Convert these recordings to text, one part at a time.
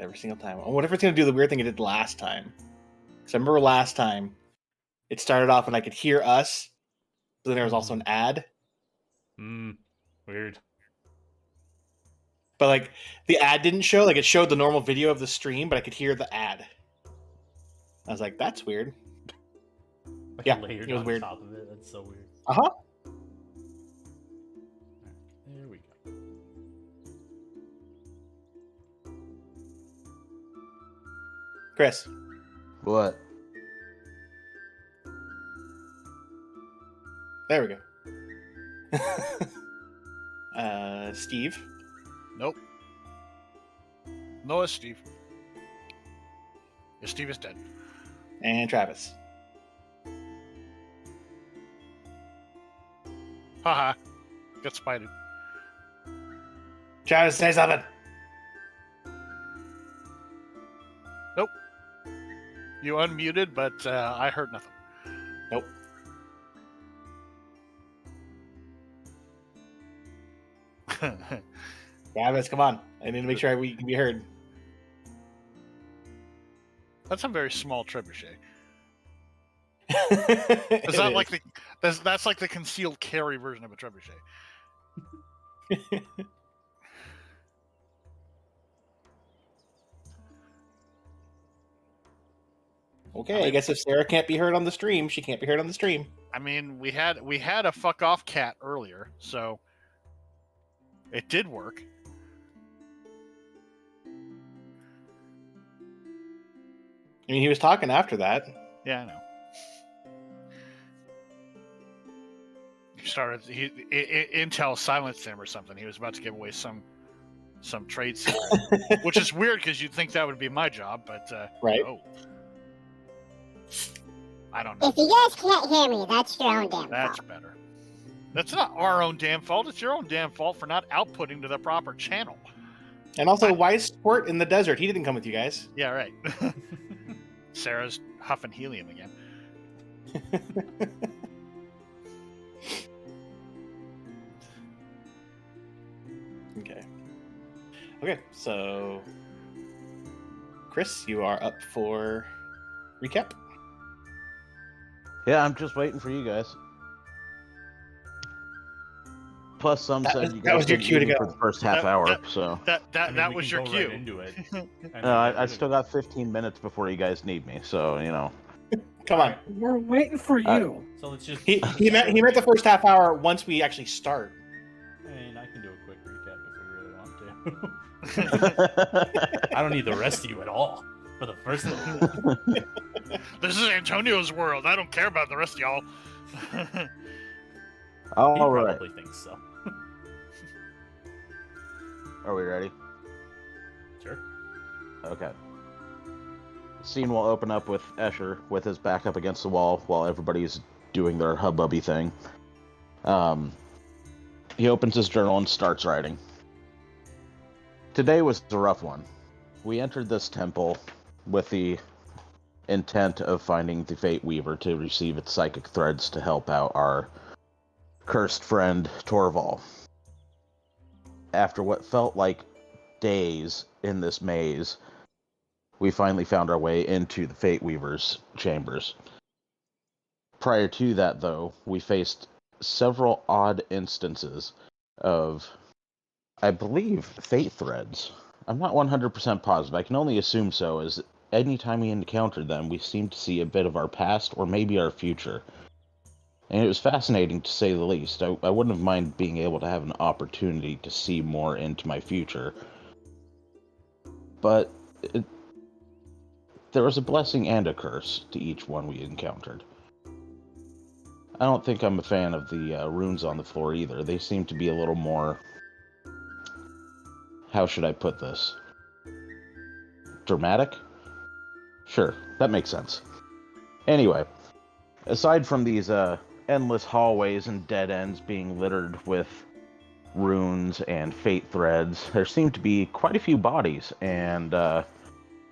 Every single time. I wonder if it's going to do the weird thing it did last time. Because I remember last time, it started off and I could hear us, but then there was also an ad. Weird. But like the ad didn't show. Like it showed the normal video of the stream, but I could hear the ad. I was like, that's weird. Like yeah, layered it was on weird. top of it. That's so weird. Uh-huh. There we go. Chris. What? There we go. Steve. Nope. No, it's Steve. Steve is dead. And Travis. Haha. Get spited. Travis, say something. Nope. You unmuted, but I heard nothing. Nope. Travis, come on. I need to make sure we can be heard. That's a very small trebuchet. Is Is that like the that's like the concealed carry version of a trebuchet? Okay, I guess if Sarah can't be heard on the stream, she can't be heard on the stream. I mean, we had a fuck off cat earlier, so it did work. I mean, he was talking after that. Yeah, I know. He started. Intel silenced him or something. He was about to give away some trade secret, which is weird because you'd think that would be my job, but right. No. I don't know. If you guys can't hear me, that's your own damn fault. That's better. That's not our own damn fault. It's your own damn fault for not outputting to the proper channel. And also, why is Sport in the desert? He didn't come with you guys. Yeah, right. Sarah's huffing helium again. Okay, so Chris, you are up for recap. Yeah, I'm just waiting for you guys. Plus, some said you guys was your cue to go for the first half hour. So that was your cue. Right into it. I still got 15 minutes before you guys need me. So Come on. We're waiting for you. So let's just. He meant the first half hour once we actually start. I mean, I can do a quick recap if we really want to. I don't need the rest of you at all for the first one. This is Antonio's world. I don't care about the rest of y'all. All He right. probably thinks so. Are we ready? Sure. Okay. The scene will open up with Escher with his back up against the wall while everybody's doing their hubbubby thing. He opens his journal and starts writing. Today was a rough one. We entered this temple with the intent of finding the Fate Weaver to receive its psychic threads to help out our cursed friend Torval. After what felt like days in this maze, we finally found our way into the Fate Weaver's chambers. Prior to that, though, we faced several odd instances of, I believe, fate threads. I'm not 100% positive. I can only assume so, as anytime we encountered them, we seemed to see a bit of our past or maybe our future. And it was fascinating, to say the least. I wouldn't have minded being able to have an opportunity to see more into my future. But there was a blessing and a curse to each one we encountered. I don't think I'm a fan of the runes on the floor either. They seem to be a little more... How should I put this? Dramatic? Sure, that makes sense. Anyway, aside from these endless hallways and dead ends being littered with runes and fate threads, there seem to be quite a few bodies and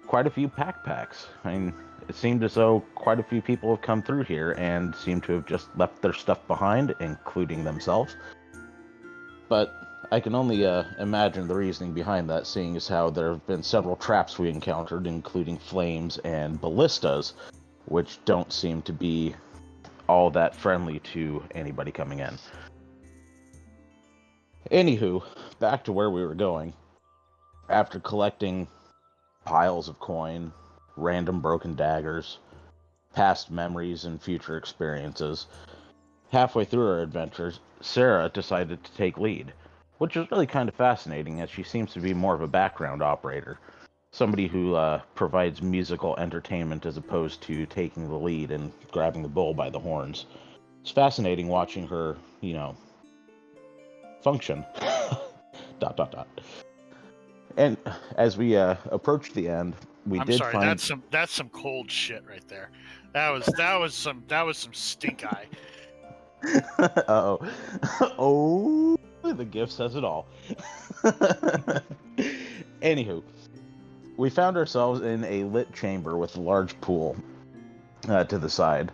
quite a few packs. I mean, it seemed as though quite a few people have come through here and seem to have just left their stuff behind, including themselves. But I can only imagine the reasoning behind that, seeing as how there have been several traps we encountered, including flames and ballistas, which don't seem to be all that friendly to anybody coming in. Anywho, back to where we were going. After collecting piles of coin, random broken daggers, past memories, and future experiences, halfway through our adventures, Sarah decided to take lead, which is really kind of fascinating, as she seems to be more of a background operator. Somebody who provides musical entertainment as opposed to taking the lead and grabbing the bull by the horns. It's fascinating watching her, function. ... And as we approached the end, we I'm did sorry, find... that's some cold shit right there. That was some stink eye. Uh-oh. Oh, the gift says it all. Anywho, we found ourselves in a lit chamber with a large pool to the side,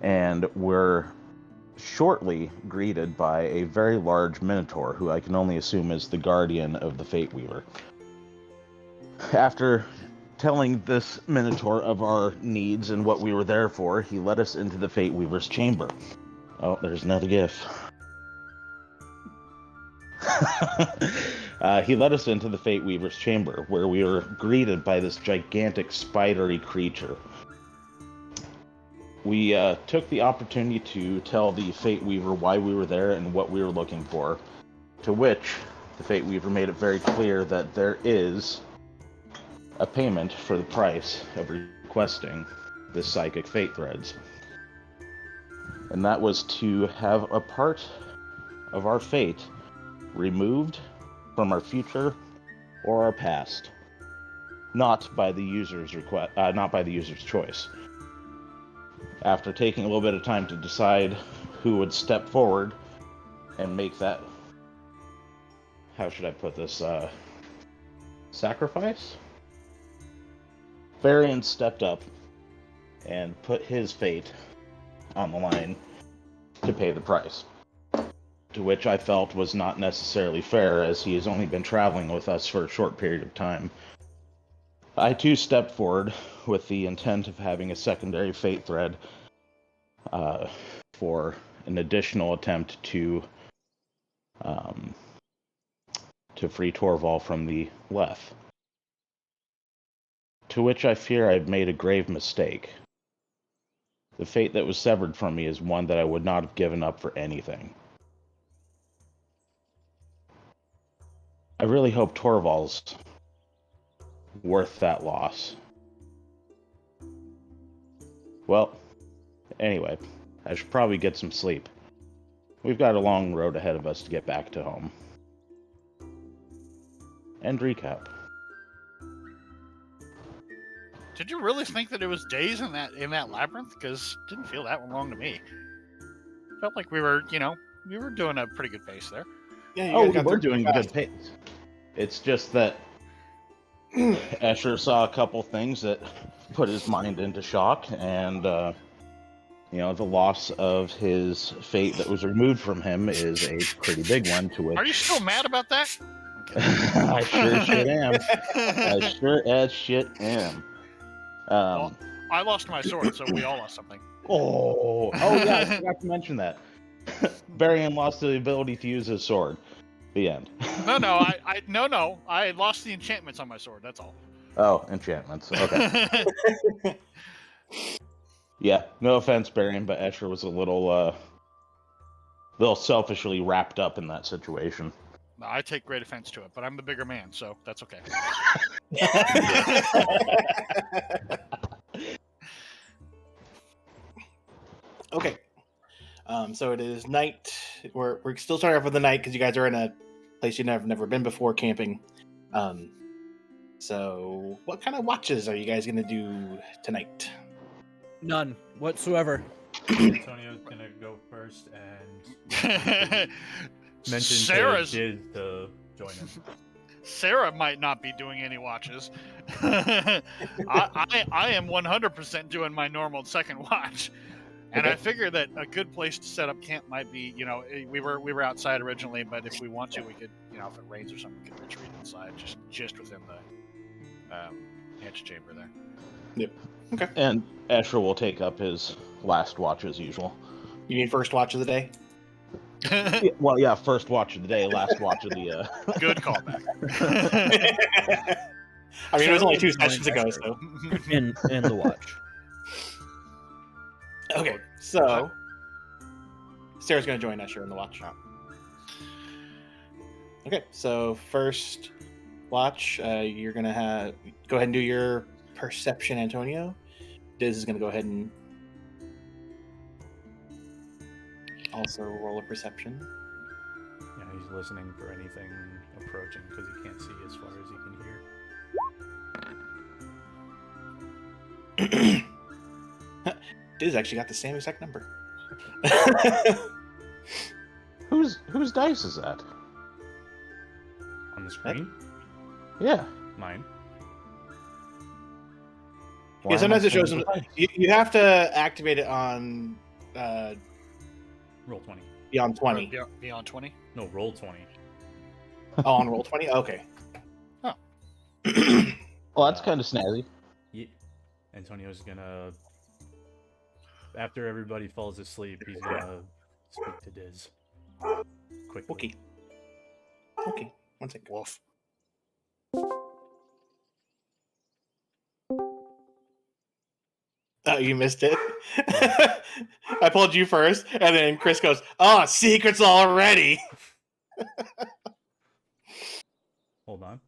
and we're shortly greeted by a very large minotaur, who I can only assume is the guardian of the Fate Weaver. After telling this minotaur of our needs and what we were there for, he led us into the Fate Weaver's chamber. Oh, there's another gif. He led us into the Fate Weaver's chamber, where we were greeted by this gigantic spidery creature. We took the opportunity to tell the Fate Weaver why we were there and what we were looking for, to which the Fate Weaver made it very clear that there is a payment for the price of requesting the Psychic Fate Threads. And that was to have a part of our fate removed from our future or our past, not by the user's choice. After taking a little bit of time to decide who would step forward and make that, how should I put this, sacrifice? Varian stepped up and put his fate on the line to pay the price, to which I felt was not necessarily fair, as he has only been traveling with us for a short period of time. I too stepped forward with the intent of having a secondary fate thread for an additional attempt to free Torval from the Leth. To which I fear I've made a grave mistake. The fate that was severed from me is one that I would not have given up for anything. I really hope Torval's worth that loss. Well, anyway, I should probably get some sleep. We've got a long road ahead of us to get back to home. End recap. Did you really think that it was days in that labyrinth? Because it didn't feel that long to me. Felt like we were doing a pretty good pace there. Yeah, We were doing a good pace. It's just that Escher saw a couple things that put his mind into shock, and the loss of his fate that was removed from him is a pretty big one. To which, are you still mad about that? I sure shit am. I sure as shit am. Well, I lost my sword, so we all lost something. Oh yeah, I forgot to mention that. Varian lost the ability to use his sword. The end. No, I lost the enchantments on my sword. That's all. Oh, enchantments. Okay. Yeah, no offense, Varian, but Escher was a little selfishly wrapped up in that situation. No, I take great offense to it, but I'm the bigger man, so that's okay. Okay. So it is night. We're still starting off with the night because you guys are in a place you've never been before, camping. So what kind of watches are you guys gonna do tonight? None whatsoever. Antonio's gonna go first and mention Sarah's to Jiz to join him. Sarah might not be doing any watches. I am 100% doing my normal second watch. And Okay. I figure that a good place to set up camp might be, we were outside originally, but if we want to, we could, if it rains or something, we can retreat inside, just within the antechamber there. And Escher will take up his last watch as usual. You need first watch of the day? Yeah, well, yeah, first watch of the day, last watch of the. Good callback. I mean, it was only 2 Join sessions ago, Escher. so. in the watch. Okay, so. Sarah's going to join Escher in the watch. Okay, so first watch, you're going to go ahead and do your perception, Antonio. Diz is going to go ahead and also roll a perception. Yeah, he's listening for anything approaching because he can't see as far as he can hear. Diz actually got the same exact number. Whose dice is that? On the screen? Yeah. Mine. Why Yeah, am sometimes I it shows seeing them. the dice? You have to activate it on Roll 20. beyond 20. Beyond 20. No, roll 20. Oh, on roll 20? Okay. Well, that's kind of snazzy. Yeah. Antonio's gonna. After everybody falls asleep, he's gonna speak to Diz. Quickly. Okay. One second. Wolf. Oh, you missed it. I pulled you first, and then Chris goes, "Oh, secrets already." Hold on.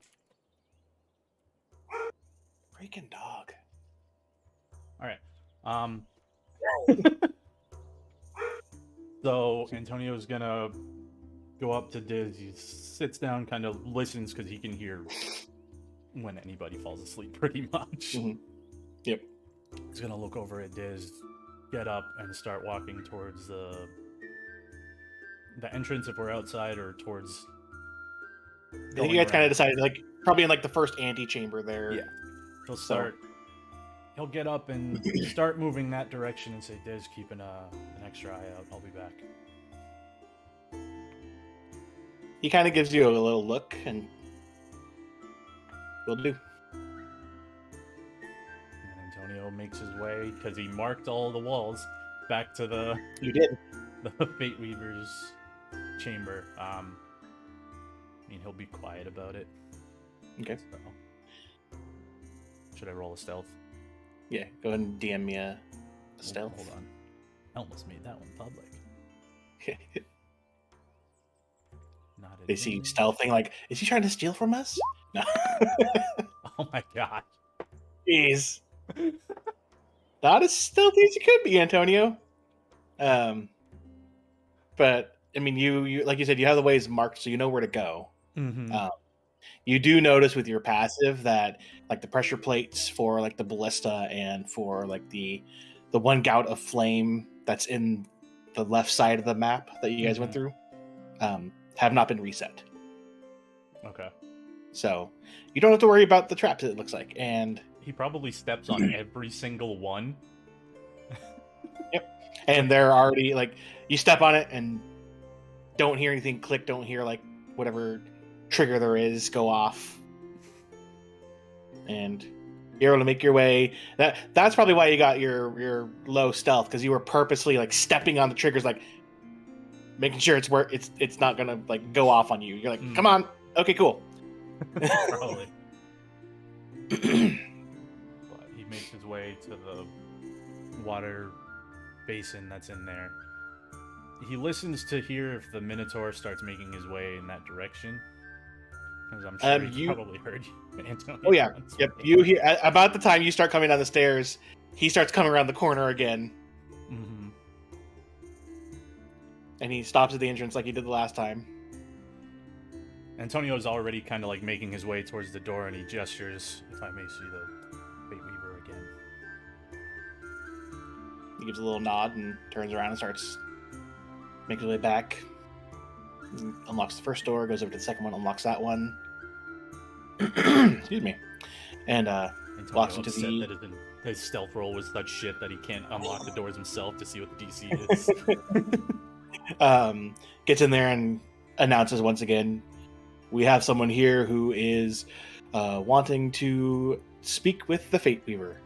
Freaking dog. All right. So Antonio's gonna go up to Diz. He sits down, kind of listens because he can hear when anybody falls asleep, pretty much. Mhm. Yep. He's gonna look over at Diz, get up, and start walking towards the entrance if we're outside, or towards. I think you guys kind of decided, like, probably in like the first antechamber there. Yeah. He'll start. He'll get up and start moving that direction and say, "Diz, keep an extra eye out. I'll be back." He kind of gives you a little look, and will do. And Antonio makes his way because he marked all the walls back to the You did. Fate Weaver's chamber. I mean, he'll be quiet about it. Okay. So. Should I roll a stealth? Yeah. Go ahead and DM me a stealth. Hold on. I almost made that one public. Not Is he advantage. stealthing? Like, is he trying to steal from us? No. Oh my god. Jeez. Not as stealthy as you could be, Antonio. But I mean, you like you said, you have the ways marked, so you know where to go. Mm-hmm. You do notice with your passive that like the pressure plates for like the ballista and for like the one gout of flame that's in the left side of the map that you guys went through have not been reset. Okay. So you don't have to worry about the traps, it looks like. And He probably steps on every single one. they're already like, you step on it and don't hear anything click, don't hear like whatever trigger there is go off, and you're able to make your way. That's probably why you got your low stealth, because you were purposely like stepping on the triggers, like making sure it's not gonna like go off on you. You're like, come on, okay, cool. Probably. But he makes his way to the water basin that's in there. He listens to hear if the Minotaur starts making his way in that direction. Because I'm sure he probably heard you, Antonio. Oh yeah, yep. You hear about the time you start coming down the stairs, he starts coming around the corner again, Mm-hmm. and he stops at the entrance like he did the last time. Antonio's already kind of like making his way towards the door, and he gestures, if I may see the Fate Weaver again. He gives a little nod and turns around and starts making his way back. Unlocks the first door, goes over to the second one, unlocks that one. Excuse me. And Antonio walks into upset the. that his stealth roll was such shit that he can't unlock the doors himself to see what the DC is. Gets in there and announces once again, we have someone here who is wanting to speak with the Fate Weaver.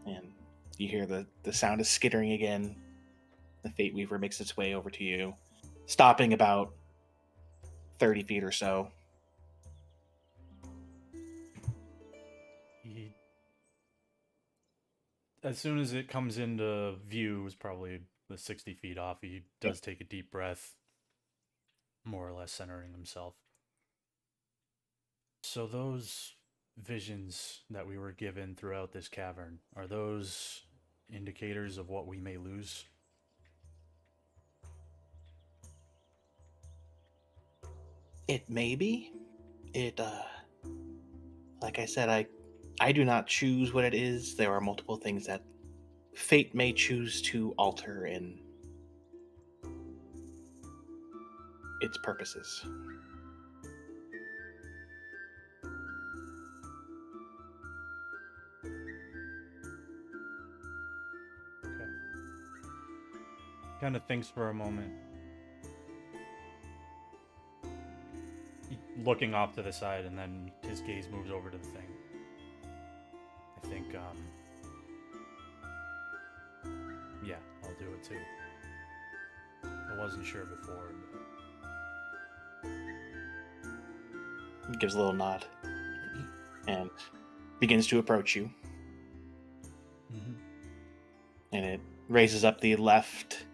And you hear the sound of skittering again. The Fate Weaver makes its way over to you, stopping about 30 feet or so. As soon as it comes into view, is probably the 60 feet off. He does take a deep breath, more or less centering himself. So those visions that we were given throughout this cavern, are those indicators of what we may lose? It may be. It, like I said, I do not choose what it is. There are multiple things that fate may choose to alter in its purposes. Okay. Kind of thinks for a moment. Looking off to the side, and then his gaze moves over to the thing. I think, yeah, I'll do it too. I wasn't sure before, but... He gives a little nod and begins to approach you. And it raises up the left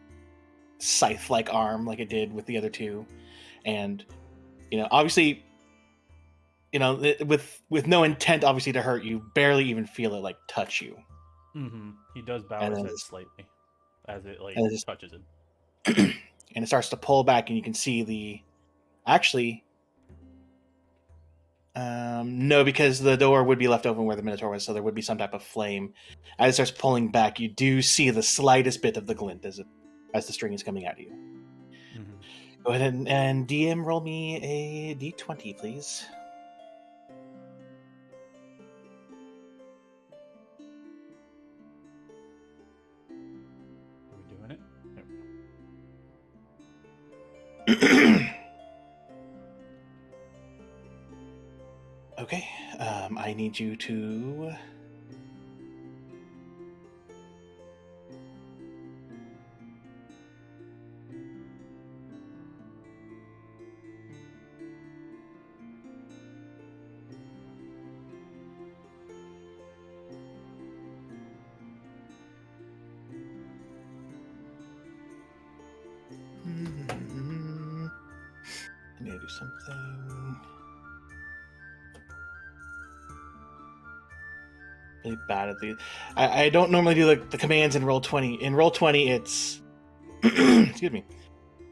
scythe-like arm like it did with the other two. And, obviously, with no intent, obviously, to hurt you, barely even feel it, like, touch you. He does bow And his then head slightly as it, touches him. And it starts to pull back, and you can see the... Actually... no, because the door would be left open where the Minotaur was, so there would be some type of flame. As it starts pulling back, you do see the slightest bit of the glint as the string is coming at you. Go ahead and DM roll me a d20, please. Are we doing it? Yep. Okay, I need you to... I need to do something... really bad at these. I don't normally do the commands in Roll20. In Roll20, it's excuse me.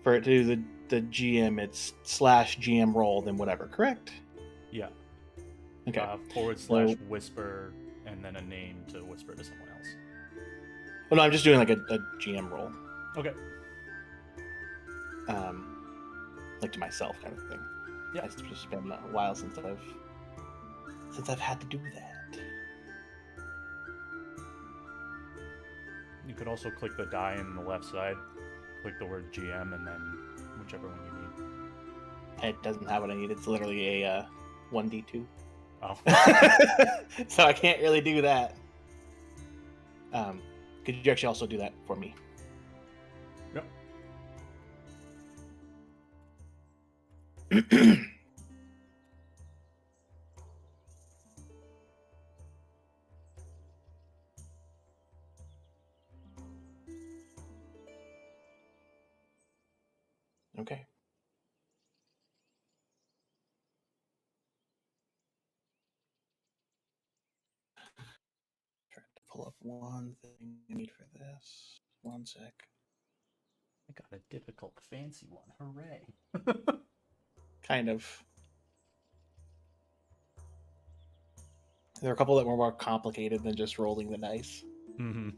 For it to do the GM, it's /GM roll, then whatever. Correct? Yeah. Okay. / whisper, and then a name to whisper to someone else. Well, no, I'm just doing like a GM roll. Okay. Like to myself, kind of thing. Yeah. It's just been a while since I've had to do that. You could also click the die on the left side, click the word GM, and then whichever one you need. It doesn't have what I need. It's literally a 1d2. Oh. So I can't really do that. Could you actually also do that for me? Yep. Okay. Trying to pull up one thing I need for this. One sec. I got a difficult, fancy one. Hooray. Kind of. There are a couple that were more complicated than just rolling the dice. Mm-hmm.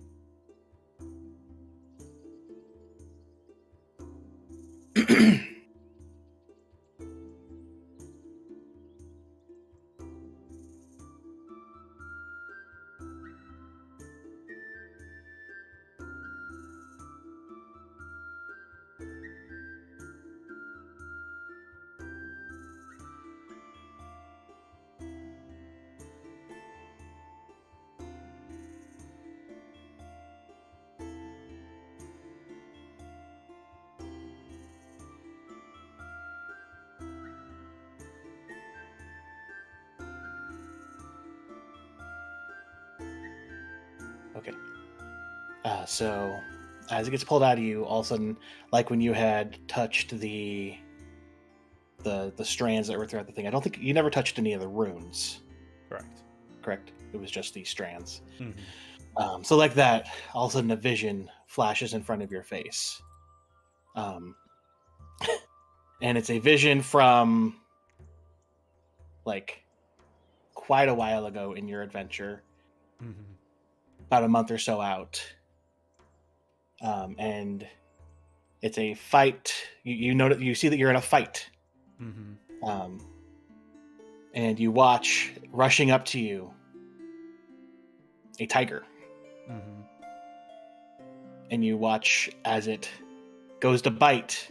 Okay. So, as it gets pulled out of you, all of a sudden, like when you had touched the strands that were throughout the thing, I don't think you never touched any of the runes. Correct. It was just these strands. Mm-hmm. So like that, all of a sudden a vision flashes in front of your face. And it's a vision from like quite a while ago in your adventure, Mm-hmm. about a month or so out. And it's a fight. You see that you're in a fight. Mm-hmm. And you watch rushing up to you a tiger. Mm-hmm. And you watch as it goes to bite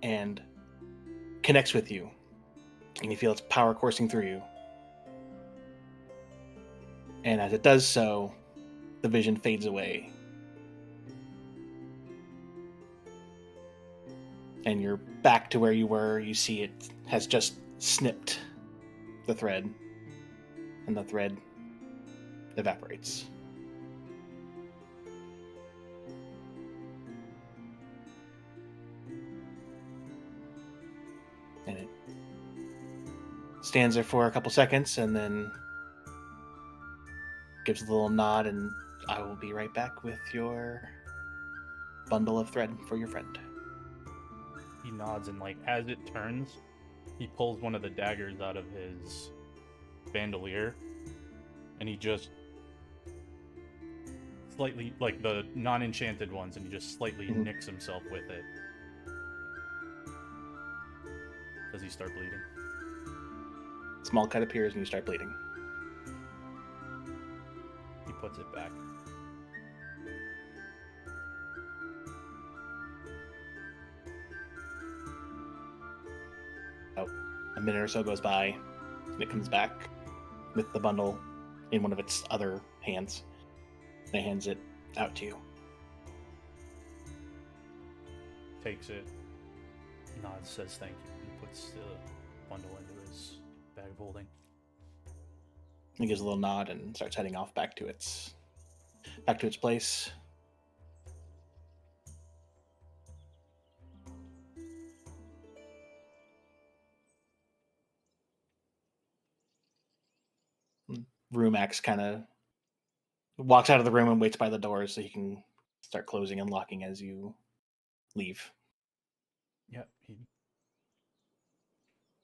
and connects with you. And you feel its power coursing through you. And as it does so, the vision fades away. And you're back to where you were. You see it has just snipped the thread. And the thread evaporates. And it stands there for a couple seconds and then gives a little nod, and I will be right back with your bundle of thread for your friend. He nods, and like as it turns, he pulls one of the daggers out of his bandolier, and he just slightly, like the non-enchanted ones, and he just slightly nicks himself with it. Does he start bleeding? Small cut appears and you start bleeding. He puts it back. A minute or so goes by, and it comes back with the bundle in one of its other hands. And it hands it out to you. Takes it, nods, says thank you, and puts the bundle into his bag of holding. He gives a little nod and starts heading off back to its place. Rumax kind of walks out of the room and waits by the door so he can start closing and locking as you leave. Yep, he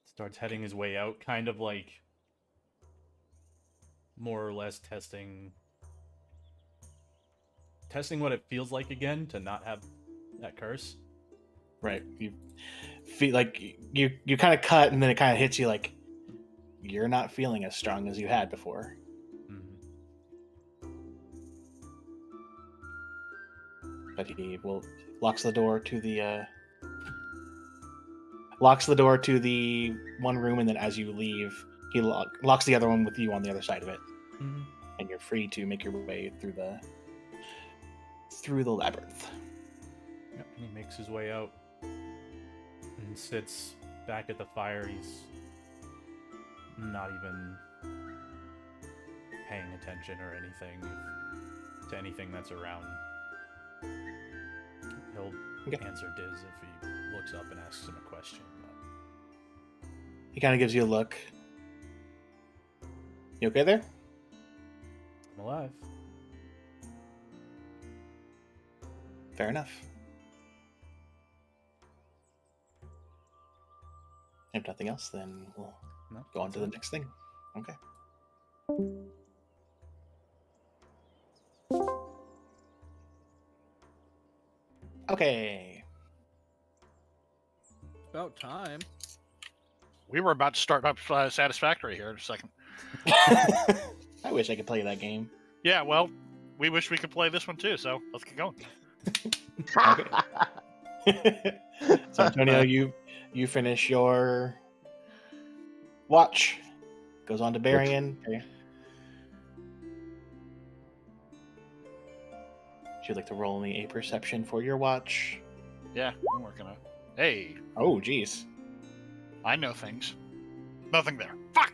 starts heading his way out, kind of like more or less testing what it feels like again to not have that curse. Right. You feel like you kind of cut, and then it kind of hits you like you're not feeling as strong as you had before. Mm-hmm. But he locks the door to the one room, and then as you leave, he locks the other one with you on the other side of it. Mm-hmm. And you're free to make your way through the labyrinth. Yep, and he makes his way out and sits back at the fire. He's not even paying attention or anything to anything that's around. He'll answer Diz if he looks up and asks him a question. But... He kind of gives you a look. You okay there? I'm alive. Fair enough. If nothing else, then we'll go on to the next thing. Okay. Okay. About time. We were about to start up Satisfactory here in a second. I wish I could play that game. Yeah, well, we wish we could play this one too, so let's get going. Okay. So Antonio, you finish your watch. Goes on to Barian. Okay. Would you like to roll me a perception for your watch? Yeah, I'm working on it. Hey, Oh, geez. I know things. Nothing there. Fuck!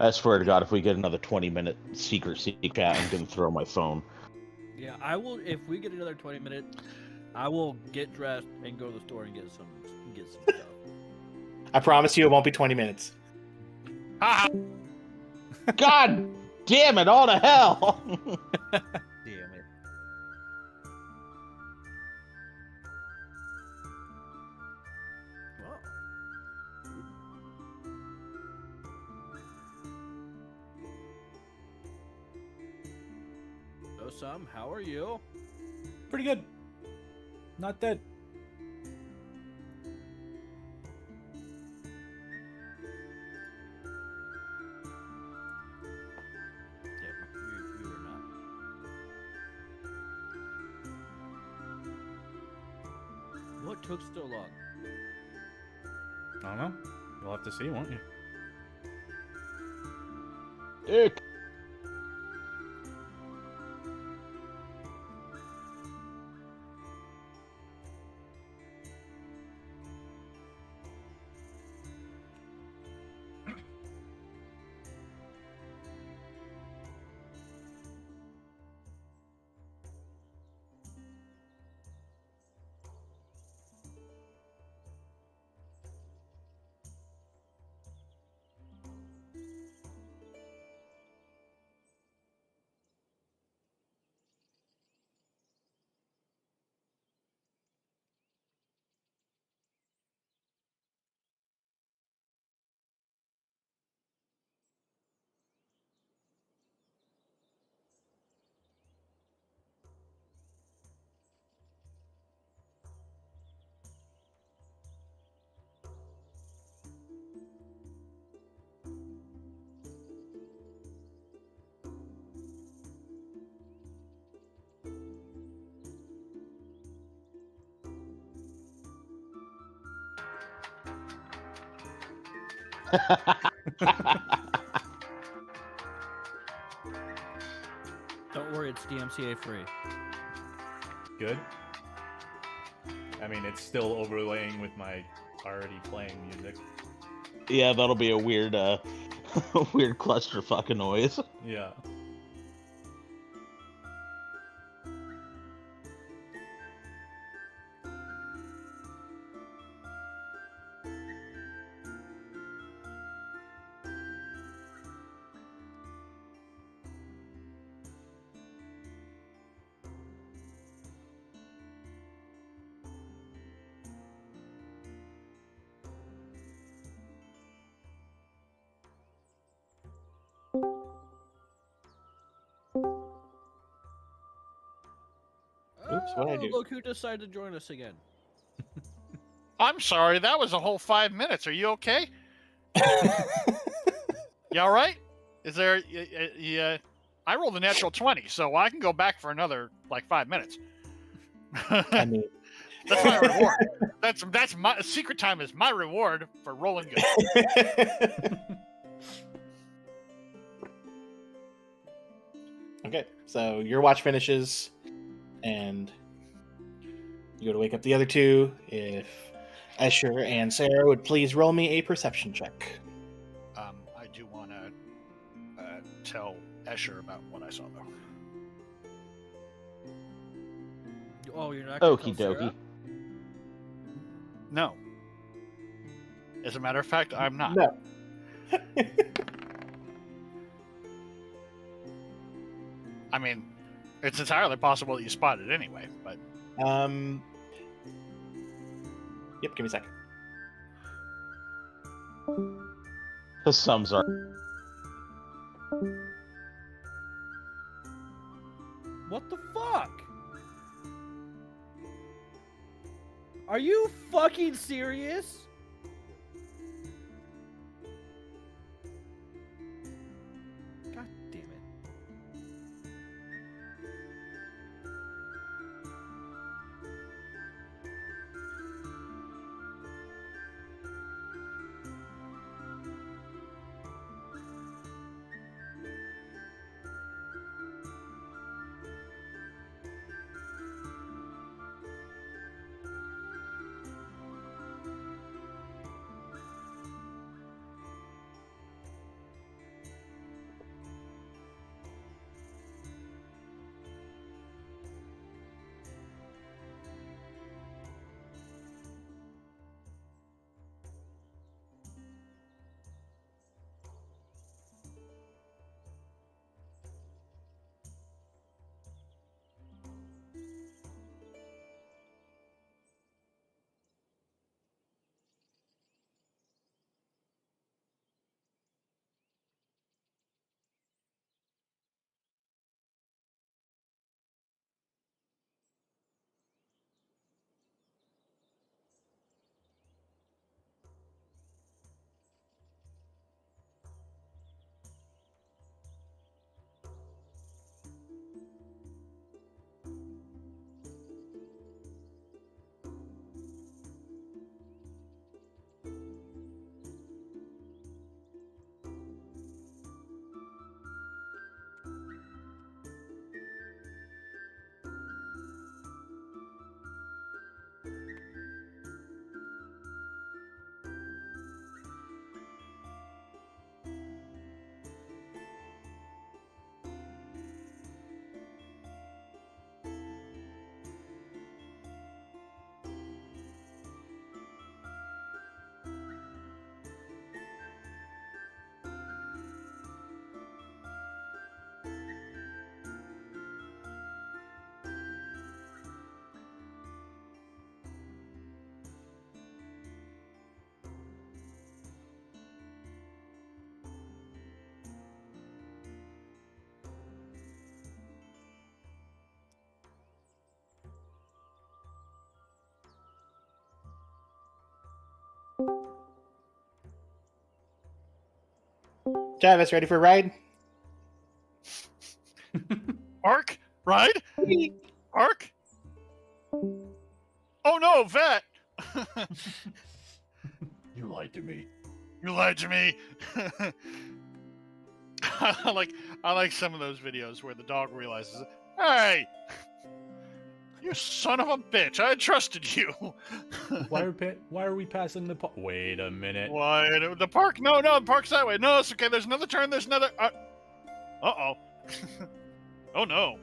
I swear to God, if we get another 20-minute secret chat, I'm gonna throw my phone. Yeah, I will. If we get another 20 minutes, I will get dressed and go to the store and get some stuff. I promise you, it won't be 20 minutes. Ha God damn it! All to hell! Damn it. Well. So, Sam, how are you? Pretty good. Not dead. Yeah, we were not. What took so long? I don't know. You'll have to see, won't you? Dick. Don't worry, it's DMCA free. Good. I mean, it's still overlaying with my already playing music. Yeah, that'll be a weird, weird clusterfuck of noise. Yeah. Oops, what'd I do? Look who decided to join us again. I'm sorry, that was a whole 5 minutes. Are you okay? You all right? Is there? I rolled a natural 20, so I can go back for another like 5 minutes. I mean, That's my reward. That's my secret time is my reward for rolling good. Okay, so your watch finishes, and you go to wake up the other two. If Escher and Sarah would please roll me a perception check. I do want to tell Escher about what I saw, though. Oh, you're not gonna Okie tell dokie. Sarah? No. As a matter of fact, I'm not. No. I mean, it's entirely possible that you spot it anyway, but Yep, give me a second. The sums are. What the fuck? Are you fucking serious? God damn it. Travis, ready for a ride? Ark? Ride? Ark? Oh no, Vet! You lied to me. You lied to me. I like some of those videos where the dog realizes, hey, you son of a bitch, I trusted you. Why are we passing the park? Wait a minute. Why the park? No, the park's that way. No, it's okay. There's another turn. There's another. Uh-oh. Oh no.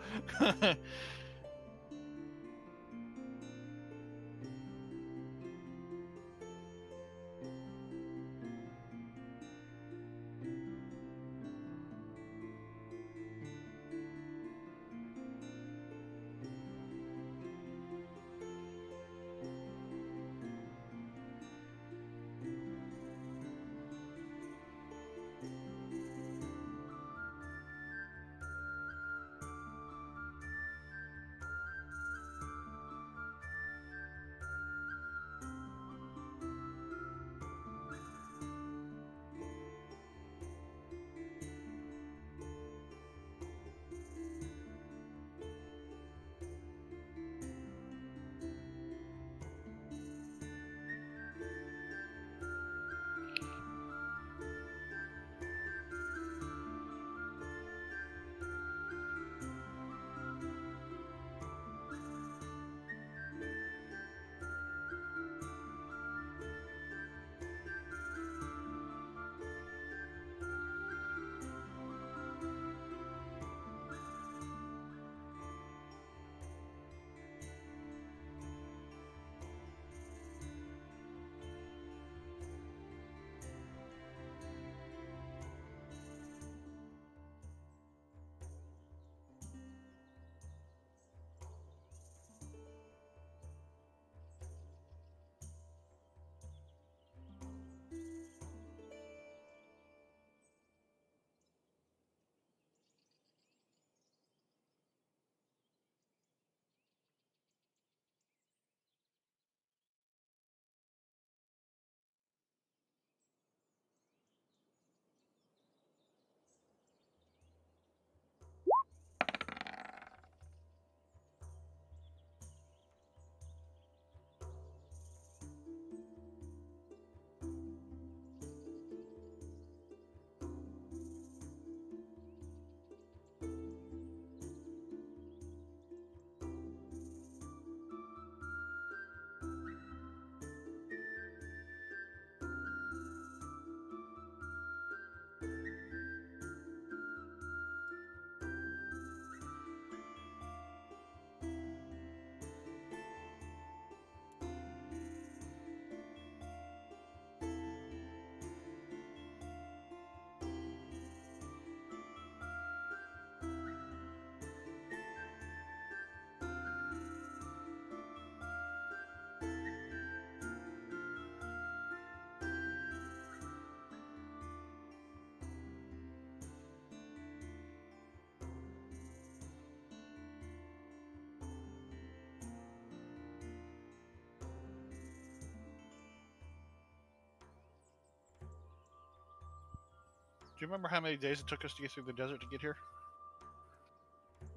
Do you remember how many days it took us to get through the desert to get here?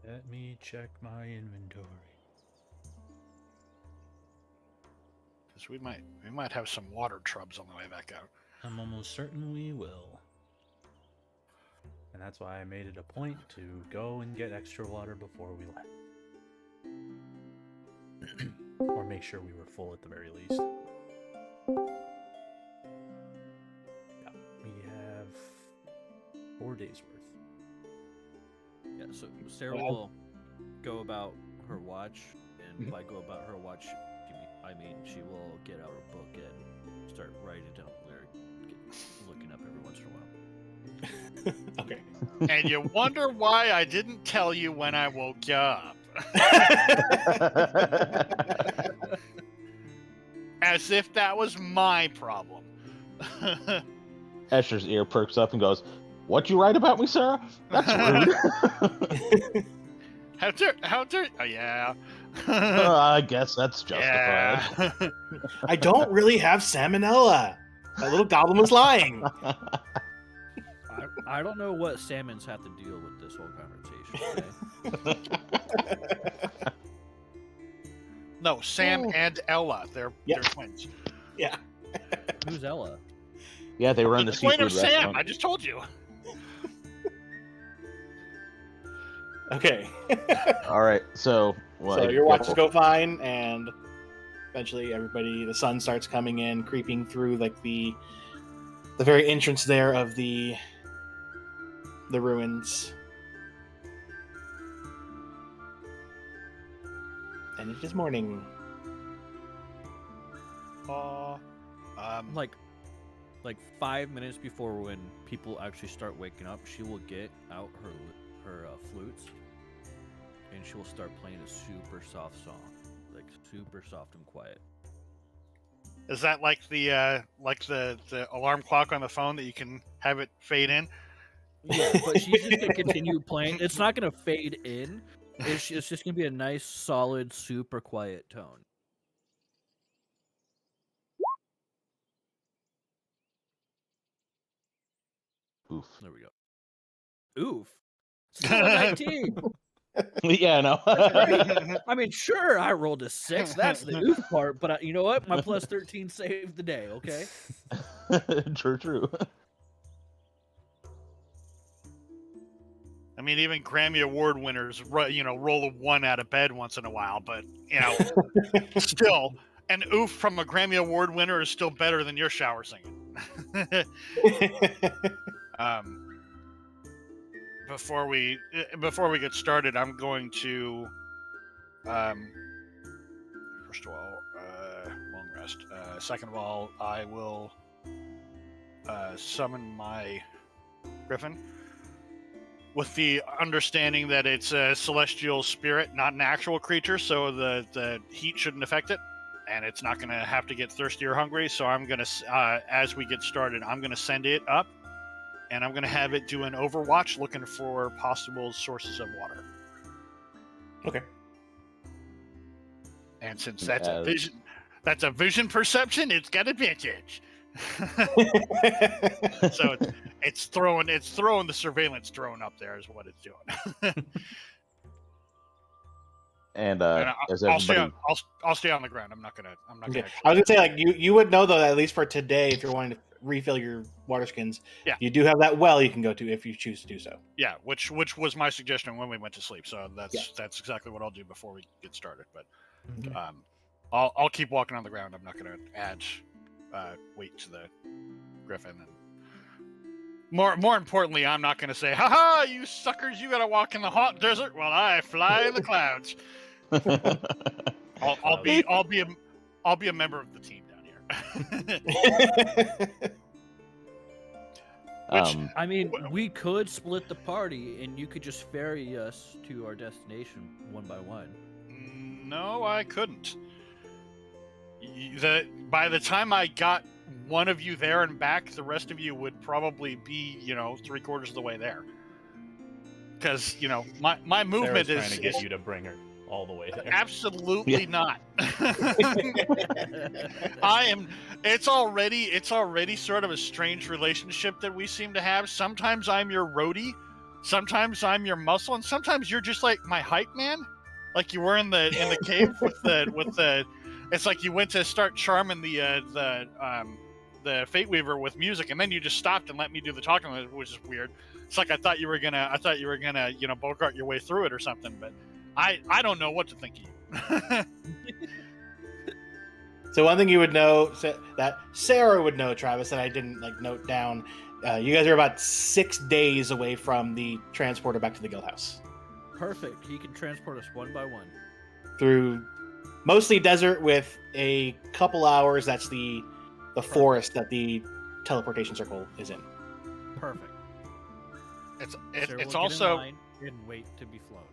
Let me check my inventory. Because we might have some water trubs on the way back out. I'm almost certain we will. And that's why I made it a point to go and get extra water before we left. Or make sure we were full at the very least. Yeah, we have 4 days worth. Yeah, so Sarah will go about her watch, and by go about her watch, she will get out her book and start writing down looking up every once in a while. Okay. And you wonder why I didn't tell you when I woke you up. As if that was my problem. Escher's ear perks up and goes, "What you write about me, Sarah? That's rude." How dare? Oh yeah. I guess that's justified. Yeah. I don't really have salmonella. That little goblin was lying. I don't know what salmons have to deal with this whole conversation. Okay? No, Sam and Ella. They're twins. Yeah. Who's Ella? Yeah, they run the The twin seafood of Sam. restaurant. I just told you. Okay. All right, so So your watches go fine, and eventually the sun starts coming in, creeping through like the very entrance there of the ruins. And it is morning. Like 5 minutes before when people actually start waking up, she will get out her flutes, and she will start playing a super soft song, like super soft and quiet. Is that like the alarm clock on the phone that you can have it fade in? Yeah, but she's just gonna continue playing. It's not gonna fade in. It's just gonna be a nice, solid, super quiet tone. Oof. There we go. Oof. Still a 19. Yeah, no. I mean, sure, I rolled a 6. That's the oof part. But you know what? My plus 13 saved the day. Okay. True. I mean, even Grammy Award winners, roll a 1 out of bed once in a while, but still, an oof from a Grammy Award winner is still better than your shower singing. Before we get started, I'm going to, first of all, long rest. Second of all, I will summon my griffin, with the understanding that it's a celestial spirit, not an actual creature, so the heat shouldn't affect it, and it's not going to have to get thirsty or hungry. So I'm going to, as we get started, I'm going to send it up, and I'm going to have it do an overwatch looking for possible sources of water. Okay. And since that's a vision perception, it's got advantage. So it's throwing the surveillance drone up there is what it's doing. And as I'll everybody, stay on the ground. I'm not gonna. Okay. I was gonna say, like, you would know, though, that at least for today, if you're wanting to refill your water skins, you do have that well you can go to if you choose to do so. Yeah, which was my suggestion when we went to sleep. So that's exactly what I'll do before we get started. But I'll keep walking on the ground. I'm not gonna add weight to the griffin. And more importantly, I'm not gonna say, "Ha ha, you suckers! You gotta walk in the hot desert while I fly in the clouds." I'll be a member of the team down here. I mean, we could split the party, and you could just ferry us to our destination one by one. No, I couldn't. By the time I got one of you there and back, the rest of you would probably be, 3/4 of the way there. Because my movement Sarah's is trying to get you to bring her all the way there. Absolutely not. It's already sort of a strange relationship that we seem to have. Sometimes I'm your roadie, sometimes I'm your muscle, and sometimes you're just like my hype man, like you were in the cave with the. It's like you went to start charming the Fate Weaver with music, and then you just stopped and let me do the talking, which is weird. It's like I thought you were gonna Bogart your way through it or something, but I don't know what to think of you. So one thing you would know, that Sarah would know, Travis, that I didn't note down. You guys are about 6 days away from the transporter back to the guild house. Perfect. He can transport us one by one through mostly desert with a couple hours. That's the forest that the teleportation circle is in. Perfect. It's also get in line and wait to be flown.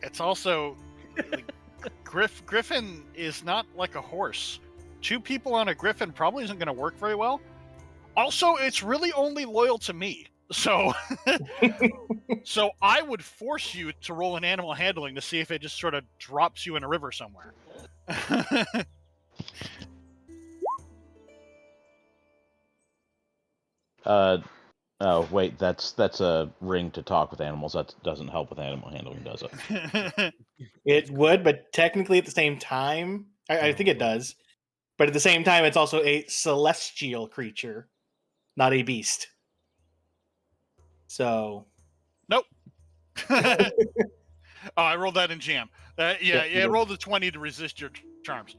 It's also Griffin is not like a horse. 2 people on a Griffin probably isn't going to work very well. Also, it's really only loyal to me. So, so I would force you to roll an animal handling to see if it just sort of drops you in a river somewhere. Oh wait, that's a ring to talk with animals. That doesn't help with animal handling, does it? It would, but technically at the same time, I think it does. But at the same time, it's also a celestial creature, not a beast. So, Nope. Oh, I rolled that in jam. Yeah, you it did. rolled a 20 to resist your charms.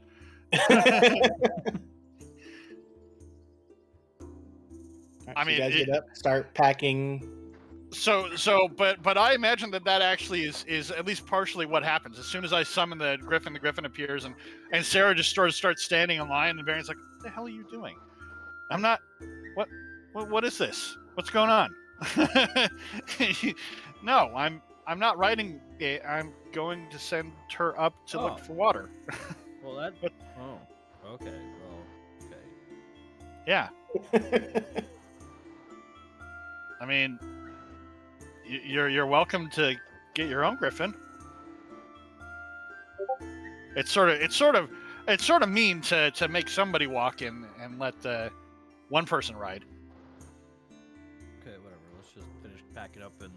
I mean, you guys get up, start packing. But I imagine that actually is at least partially what happens. As soon as I summon the Griffin appears, and Sarah just starts standing in line, and Baron's like, "What the hell are you doing? I'm not. What is this? What's going on?" No, I'm not riding. I'm going to send her up to look for water. Well, that. Oh, okay. Well, okay. Yeah. I mean, you're welcome to get your own Griffin. It's sort of mean to make somebody walk in and let one person ride. Okay, whatever. Let's just finish packing up and,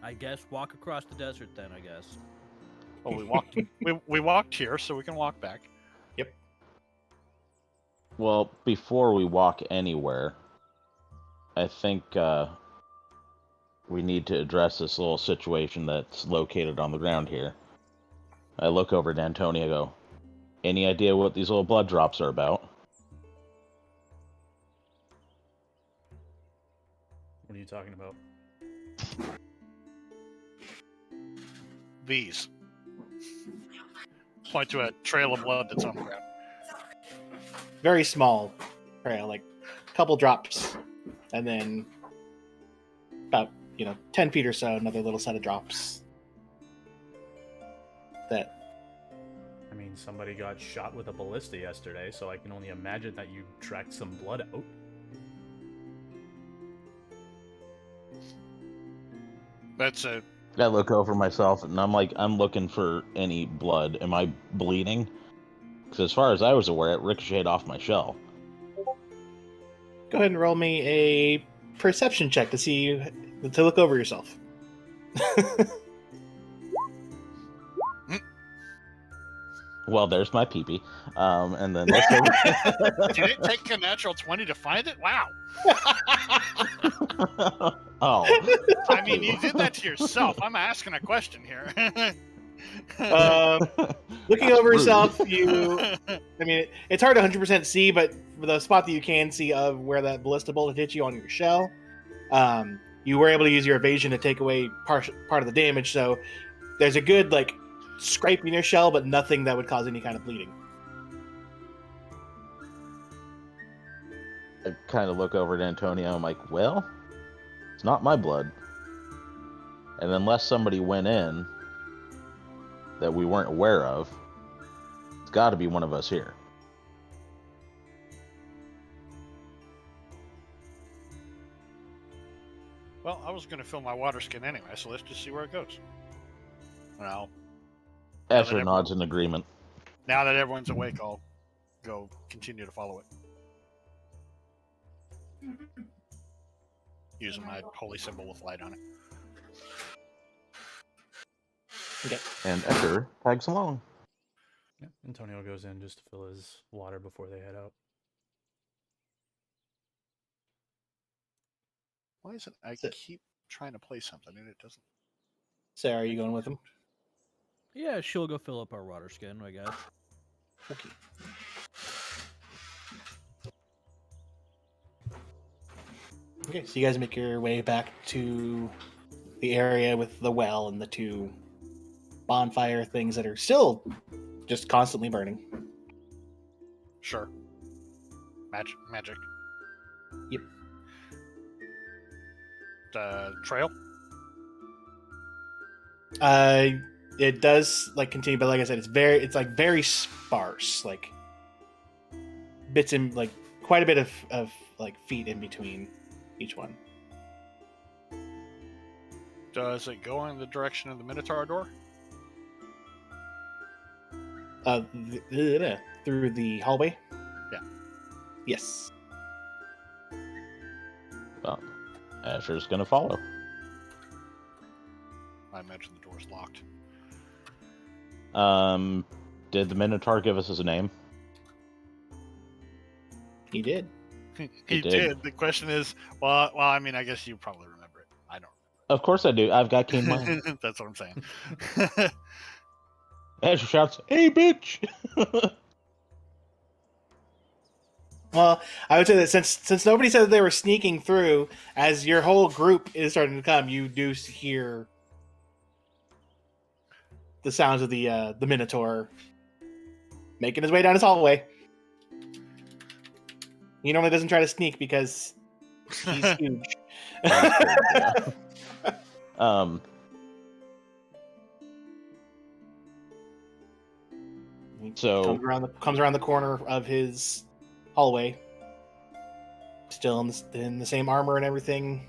I guess, walk across the desert then. I guess. Well, we walked. we walked here, so we can walk back. Yep. Well, before we walk anywhere, I think we need to address this little situation that's located on the ground here. I look over at Antonio and go, any idea what these little blood drops are about? What are you talking about? These. Point to a trail of blood that's on the ground. Very small trail, like a couple drops, and then about 10 feet or so, another little set of drops. That. I mean, somebody got shot with a ballista yesterday, so I can only imagine that you tracked some blood out. That's a. I look over myself and I'm looking for any blood. Am I bleeding? Because as far as I was aware, it ricocheted off my shell. Go ahead and roll me a perception check to look over yourself. Well, there's my peepee. And then Did it take a natural 20 to find it? Wow. Oh. I mean, you did that to yourself. I'm asking a question here. Looking over yourself, it's hard to 100% see, but for the spot that you can see of where that ballista bullet hit you on your shell, you were able to use your evasion to take away part of the damage, so there's a good, scraping your shell, but nothing that would cause any kind of bleeding. I kind of look over at Antonio. I'm like, well, it's not my blood. And unless somebody went in that we weren't aware of, it's got to be one of us here. Well, I was going to fill my water skin anyway, so let's just see where it goes. Well, Ezra nods in agreement. now that everyone's awake, I'll go continue to follow it. Using my holy symbol with light on it. Okay. And Edgar tags along. Yeah, Antonio goes in just to fill his water before they head out. Why is it? I keep trying to play something and it doesn't. Sarah, are you going with him? Yeah, she'll go fill up our water skin, I guess. Okay. Okay, so you guys make your way back to the area with the well and the two bonfire things that are still just constantly burning. Sure. Magic. Yep. Trail? It does continue, but like I said, it's very sparse, bits in quite a bit of feet in between each one. Does it go in the direction of the Minotaur door? Through the hallway? Yeah. Yes. Well, Asher's gonna follow. I imagine the door's locked. Did the Minotaur give us his name? He did. He did. The question is, well, I mean, I guess you probably remember it. I don't. Of course I do. I've got keen mind. That's what I'm saying. Asher shouts, "Hey, bitch!" Well, I would say that since nobody said that they were sneaking through, as your whole group is starting to come, you do hear the sounds of the Minotaur making his way down his hallway. He normally doesn't try to sneak because he's huge. Yeah. He So comes around the corner of his hallway, still in the same armor and everything.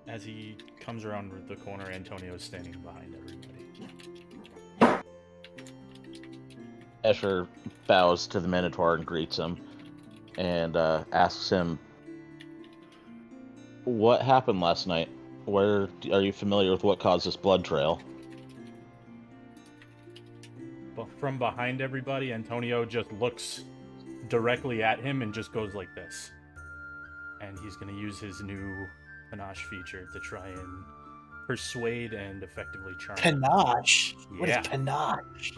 As he comes around the corner, Antonio's standing behind everybody. Escher bows to the Minotaur and greets him, and asks him, "What happened last night? Are you familiar with what caused this blood trail?" But from behind everybody, Antonio just looks directly at him and just goes like this. And he's going to use his new panache feature to try and persuade and effectively charm. Panache? What is Yeah. panache?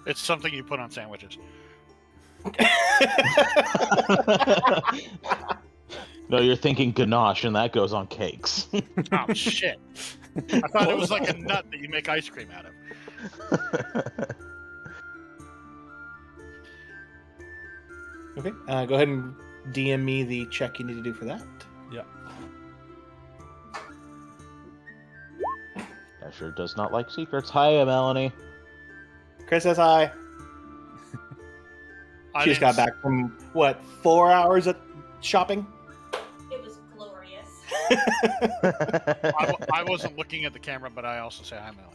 It's something you put on sandwiches. No, you're thinking ganache, and that goes on cakes. Oh shit! I thought it was like a nut that you make ice cream out of. Okay, go ahead and DM me the check you need to do for that. Yeah. Escher does not like secrets. Hi, Melanie. Chris says hi. I She just didn't got back from, 4 hours of shopping? It was glorious. I wasn't looking at the camera, but I also say hi, Melanie.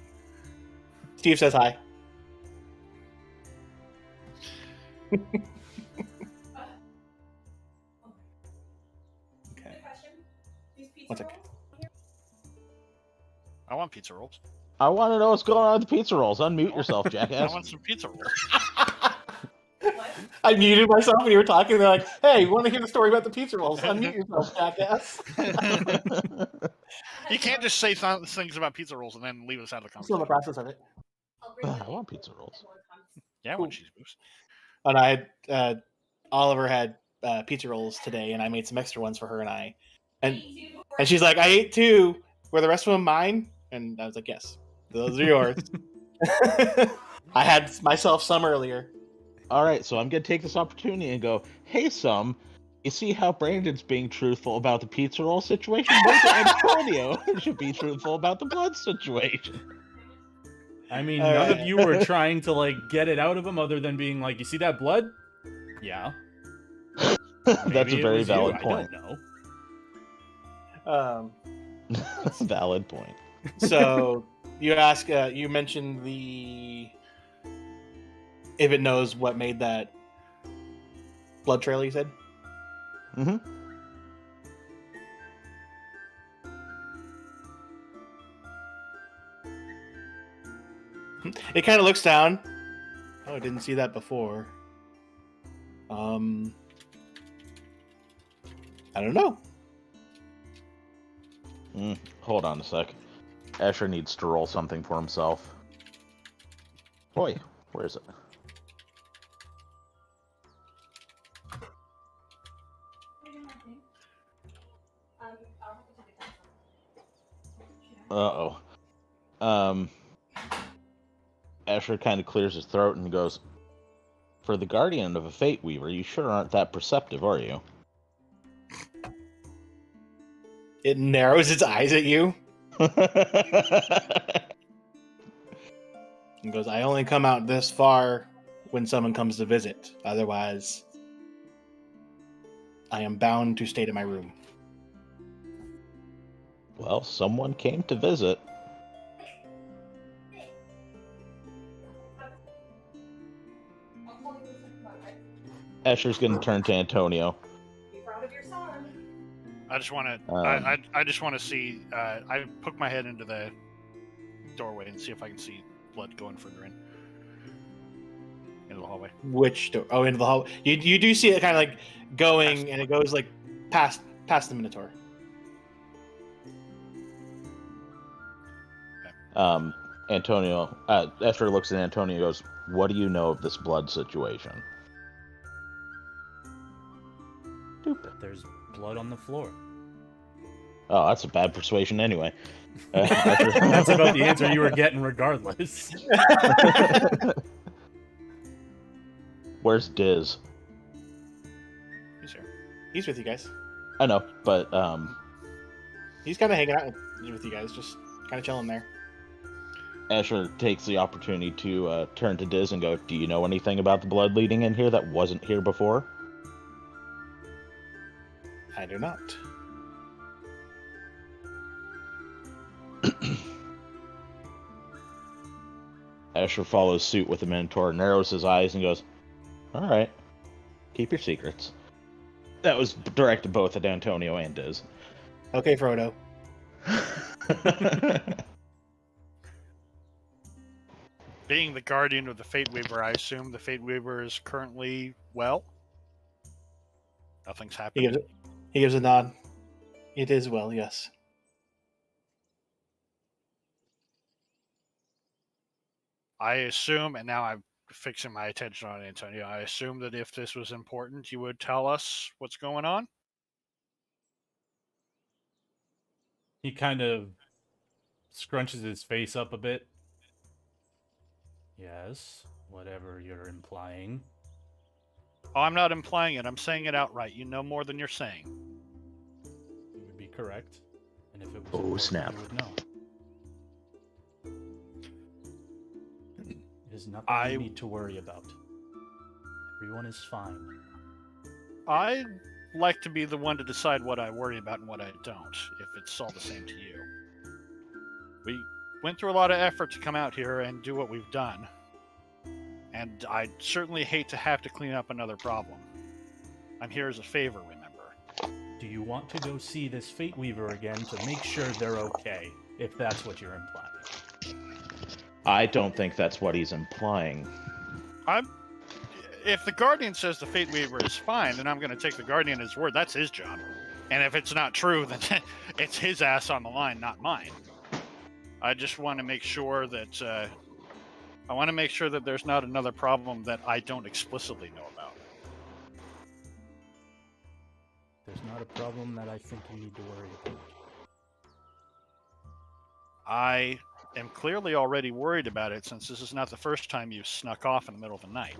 Steve says hi. Okay. Good question. These pizza One second. rolls here? I want pizza rolls. I want to know what's going on with the pizza rolls. Unmute yourself, I jackass. want some pizza rolls. What? I muted myself when you were talking. They're like, hey, want to hear the story about the pizza rolls? Unmute yourself, jackass. You can't just say things about pizza rolls and then leave us out of the Still in the conversation. process of it. I'll bring I the want pizza rolls. Yeah, when cheese moves. And I had, Oliver had pizza rolls today, and I made some extra ones for her and I. And she's like, I ate 2. Were the rest of them mine? And I was like, yes, those are yours. I had myself some earlier. All right, so I'm going to take this opportunity and go, "Hey, Sum, you see how Brandon's being truthful about the pizza roll situation? Maybe Antonio should be truthful about the blood situation." I mean, All none right. of you were trying to, get it out of him other than being like, you see that blood? Yeah. That's Maybe a it very was valid you. point. I don't know. Valid point. So you ask, you mentioned if it knows what made that blood trail, you said? Mm-hmm. It kind of looks down. Oh, I didn't see that before. I don't know. Hold on a sec. Escher needs to roll something for himself. Boy, where is it? Uh-oh. Escher kind of clears his throat and goes, "For the guardian of a Fate Weaver, you sure aren't that perceptive, are you?" It narrows its eyes at you and goes, I only come out this far when someone comes to visit. Otherwise, I am bound to stay to my room. Well, someone came to visit. Escher's gonna turn to Antonio. Be proud of your son. I just want to. Um, I just want to see. I poke my head into the doorway and see if I can see blood going further into the hallway. Which door? Oh, into the hall. You do see it kind of like going, and it goes like past the Minotaur. Antonio, Escher looks at Antonio and goes, "What do you know of this blood situation?" There's blood on the floor. Oh, that's a bad persuasion anyway. That's about the answer you were getting regardless. Where's Diz? He's here. He's with you guys. I know, but He's kind of hanging out with you guys, just kind of chilling there. Escher takes the opportunity to turn to Diz and go, "Do you know anything about the blood leading in here that wasn't here before?" I do not. Escher follows suit with the Minotaur, narrows his eyes, and goes, "All right, keep your secrets." That was directed both at Antonio and Diz. Okay, Frodo. Being the guardian of the Fate Weaver, I assume the Fate Weaver is currently well. Nothing's happened. He gives a nod. It is well, yes. I assume, and now I'm fixing my attention on Antonio. I assume that if this was important, you would tell us what's going on. He kind of scrunches his face up a bit. Yes, whatever you're implying. Oh, I'm not implying it. I'm saying it outright. You know more than you're saying. You would be correct. And if it was Oh, important, snap. you would know. It is nothing I- you need to worry about. Everyone is fine. I like to be the one to decide what I worry about and what I don't, if it's all the same to you. We went through a lot of effort to come out here and do what we've done. And I'd certainly hate to have to clean up another problem. I'm here as a favor, remember. Do you want to go see this Fate Weaver again to make sure they're okay, if that's what you're implying? I don't think that's what he's implying. If the Guardian says the Fate Weaver is fine, then I'm going to take the Guardian at his word. That's his job. And if it's not true, then it's his ass on the line, not mine. I just want to make sure that there's not another problem that I don't explicitly know about. There's not a problem that I think you need to worry about. I am clearly already worried about it since this is not the first time you've snuck off in the middle of the night.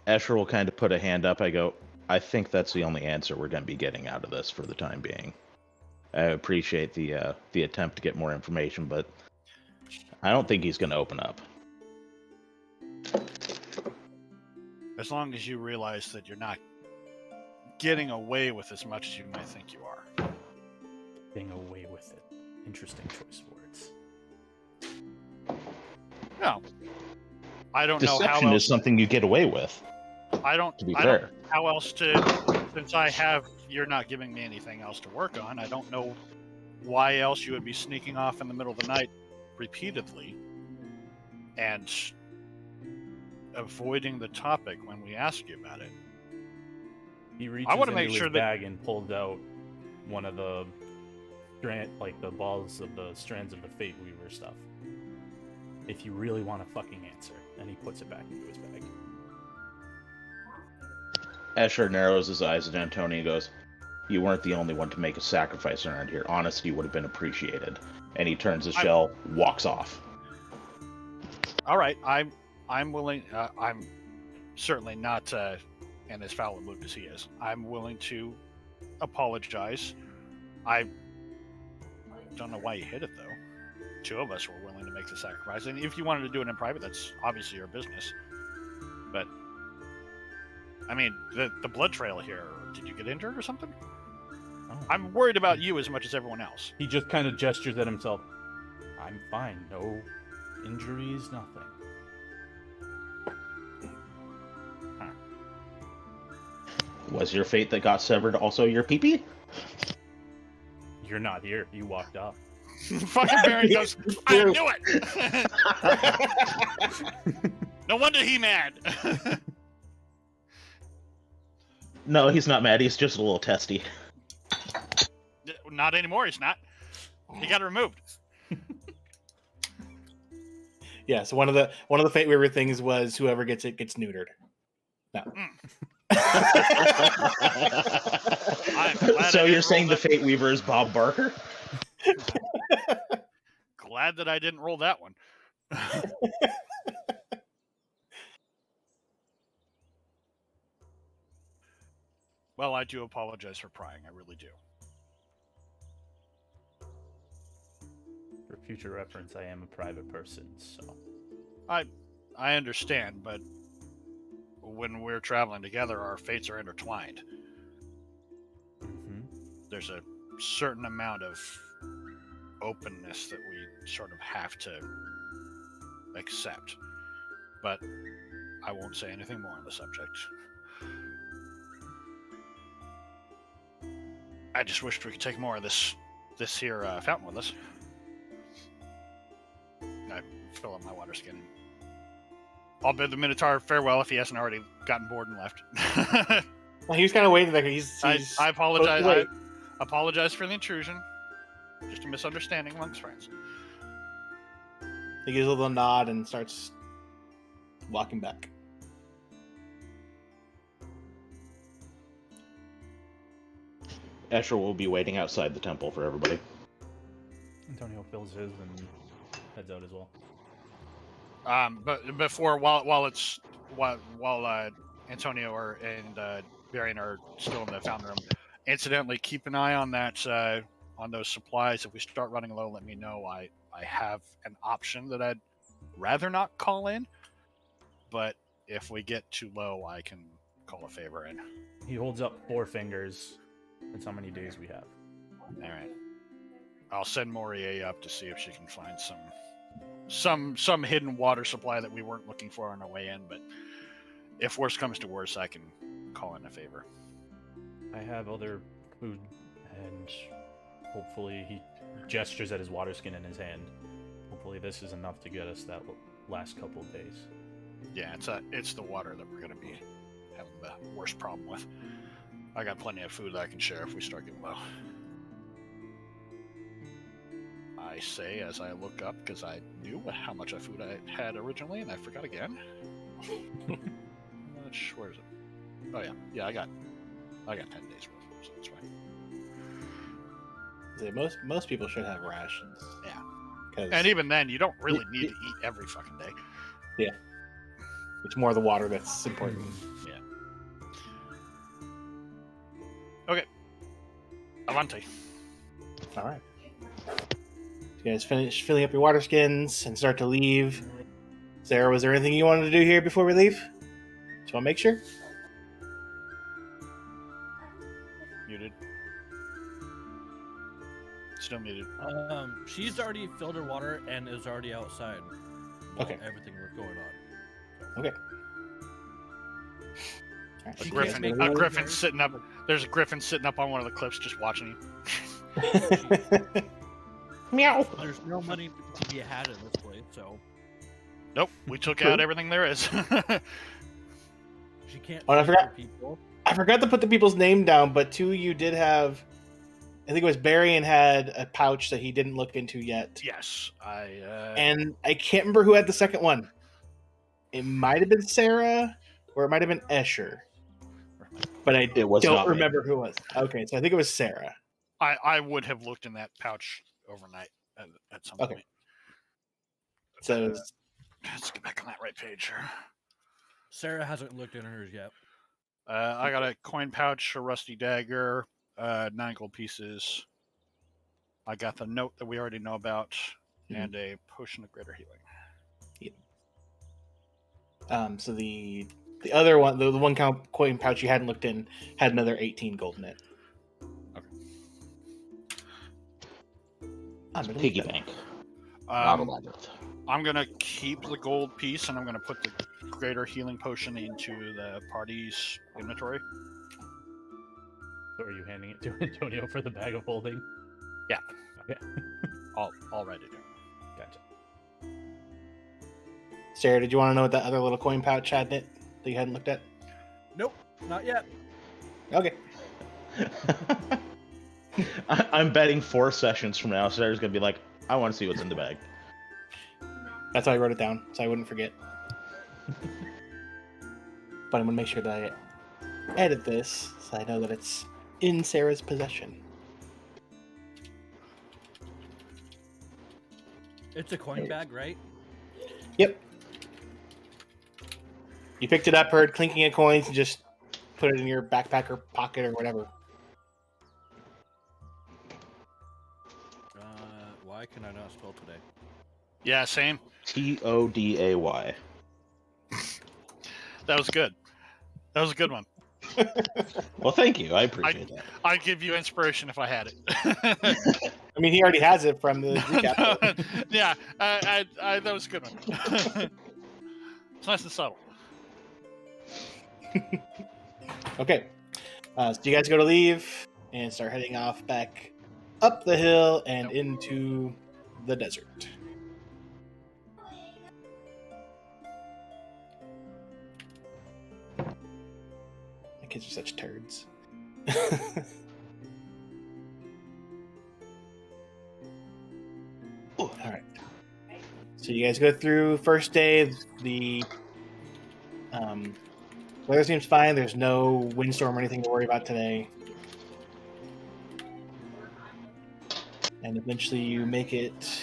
Escher will kind of put a hand up. I go, "I think that's the only answer we're going to be getting out of this for the time being. I appreciate the attempt to get more information, but I don't think he's going to open up." As long as you realize that you're not getting away with as much as you might think you are. Getting away with it. Interesting choice of words. No. I don't know how Deception else. is something you get away with, I don't. to be I don't fair. know how else to. Since you're not giving me anything else to work on. I don't know why else you would be sneaking off in the middle of the night repeatedly and avoiding the topic when we ask you about it. He reaches wanna into make his sure that- bag and pulled out one of the the balls of the strands of the Fate Weaver stuff. If you really want a fucking answer, and he puts it back into his bag. Escher narrows his eyes at Antonio and goes, "You weren't the only one to make a sacrifice around here. Honesty would have been appreciated." And he turns his shell, walks off. All right, I'm willing. I'm certainly not in as foul a mood as he is. I'm willing to apologize. I don't know why you hit it though. Two of us were willing to make the sacrifice, and if you wanted to do it in private, that's obviously your business. But I mean, the blood trail here. Did you get injured or something? Oh, I'm worried about you as much as everyone else. He just kind of gestures at himself. I'm fine. No injuries, nothing. Was your fate that got severed also your pee-pee? You're not here. You walked off. Fucking Baron goes, I knew it! No wonder he mad. No, he's not mad. He's just a little testy. Not anymore, he's not. He got removed. Yeah, so one of the Fate Weaver things was whoever gets it gets neutered. No. So you're saying the Fate Weaver is Bob Barker? Glad that I didn't roll that one. Well, I do apologize for prying. I really do. For future reference, I am a private person, so. I understand, but when we're traveling together, our fates are intertwined. Mm-hmm. There's a certain amount of openness that we sort of have to accept. But I won't say anything more on the subject. I just wish we could take more of this here fountain with us. I fill up my water skin. I'll bid the Minotaur farewell if he hasn't already gotten bored and left. Well, he was kind of waiting there. I apologize. Oh, I wait. apologize for the intrusion. Just a misunderstanding amongst friends. He gives a little nod and starts walking back. Escher will be waiting outside the temple for everybody. Antonio fills his and heads out as well. But before, while Antonio and Varian are still in the fountain room, incidentally, keep an eye on that on those supplies. If we start running low, let me know. I have an option that I'd rather not call in, but if we get too low, I can call a favor in. He holds up 4 fingers. That's how many days we have. All right. I'll send Morier up to see if she can find some hidden water supply that we weren't looking for on our way in, but if worse comes to worse, I can call in a favor. I have other food, and hopefully he gestures at his water skin in his hand. Hopefully this is enough to get us that last couple of days. Yeah, it's the water that we're going to be having the worst problem with. I got plenty of food that I can share if we start getting low. I say as I look up because I knew how much of food I had originally and I forgot again. Where is it? Oh yeah, I got 10 days worth, so that's fine. Most people should have rations. Yeah, and even then, you don't really need to eat every fucking day. Yeah, it's more the water that's important. Yeah. Okay. Avante. All right. You guys finish filling up your water skins and start to leave. Sarah, was there anything you wanted to do here before we leave? Just want to make sure. Muted. Still muted. She's already filled her water and is already outside. while Okay. Everything was going on. Okay. All right. A griffin sitting up. There's a griffin sitting up on one of the cliffs just watching you. Meow. There's no money to be had in this place, so Nope, we took out everything there is. she can't. Oh, and I feed forgot- her people. I forgot to put the people's name down, but two of you did have. I think it was Barry and had a pouch that he didn't look into yet. Yes, And I can't remember who had the second one. It might have been Sarah, or it might have been Escher. But I It was don't not me. remember who it was. Okay, so I think it was Sarah. I would have looked in that pouch overnight at some Okay. point. So Let's get back on that right page here. Sarah hasn't looked in hers yet. I got a coin pouch, a rusty dagger, 9 gold pieces. I got the note that we already know about, and a potion of greater healing. so the other one, the one coin pouch you hadn't looked in, had another 18 gold in it. Piggy bank. Not a Um, labyrinth. I'm gonna keep the gold piece, and I'm gonna put the greater healing potion into the party's inventory. So are you handing it to Antonio for the bag of holding? Yeah. Okay. All ready to. Gotcha. Sarah, did you want to know what that other little coin pouch had in it that you hadn't looked at? Nope, not yet. Okay. I'm betting 4 sessions from now, Sarah's gonna be like, I want to see what's in the bag. That's why I wrote it down, so I wouldn't forget. But I'm gonna make sure that I edit this so I know that it's in Sarah's possession. It's a coin bag, right? Yep. You picked it up, heard clinking of coins, and just put it in your backpack or pocket or whatever. Why can I not spell today? Yeah, same. Today. That was good. That was a good one. Well, thank you. I appreciate that. I'd give you inspiration if I had it. I mean, he already has it from the recap. Yeah, that was a good one. It's nice and subtle. Okay. So you guys go to leave and start heading off back up the hill and into the desert. My kids are such turds. All right. So you guys go through first day. The weather seems fine. There's no windstorm or anything to worry about today. And eventually you make it.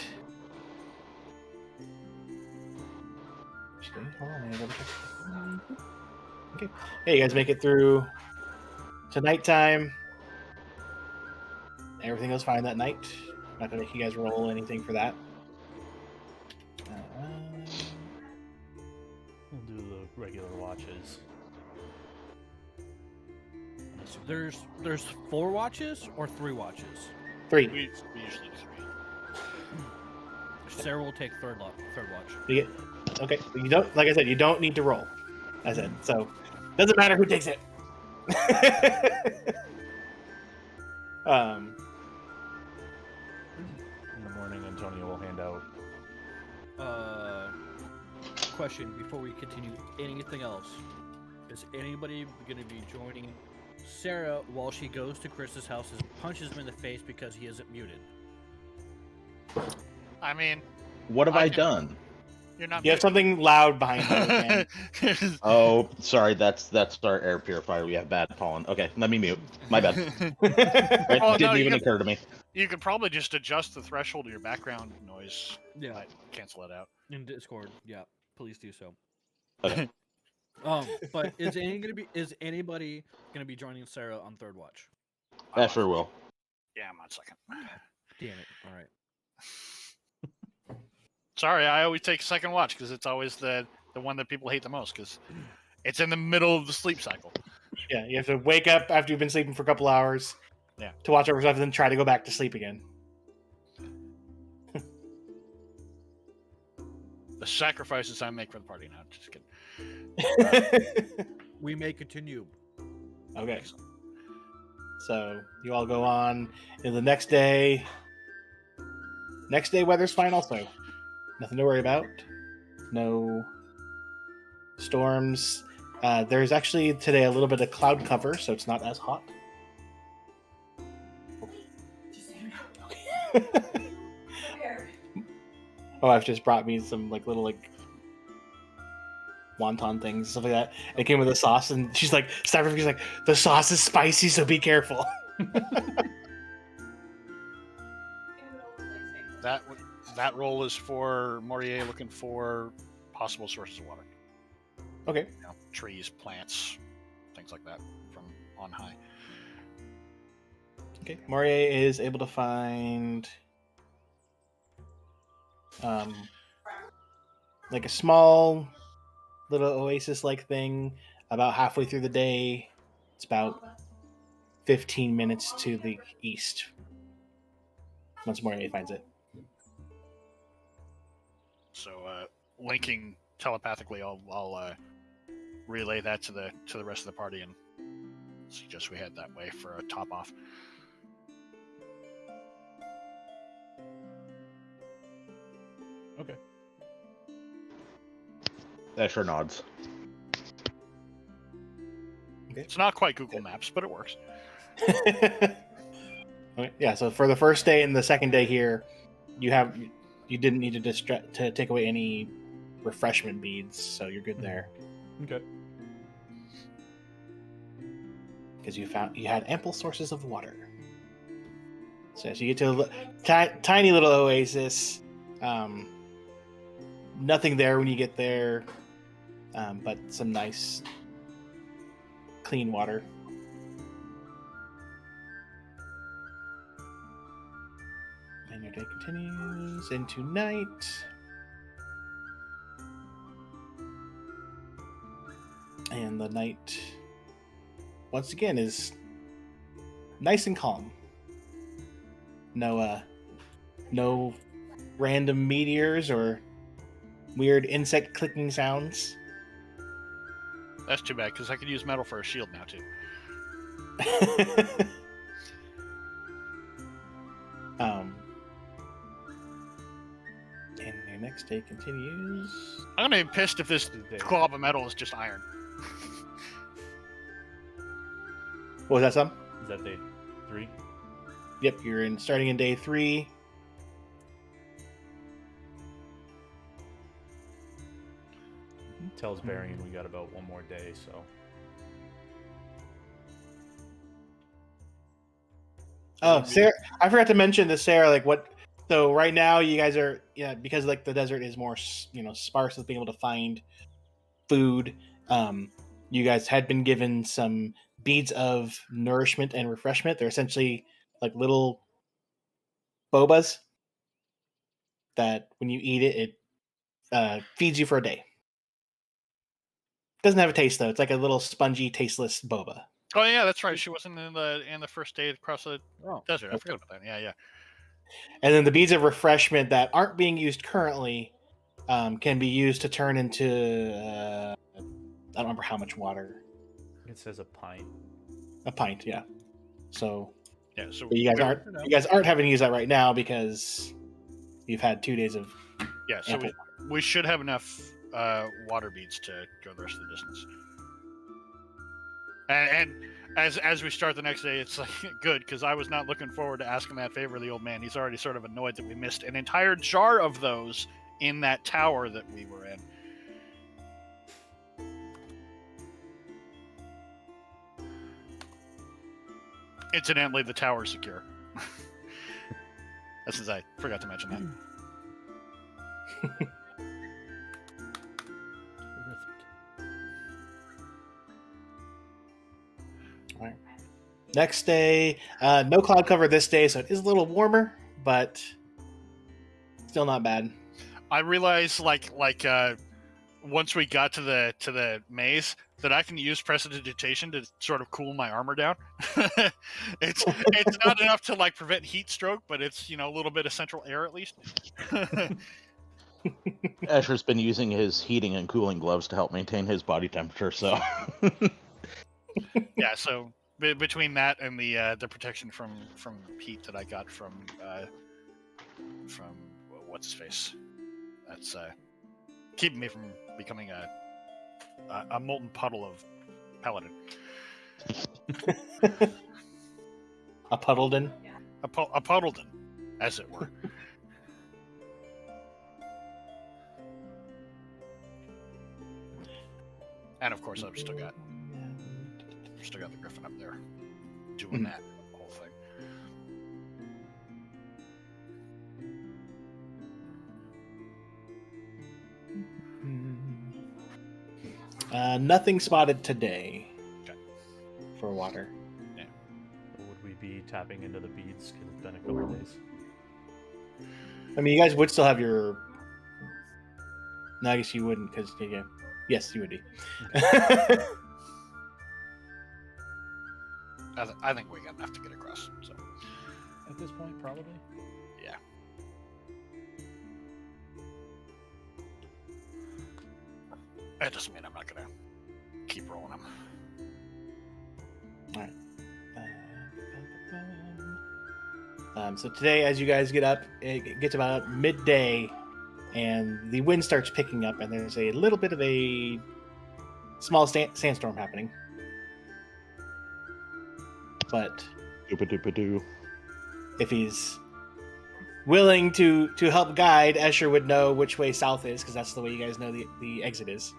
Actually, hold on, I gotta double check. Okay. Hey, you guys make it through to nighttime. Everything goes fine that night. Not gonna make you guys roll anything for that. We'll do the regular watches. There's 4 watches or 3 watches. 3. We usually do 3. Sarah will take third watch. You get, okay. You don't. Like I said, you don't need to roll. I said so. Doesn't matter who takes it. In the morning, Antonio will hand out. Question before we continue. Anything else? Is anybody going to be joining Sarah while she goes to Chris's house and punches him in the face because he isn't muted? I mean, What have I done? you're not. You have something loud behind you. Again. Oh, sorry. That's our air purifier. We have bad pollen. Okay, let me mute. My bad. It Oh, didn't no, even you occur to me. You could probably just adjust the threshold of your background noise. Yeah, Might cancel it out. in Discord. Yeah, please do so. Okay. But is anybody gonna be joining Sarah on third watch? I sure will. Yeah, I'm on second. Damn it! All right. Sorry, I always take second watch because it's always the one that people hate the most because it's in the middle of the sleep cycle. Yeah, you have to wake up after you've been sleeping for a couple hours. Yeah. To watch over stuff and then try to go back to sleep again. The sacrifices I make for the party. No, just kidding. We may continue. Okay. So you all go on in the next day. Next day, weather's fine also. Nothing to worry about. No storms. There's actually today a little bit of cloud cover, so it's not as hot. Just so you know. Here. My wife just brought me some little wonton things, stuff like that. It came with a sauce, and she's like, she's like, the sauce is spicy, so be careful. That role is for Morier looking for possible sources of water. Okay. You know, trees, plants, things like that from on high. Okay. Morier is able to find a small little oasis-like thing about halfway through the day. It's about 15 minutes to the east. Once Morier finds it. So linking telepathically, I'll relay that to the rest of the party and suggest we head that way for a top off. Okay. Escher nods. It's not quite Google Maps, but it works. Okay, yeah, so for the first day and the second day here, you didn't need to take away any refreshment beads, so you're good there Okay. because you had ample sources of water. So as you get to a tiny little oasis, nothing there when you get there, but some nice clean water. And your day continues into night. And the night, once again, is nice and calm. No random meteors or weird insect clicking sounds. That's too bad, because I could use metal for a shield now, too. And your next day continues. I'm gonna be pissed if this glob of metal is just iron. What was that, Sam? Is that day 3? Yep, you're starting in day 3. Tells Varian we got about one more day, so. Oh, Sarah, I forgot to mention this, Sarah. Like what? So right now, you guys are because like the desert is more sparse with being able to find food. You guys had been given some beads of nourishment and refreshment. They're essentially like little bobas that when you eat it, it feeds you for a day. Doesn't have a taste though. It's like a little spongy, tasteless boba. Oh yeah, that's right. She wasn't in the first day across the Oh. desert. I forgot about that. Yeah. And then the beads of refreshment that aren't being used currently can be used to turn into I don't remember how much water. It says a pint. A pint, yeah. So Yeah. So but you guys aren't having to use that right now because you've had 2 days of Yeah. So ample we should have enough water beads to go the rest of the distance. And as we start the next day, it's like good because I was not looking forward to asking that favor of the old man. He's already sort of annoyed that we missed an entire jar of those in that tower that we were in. Incidentally, the tower's secure. That's as I forgot to mention that. Next day, no cloud cover this day, so it is a little warmer, but still not bad. I realized, like once we got to the maze, that I can use prestidigitation to sort of cool my armor down. it's not enough to like prevent heat stroke, but it's a little bit of central air at least. Escher's been using his heating and cooling gloves to help maintain his body temperature, so. Yeah, so between that and the protection from heat that I got from what's his face, that's keeping me from becoming a molten puddle of paladin. A Puddledon? A Puddledon, as it were. And of course, I've still got the Griffin up there doing that whole thing. Nothing spotted today Okay. for water. Would we be tapping into the beads? Because it's been a couple days. I mean, you guys would still have your. No, I guess you wouldn't, because yes, you would be. I think we got enough to get across. So At this point, probably. yeah. That doesn't mean I'm not gonna keep rolling them. All right. So today, as you guys get up, it gets about midday, and the wind starts picking up, and there's a little bit of a small sandstorm happening. But Doo-ba-doo-ba-doo. if he's willing to help guide, Escher would know which way south is, because that's the way you guys know the exit is.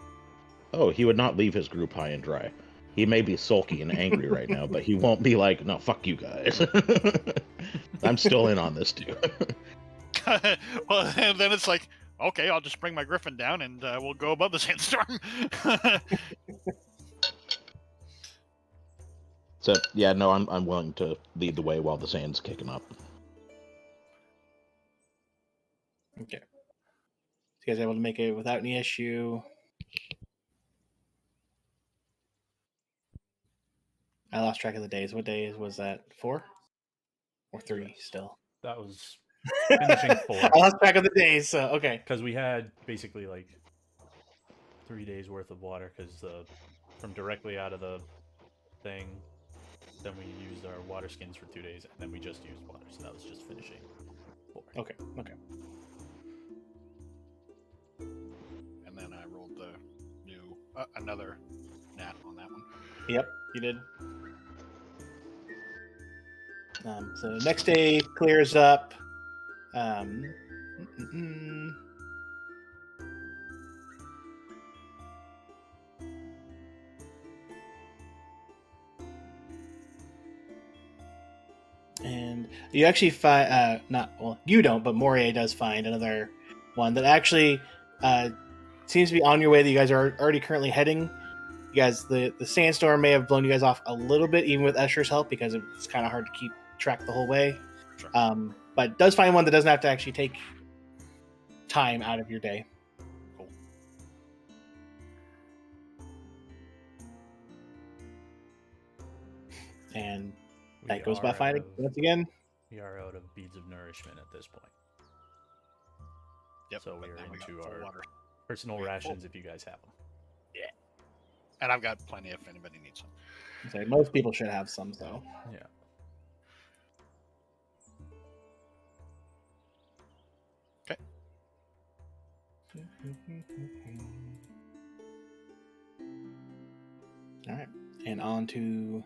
Oh, he would not leave his group high and dry. He may be sulky and angry right now, but he won't be like, no, fuck you guys. I'm still in on this too. Well, and then it's like, okay, I'll just bring my griffin down and we'll go above the sandstorm. So yeah, no, I'm willing to lead the way while the sand's kicking up. Okay. So you guys are able to make it without any issue. I lost track of the days. What days was that? 4 or 3 still? That was finishing 4. I lost track of the days. So okay. Because we had basically like 3 days worth of water, because from directly out of the thing, then we used our water skins for 2 days, and then we just used water, so that was just finishing 4. Okay. And then I rolled the new another nat on that one. Yep, you did. So next day clears up. And you actually find, you don't, but Moria does find another one that actually seems to be on your way that you guys are already currently heading. You guys, the sandstorm may have blown you guys off a little bit, even with Escher's help, because it's kind of hard to keep track the whole way. Sure. But does find one that doesn't have to actually take time out of your day. Cool. And We that goes by are finding out of- once again. We are out of beads of nourishment at this point. Yep. So but we're now we got into full our water. personal Yeah, rations full. if you guys have them. And I've got plenty if anybody needs some. So most people should have some, though. Yeah. Okay. All right, and on to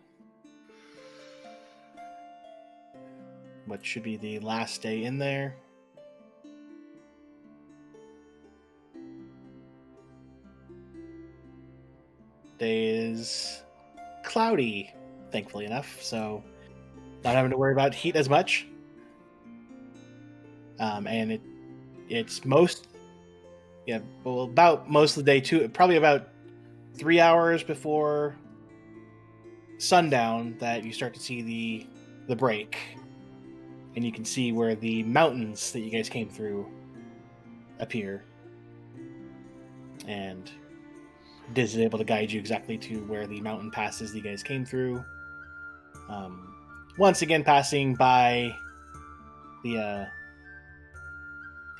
what should be the last day in there. Day is cloudy, thankfully enough, so not having to worry about heat as much. And it's about most of the day too. Probably about 3 hours before sundown that you start to see the break, and you can see where the mountains that you guys came through appear, and Diz is able to guide you exactly to where the mountain passes that you guys came through. Once again, passing by the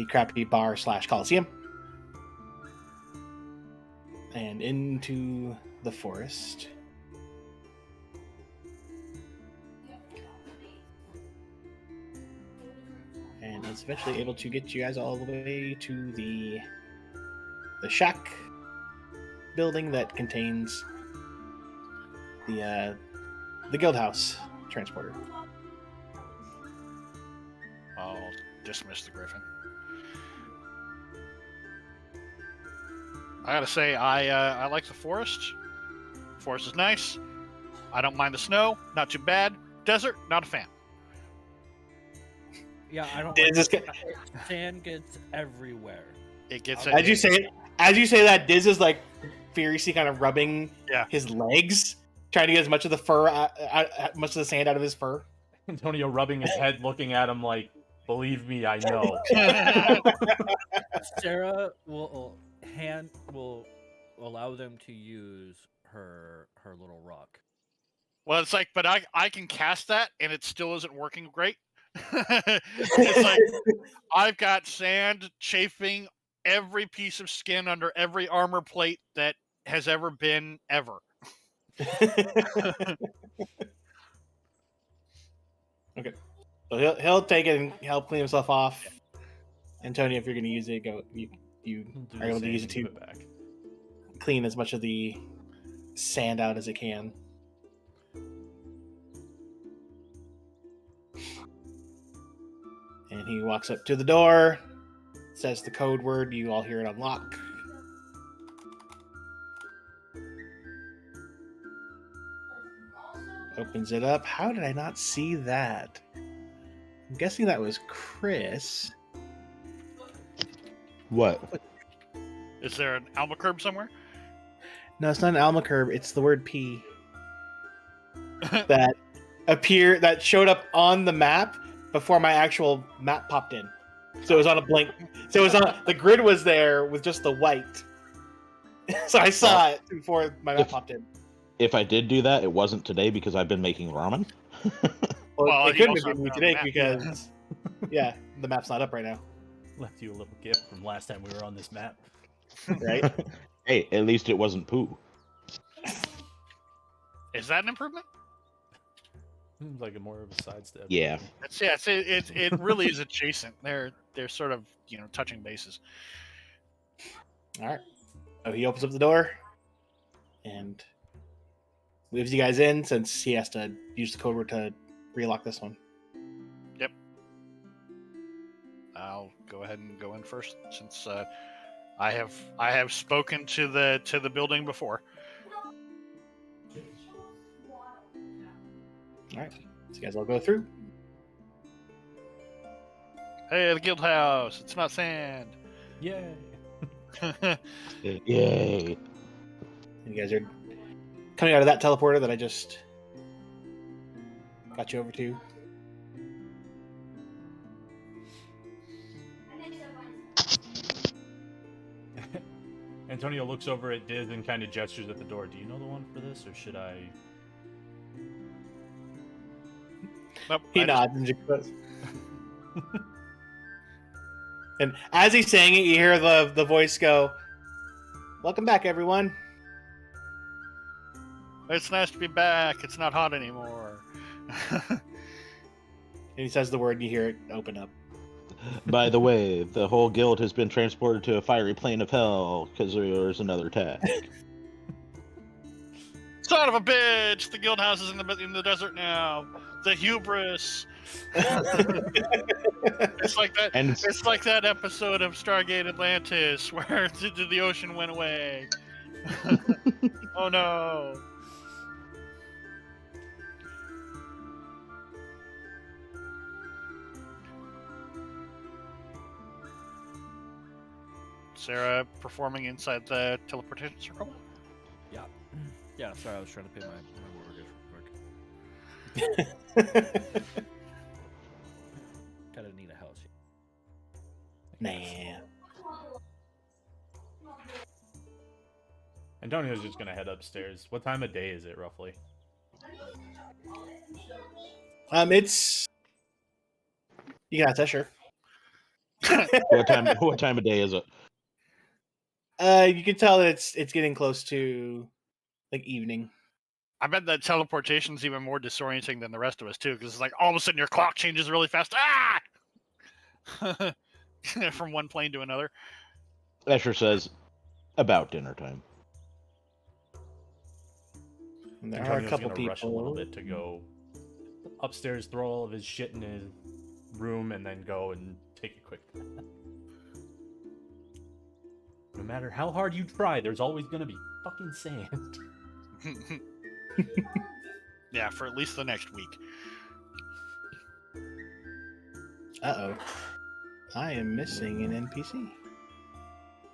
crappy bar / Coliseum, and into the forest. And it's eventually able to get you guys all the way to the shack building that contains the guild house transporter. I'll dismiss the griffin. I gotta say, I like the forest. Forest is nice. I don't mind the snow. Not too bad. Desert, not a fan. Yeah, I don't. Diz is, Sand gets everywhere. It gets as you say that, Diz is like furiously kind of rubbing his legs, trying to get as much of the fur, much of the sand out of his fur. Antonio rubbing his head, looking at him like, believe me, I know. Sarah will allow them to use her little rock. Well, it's like, but I can cast that, and it still isn't working great. It's like I've got sand chafing every piece of skin under every armor plate that has ever been ever. Okay. So he'll take it and help clean himself off. Antonio, if you're going to use it, you Do are the able to same use and it give to it back. clean as much of the sand out as it can. And he walks up to the door, says the code word. You all hear it unlock. Opens it up. How did I not see that? I'm guessing that was Chris. What? Is there an Alma curb somewhere? No, it's not an Alma curve. It's the word P that showed up on the map before my actual map popped in. So it was on a blank. So it was on the grid was there with just the white. So I saw it before my map popped in. If I did do that, it wasn't today because I've been making ramen. Well, it you couldn't also have been me have today the map, because yeah, the map's not up right now. Left you a little gift from last time we were on this map. Right? Hey, at least it wasn't poo. Is that an improvement? Seems like a more of a sidestep. Yeah. It really is adjacent. They're sort of touching bases. All right. Oh, he opens up the door and leaves you guys in since he has to use the code word to relock this one. Yep. I'll go ahead and go in first since I have spoken to the building before. All right. So you guys all go through. Hey, the guild house. It's not sand. Yay! Yay. And you guys are coming out of that teleporter that I just got you over to. Antonio looks over at Diz and kind of gestures at the door. Do you know the one for this, or should I? Nope, He nods and just goes. And as he's saying it, you hear the voice go, "Welcome back, everyone." It's nice to be back. It's not hot anymore. And he says the word, and you hear it open up. By the way, the whole guild has been transported to a fiery plane of hell because there's another attack. Son of a bitch! The guild house is in the desert now. The hubris. It's like that. And It's like that episode of Stargate Atlantis where the ocean went away. Oh no! Sarah performing inside the teleportation circle. Yeah. Yeah, sorry, I was trying to pay my mortgage real quick. Gotta need a house. Nah. Antonio's just gonna head upstairs. What time of day is it, roughly? It's. You got that, sure. what time of day is it? You can tell that it's getting close to like evening. I bet that teleportation's even more disorienting than the rest of us too, because it's like all of a sudden your clock changes really fast. Ah! From one plane to another. Escher says, about dinner time. And there are a Antonio's couple gonna people. rush a little bit to go upstairs, throw all of his shit in his room, and then go and take a quick bath. No matter how hard you try, there's always gonna be fucking sand. Yeah, for at least the next week. Uh-oh. I am missing an NPC.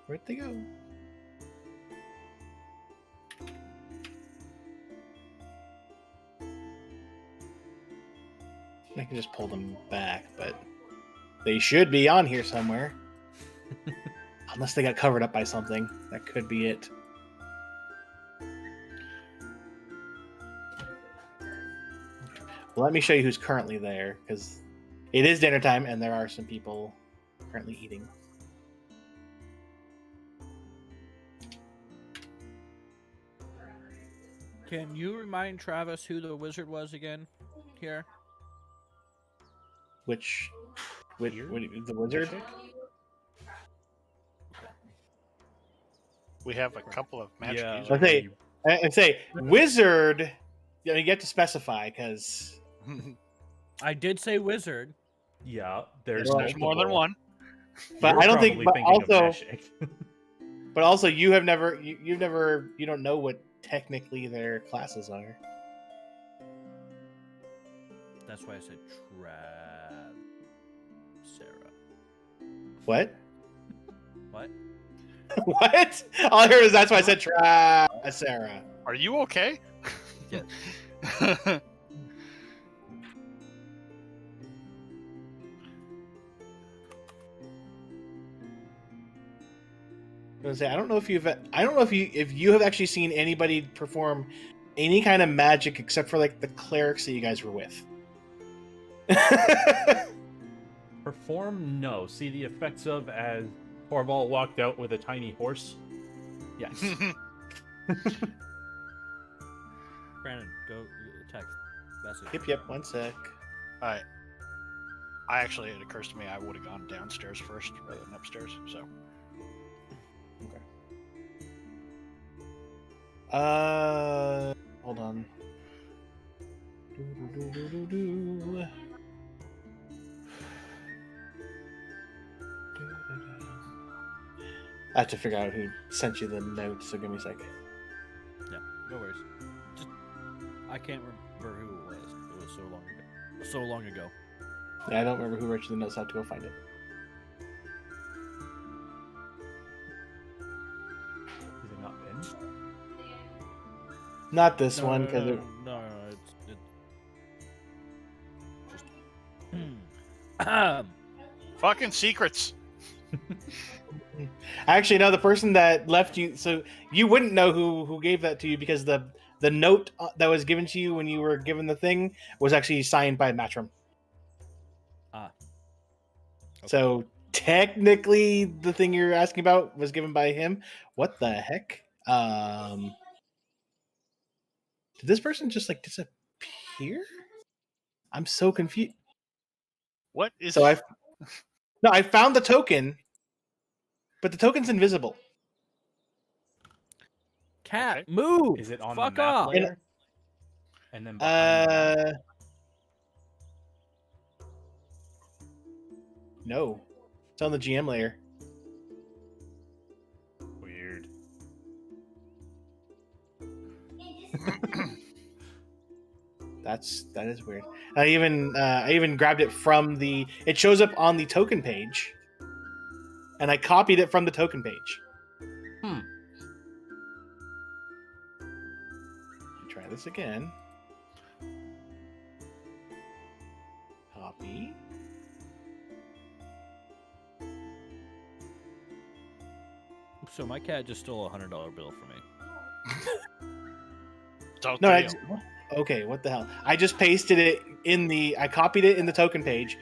Where'd they go? I can just pull them back, but they should be on here somewhere. Unless they got covered up by something. That could be it. Well, let me show you who's currently there, because it is dinner time and there are some people currently eating. Can you remind Travis who the wizard was again? Here. Which the wizard? We have a couple of magic Yeah, users. I say wizard. You know, you get to specify because I did say wizard. Yeah, there's There's more than multiple. one. But You're I don't think- probably but thinking of also- Meshach. but also you have never you've never you don't know what technically their classes are. That's why I said Sarah. What? What? What? All I heard is that's why I said Sarah. Are you okay? Yeah. I was gonna say, I don't know if you have actually seen anybody perform any kind of magic except for like the clerics that you guys were with. Perform? No. See the effects of as Torvald walked out with a tiny horse? Yes. Brandon, go text message. Yep, 1 sec. Alright. It occurs to me I would have gone downstairs first rather than upstairs, so. Hold on. I have to figure out who sent you the note, so give me a sec. Yeah, no worries. Just, I can't remember who it was. It was so long ago. So long ago. Yeah, I don't remember who wrote you the notes. I have to go find it. Is it not Ben? Not this No, one, no, because no, it's Fucking secrets. actually, no, the person that left you, so you wouldn't know who gave that to you because the note that was given to you when you were given the thing was actually signed by Matrim. Ah. So technically, the thing you're asking about was given by him. What the heck? Did this person just like disappear? I'm so confused. What is So I found the token, but the token's invisible. Cat, Okay. move! Is it on Fuck the map off! layer? And then behind the map? No, it's on the GM layer. Weird. That is weird. I even grabbed it from the. It shows up on the token page, and I copied it from the token page. Hmm. Try this again. Copy. So my cat just stole a $100 bill from me. Don't No, deal. okay. What the hell? I just pasted it in the. I copied it in the token page,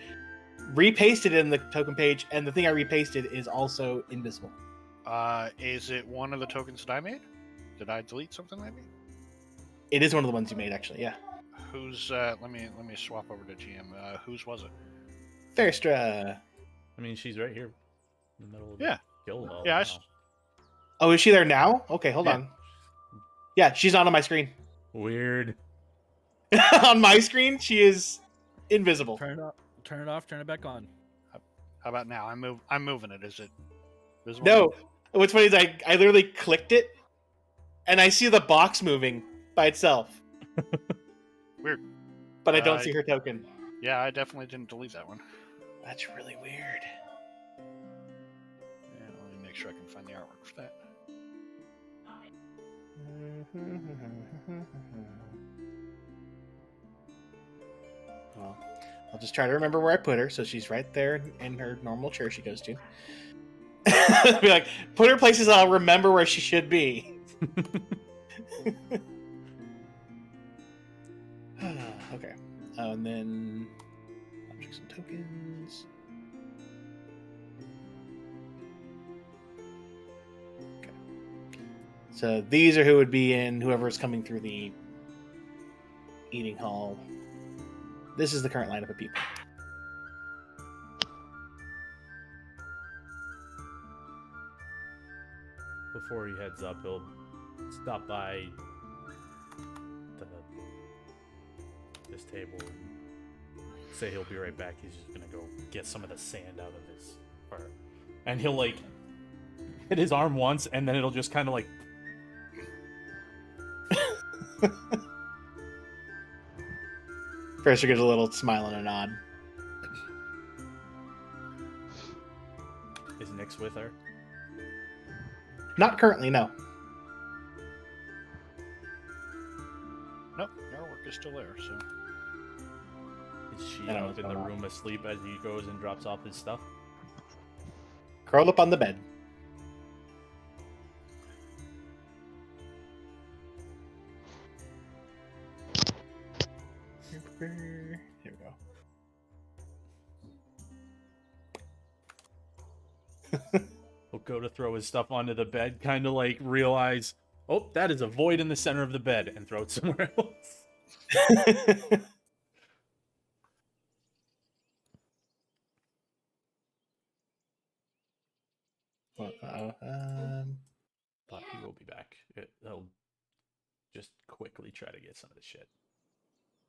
repasted it in the token page, and the thing I repasted is also invisible. Is it one of the tokens that I made? Did I delete something maybe? It is one of the ones you made, actually. Yeah. Who's let me swap over to GM. Whose was it? Farstra. I mean, she's right here in the middle of Yeah. the guild hall. Yeah, I now. s- Oh, is she there now? Okay, hold Yeah. on. Yeah, she's not on my screen. Weird. On my screen, she is invisible. Turn it off, turn it back on. How about now? I'm moving it. Is it visible? No, what's funny is I literally clicked it, and I see the box moving by itself. Weird. But I don't see her token. Yeah, I definitely didn't delete that one. That's really weird. Yeah, let me make sure I can find the artwork for that. Well, I'll just try to remember where I put her, so she's right there in her normal chair she goes to. Be like, put her places I'll remember where she should be. Okay. And then objects and tokens. Okay. So these are who would be in whoever's coming through the eating hall. This is the current lineup of people. Before he heads up, he'll stop by this table and say he'll be right back. He's just gonna go get some of the sand out of his fur. And he'll like hit his arm once, and then it'll just kind of like Fraser gives a little smile and a nod. Is Nyx with her? Not currently, no. Nope, our work is still there. So Is she I don't know up in what's the going on. room asleep as he goes and drops off his stuff? Curled up on the bed. Here we go. He'll go to throw his stuff onto the bed, kind of like realize, oh, that is a void in the center of the bed, and throw it somewhere else. But he will be back. He'll just quickly try to get some of the shit.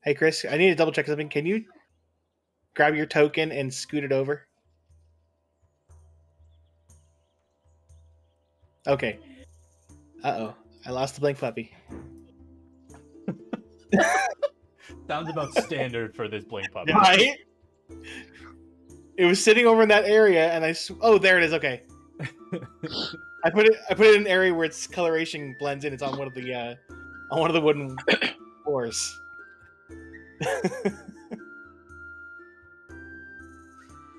Hey, Chris, I need to double check something. Can you grab your token and scoot it over? Okay. Uh-oh. I lost the blank puppy. Sounds about standard for this blank puppy. Right? It was sitting over in that area, and oh, there it is. Okay. I put it in an area where its coloration blends in. It's on one of the wooden floors.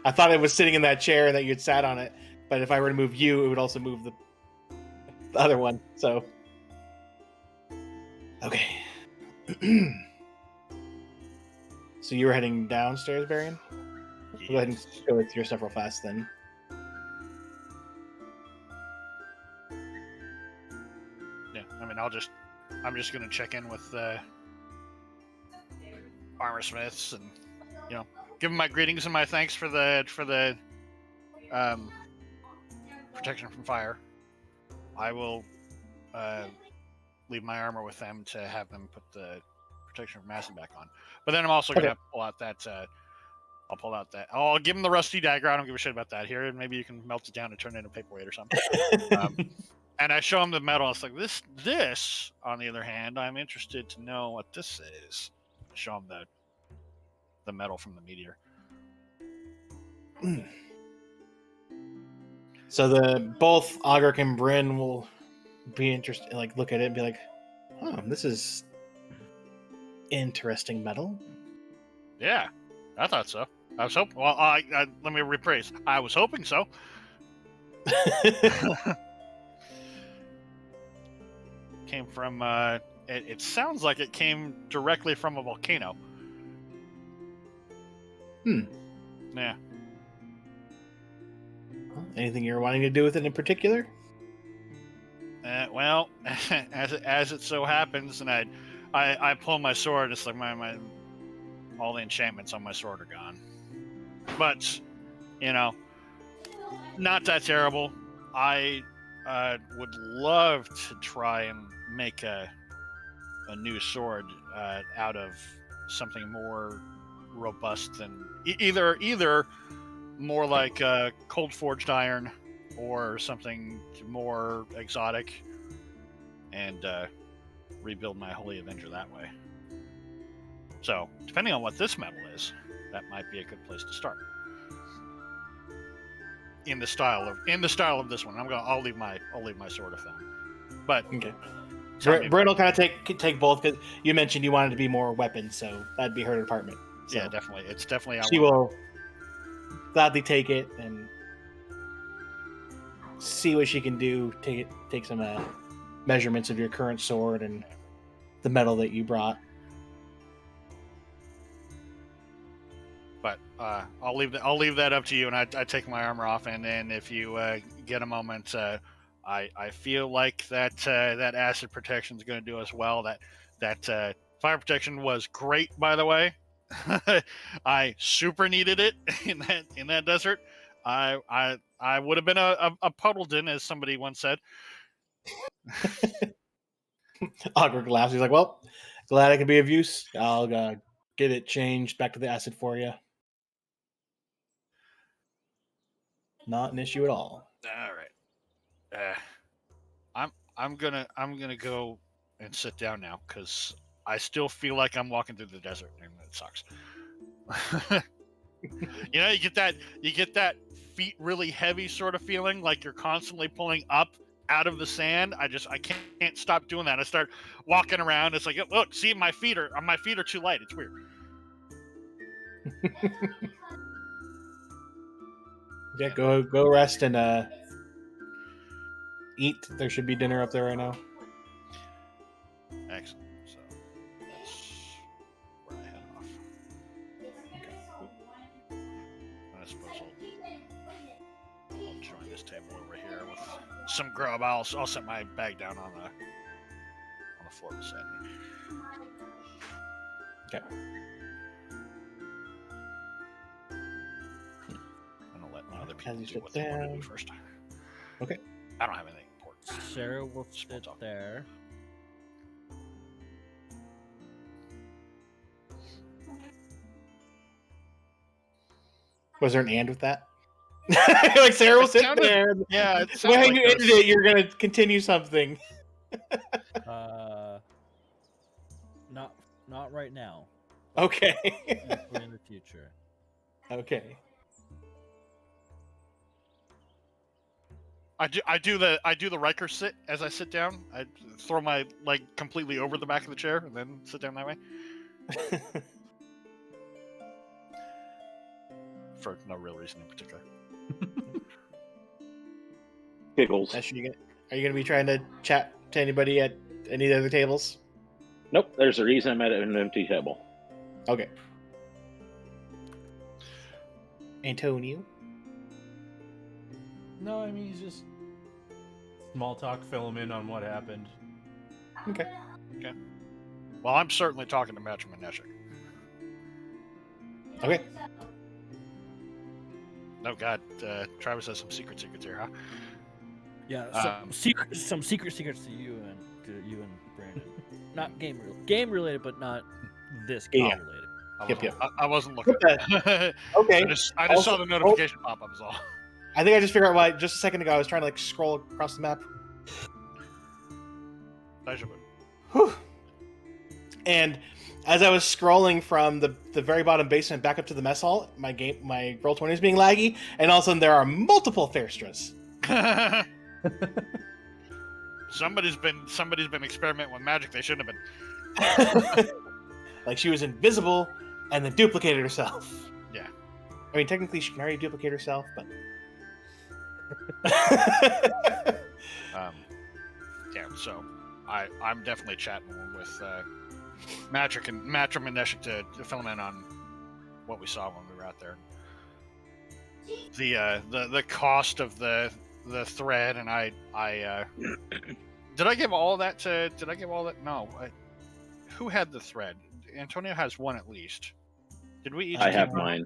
I thought it was sitting in that chair and that you had sat on it, but if I were to move you, it would also move the other one. So, okay. So you were heading downstairs, Varian? Go ahead and go with your stuff real fast then. yeah, I mean, I'm just gonna check in with armor smiths and give them my greetings and my thanks for the protection from fire. I will leave my armor with them to have them put the protection from acid back on. But then I'm also gonna pull out that. I'll give them the rusty dagger. I don't give a shit about that. Here, and maybe you can melt it down and turn it into a paperweight or something. And I show them the metal. It's like this. On the other hand, I'm interested to know what this is. Show them the metal from the meteor. So both Ogric and Bryn will be interested, like look at it and be like, "Oh, this is interesting metal." Yeah, I thought so. I was hoping. Well, let me rephrase. I was hoping so. Came from. It sounds like it came directly from a volcano. Yeah. Anything you're wanting to do with it in particular? Well, as it so happens, and I pull my sword. It's like my all the enchantments on my sword are gone. But not that terrible. I would love to try and make a new sword out of something more robust than either more like cold forged iron or something more exotic, and rebuild my Holy Avenger that way. So, depending on what this metal is, that might be a good place to start. In the style of this one, I'll leave my sword with them. But Okay. tell me Bryn will kind of take both because you mentioned you wanted to be more weapons, so that'd be her department. So yeah, definitely. It's definitely. she will gladly take it and see what she can do. Take some measurements of your current sword and the metal that you brought. But I'll leave that up to you, and I take my armor off, and then if you get a moment, I feel like that acid protection is going to do us well. That fire protection was great, by the way. I super needed it in that desert. I would have been a Puddleton, as somebody once said. Ogric laughs. He's like, "Well, glad I could be of use. I'll get it changed back to the acid for you. Not an issue at all." All right. I'm gonna go and sit down now because I still feel like I'm walking through the desert and it sucks. You know, you get that feet really heavy sort of feeling, like you're constantly pulling up out of the sand. I can't stop doing that. I start walking around. It's like, look, see, my feet are too light. It's weird. Yeah, go rest and eat. There should be dinner up there right now. Excellent. So that's where I head off. I suppose I'll join this table over here with some grub. I'll set my bag down on the floor beside me. Okay. I'm gonna let other people As you do sit what they want to down. do first. Okay. I don't have anything important. Sarah will Small sit talk. there. Was there an and with that? Like Sarah will It sit sounded- there. Yeah, it sounds When like you there's- ended it, you're gonna continue something. Not right now. Okay. We're in the future. Okay. I do the Riker sit as I sit down. I throw my leg completely over the back of the chair and then sit down that way for no real reason in particular. Giggles. Ash, are you gonna be trying to chat to anybody at any of the other tables? Nope, there's a reason I'm at an empty table. Okay. Antonio. No, I mean, he's just small talk, fill him in on what happened. Okay. Well, I'm certainly talking to Matcham and Neshik. Okay. Oh God, Travis has some secrets here, huh? Yeah, Um, some secrets to you and Brandon. Not game related, but not this game Yeah. related. Yep. I wasn't looking. Okay. I just saw Also- the notification pop up. Is all. I think I just figured out why. Just a second ago, I was trying to scroll across the map. Whew. And as I was scrolling from the very bottom basement back up to the mess hall, my Roll20 is being laggy, and all of a sudden there are multiple Fairstras. Somebody's been experimenting with magic they shouldn't have been. Like she was invisible and then duplicated herself. Yeah. I mean, technically she can already duplicate herself, but. Yeah. So I'm definitely chatting with Matrim and Neshik to fill them in on what we saw when we were out there. The cost of the thread, and I did I give all that to? Did I give all that? No. Who had the thread? Antonio has one at least. Did we each? I keep have one? mine.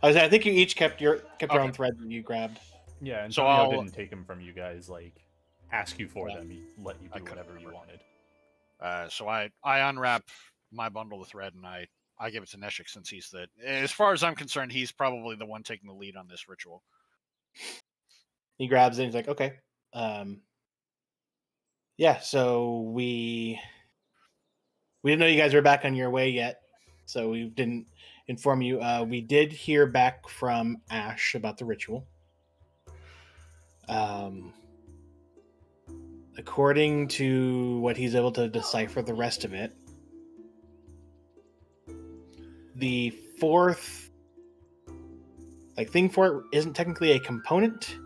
I think you each kept your Okay. own thread that you grabbed. Yeah, and So Antonio I'll- didn't take him from you guys, like, ask you for Yeah. them. He let you I do couldn't whatever you remember. wanted. So I unwrap my bundle of thread and I give it to Neshik since he's as far as I'm concerned, he's probably the one taking the lead on this ritual. He grabs it and he's like, okay. Yeah, so we didn't know you guys were back on your way yet, so we didn't inform you. We did hear back from Ash about the ritual. According to what he's able to decipher the rest of it, the fourth thing for it isn't technically a component.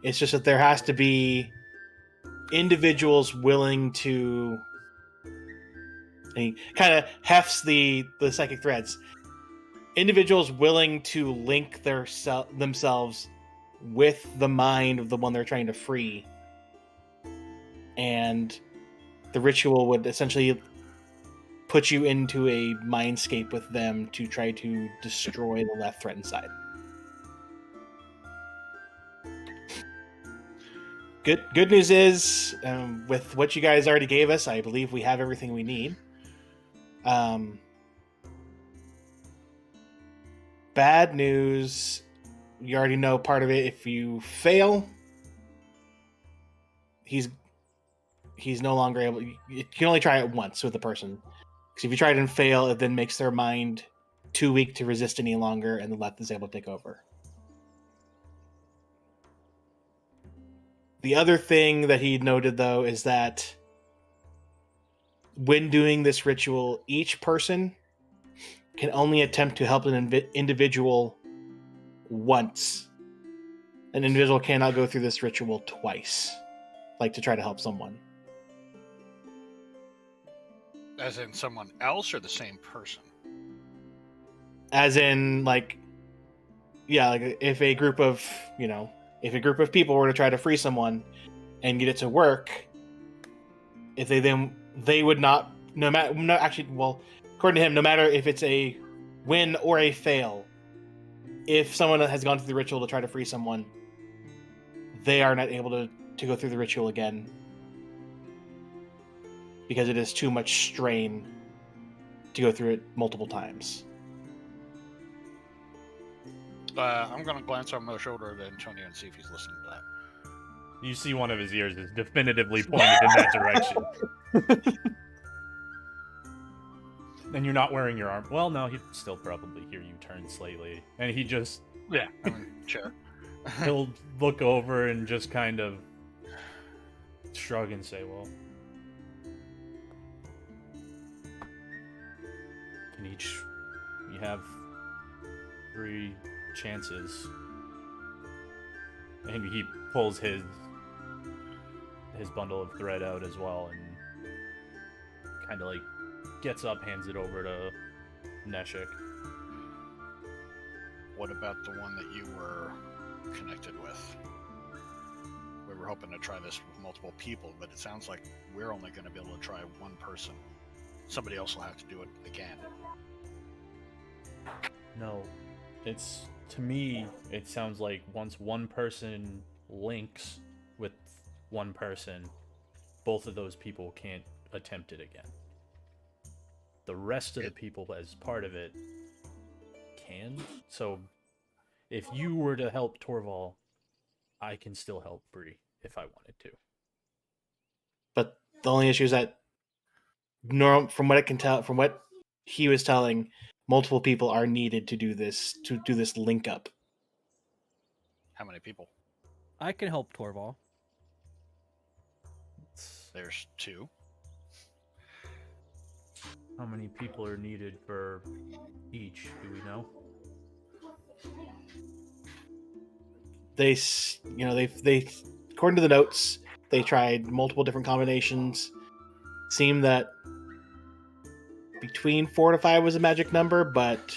It's just that there has to be individuals willing to. And he kind of hefts the psychic threads. Individuals willing to link themselves with the mind of the one they're trying to free and the ritual would essentially put you into a mindscape with them to try to destroy the left threatened side. Good news is, with what you guys already gave us, I believe we have everything we need. Bad news, you already know part of it. If you fail, he's no longer able. You can only try it once with a person. Because if you try it and fail, it then makes their mind too weak to resist any longer, and the left is able to take over. The other thing that he noted, though, is that when doing this ritual, each person can only attempt to help an individual once. An individual cannot go through this ritual twice, like to try to help someone. As in someone else or the same person? As in, like, yeah, like if a group of people were to try to free someone and get it to work, if they would not, according to him, no matter if it's a win or a fail, if someone has gone through the ritual to try to free someone, they are not able to go through the ritual again because it is too much strain to go through it multiple times. I'm going to glance over my shoulder at Antonio and see if he's listening to that. You see one of his ears is definitively pointed in that direction. And you're not wearing your arm. Well, no, he'd still probably hear you turn slightly. And he just... Yeah, I mean, sure. He'll look over and just kind of shrug and say, well... You have 3 chances. And he pulls his bundle of thread out as well and kind of like gets up, hands it over to Neshik. What about the one that you were connected with? We were hoping to try this with multiple people, but it sounds like we're only going to be able to try one person. Somebody else will have to do it again. No, to me, it sounds like once one person links with one person, both of those people can't attempt it again. The rest of the people as part of it can. So if you were to help Torval, I can still help Bree if I wanted to. But the only issue is that from what I can tell, from what he was telling, multiple people are needed to do this link up. How many people? I can help Torval. There's 2. How many people are needed for each? Do we know? They according to the notes, they tried multiple different combinations. Seemed that between 4 to 5 was a magic number, but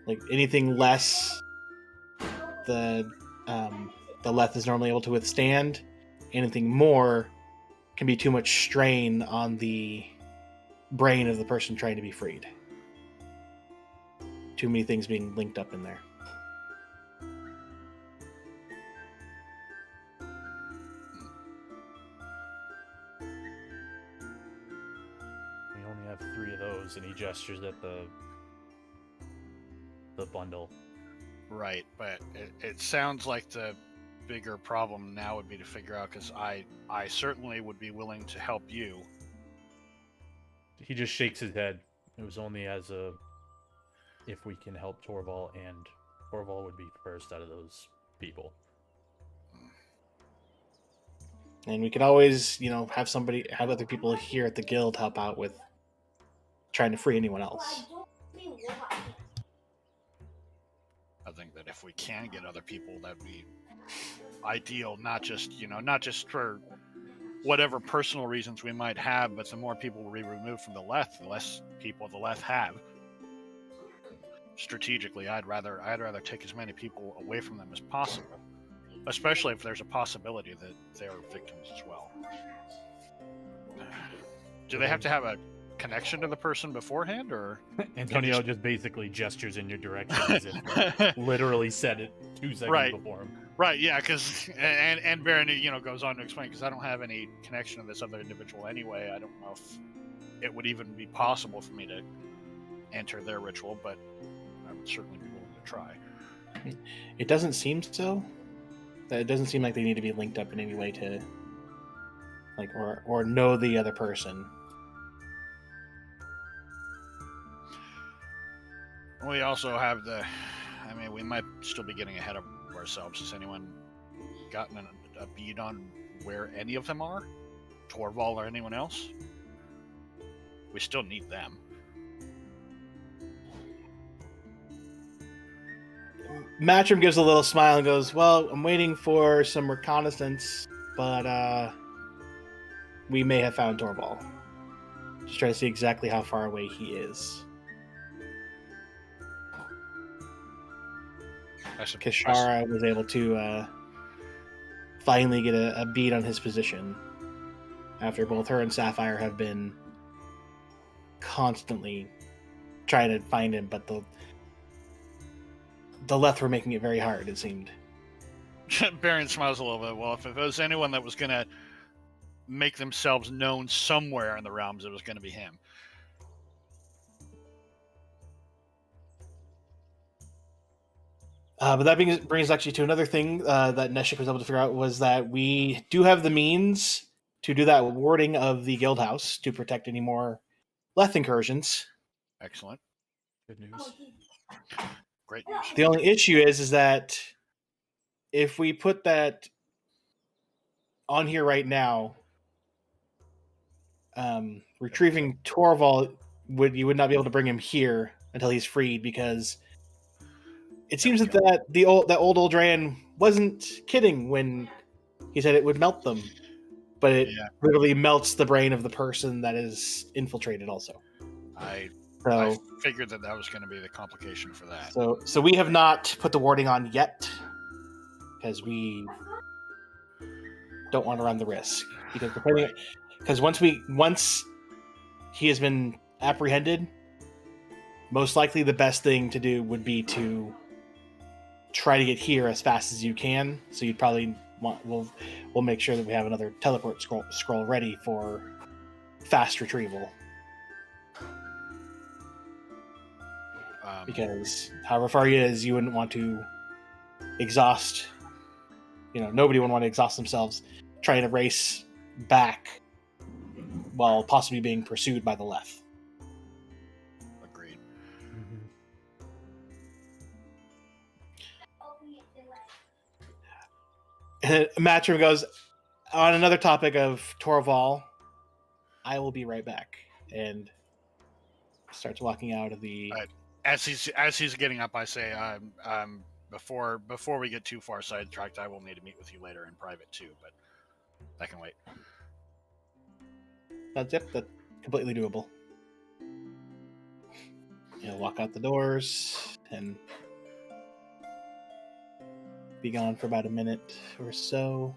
like anything less, the Leth is normally able to withstand. Anything more can be too much strain on the brain of the person trying to be freed. Too many things being linked up in there. We only have 3 of those, and he gestures at the bundle. Right, but it sounds like the bigger problem now would be to figure out, because I certainly would be willing to help you. He just shakes his head. It was only if we can help Torval, and Torval would be first out of those people. And we could always, have other people here at the guild help out with trying to free anyone else. I think that if we can get other people, that'd be ideal. Not just for whatever personal reasons we might have, but the more people we remove from the Leth, the less people the Leth have. Strategically, I'd rather take as many people away from them as possible. especially if there's a possibility that they're victims as well. Do they have to have a connection to the person beforehand, or Antonio just basically gestures in your direction as if like, literally said it 2 seconds Right. before him. Right, yeah, because and Baron, goes on to explain, because I don't have any connection to this other individual anyway. I don't know if it would even be possible for me to enter their ritual, but I would certainly be willing to try. It doesn't seem so. It doesn't seem like they need to be linked up in any way to, like, or know the other person. We also have we might still be getting ahead of ourselves. Has anyone gotten a bead on where any of them are? Torval or anyone else? We still need them. Matrim gives a little smile and goes, "Well, I'm waiting for some reconnaissance, but we may have found Torval. Just try to see exactly how far away he is." Kishara was able to finally get a beat on his position after both her and Sapphire have been constantly trying to find him, but the Leth were making it very hard, it seemed. Baron smiles a little bit. Well, if it was anyone that was going to make themselves known somewhere in the realms, it was going to be him. But that brings actually to another thing that Neshik was able to figure out, was that we do have the means to do that warding of the guild house to protect any more Leth incursions. Excellent. Good news. Great news. The only issue is that if we put that on here right now, retrieving Torval you would not be able to bring him here until he's freed, because it seems that old Eldrayan wasn't kidding when he said it would melt them, but it literally melts the brain of the person that is infiltrated also. I So figured that was going to be the complication for that. So we have not put the warding on yet, because we don't want to run the risk. Because once he has been apprehended, most likely the best thing to do would be to try to get here as fast as you can. So you'd probably we'll make sure that we have another teleport scroll ready for fast retrieval. Because however far he is, you wouldn't want to exhaust. Nobody would want to exhaust themselves trying to race back while possibly being pursued by the Leth. Agreed. Matrim goes, on another topic of Torval, I will be right back, and starts walking out of the. As he's getting up, I say, before we get too far sidetracked, I will need to meet with you later in private too, but that can wait. That's completely doable. Walk out the doors and be gone for about a minute or so.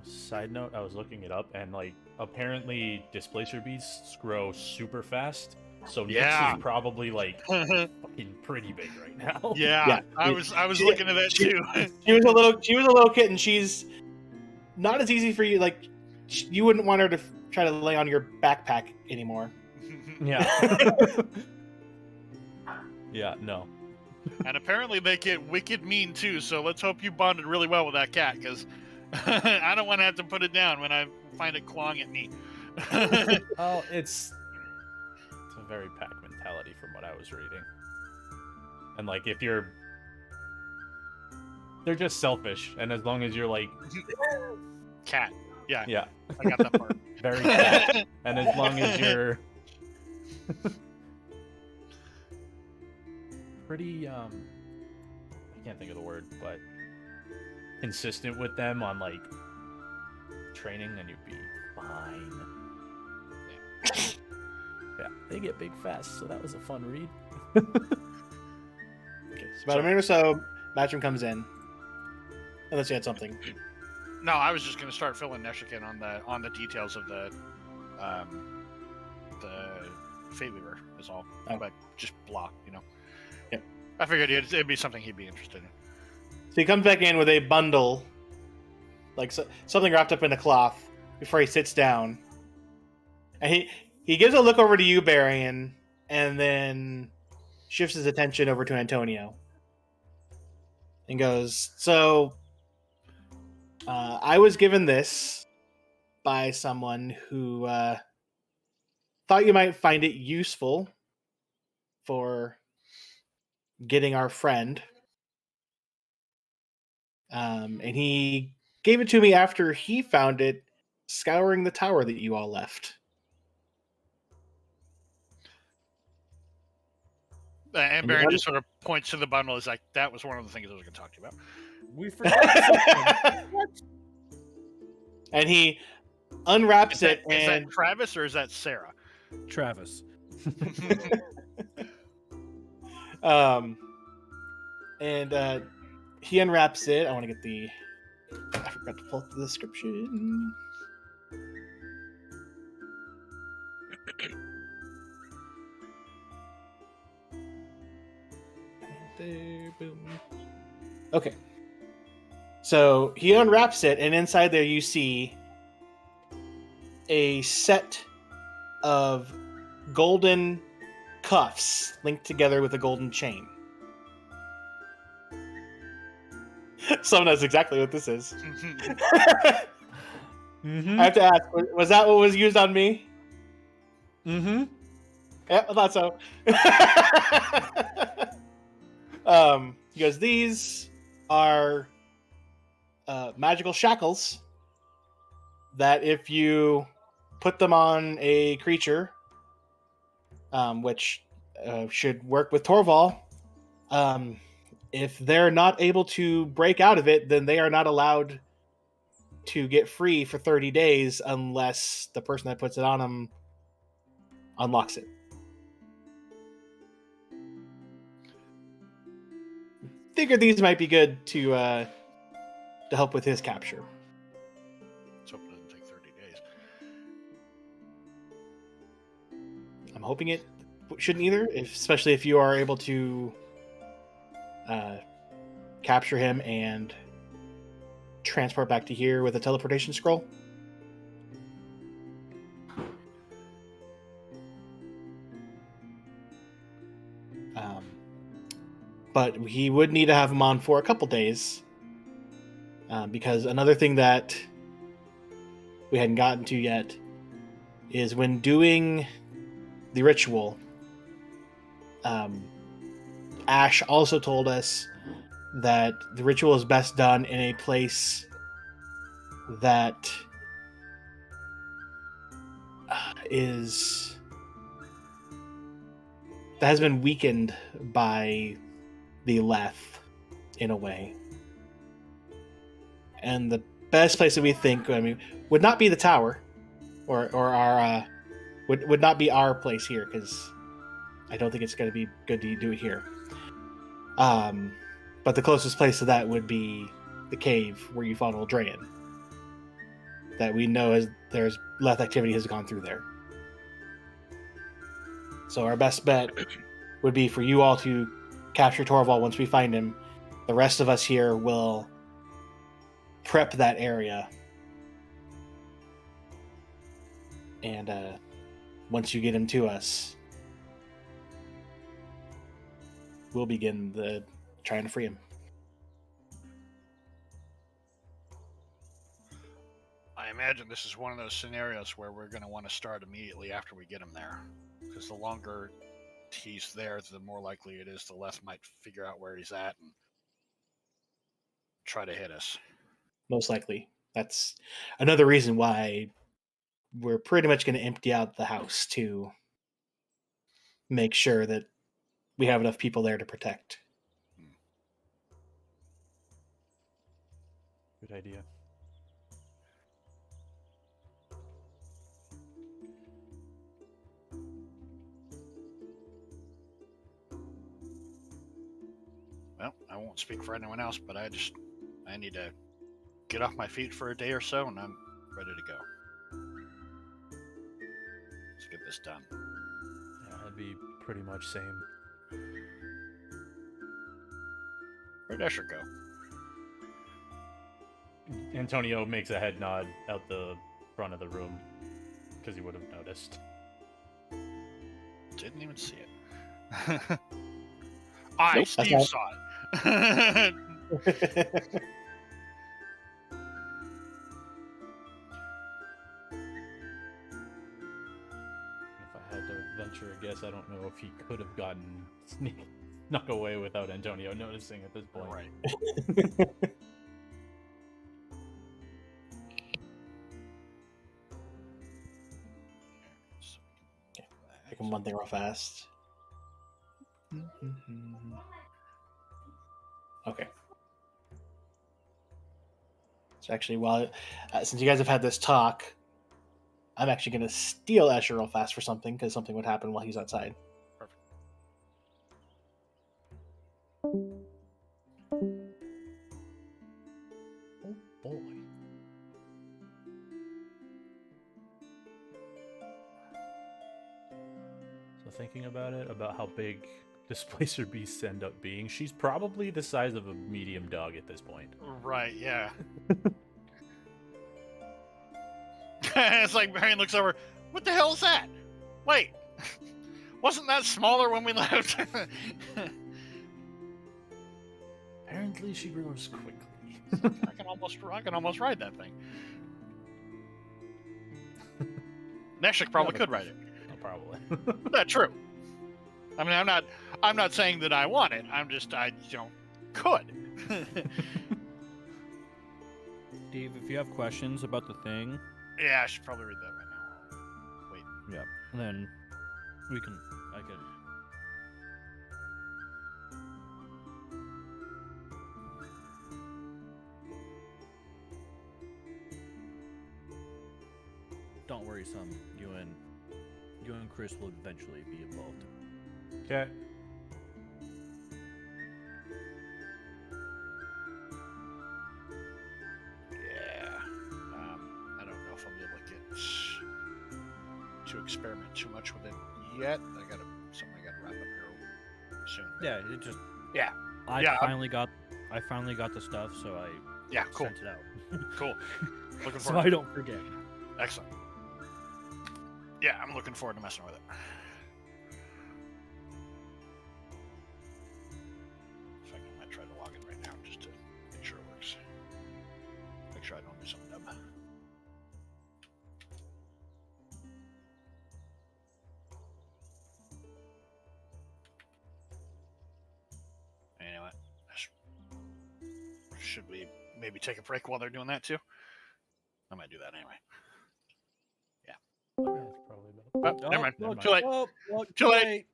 Side note, I was looking it up, and apparently displacer beasts grow super fast. So Nyx is probably fucking pretty big right now. Yeah. I was looking at that too. She was a little kitten. She's not as easy for you. You wouldn't want her to try to lay on your backpack anymore. Yeah. Yeah. No. And apparently they get wicked mean too. So let's hope you bonded really well with that cat, because I don't want to have to put it down when I find it clawing at me. Oh, it's a very pack mentality from what I was reading. And if they're just selfish, and as long as you're cat. Yeah. Yeah. I got that part. Very cat. And as long as you're pretty I can't think of the word, but consistent with them on training, then you'd be fine. Yeah, they get big fast, so that was a fun read. about a minute or so, Matcham comes in. Unless you had something. No, I was just going to start filling Neshik in on the details of the Fate Weaver is all. Oh. But just blah, you know. Yep. I figured it'd be something he'd be interested in. So he comes back in with a bundle, like something wrapped up in a cloth, before he sits down. And he gives a look over to you, Barian, and then shifts his attention over to Antonio. And goes, so, I was given this by someone who thought you might find it useful for getting our friend. And he gave it to me after he found it scouring the tower that you all left. And Baron just sort of points to the bundle. Is like, that was one of the things I was going to talk to you about. We forgot something. And he unwraps Is it, that and Travis or is that Sarah? Travis. and he unwraps it. I want to get the. I forgot to pull up the description. There, boom. Okay. So he unwraps it, and inside there you see a set of golden cuffs linked together with a golden chain. Someone knows exactly what this is. Mm-hmm. I have to ask, was that what was used on me? Mm-hmm. Yeah, I thought so. He goes, these are magical shackles that if you put them on a creature, which should work with Torval, if they're not able to break out of it, then they are not allowed to get free for 30 days unless the person that puts it on them unlocks it. Figured these might be good to help with his capture. Let's hope it doesn't take 30 days. I'm hoping it shouldn't either, especially if you are able to capture him and transport back to here with a teleportation scroll. But he would need to have him on for a couple days, because another thing that we hadn't gotten to yet is when doing the ritual, Ash also told us that the ritual is best done in a place that has been weakened by the Leth in a way. And the best place that we think, would not be the tower, or our would not be our place here, because I don't think it's going to be good to do it here. But the closest place to that would be the cave where you fought Eldrayan. That we know there's Leth activity has gone through there. So our best bet would be for you all to capture Torval once we find him. The rest of us here will prep that area. And once you get him to us, we'll begin trying to free him. I imagine this is one of those scenarios where we're going to want to start immediately after we get him there. Because the longer he's there, the more likely it is the Leth might figure out where he's at and try to hit us. Most likely. That's another reason why we're pretty much going to empty out the house to make sure that we have enough people there to protect. Good idea. Well, I won't speak for anyone else, but I need to get off my feet for a day or so, and I'm ready to go. Let's get this done. Yeah, I'd be pretty much same. Where'd Escher go? Antonio makes a head nod out the front of the room because he would have noticed. Didn't even see it. Nope. Steve saw it. If I had to venture a guess, I don't know if he could have gotten snuck away without Antonio noticing at this point. Right. Pick him one thing real fast. Okay. So actually, while since you guys have had this talk, I'm actually going to steal Escher real fast for something because something would happen while he's outside. Perfect. Oh boy. So thinking about it, about how big Displacer Beasts end up being, she's probably the size of a medium dog at this point. Right, yeah. It's like Marion looks over. What the hell is that? Wait, wasn't that smaller when we left? Apparently, she grows quickly. I can almost ride that thing. Neshik probably could ride it. Oh, probably. That's true. I mean, I'm not saying that I want it. Could. Dave, if you have questions about the thing, Yeah, I should probably read that right now. Wait. yeah, then I can. Don't worry, Sam. You and Chris will eventually be involved. Okay. Yeah. I don't know if I'll be able to get to experiment too much with it yet. I gotta wrap up here soon. Yeah, it just. Yeah. I Yeah, finally got the stuff, so I Yeah, cool. sent it out. Cool. Looking So forward. I don't forget. Excellent. Yeah, I'm looking forward to messing with it. In fact, I might try to log in right now just to make sure it works. Make sure I don't do something dumb. Anyway, should we maybe take a break while they're doing that too? I might do that anyway. That's probably about Oh, never mind. never mind. Too late. Too late.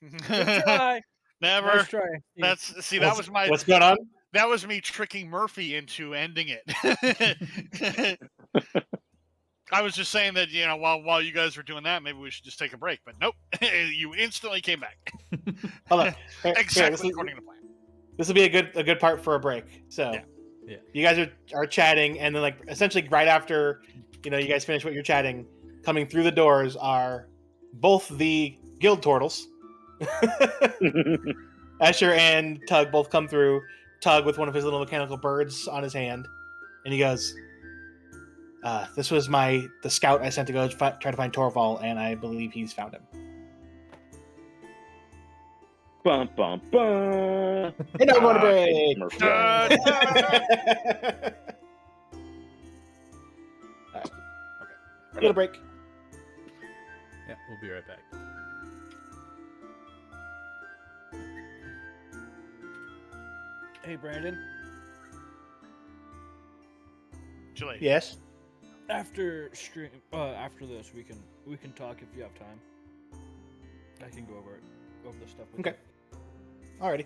Good try. Never. Nice try. What's going on? That was me tricking Murphy into ending it. I was just saying that, while you guys were doing that, maybe we should just take a break. But nope, you instantly came back. Hold on. Here, Exactly according to plan. this will be a good part for a break. So, Yeah. you guys are chatting, and then like essentially right after you guys finish what you're chatting, coming through the doors are both the guild turtles. Escher and Tug both come through. Tug with one of his little mechanical birds on his hand, and he goes, "This was the scout I sent to go try to find Torval, and I believe he's found him." Bum bum bum. And now we're going to break. It's Murphy. Alright. We're going to break. Yeah, we'll be right back. Hey, Brandon. Too late. Yes. After this, we can talk if you have time. I can go over the stuff with Okay. Alrighty.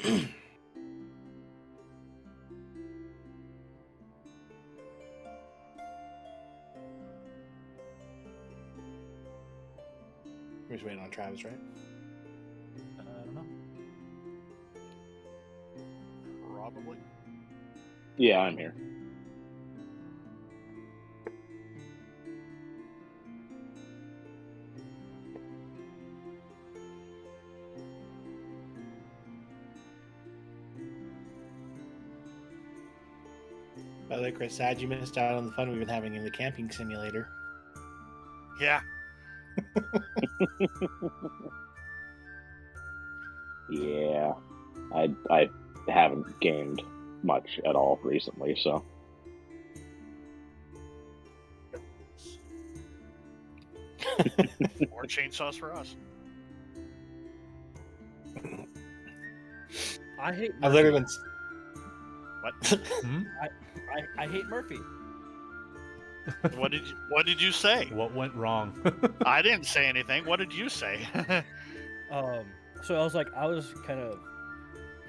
We're just waiting on Travis, right? I don't know. Probably. Yeah, I'm here. By the way, Chris, sad you missed out on the fun we've been having in the camping simulator. Yeah. Yeah, I haven't gamed much at all recently, so More chainsaws for us. I hate. I've Murphy. literally been. What? I hate Murphy. What did you say? What went wrong? I didn't say anything. What did you say? So I was kind of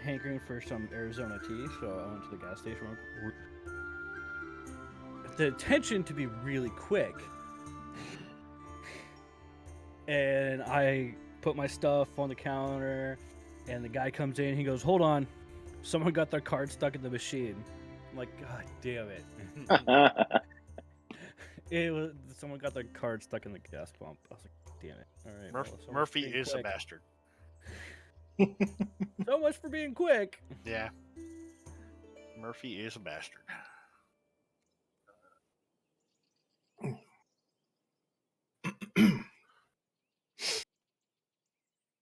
hankering for some Arizona tea, so I went to the gas station. The intention to be really quick, and I put my stuff on the counter, and the guy comes in. He goes, "Hold on, someone got their card stuck in the machine." I'm like, "God damn it!" It was someone got their card stuck in the gas pump. I was like, "Damn it!" All right, well, so much Murphy for being is a quick. bastard. So much for being quick. Yeah. Murphy is a bastard.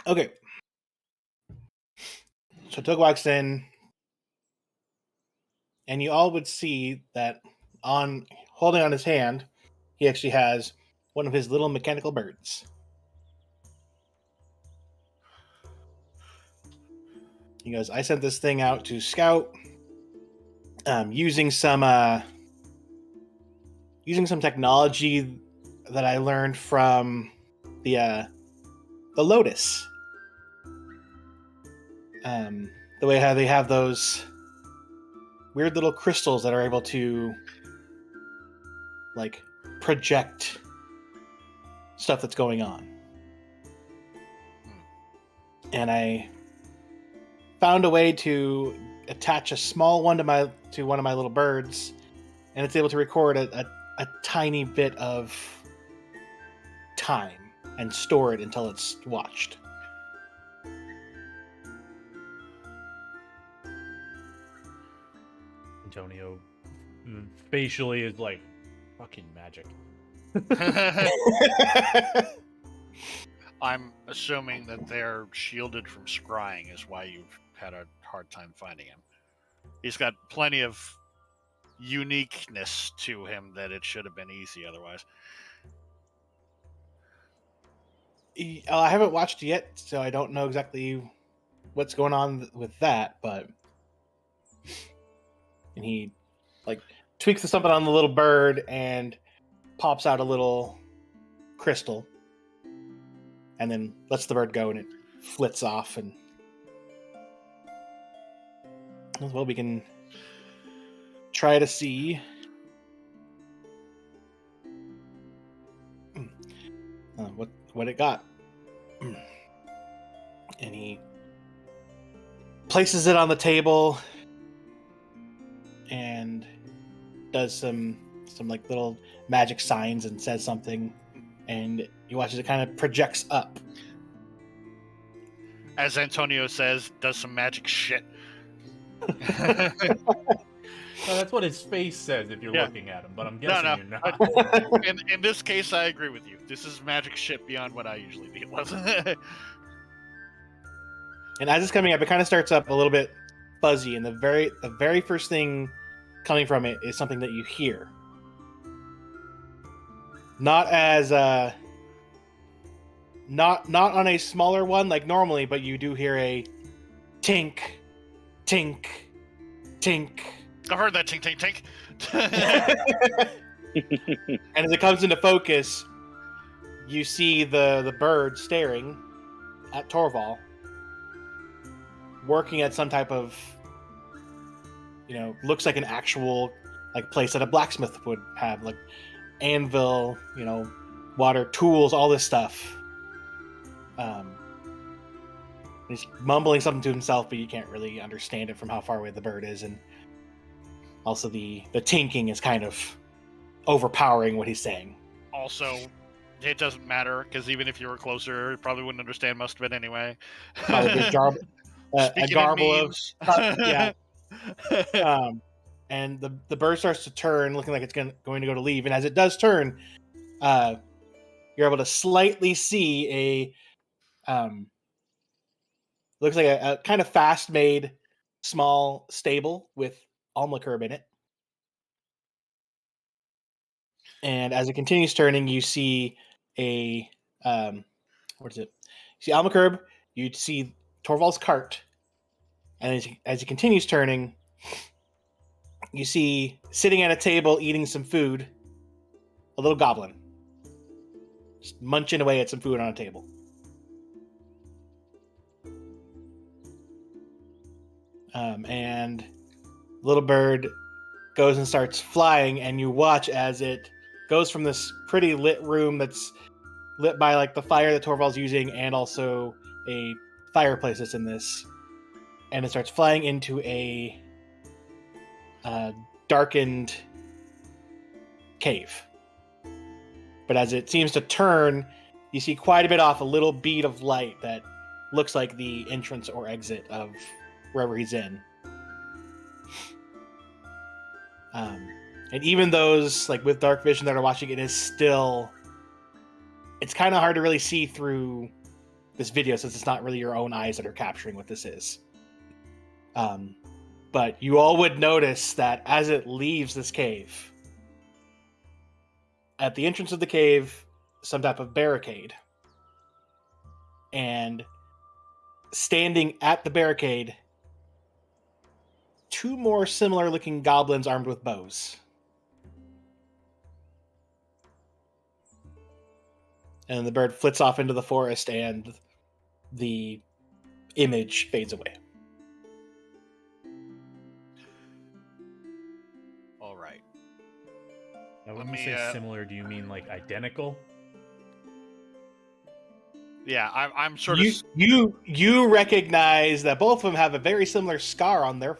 Okay. So Took walks in, and you all would see that on holding on his hand, he actually has one of his little mechanical birds. He goes, I sent this thing out to scout, using some technology that I learned from the Lotus. The way how they have those weird little crystals that are able to like project stuff that's going on. And I found a way to attach a small one to one of my little birds, and it's able to record a tiny bit of time and store it until it's watched. Antonio facially is like fucking magic. I'm assuming that they're shielded from scrying is why you've had a hard time finding him. He's got plenty of uniqueness to him that it should have been easy otherwise. I haven't watched it yet, so I don't know exactly what's going on with that, but and he like tweaks something on the little bird and pops out a little crystal and then lets the bird go and it flits off, and well, we can try to see what it got. And he places it on the table and does some like little magic signs and says something, and you watch as it kind of projects up. As Antonio says, does some magic shit. No, that's what his face says if you're Yeah. looking at him, but I'm guessing you're not. In this case, I agree with you. This is magic shit beyond what I usually deal with. And as it's coming up, it kind of starts up a little bit fuzzy, and the very first thing coming from it is something that you hear. Not as not on a smaller one like normally, but you do hear a tink, tink, tink. I heard that tink, tink, tink. And as it comes into focus, you see the bird staring at Torval working at some type of, looks like an actual like place that a blacksmith would have, like anvil, water, tools, all this stuff. He's mumbling something to himself, but you can't really understand it from how far away the bird is, and also the tinking is kind of overpowering what he's saying. Also, it doesn't matter, because even if you were closer, you probably wouldn't understand most of it anyway. Probably a Speaking garble of of memes. yeah. And the bird starts to turn, looking like it's going to go to leave. And as it does turn, you're able to slightly see looks like a kind of fast-made small stable with Alma curb in it. And as it continues turning, you see what is it? You see Alma curb. You see Torvald's cart, and as he continues turning, you see sitting at a table eating some food, a little goblin, just munching away at some food on a table. And little bird goes and starts flying, and you watch as it goes from this pretty lit room that's lit by like the fire that Torvald's using, and also a fireplace that's in this, and it starts flying into a darkened cave. But as it seems to turn, you see quite a bit off a little bead of light that looks like the entrance or exit of wherever he's in. And even those like with dark vision that are watching it, it's kind of hard to really see through this video since it's not really your own eyes that are capturing what this is. But you all would notice that as it leaves this cave, at the entrance of the cave, some type of barricade. And standing at the barricade, two more similar looking goblins armed with bows. And the bird flits off into the forest and the image fades away. All right. Now, Let when you me, say similar, do you mean like identical? Yeah, I'm sort You, of. you recognize that both of them have a very similar scar on the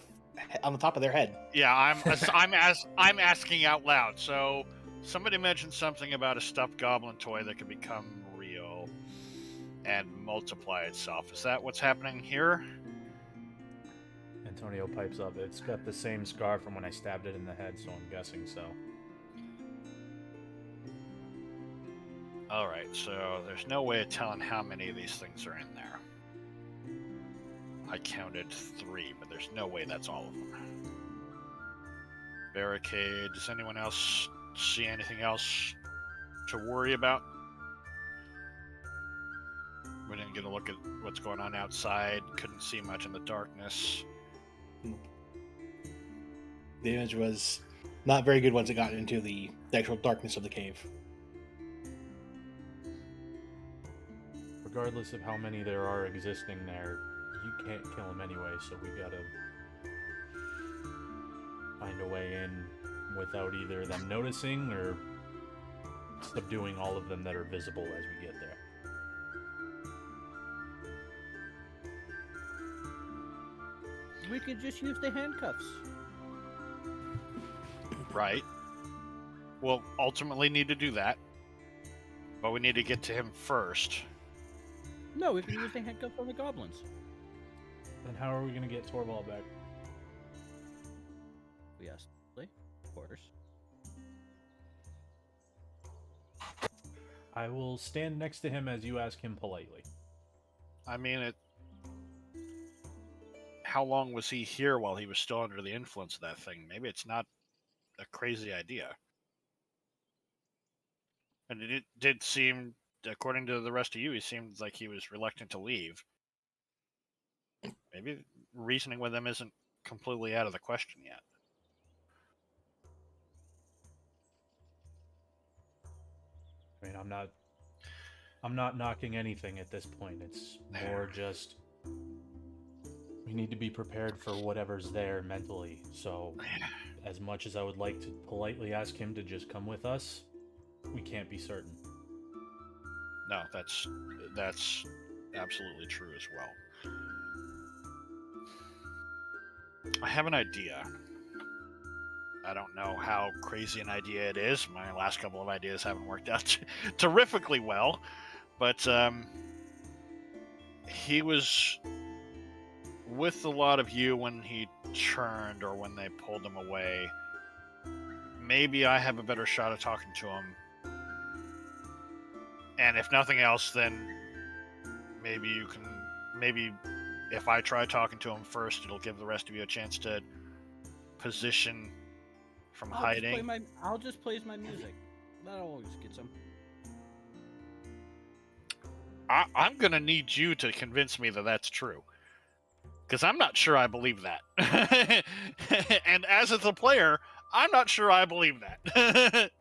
top of their head. Yeah, I'm asking out loud. So somebody mentioned something about a stuffed goblin toy that could become real and multiply itself. Is that what's happening here? Antonio pipes up. It's got the same scar from when I stabbed it in the head, so I'm guessing so. All right, so there's no way of telling how many of these things are in there. I counted 3, but there's no way that's all of them. Barricade. Does anyone else see anything else to worry about? We didn't get a look at what's going on outside. Couldn't see much in the darkness. The image was not very good once it got into the actual darkness of the cave. Regardless of how many there are existing there, you can't kill them anyway, so we gotta find a way in without either them noticing or subduing all of them that are visible as we get there. We could just use the handcuffs. Right. We'll ultimately need to do that. But we need to get to him first. No, we can use the handcuffs on the goblins. Then how are we gonna get Torvald back? We asked, of course. I will stand next to him as you ask him politely. I mean, how long was he here while he was still under the influence of that thing? Maybe it's not a crazy idea. And it did seem, according to the rest of you, he seemed like he was reluctant to leave. Maybe reasoning with him isn't completely out of the question yet. I mean, I'm not knocking anything at this point. It's more just We need to be prepared for whatever's there mentally. So, as much as I would like to politely ask him to just come with us, we can't be certain. No, that's absolutely true as well. I have an idea. I don't know how crazy an idea it is. My last couple of ideas haven't worked out terrifically well, but he was with a lot of you when he turned or when they pulled him away. Maybe I have a better shot at talking to him. And if nothing else, then maybe you can. Maybe if I try talking to him first, it'll give the rest of you a chance to position from hiding. I'll just play my music. That always gets him. I'm gonna need you to convince me that that's true, because I'm not sure I believe that. And as a player, I'm not sure I believe that.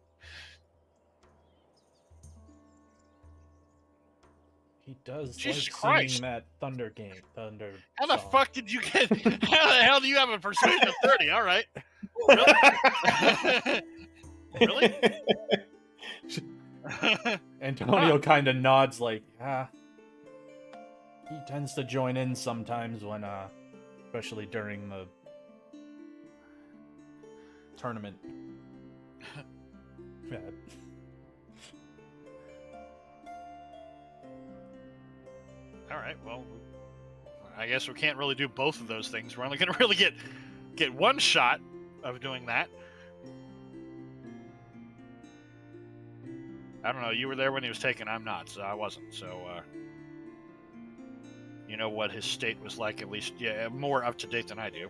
He does Jesus like Christ. singing that Thunder Thunder. How the song. fuck did you get? How the hell do you have a persuasion of 30? All right. Really? Really? Antonio kind of nods like, he tends to join in sometimes when, especially during the tournament. Yeah. All right. Well, I guess we can't really do both of those things. We're only going to really get one shot of doing that. I don't know. You were there when he was taken. I'm not, so I wasn't. So, you know what his state was like, at least, yeah, more up to date than I do.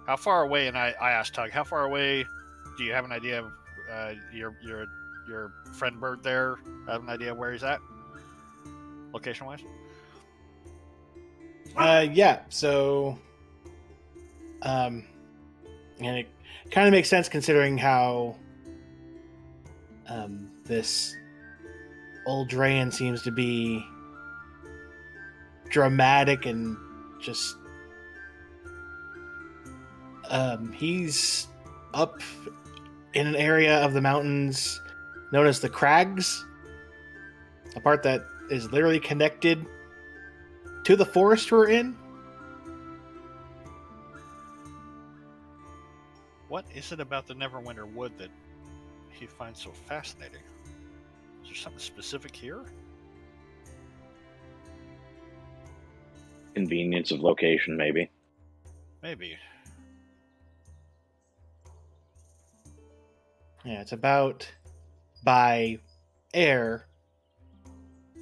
How far away? And I asked Tug, how far away? Do you have an idea of your friend Bird there? Have an idea of where he's at, location wise? Yeah. So, and it kind of makes sense considering how this old Drayan seems to be dramatic and just. He's up in an area of the mountains known as the Crags, a part that is literally connected to the forest we're in. What is it about the Neverwinter Wood that he finds so fascinating? Is there something specific here? Convenience of location, maybe. Maybe. Yeah, it's about by air,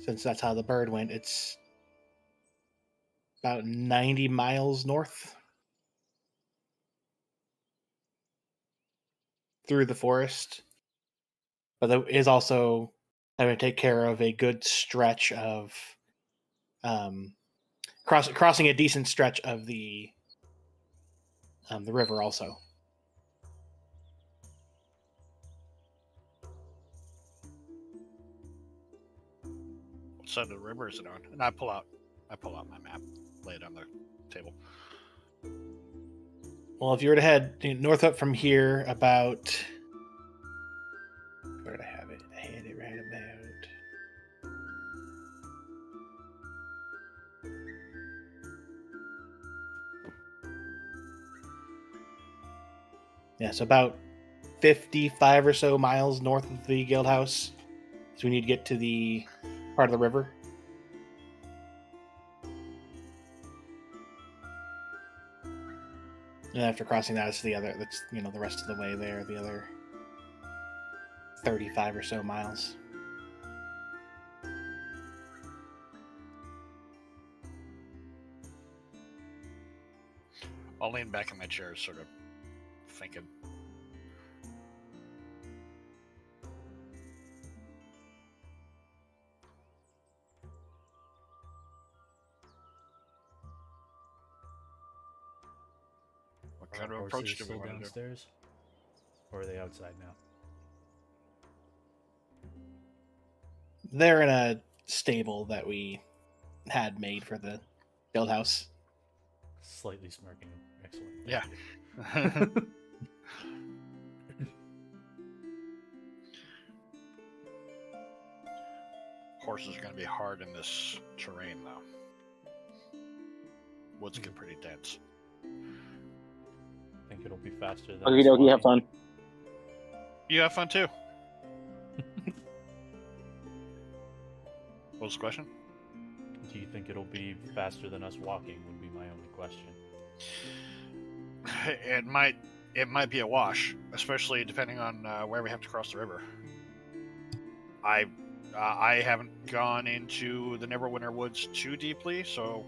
since that's how the bird went. It's about 90 miles north through the forest. But there is also having to take care of a good stretch of crossing a decent stretch of the river also. What side of the river is it on? And I pull out my map, lay it on the table. Well, if you were to head north up from here, about where did I have it? I had it right about. Yeah, so about 55 or so miles north of the guild house. So we need to get to the part of the river. And after crossing that, it's the other. That's the rest of the way there. The other 35 or so miles. I'll lean back in my chair, sort of thinking. What kind of Our approach horses do we still want to do? downstairs? Or are they outside now? They're in a stable that we had made for the guild house. Slightly smirking. Excellent. Yeah. Thank you. Horses are going to be hard in this terrain, though. Woods get pretty dense. Think it'll be faster than Okie us dokie, have walking? fun. You have fun too. What was the question? Do you think it'll be faster than us walking? Would be my only question. It might be a wash, especially depending on where we have to cross the river. I haven't gone into the Neverwinter Woods too deeply, so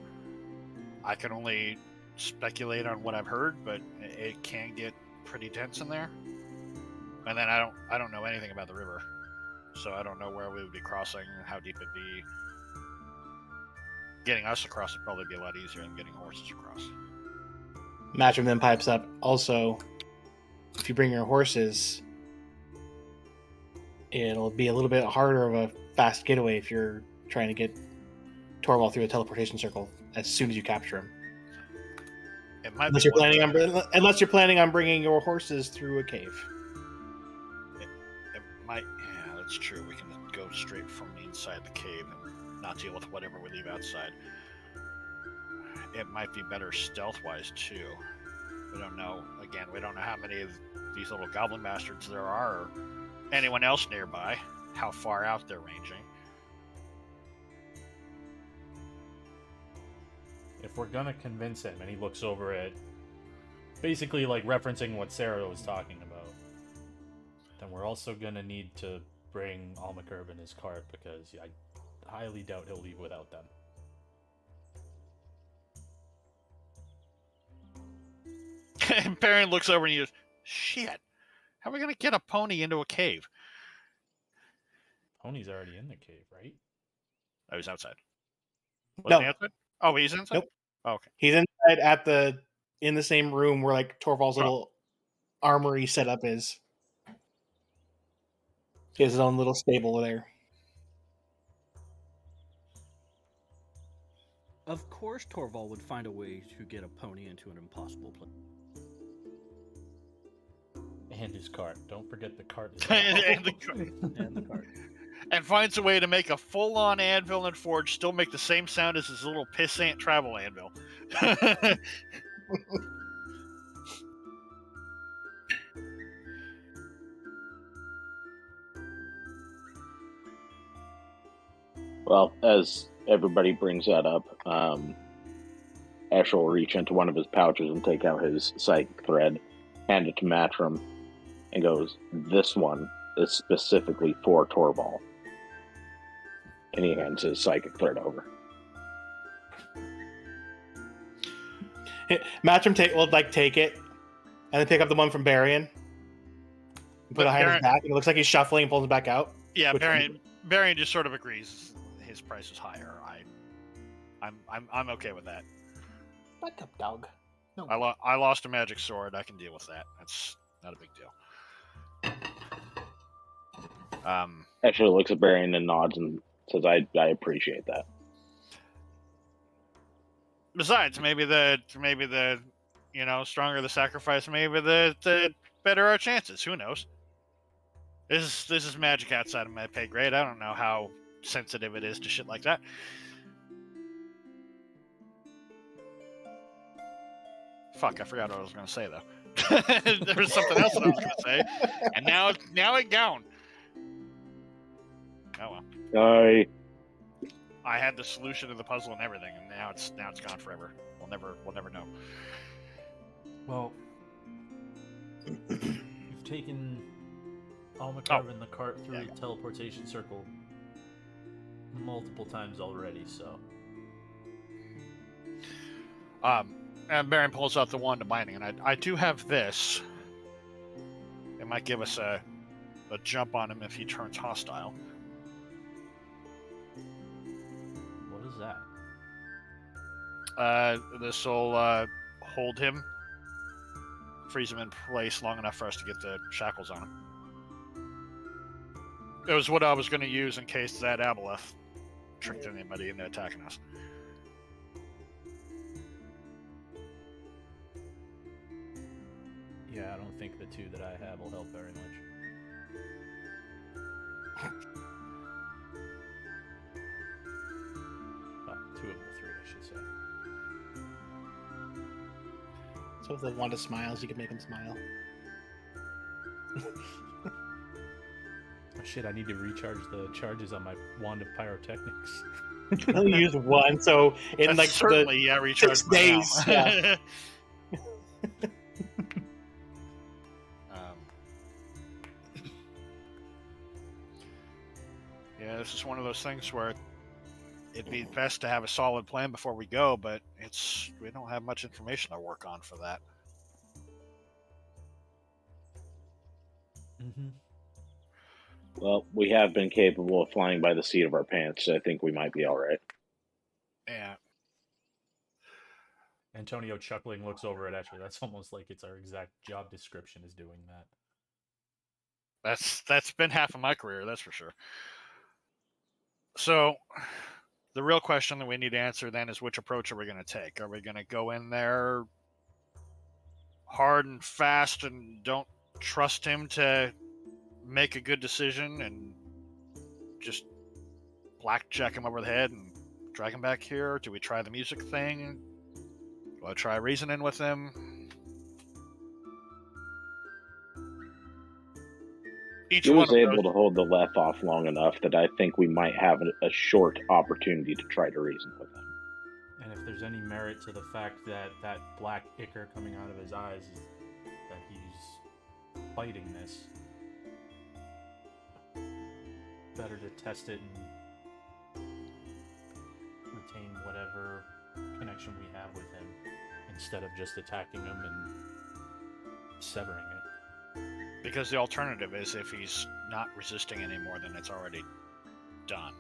I can only speculate on what I've heard, but it can get pretty dense in there. And then I don't know anything about the river, so I don't know where we would be crossing, how deep it'd be. Getting us across would probably be a lot easier than getting horses across. Matcham then pipes up. Also, if you bring your horses, it'll be a little bit harder of a fast getaway if you're trying to get Torvald through a teleportation circle as soon as you capture him. It might Unless be you're planning on bringing your horses through a cave. It might. Yeah, that's true. We can go straight from inside the cave and not deal with whatever we leave outside. It might be better stealth-wise too. We don't know. Again, we don't know how many of these little goblin bastards there are, or anyone else nearby. How far out they're ranging. If we're gonna convince him, and he looks over at, basically like referencing what Sarah was talking about, then we're also gonna need to bring Almakerb in his cart, because I highly doubt he'll leave without them. And Baron looks over and he goes, "Shit! How are we gonna get a pony into a cave?" Pony's already in the cave, right? Oh, he's outside. No. Was he outside? Oh, he's inside. Nope. Oh, okay. He's inside in the same room where like Torvald's little armory setup is. He has his own little stable there. Of course, Torvald would find a way to get a pony into an impossible place. And his cart. Don't forget the cart. And the And the cart. and finds a way to make a full-on anvil and forge still make the same sound as his little pissant travel anvil. Well, as everybody brings that up, Asher will reach into one of his pouches and take out his psychic thread, hand it to Matrim, and goes, "This one is specifically for Torvald." And he hands his psychic thread over. Matrim will take it and then pick up the one from Barian. Put But it behind Baron- his back, and it looks like he's shuffling and pulls it back out. Yeah, Which Barian just sort of agrees. His price is higher. I'm okay with that. Back up, dog. No. I lost a magic sword. I can deal with that. That's not a big deal. Asher looks at Barian and nods and says, I appreciate that. Besides, maybe the stronger the sacrifice, maybe the better our chances. Who knows? This is magic outside of my pay grade. I don't know how sensitive it is to shit like that. Fuck, I forgot what I was going to say though. There was something else that I was going to say, and now it gone. Oh well. I had the solution to the puzzle and everything, and now it's gone forever. We'll never know. Well, you've taken Almakerb in the cart through Yeah. the teleportation circle multiple times already, so And Baron pulls out the wand of binding, and I do have this. It might give us a jump on him if he turns hostile. what is that? This will hold him freeze him in place long enough for us to get the shackles on him. It was what I was going to use in case that Aboleth tricked anybody into attacking us. Yeah, I don't think the 2 that I have will help very much. Oh, 2 of the 3, I should say. So if they want to smiles, you can make them smile. Oh shit, I need to recharge the charges on my Wand of Pyrotechnics. You can only use one, so in That's like certainly, yeah, recharge 6 by now. days, yeah. Yeah, this is one of those things where it'd be best to have a solid plan before we go, but we don't have much information to work on for that. Mm-hmm. Well, we have been capable of flying by the seat of our pants, so I think we might be all right. Yeah. Antonio chuckling looks over at Escher. That's almost like it's our exact job description is doing that. That's been half of my career, that's for sure. So, the real question that we need to answer then is which approach are we going to take? Are we going to go in there hard and fast and don't trust him to make a good decision and just blackjack him over the head and drag him back here? Do we try the music thing? Do I try reasoning with him? Each He one was of able those, to hold the left off long enough that I think we might have a short opportunity to try to reason with him. And if there's any merit to the fact that that black ichor coming out of his eyes is that he's fighting this, better to test it and retain whatever connection we have with him instead of just attacking him and severing it. because the alternative is if he's not resisting anymore, then it's already done.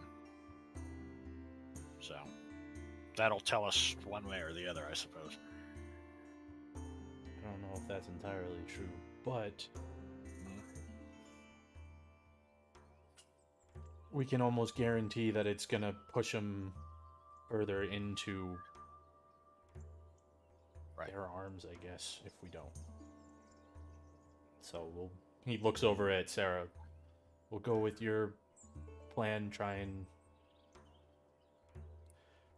So that'll tell us one way or the other, I suppose. I don't know if that's entirely true, but we can almost guarantee that it's gonna push him further into their arms, I guess, if we don't. So he looks over at Sarah. We'll go with your plan, try and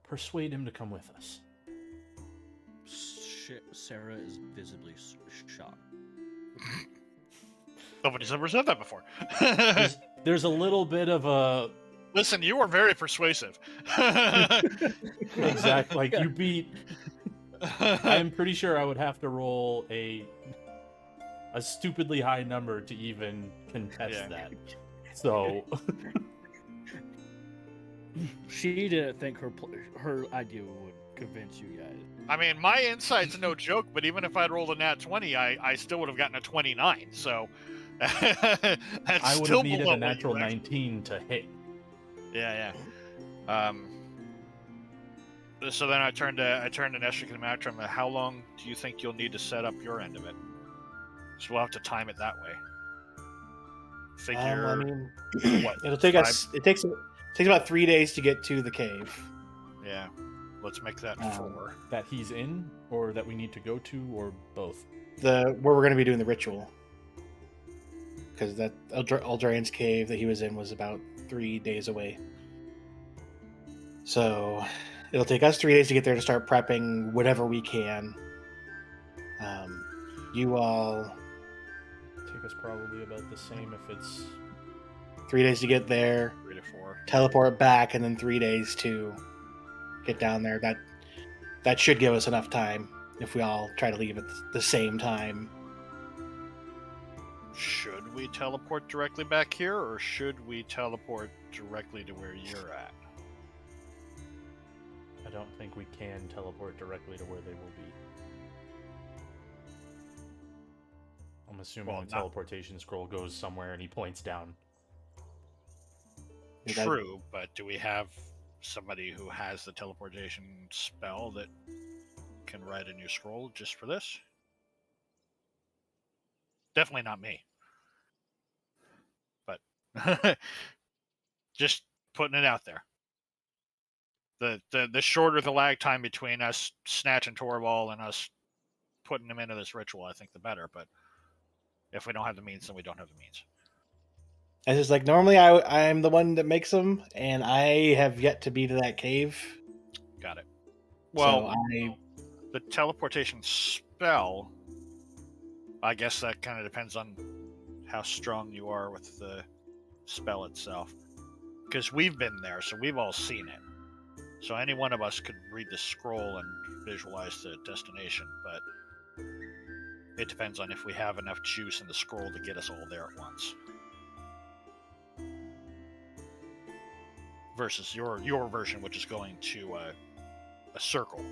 persuade him to come with us. Sarah is visibly shocked. Nobody's ever said that before. There's a little bit of a... Listen, you were very persuasive. Exactly. Like, you beat... I'm pretty sure I would have to roll a stupidly high number to even contest that. So... She didn't think her idea would convince you guys. I mean, my insight's no joke, but even if I'd rolled a nat 20, I still would have gotten a 29. So that's I would still have needed below a natural what you 19 to hit. Yeah. So then I turned to Neshik and Matrim. How long do you think you'll need to set up your end of it? So we'll have to time it that way. Figure. I mean, what? it'll take us. It takes about 3 days to get to the cave. Yeah. Let's make that 4. That he's in, or that we need to go to, or both? Where we're going to be doing the ritual. Because that Eldraine's cave that he was in was about 3 days away. So it'll take us 3 days to get there to start prepping whatever we can. You all... Take us probably about the same if it's... 3 days to get there. 3 to 4. Teleport back, and then 3 days to get down there. That should give us enough time if we all try to leave at the same time. Should we teleport directly back here, or should we teleport directly to where you're at? I don't think we can teleport directly to where they will be. I'm assuming the teleportation scroll goes somewhere and he points down. True, but do we have somebody who has the teleportation spell that can write a new scroll just for this? Definitely not me. But just putting it out there. The shorter the lag time between us snatching Torvald and us putting him into this ritual, I think the better. But if we don't have the means, then we don't have the means. It's just like normally I'm the one that makes them, and I have yet to be to that cave. Got it. Well, so the teleportation spell, I guess that kind of depends on how strong you are with the spell itself. Because we've been there, so we've all seen it. So any one of us could read the scroll and visualize the destination, but it depends on if we have enough juice in the scroll to get us all there at once. Versus your version, which is going to a circle,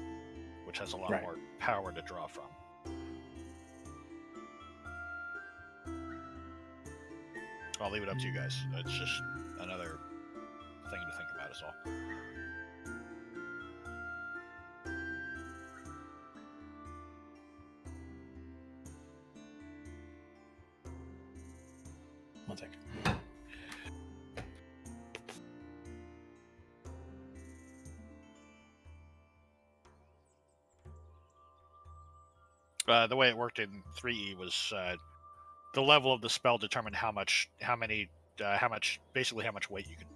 which has a lot more power to draw from. I'll leave it up to you guys. It's just another thing to think about is all. One second. The way it worked in 3E was the level of the spell determined how much weight you could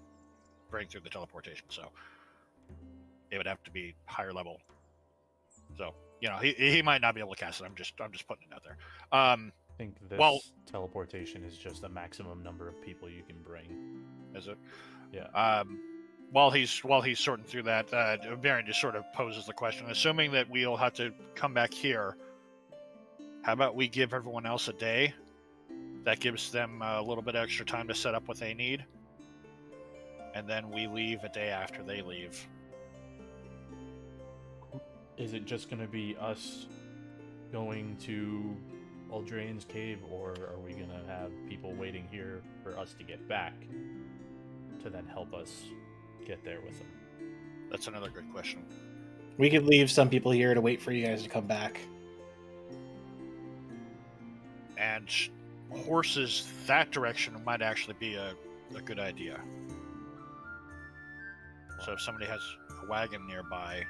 bring through the teleportation. So it would have to be higher level. So he might not be able to cast it. I'm just putting it out there. I think this teleportation is just a maximum number of people you can bring. Is it? Yeah. While he's sorting through that, Varian just sort of poses the question: assuming that we'll have to come back here, how about we give everyone else a day? That gives them a little bit extra time to set up what they need, and then we leave a day after they leave. Is it just going to be us going to Eldraine's cave, or are we going to have people waiting here for us to get back to then help us get there with them? That's another good question. We could leave some people here to wait for you guys to come back. And horses that direction might actually be a good idea. So if somebody has a wagon nearby,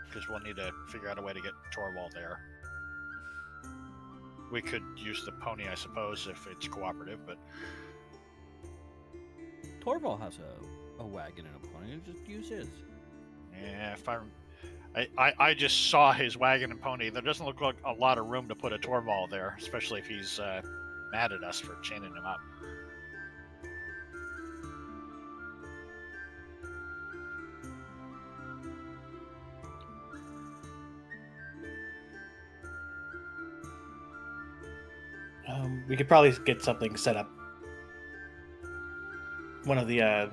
because we'll need to figure out a way to get Torvald there. We could use the pony, I suppose, if it's cooperative, but... Torvald has a wagon and a pony, just use his. Yeah, if I just saw his wagon and pony. There doesn't look like a lot of room to put a Torvald there, especially if he's mad at us for chaining him up. We could probably get something set up. One of the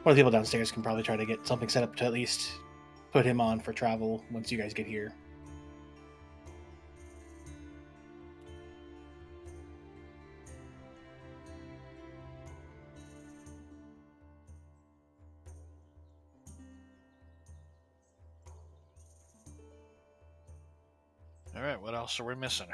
people downstairs can probably try to get something set up to at least put him on for travel once you guys get here. All right, what else are we missing?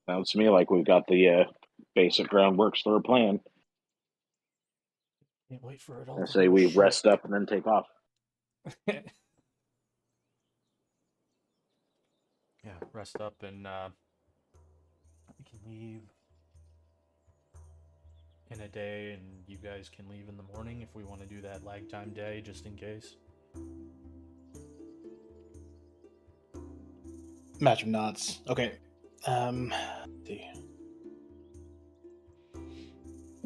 Sounds to me like we've got the basic groundworks for a plan. Can't wait for it all. I say we rest up and then take off. Yeah, rest up and we can leave in a day, and you guys can leave in the morning if we want to do that lag time day, just in case. Match of knots. Okay. Let's see.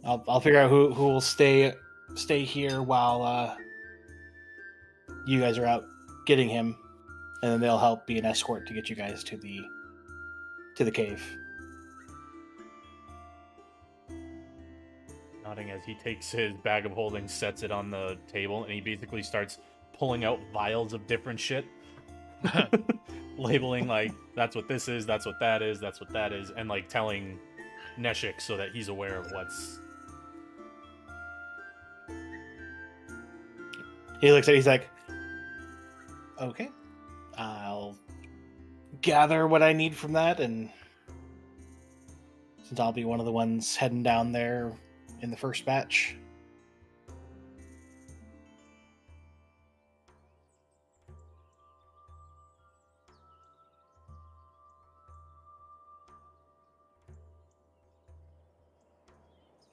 I'll figure out who will stay here while you guys are out getting him, and then they'll help be an escort to get you guys to the cave. Nodding as he takes his bag of holding, sets it on the table, and he basically starts pulling out vials of different shit. Labeling, like, that's what this is, that's what that is, that's what that is, and, like, telling Neshik so that he's aware of what's... He looks at. He's like, "Okay, I'll gather what I need from that, and since I'll be one of the ones heading down there in the first batch."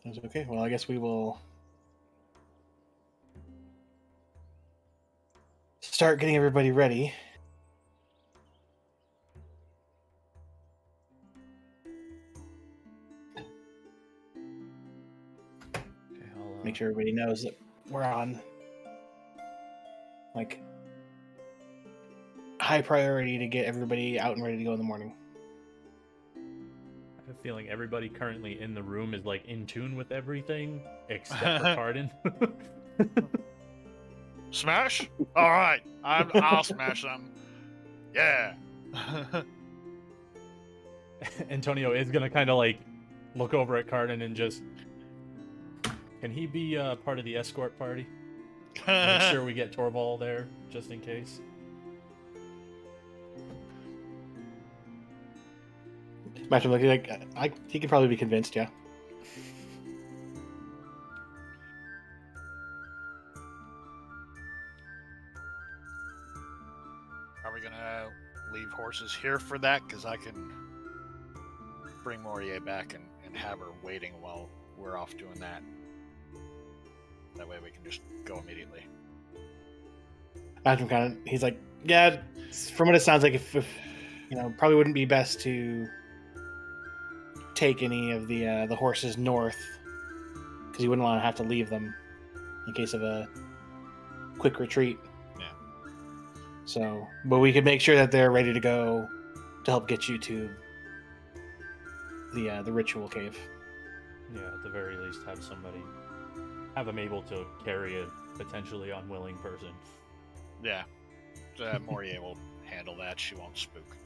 I was okay. Well, I guess we will start getting everybody ready. Okay, I'll, Make sure everybody knows that we're on like high priority to get everybody out and ready to go in the morning. I have a feeling everybody currently in the room is like in tune with everything except for Cardin. Smash? All right, I'll smash them. Yeah. Antonio is gonna kind of like look over at Cardin and just, can he be part of the escort party? Make sure we get Torvald there just in case. Imagine looking like he could probably be convinced, yeah. Are we gonna leave horses here for that? Because I can bring Morier back and have her waiting while we're off doing that. That way we can just go immediately. Imagine kind of, he's like, yeah. From what it sounds like, if you know, probably wouldn't be best to take any of the horses north because you wouldn't want to have to leave them in case of a quick retreat. Yeah. So, but we could make sure that they're ready to go to help get you to the ritual cave. Yeah, at the very least, have them able to carry a potentially unwilling person. Yeah. Morier will handle that. She won't spook.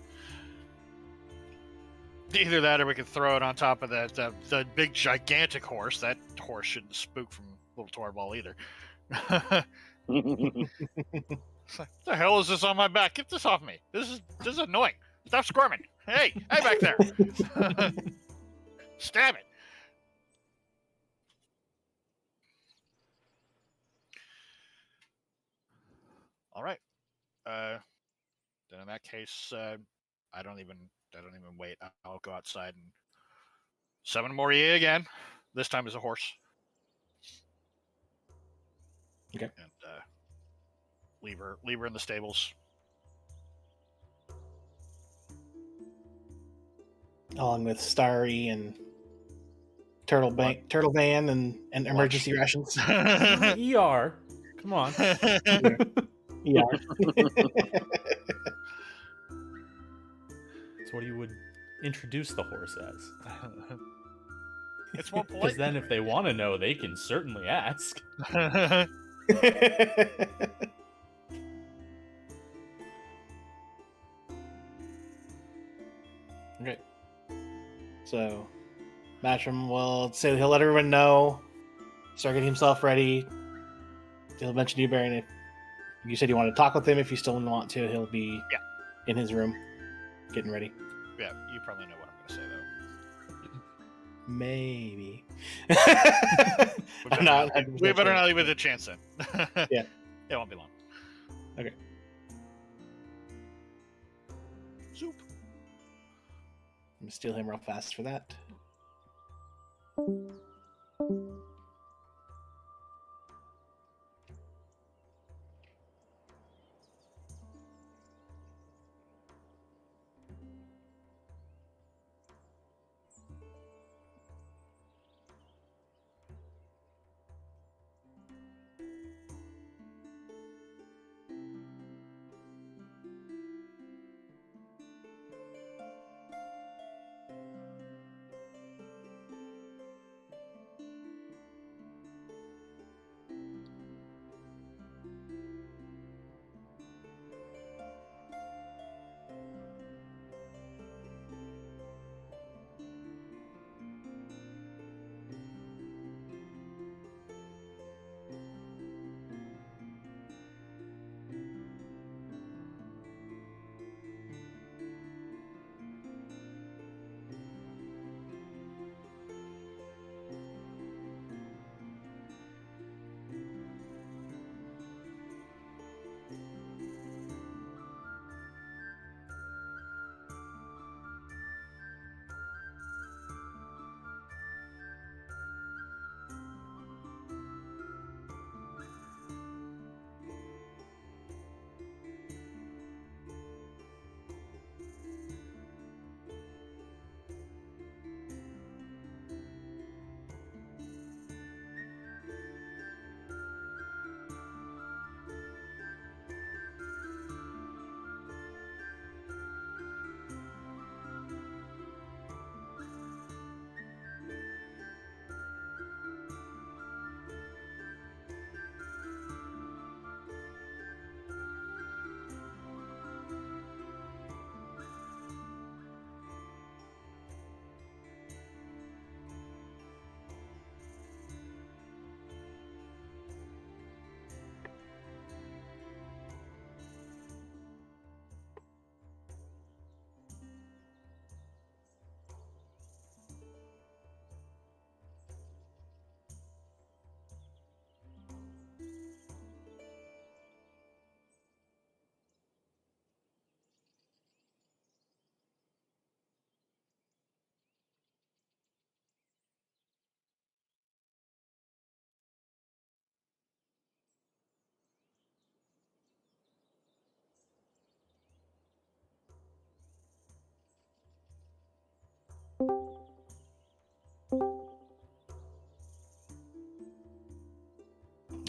Either that, or we could throw it on top of the big gigantic horse. That horse shouldn't spook from little Torvald either. It's like, the hell is this on my back? Get this off me. This is annoying. Stop squirming. Hey back there. Stab it. All right. Then in that case, I don't even wait. I'll go outside and summon Morier again. This time as a horse. Okay. And leave her in the stables. Along with Starry and Turtle Van and emergency rations. ER. Come on. Yeah. That's what you would introduce the horse as. It's more polite. Because then if they want to know, they can certainly ask. Okay. So, Matrim will say he'll let everyone know, start getting himself ready. He'll mention you, Baron. If you said you want to talk with him, if you still want to, he'll be in his room, getting ready. Yeah, you probably know what I'm going to say, though. Maybe. We better not leave it a chance then. Yeah. It won't be long. Okay. Soup. I'm gonna steal him real fast for that.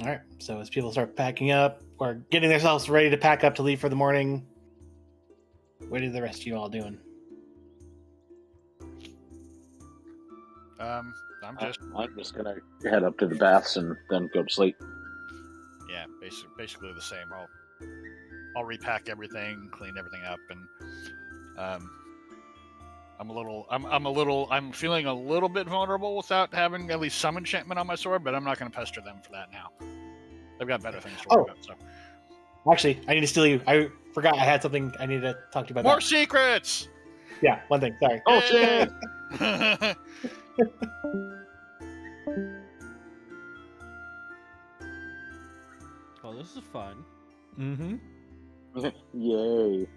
All right. So as people start packing up or getting themselves ready to pack up to leave for the morning, what are the rest of you all doing? I'm just I'm just gonna head up to the baths and then go to sleep. yeah, basically the same. I'll repack everything, clean everything up, and I'm feeling a little bit vulnerable without having at least some enchantment on my sword, but I'm not going to pester them for that now. They've got better things to worry about. So Actually, I need to steal you. I forgot I had something I needed to talk to you about. more that. secrets. Yeah, one thing. Sorry. Oh shit! Oh, this is fun. Mm-hmm. Yay!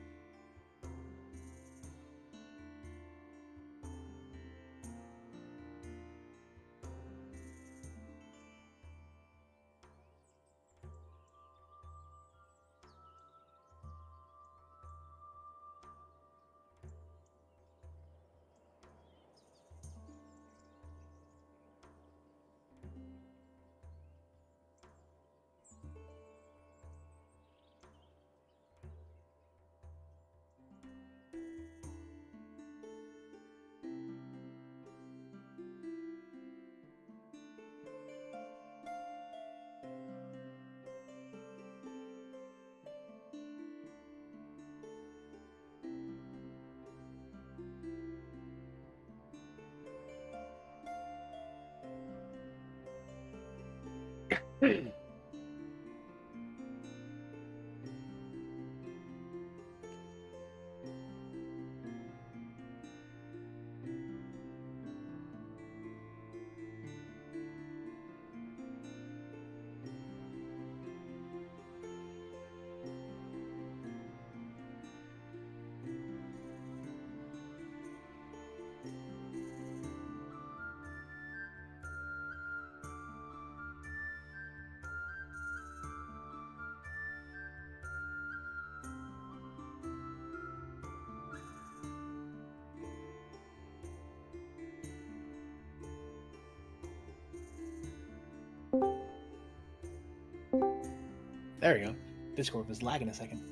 There we go. Discord was lagging a second.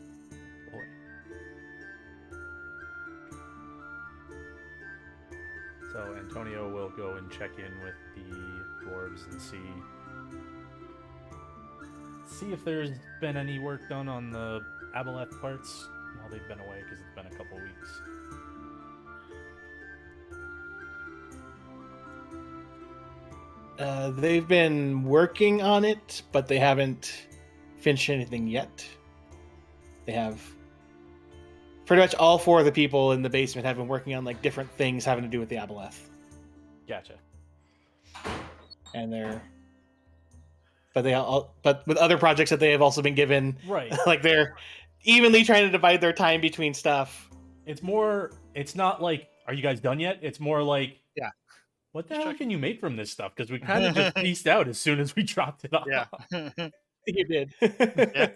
Boy. So Antonio will go and check in with the dwarves and see if there's been any work done on the Aboleth parts while they've been away, because it's been a couple weeks. They've been working on it, but they haven't finished anything yet. They have pretty much all four of the people in the basement have been working on like different things having to do with the Aboleth, Gotcha. and but with other projects that they have also been given, Right. like they're evenly trying to divide their time between stuff. It's not like, are you guys done yet? It's more like, Yeah. What the Just hell checking. can you make from this stuff? Because we kind of just pieced out as soon as we dropped it off. Yeah. You did. Yeah.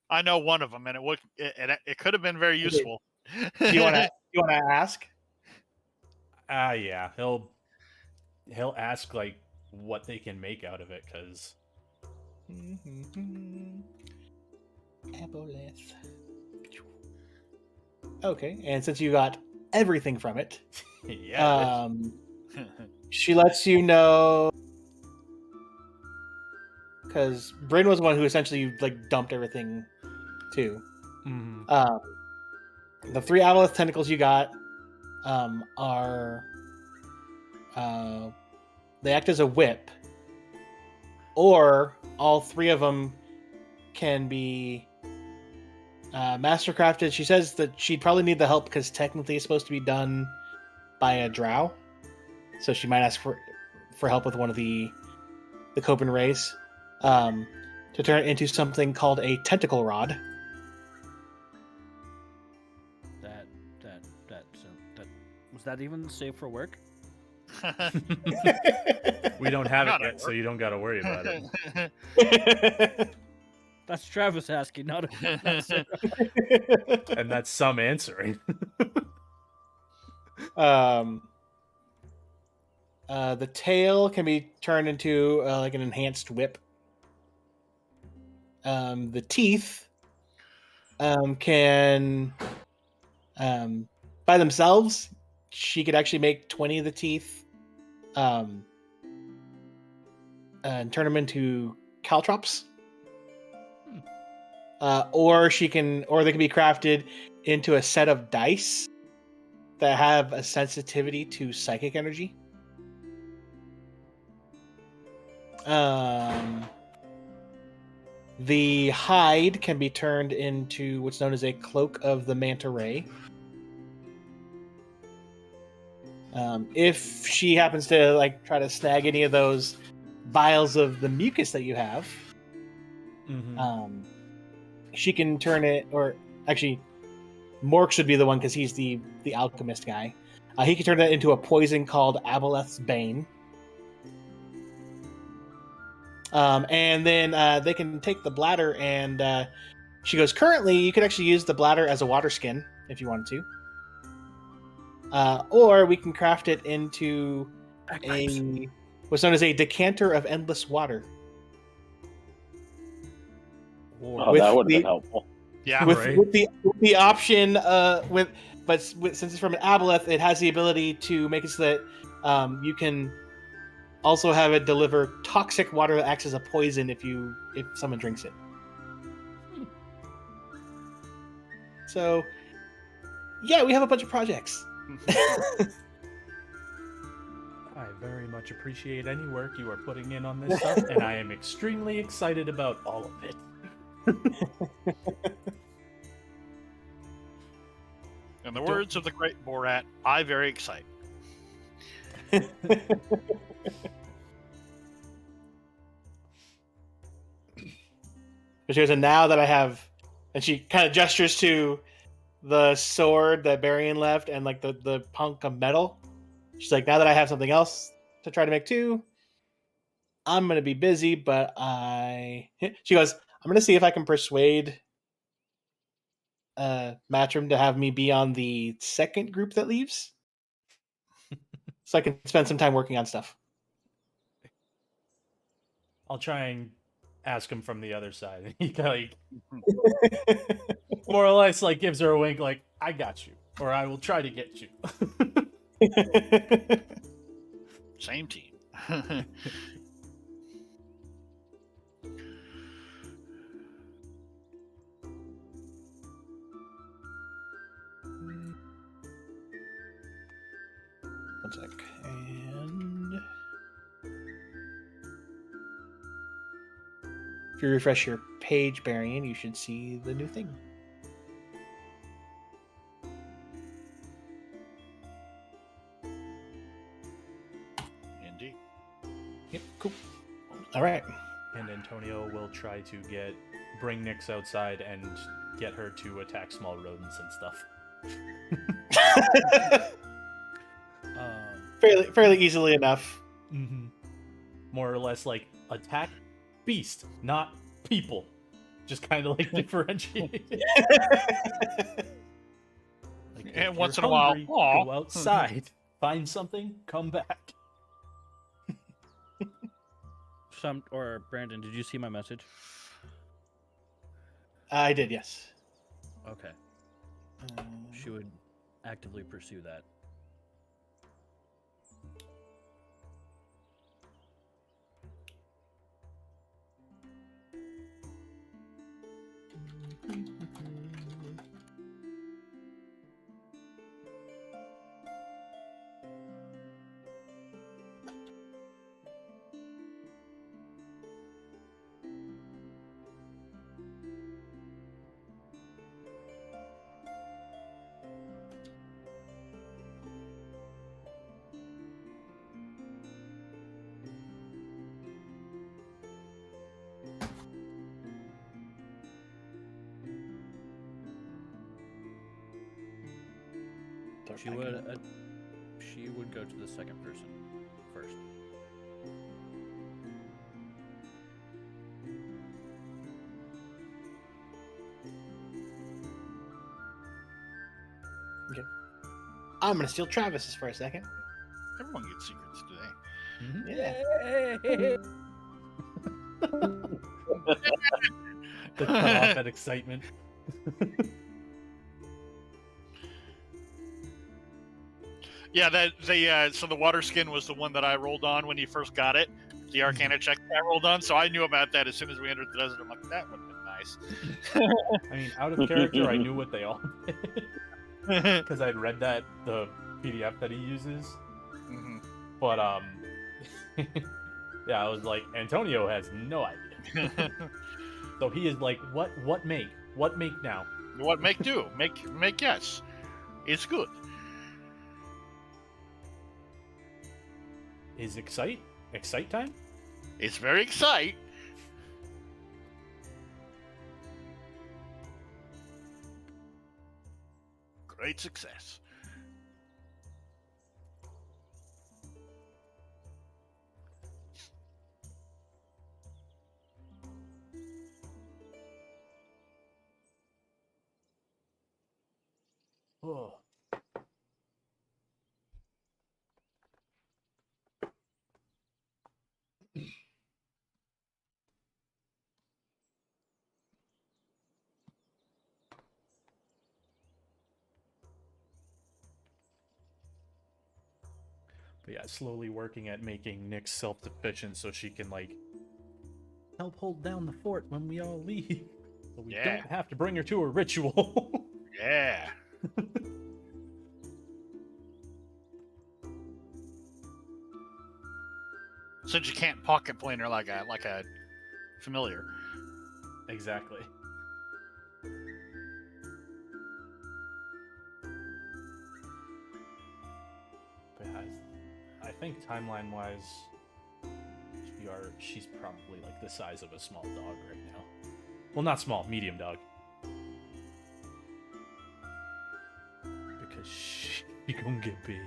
I know one of them, and it could have been very useful. Do you want to ask? Yeah. He'll ask like what they can make out of it, because Aboleth. Okay, and since you got everything from it, yeah. she lets you know, because Bryn was the one who essentially like dumped everything too. Mhm. The 3 Aboleth tentacles you got are they act as a whip, or all 3 of them can be mastercrafted. She says that she'd probably need the help because technically it's supposed to be done by a drow, so she might ask for help with one of the Copen race to turn it into something called a tentacle rod. That was that even safe for work? We don't have it Not yet, at so work. you don't got to worry about it. That's Travis asking, not a. And that's some answering. The tail can be turned into like an enhanced whip. The teeth can, by themselves, she could actually make 20 of the teeth and turn them into caltrops. Or they can be crafted into a set of dice that have a sensitivity to psychic energy. The hide can be turned into what's known as a cloak of the manta ray. If she happens to like try to snag any of those vials of the mucus that you have, she can turn it, or actually, Morks would be the one because he's the alchemist guy. He can turn that into a poison called Aboleth's Bane. And then they can take the bladder, and she goes, currently you could actually use the bladder as a water skin if you wanted to. Or we can craft it into what's known as a decanter of endless water. Oh, that would have been helpful. Yeah, with the option, since it's from an aboleth, it has the ability to make it so that you can also have it deliver toxic water that acts as a poison if someone drinks it. So, yeah, we have a bunch of projects. I very much appreciate any work you are putting in on this stuff, and I am extremely excited about all of it. In the words of the great Borat, I very excited. She goes, and now that I have, and she kind of gestures to the sword that Barian left and like the punk of metal. She's like, now that I have something else to try to make too, I'm gonna be busy. But she goes, I'm gonna see if I can persuade Matrim to have me be on the second group that leaves, so I can spend some time working on stuff. I'll try and ask him from the other side. He like more or less like gives her a wink, like, I got you, or I will try to get you. Same team. One sec. And if you refresh your page, Barian, you should see the new thing. Indeed. Yep, cool. All right. And Antonio will try to bring Nyx outside and get her to attack small rodents and stuff. Fairly easily enough. Mm-hmm. More or less like attack beast, not people. Just kind of like differentiate. Like, And if once you're in a while, hungry, aw. go outside, find something, come back. Or Brandon, did you see my message? I did, yes. Okay. She would actively pursue that. She would go to the second person first. Okay. I'm gonna steal Travis's for a second. Everyone gets secrets today. Mhm. Yeah. The cut off at excitement. Yeah, so the water skin was the one that I rolled on when you first got it. The Arcana check that I rolled on, so I knew about that as soon as we entered the desert. I'm like, that would have been nice. I mean, out of character, I knew what they all did because I'd read the PDF that he uses. Mhm. But yeah, I was like, Antonio has no idea. So he is like, what make now? What make do? Make yes. It's good. Is excite time? It's very exciting. Great success. Oh. But yeah, slowly working at making Nyx self-sufficient so she can like help hold down the fort when we all leave. So we Yeah. don't have to bring her to a ritual. Yeah. Since you can't pocket plane her like a familiar. Exactly. But yeah, I think timeline-wise, she's probably like the size of a small dog right now. Well, not small, medium dog. Because she gonna get big.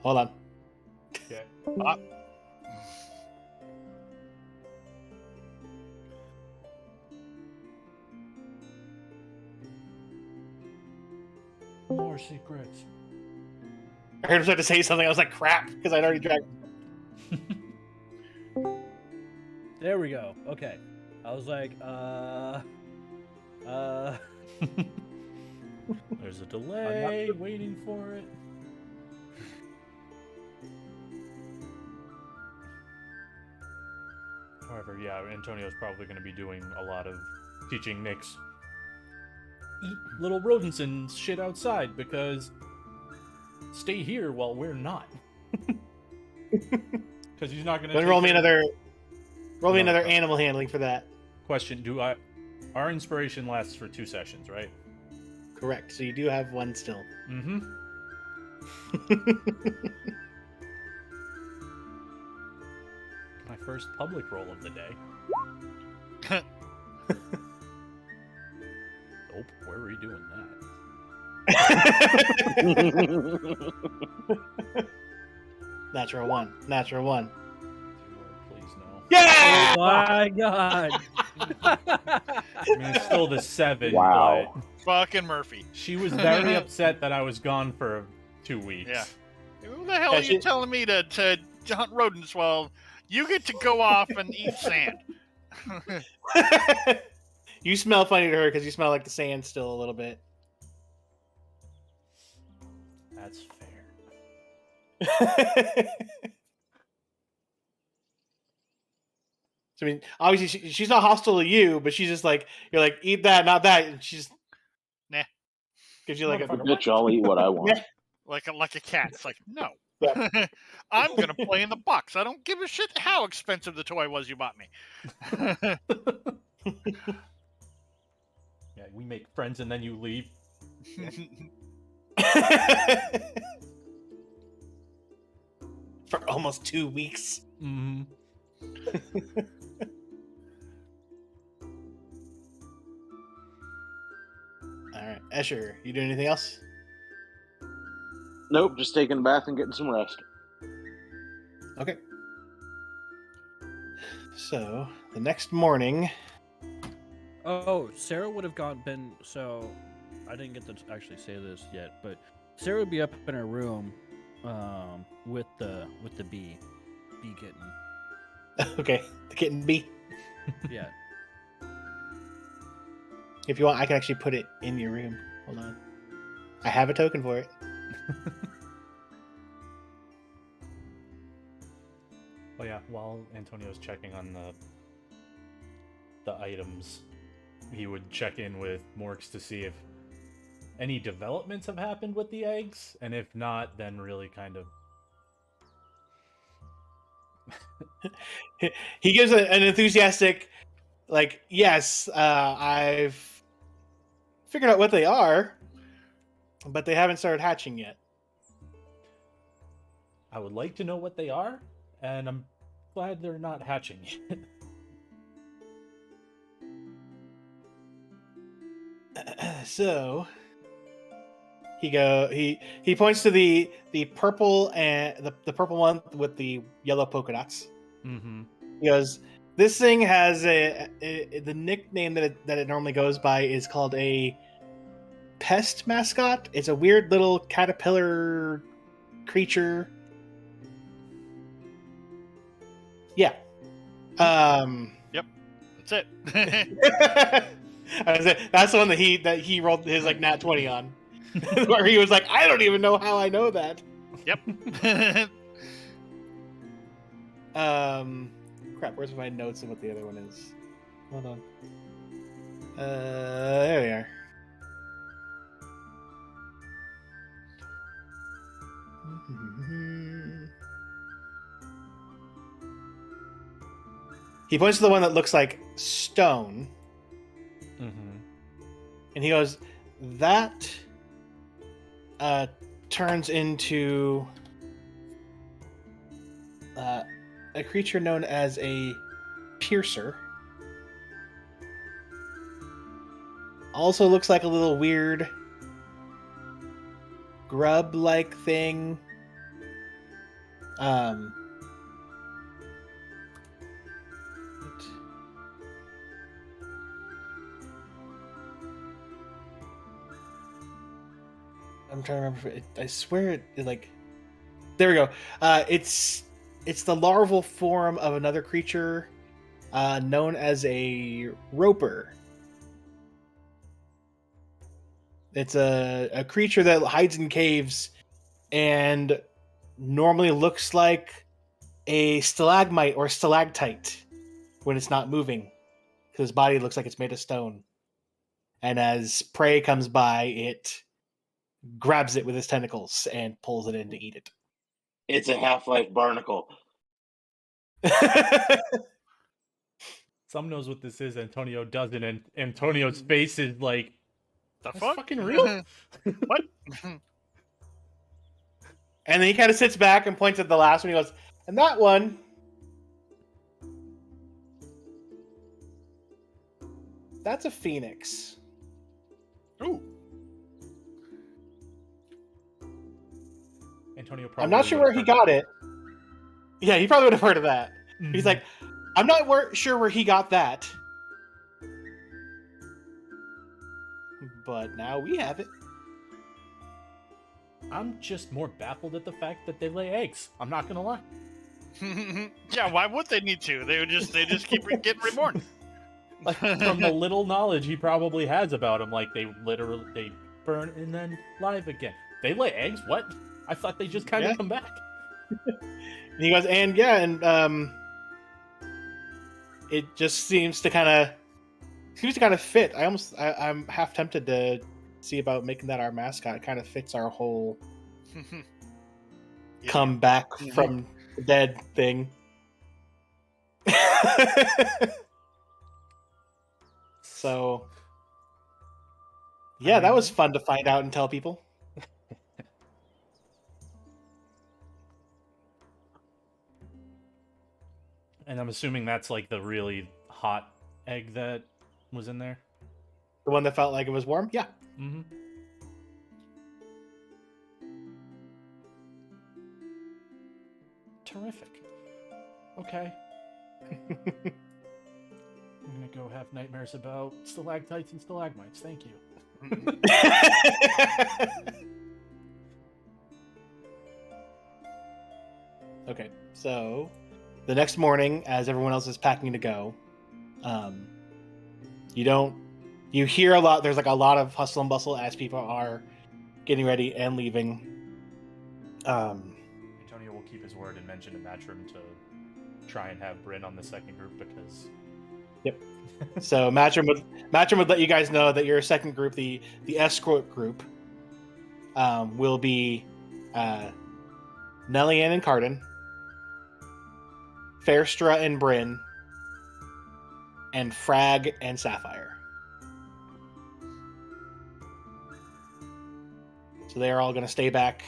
Hold on. Okay. More secrets. I heard him start to say something. I was like, crap, because I'd already dragged. There we go. Okay. I was like, There's a delay, waiting for it. However, yeah, Antonio's probably going to be doing a lot of teaching Nyx eat little rodents and shit outside because stay here while we're not. Because he's not going to. Then roll me another No. animal handling for that. Question: Our inspiration lasts for 2 sessions, right? Correct. So you do have one still. Mm-hmm. My first public roll of the day. Nope, where were you doing that? Natural one. Natural one. Please no. Yeah! oh my god. I mean, it's still the 7. Wow. But Fucking Murphy. she was very upset that I was gone for 2 weeks. Yeah. Who the hell Yeah, are you telling me to hunt rodents while you get to go off and eat sand? You smell funny to her because you smell like the sand still a little bit. That's fair. So I mean, obviously she's not hostile to you, but she's just like you're like eat that, not that, and she's Nah. gives you like a Motherfucker. Bitch, I'll eat what I want. Like a cat. It's like, no. Yeah. I'm gonna play in the box. I don't give a shit how expensive the toy was you bought me. Yeah, we make friends and then you leave. For almost 2 weeks. Mm-hmm. All right, Escher, you doing anything else? Nope, just taking a bath and getting some rest. Okay. So the next morning, Oh, Sarah would have been so. I didn't get to actually say this yet, but Sarah would be up in her room, with the bee kitten. okay, the kitten bee. Yeah. If you want, I can actually put it in your room. Hold on, I have a token for it. Well, yeah. While Antonio's checking on the items, he would check in with Morks to see if any developments have happened with the eggs, and if not, then really kind of. He gives an enthusiastic, like, yes, I've figured out what they are, but they haven't started hatching yet. I would like to know what they are, and I'm glad they're not hatching yet. So he points to the purple and the purple one with the yellow polka dots. Mm-hmm. He goes, this thing has the nickname that it normally goes by is called a pest mascot. It's a weird little caterpillar creature. Yeah. That's it. That's the one that he rolled his like nat 20 on. Where he was like, I don't even know how I know that. Yep. Crap, where's my notes of what the other one is? Hold on. There we are. He points to the one that looks like stone. Mm-hmm. And he goes, that turns into a creature known as a piercer. Also looks like a little weird grub-like thing. I'm trying to remember. I swear it like. There we go. It's the larval form of another creature, known as a roper. It's a creature that hides in caves, and normally looks like a stalagmite or stalactite when it's not moving, because his body looks like it's made of stone. And as prey comes by, it grabs it with his tentacles and pulls it in to eat it. It's a Half-Life barnacle. Some knows what this is, Antonio doesn't, and Antonio's face is like, The that's fuck? fucking real? What? And then he kind of sits back and points at the last one. He goes, and that one, that's a phoenix. Ooh. Antonio probably I'm not sure would've where he heard got of it. Yeah, he probably would have heard of that. Mhm. He's like, I'm not sure where he got that. But now we have it. I'm just more baffled at the fact that they lay eggs. I'm not gonna lie. Yeah, why would they need to? They just keep getting reborn. Like, from the little knowledge he probably has about them, like they burn and then live again. They lay eggs? What? I thought they just kind of Yeah. come back. And he goes, and yeah, and it just seems to kind of fit. I'm half tempted to see about making that our mascot. It kind of fits our whole Yeah. come back from the dead thing. So, yeah, that was fun to find out and tell people. And I'm assuming that's like the really hot egg that was in there. The one that felt like it was warm. Yeah. Mm-hmm. Terrific. Okay. I'm gonna go have nightmares about stalactites and stalagmites. Thank you. Okay, so the next morning, as everyone else is packing to go, you hear a lot. There's like a lot of hustle and bustle as people are getting ready and leaving. Antonio will keep his word and mention to Matrim to try and have Bryn on the second group because. Yep. So Matrim would let you guys know that your second group, the escort group, will be Nellian and Cardin, Fairstra and Bryn, and Frag and Sapphire. So they're all gonna stay back.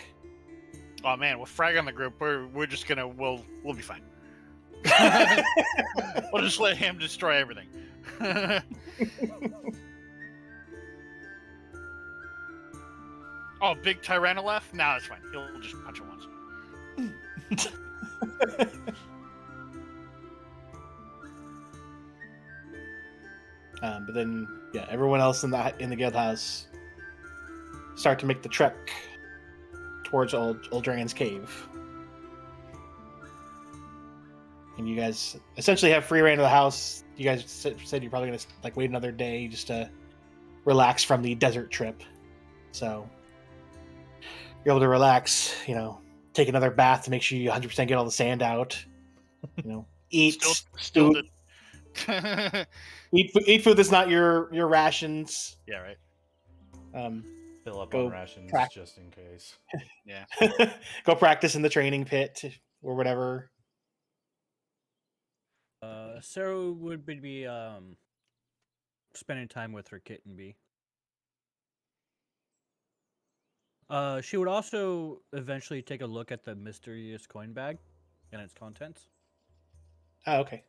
Oh man, with Frag on the group, we're just gonna we'll be fine. We'll just let him destroy everything. Oh, big Tyrannolef? Nah, it's fine. He'll just punch it once. But then, yeah, everyone else in the guild house start to make the trek towards Old Dragon's Cave. And you guys essentially have free reign of the house. You guys said you're probably gonna wait another day just to relax from the desert trip. So you're able to relax, take another bath to make sure you 100% get all the sand out. Eat Still food. Eat food that's not your rations. Yeah, right. Fill up Go on rations just in case. Yeah. Go practice in the training pit or whatever. Sarah would be spending time with her kitten bee. She would also eventually take a look at the mysterious coin bag and its contents. Oh, okay.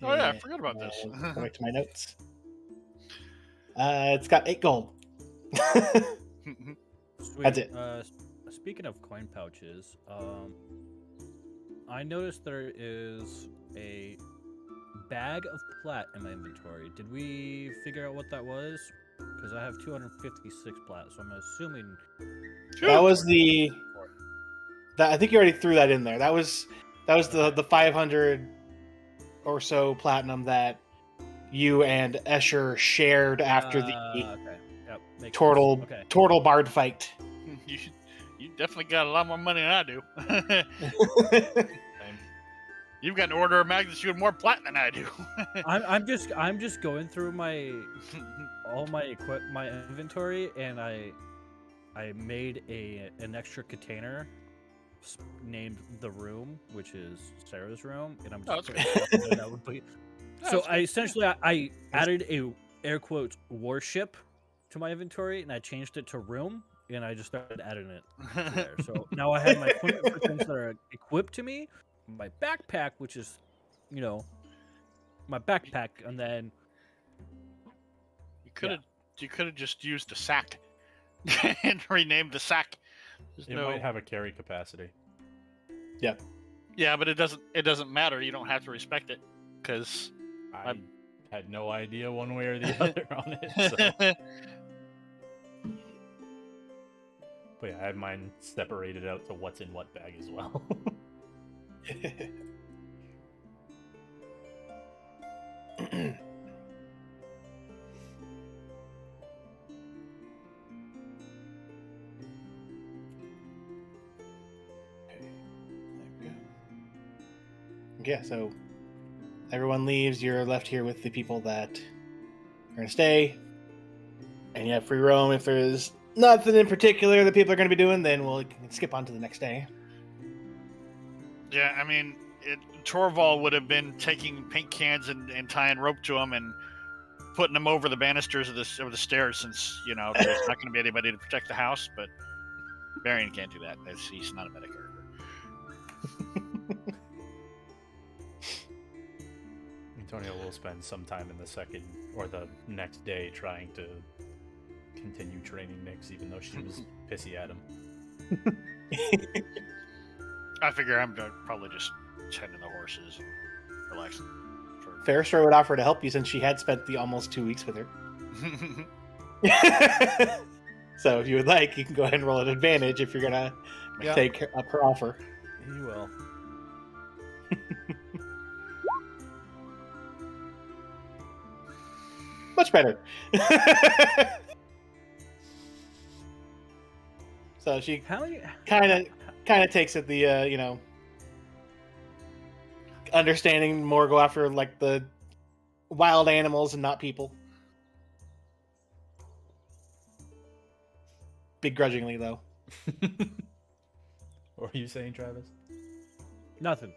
Oh yeah, I forgot about this. Go back to my notes. It's got 8 gold. Sweet. That's it. Speaking of coin pouches, I noticed there is a bag of plat in my inventory. Did we figure out what that was? Because I have 256 plat, so I'm assuming That was I think you already threw that in there. That was the 500 or so platinum that you and Escher shared after the okay. Yep, makes turtle sense. Okay. turtle bard fight. You definitely got a lot more money than I do. You've got an order of magnitude more platinum than I do. I'm just going through my inventory, and I made an extra container named the room, which is Sarah's room, and I'm just putting stuff in there that would be. So I added a air quotes warship to my inventory, and I changed it to room, and I just started adding it there. So now I have my equipment for things that are equipped to me, my backpack, which is, my backpack, and then you could have just used the sack and renamed the sack. It might have a carry capacity. Yep. Yeah, but it doesn't matter. You don't have to respect it because I had no idea one way or the other on it. So. But yeah, I have mine separated out to what's in what bag as well. Yeah, so everyone leaves, you're left here with the people that are going to stay. And you have free roam. If there's nothing in particular that people are going to be doing, then we'll skip on to the next day. Yeah, I mean, Torval would have been taking paint cans and tying rope to them and putting them over the banisters of the stairs, since there's not going to be anybody to protect the house. But Varian can't do that. He's not a meta character. Antonio will spend some time in the second or the next day trying to continue training Nyx, even though she was pissy at him. I figure I'm probably just tending the horses, relaxing. Ferristra would offer to help you since she had spent the almost 2 weeks with her. So if you would like, you can go ahead and roll an advantage if you're gonna take up her offer. He will. Much better. So she kind of takes it the understanding more go after like the wild animals and not people. Begrudgingly though. What were you saying, Travis? Nothing.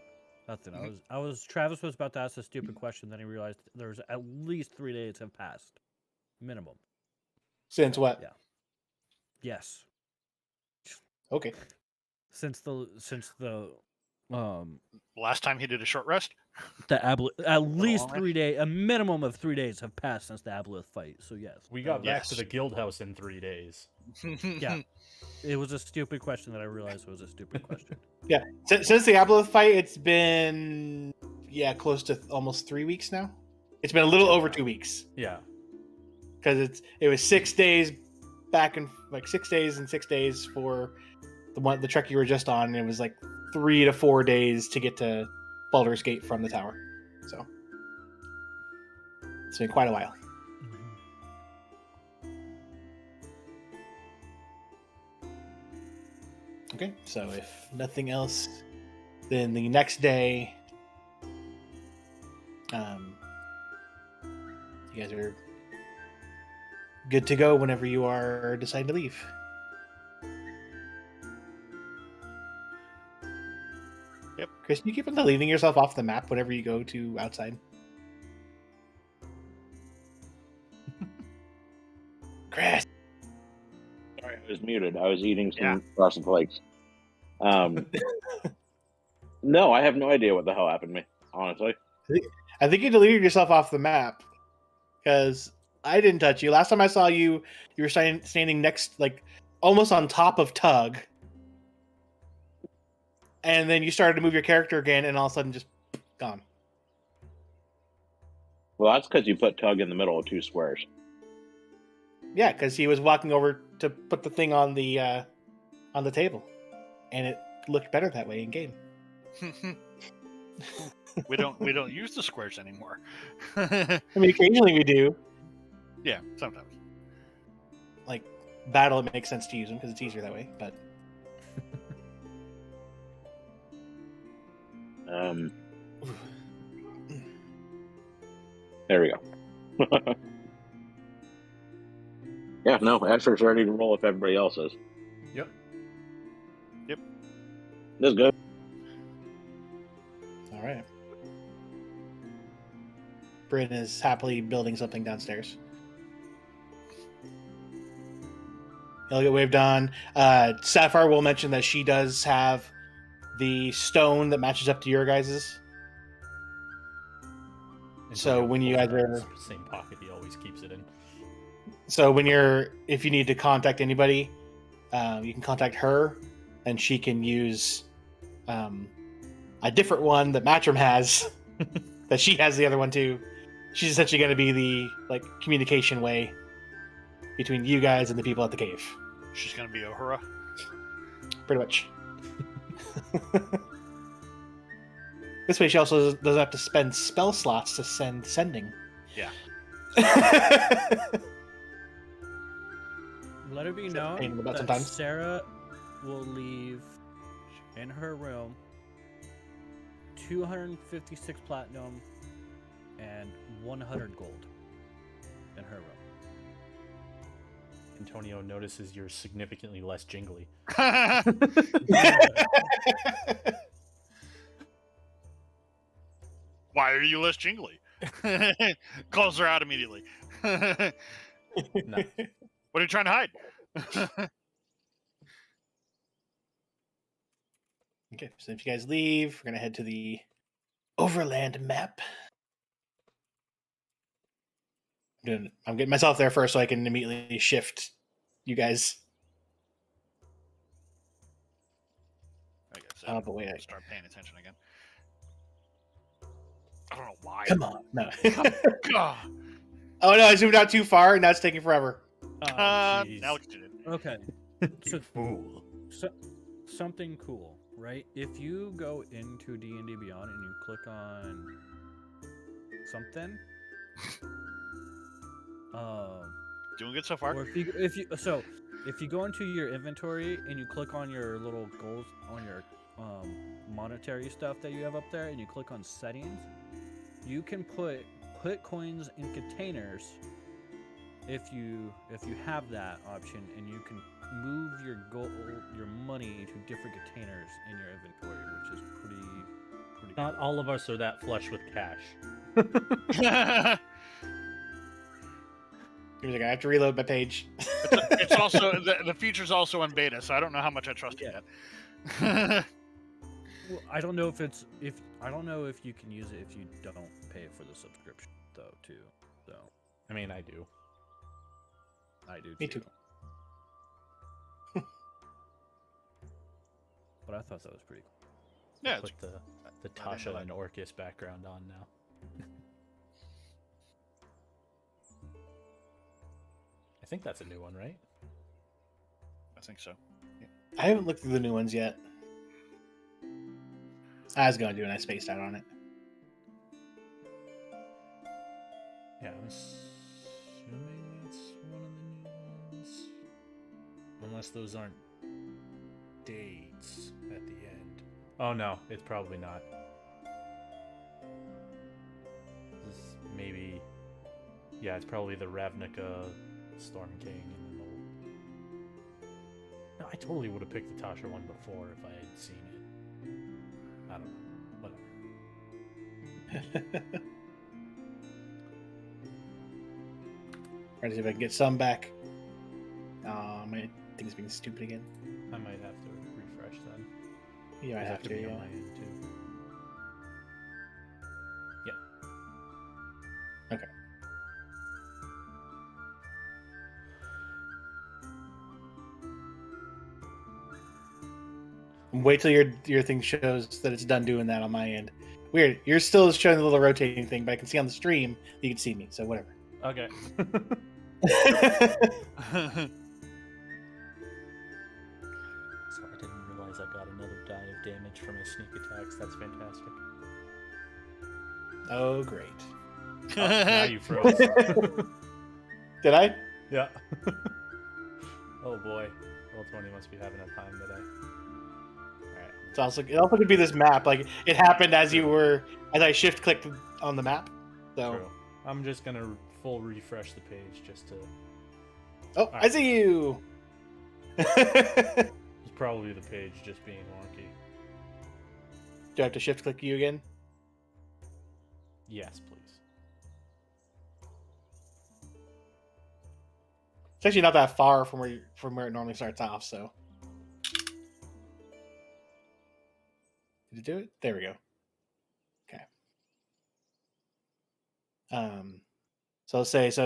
Travis was about to ask a stupid question, then he realized there's at least 3 days have passed. Minimum. Since what? Yeah. Yes. Okay. Since the last time he did a short rest? At least 3 days, a minimum of 3 days have passed since the Aboleth fight. So yes. We got back to the guild house in 3 days. Yeah. It was a stupid question that I realized was a stupid question. Yeah. Since the Aboleth fight, it's been close to almost 3 weeks now. It's been a little over 2 weeks. Yeah. Because it was 6 days back and like 6 days and 6 days for the trek you were just on, and it was like 3 to 4 days to get to Baldur's Gate from the tower. So it's been quite a while. Okay, so if nothing else, then the next day, you guys are good to go whenever you are deciding to leave. Yep. Chris, do you keep on leaving yourself off the map whenever you go to outside? Chris! Sorry, I was muted. I was eating some frosted flakes. No, I have no idea what the hell happened to me, honestly. I think you deleted yourself off the map because I didn't touch you. Last time I saw you, you were standing next, like, almost on top of Tug. And then you started to move your character again, and all of a sudden just gone. Well, that's because you put Tug in the middle of 2 squares. Yeah, because he was walking over to put the thing on the table, and it looked better that way in game. we don't use the squares anymore. I mean, occasionally we do. Yeah, sometimes. Like battle, it makes sense to use them because it's easier that way. But there we go. Yeah, no, Asher's ready to roll if everybody else is. Yep. This is good. all right. Bryn is happily building something downstairs. He'll get waved on. Sapphire will mention that she does have the stone that matches up to your guys's. So when you guys are same pocket, he always keeps it in. So if you need to contact anybody, you can contact her, and she can use a different one that Matrim has, that she has the other one too. She's essentially going to be the communication way between you guys and the people at the cave. She's going to be Ohura. Pretty much. This way she also doesn't have to spend spell slots to sending. Yeah. Let it be known that Sarah will leave in her room 256 platinum and 100 gold in her room. Antonio notices you're significantly less jingly. Why are you less jingly? Calls her out immediately. No. What are you trying to hide? Okay, so if you guys leave, we're gonna head to the overland map. I'm getting myself there first so I can immediately shift you guys. I guess Oh, but wait, start paying attention again. I don't know why. come on, no. God. Oh no, I zoomed out too far, and now it's taking forever. Oh, jeez. Now look what you did. Okay. So, Fool. something cool, right? If you go into D&D Beyond and you click on something, Doing good so far. or if you go into your inventory and you click on your little goals on your monetary stuff that you have up there, and you click on settings, you can put coins in containers if you have that option, and you can move your money to different containers in your inventory, which is pretty Not all of us are that flush with cash. He's like, I have to reload my page. It's also the feature's also in beta, so I don't know how much I trust it yet. Well, I don't know if you can use it if you don't pay for the subscription though too. So I mean, I do. I do. Me too. But I thought that was pretty cool. Yeah, Put the Tasha and Orcus background on now. I think that's a new one, right? I think so. I haven't looked through the new ones yet. I was going to do, and I spaced out on it. Yeah, I'm assuming it's one of the new ones. Unless those aren't dates at the end. Oh no, it's probably not. This is maybe... Yeah, it's probably the Ravnica Storm King and then the... No, I totally would have picked the Tasha one before if I had seen it. I don't know. Whatever. Trying to see if I can get some back. My thing's being stupid again. I might have to refresh then. Yeah, I Does have to. be Yeah. on my end too. Yeah. Okay. Wait till your thing shows that it's done doing that on my end. Weird. You're still showing the little rotating thing, but I can see on the stream that you can see me. So whatever. Okay. So I didn't realize I got another die of damage from his sneak attacks. That's fantastic. Oh, great. Oh, now you froze. Did I? Yeah. Oh boy. Roll20 must be having a time today. Alright. It also could be this map. Like it happened as I shift clicked on the map. So. True. I'm just gonna full refresh the page just to... Oh, I see you. It's probably the page just being wonky. Do I have to shift click you again? Yes, please. It's actually not that far from where it normally starts off. So. Did it do it? There we go. Okay. So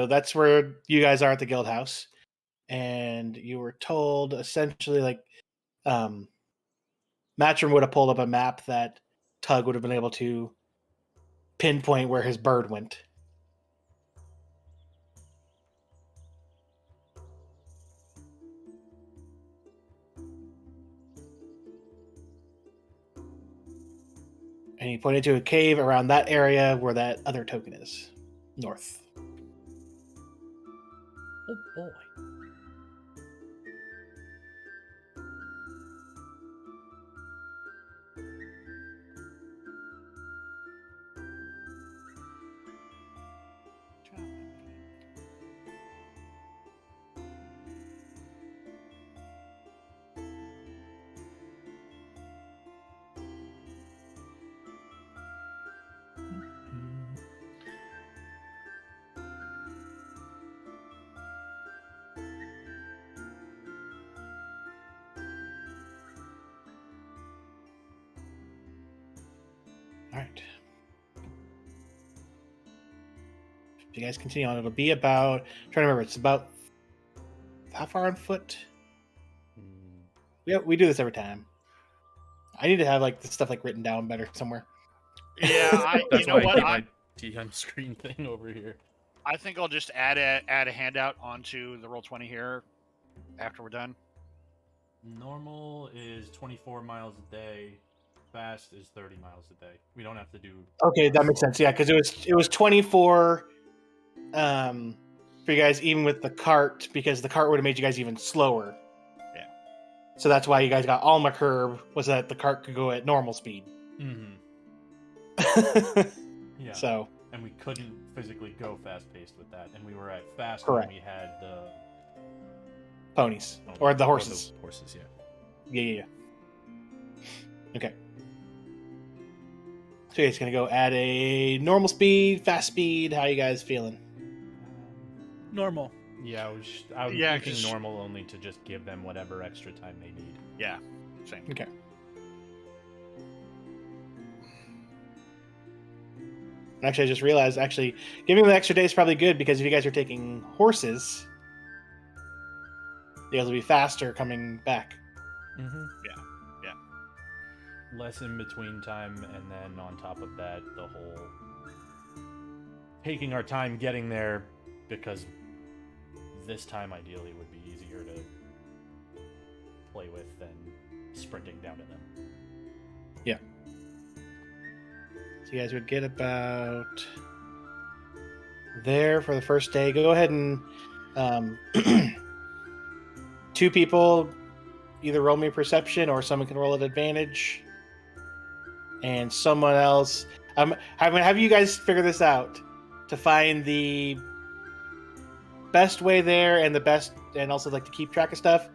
that's where you guys are at the guild house, and you were told essentially like, Matchroom would have pulled up a map that Tug would have been able to pinpoint where his bird went. And he pointed to a cave around that area where that other token is. North. Oh boy. All right. If you guys continue on, it'll be about. I'm trying to remember. It's about how far on foot? We do this every time. I need to have like this stuff like written down better somewhere. Yeah, you That's know why what? I keep my DM screen thing over here. I think I'll just add a handout onto the Roll20 here after we're done. Normal is 24 miles a day. Fast is 30 miles a day. We don't have to do. Okay, that makes sense. Yeah, because it was 24 for you guys, even with the cart, because the cart would have made you guys even slower. Yeah. So that's why you guys got Alma curb, was that the cart could go at normal speed. Mm-hmm. Yeah. So. And we couldn't physically go fast paced with that, and we were at fast Correct. when we had the Ponies or the horses. Horses, yeah. Yeah. Okay. So it's gonna go at a normal speed, fast speed. How you guys feeling? Normal. Yeah, I was Yeah, thinking 'cause- normal only to just give them whatever extra time they need. Yeah, same. Okay. Actually, I just realized giving them the extra day is probably good because if you guys are taking horses, you guys will be faster coming back. Mm-hmm. Yeah. Less in between time, and then on top of that, the whole taking our time getting there, because this time ideally would be easier to play with than sprinting down to them. Yeah. So you guys would get about there for the first day. Go ahead and 2 people either roll me perception or someone can roll at advantage. And someone else. I'm gonna have you guys figure this out to find the best way there and the best, and also like to keep track of stuff.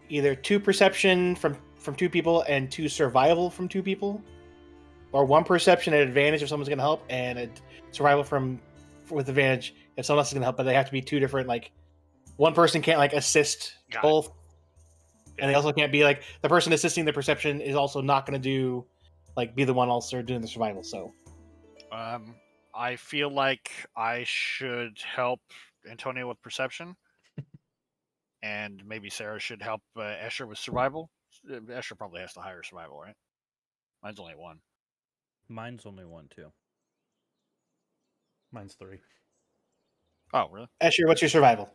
Either 2 perception from 2 people and 2 survival from 2 people, or 1 perception at advantage if someone's gonna help, and a survival with advantage if someone else is gonna help. But they have to be 2 different. Like one person can't like assist Got it. both. And they also can't be like the person assisting the perception is also not going to do be the one also doing the survival. So, I feel like I should help Antonio with perception, and maybe Sarah should help Escher with survival. Escher probably has the higher survival, right? Mine's only 1. Mine's only 1 too. Mine's 3. Oh, really? Escher, what's your survival?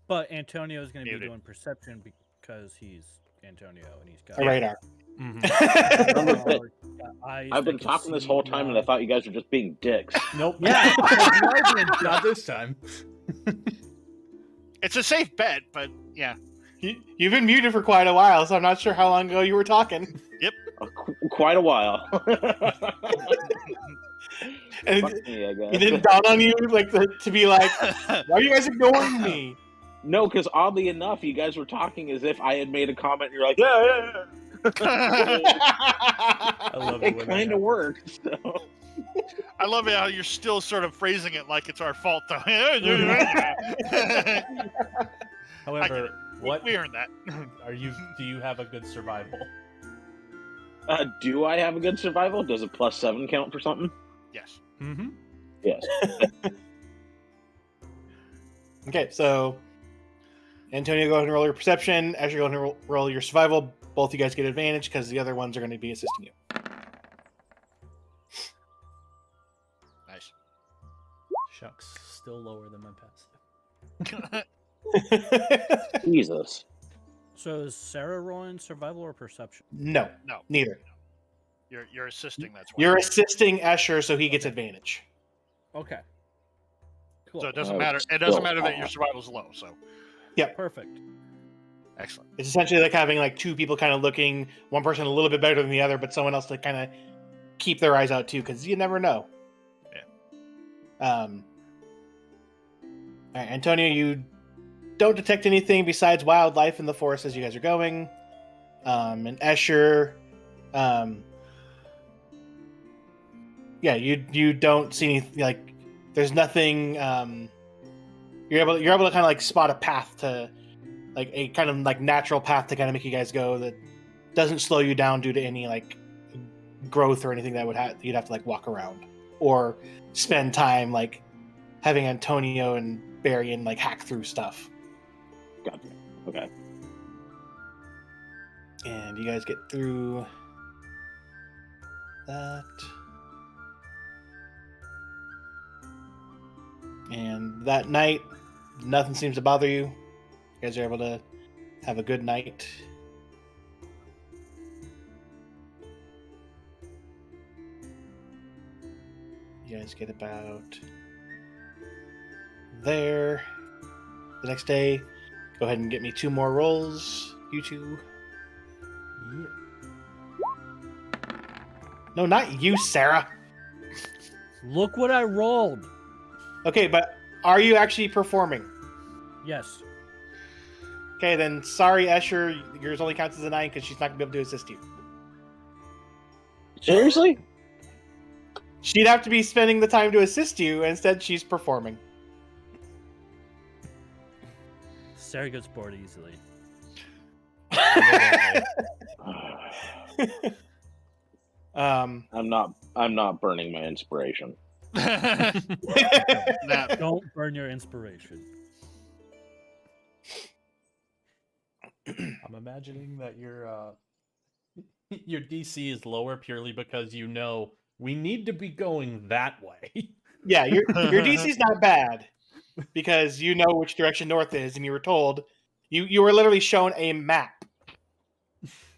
But Antonio is going to be Muted. doing perception because he's Antonio and he's got A radar. Mm-hmm. eyes I've that been can talking this see whole time, and I beyond. thought you guys were just being dicks. Nope. Yeah, Not this time. It's a safe bet, but yeah. You've been muted for quite a while, so I'm not sure how long ago you were talking. Quite a while. And Fuck me, I guess. it didn't dawn on you to be like, why are you guys ignoring me? No, because oddly enough, you guys were talking as if I had made a comment. And you're like, yeah. I love It kind of worked. So. I love it how you're still sort of phrasing it like it's our fault, though. However, what we earned that. do you have a good survival? Do I have a good survival? Does a +7 count for something? Yes. Mm-hmm. Yes. Okay, so Antonio, go ahead and roll your perception. Asher, go ahead and roll your survival. Both you guys get advantage because the other ones are going to be assisting you. Nice. Shucks, still lower than my passive. Jesus. So is Sarah rolling survival or perception? No, No, neither. you're assisting. That's why. You're assisting Escher, so he gets advantage. Okay. Cool. So it doesn't Oh, matter. It doesn't still matter that your off. survival's low. So Perfect. excellent. It's essentially like having 2 people kind of looking, one person a little bit better than the other, but someone else to kind of keep their eyes out too, because you never know. Yeah. All right, Antonio, you don't detect anything besides wildlife in the forest as you guys are going. And Escher, yeah, you don't see any there's nothing. You're able to kind of spot a path to a kind of natural path to kind of make you guys go doesn't slow you down due to any like growth or anything that you'd have to like walk around or spend time like having Antonio and Barian like hack through stuff. Gotcha. Okay. And you guys get through that. And that night, nothing seems to bother you. You guys are able to have a good night. You guys get about there. The next day, go ahead and get me 2 more rolls, you two. No, not you, Sarah. Look what I rolled. Okay, but are you actually performing? Yes. Okay, then sorry, Escher, yours only counts as a 9 because she's not going to be able to assist you. Seriously? She'd have to be spending the time to assist you, instead she's performing. Sarah gets bored easily. Um, I'm not burning my inspiration. Nah, Don't burn your inspiration. I'm imagining that your your DC is lower purely because you know we need to be going that way. yeah, your DC's not bad because you know which direction north is, and you were told you were literally shown a map,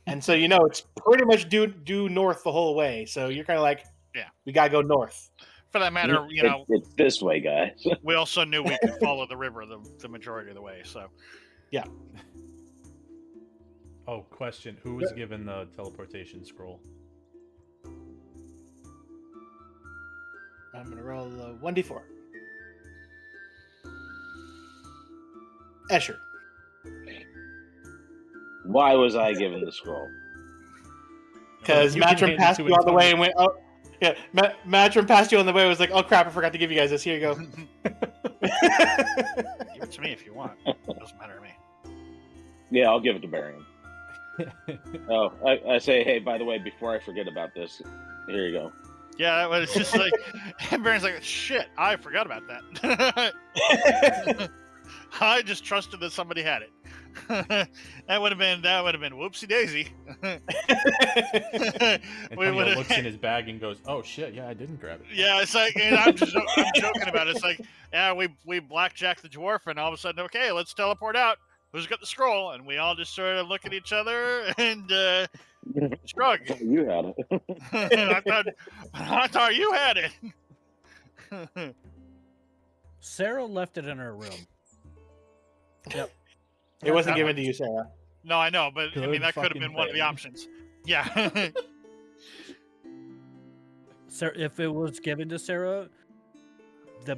and so you know it's pretty much due north the whole way. So you're kind of like, Yeah. we gotta go north. for that matter, you know, It's this way, guys. we also knew we could follow the river the majority of the way. So Oh, question: who was given the teleportation scroll? I'm gonna roll a 1d4. Escher. Why was I given the scroll? Because You can Matrim hand it passed to you on the way Antonio. and went, oh, yeah, Matrim passed you on the way and was like, oh crap, I forgot to give you guys this. Here you go. give it to me if you want. It doesn't matter to me. Yeah, I'll give it to Barian. Oh, I say, hey, by the way, before I forget about this, here you go. Yeah, it was just like, and Baron's like, shit, I forgot about that. I just trusted that somebody had it. that would have been whoopsie daisy. Antonio looks in his bag and goes, "Oh shit, yeah, I didn't grab it." Yeah, it's like, and I'm joking about it. It's like, yeah, we blackjacked the dwarf, and all of a sudden, okay, let's teleport out. Who's got the scroll? And we all just sort of look at each other and shrug. You had it. I thought you had it. Sarah left it in her room. Yep. It wasn't given to you, Sarah. No, I know, but I Good mean that could have fucking been one of the thing. options. Yeah. Sarah, if it was given to Sarah, the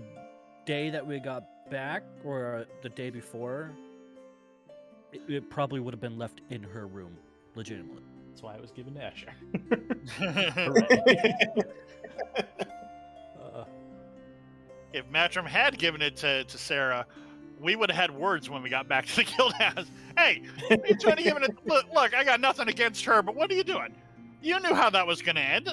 day that we got back or the day before, it probably would have been left in her room, legitimately. That's why it was given to Asher. If Matrim had given it to Sarah, we would have had words when we got back to the guild house. Hey, you're trying to give it. Look, I got nothing against her, but what are you doing? You knew how that was going to end.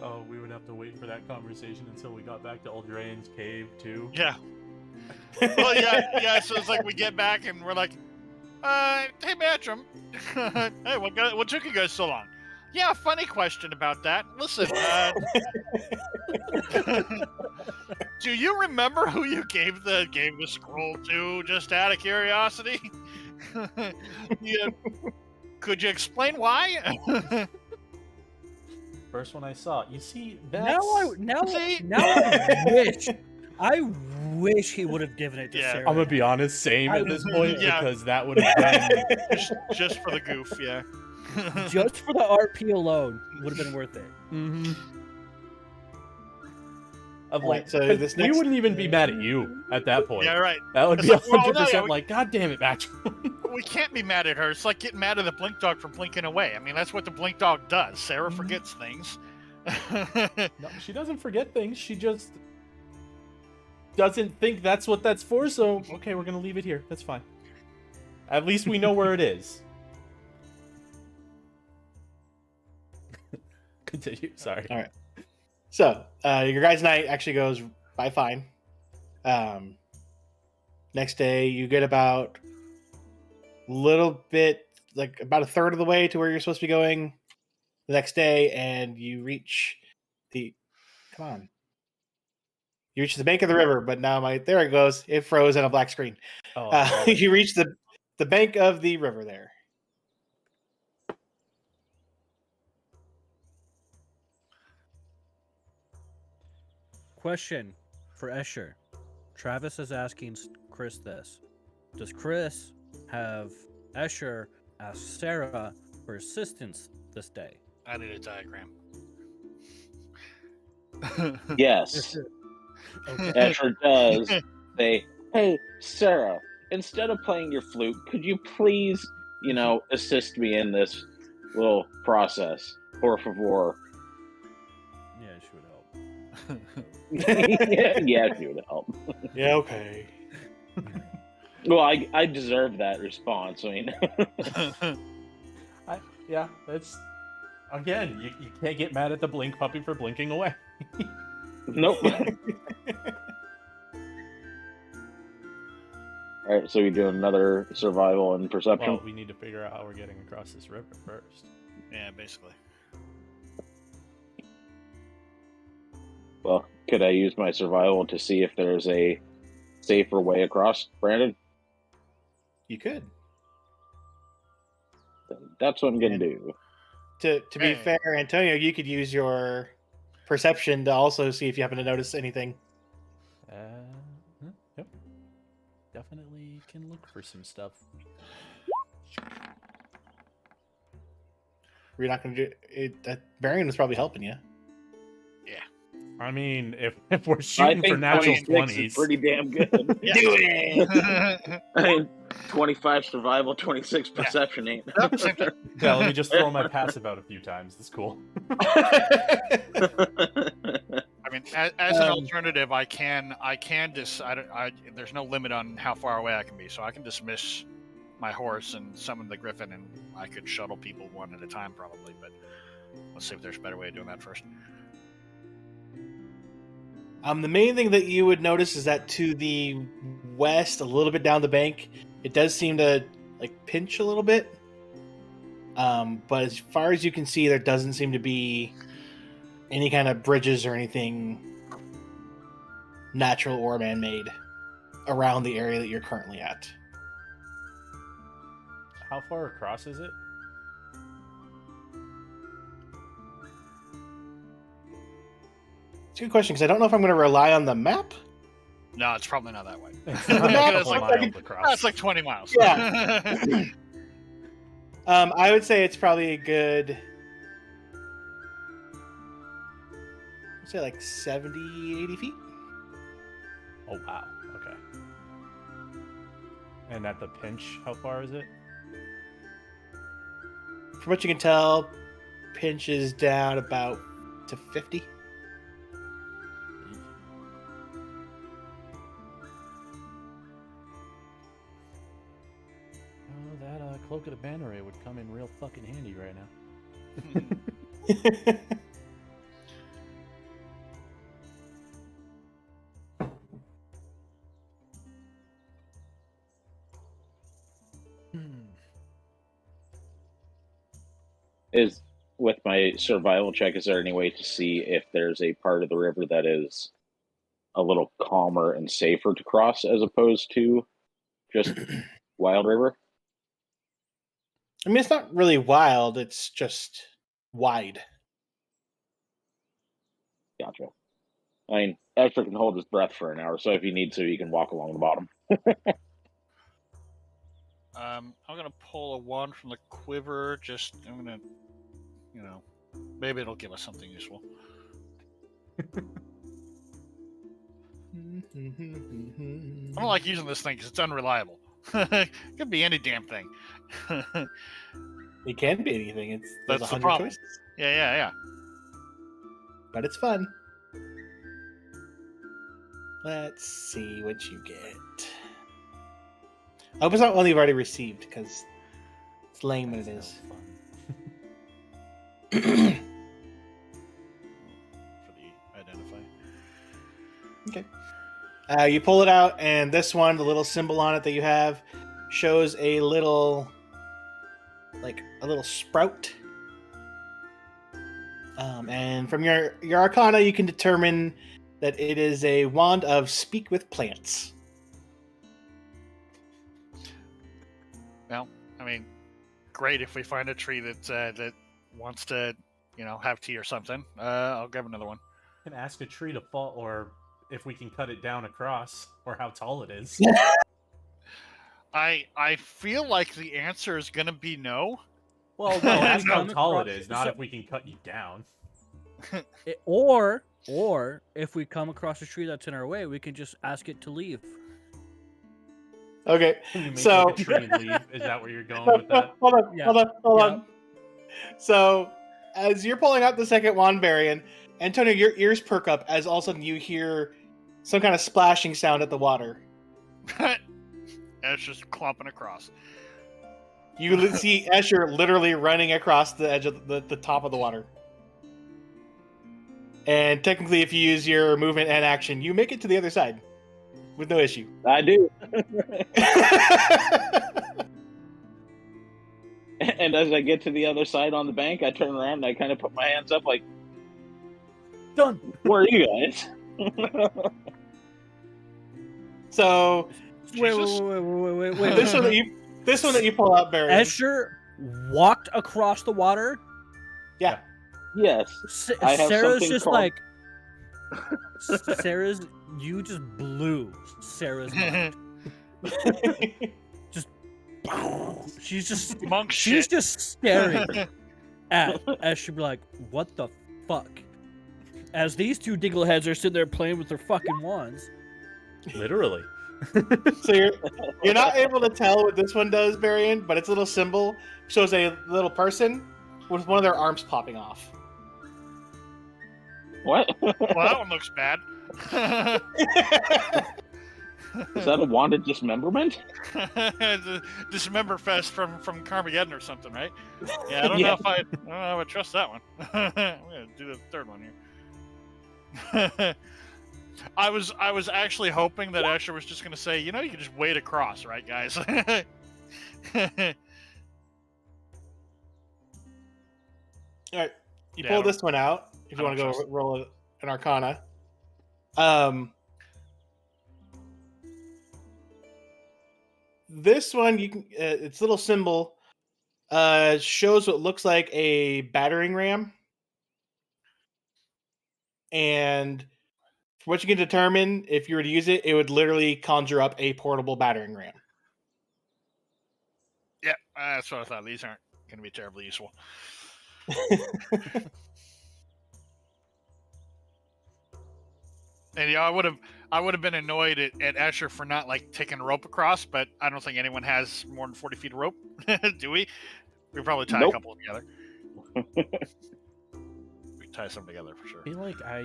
Oh, we would have to wait for that conversation until we got back to Eldraine's cave too. Yeah. Well, yeah. So it's like we get back and we're like, hey, Matrim, hey, what took you guys so long? Yeah, funny question about that. Listen, do you remember who you gave the scroll to? Just out of curiosity. Yeah. Could you explain why? First one I saw. You see, that's... I wish he would have given it to Yeah. Sarah. I'm gonna be honest, same at this point, Yeah. because that would have been... just for the goof, yeah. Just for the RP alone, would have been worth it. Mm-hmm. Of All right, like, so but this we next- wouldn't even be mad at you at that point. Yeah, right. That would It's be like, well, no, 100% yeah, we- like, God damn it, Match. We can't be mad at her. It's like getting mad at the blink dog for blinking away. I mean, that's what the blink dog does. Sarah forgets things. No, she doesn't forget things. She just doesn't think that's what that's for. So, okay, we're gonna leave it here. That's fine. At least we know where it is. Continue. Sorry. All right. So your guys' night actually goes by fine. Next day, you get about little bit, like about a third of the way to where you're supposed to be going the next day, and you reach the. Come on. You reach the bank of the river, but now there it goes. It froze on a black screen. Oh, I love it. You reach the bank of the river there. Question for Escher. Travis is asking Chris this. Does Chris have Escher ask Sarah for assistance this day? I need a diagram. Yes, Okay. Escher does say, "Hey, Sarah, instead of playing your flute, could you please, assist me in this little process, por favor?" Yeah, she would help. Yeah, she would help. Yeah, okay. Well, I deserve that response. I mean, Yeah, that's again. You can't get mad at the blink puppy for blinking away. nope. All right, so we do another survival and perception. Well, we need to figure out how we're getting across this river first. Yeah, basically. Well, could I use my survival to see if there's a safer way across, Brandon? You could. Then that's what I'm gonna do. To be Hey. fair, Antonio, you could use your perception to also see if you happen to notice anything. Yep. Definitely can look for some stuff. You're not going to do it. That Varian was probably helping you. I mean, if we're I shooting think for natural 26 is 20s, pretty damn good. Do it. I mean, 25 survival, 26 perception ain't. Yep, same thing. yeah, let me just throw my passive out a few times. That's cool. I mean, as an Um, alternative, I can there's no limit on how far away I can be, so I can dismiss my horse and summon the griffin, and I could shuttle people one at a time probably. But let's see if there's a better way of doing that first. The main thing that you would notice is that to the west, a little bit down the bank, it does seem to like pinch a little bit. But as far as you can see, there doesn't seem to be any kind of bridges or anything natural or man-made around the area that you're currently at. How far across is it? It's a good question because I don't know if I'm going to rely on the map. No, it's probably not that way. It's not a It's couple like, miles across. that's like 20 miles. Yeah. I would say it's probably a good, I'd say like 70, 80 feet. Oh wow. Okay. And at the pinch, how far is it? From what you can tell, pinch is down about to 50. Oh, that cloak of the Banneray would come in real fucking handy right now. Is with my survival check, is there any way to see if there's a part of the river that is a little calmer and safer to cross as opposed to just Wild River? I mean, it's not really wild, it's just wide. Gotcha. I mean, Extra can hold his breath for an hour, so if he needs to, he can walk along the bottom. I'm gonna pull a wand from the quiver. I'm gonna, maybe it'll give us something useful. I don't like using this thing because it's unreliable. It could be any damn thing. It can be anything. There's That's the 100 problem. choices, Yeah. but it's fun. Let's see what you get. I hope it's not one you've already received, because it's lame when it That's is. no fun. For the identify. Okay. You pull it out, and this one, the little symbol on it that you have, shows a little sprout. And from your arcana, you can determine that it is a wand of speak with plants. Well, I mean, great if we find a tree that wants to, have tea or something. I'll grab another one. Can ask a tree to fall, or if we can cut it down across, or how tall it is. I feel like the answer is gonna be no. Well, no, ask how Come tall it across- is, not so- if we can cut you down. Or if we come across a tree that's in our way, we can just ask it to leave. Okay. Can you make So- like a tree leave? Is that where you're going No, with that? hold on, Yeah. hold Yeah. on. So, as you're pulling out the second wand, Varian, Antonio, your ears perk up as all of a sudden you hear some kind of splashing sound at the water. And it's just clumping across. You see Escher literally running across the edge of the top of the water. And technically, if you use your movement and action, you make it to the other side with no issue. I do. And as I get to the other side on the bank, I turn around and I kind of put my hands up like, Done. where are you guys? So Wait, Jesus. wait. this one that you pull out, Varian. Escher walked across the water. Yeah. Yes. I have Sarah's something just called- like Sarah's. You just blew Sarah's mind. She's just Monk she's shit. just staring at Escher, be like, "What the fuck?" As these two diggleheads are sitting there playing with their fucking wands. Literally. So you're not able to tell what this one does, Varian, but its little symbol shows a little person with one of their arms popping off. What? Well, that one looks bad. Is that a wanted dismemberment? The Dismember Fest from Carmageddon or something, right? Yeah, I don't know if I would trust that one. I'm gonna do the third one here. I was actually hoping that Escher was just gonna say, you can just wade across, right, guys? All right, you Yeah, pull I don't- this one out if I you want to don't go trust- roll an Arcana. This one you can its little symbol shows what looks like a battering ram, and for what you can determine, if you were to use it, it would literally conjure up a portable battering ram. Yeah, that's what I thought. These aren't gonna be terribly useful. And I would have been annoyed at Escher for not taking a rope across, but I don't think anyone has more than 40 feet of rope, do we? We probably tie a Nope. couple together. We tie some together for sure. I feel like I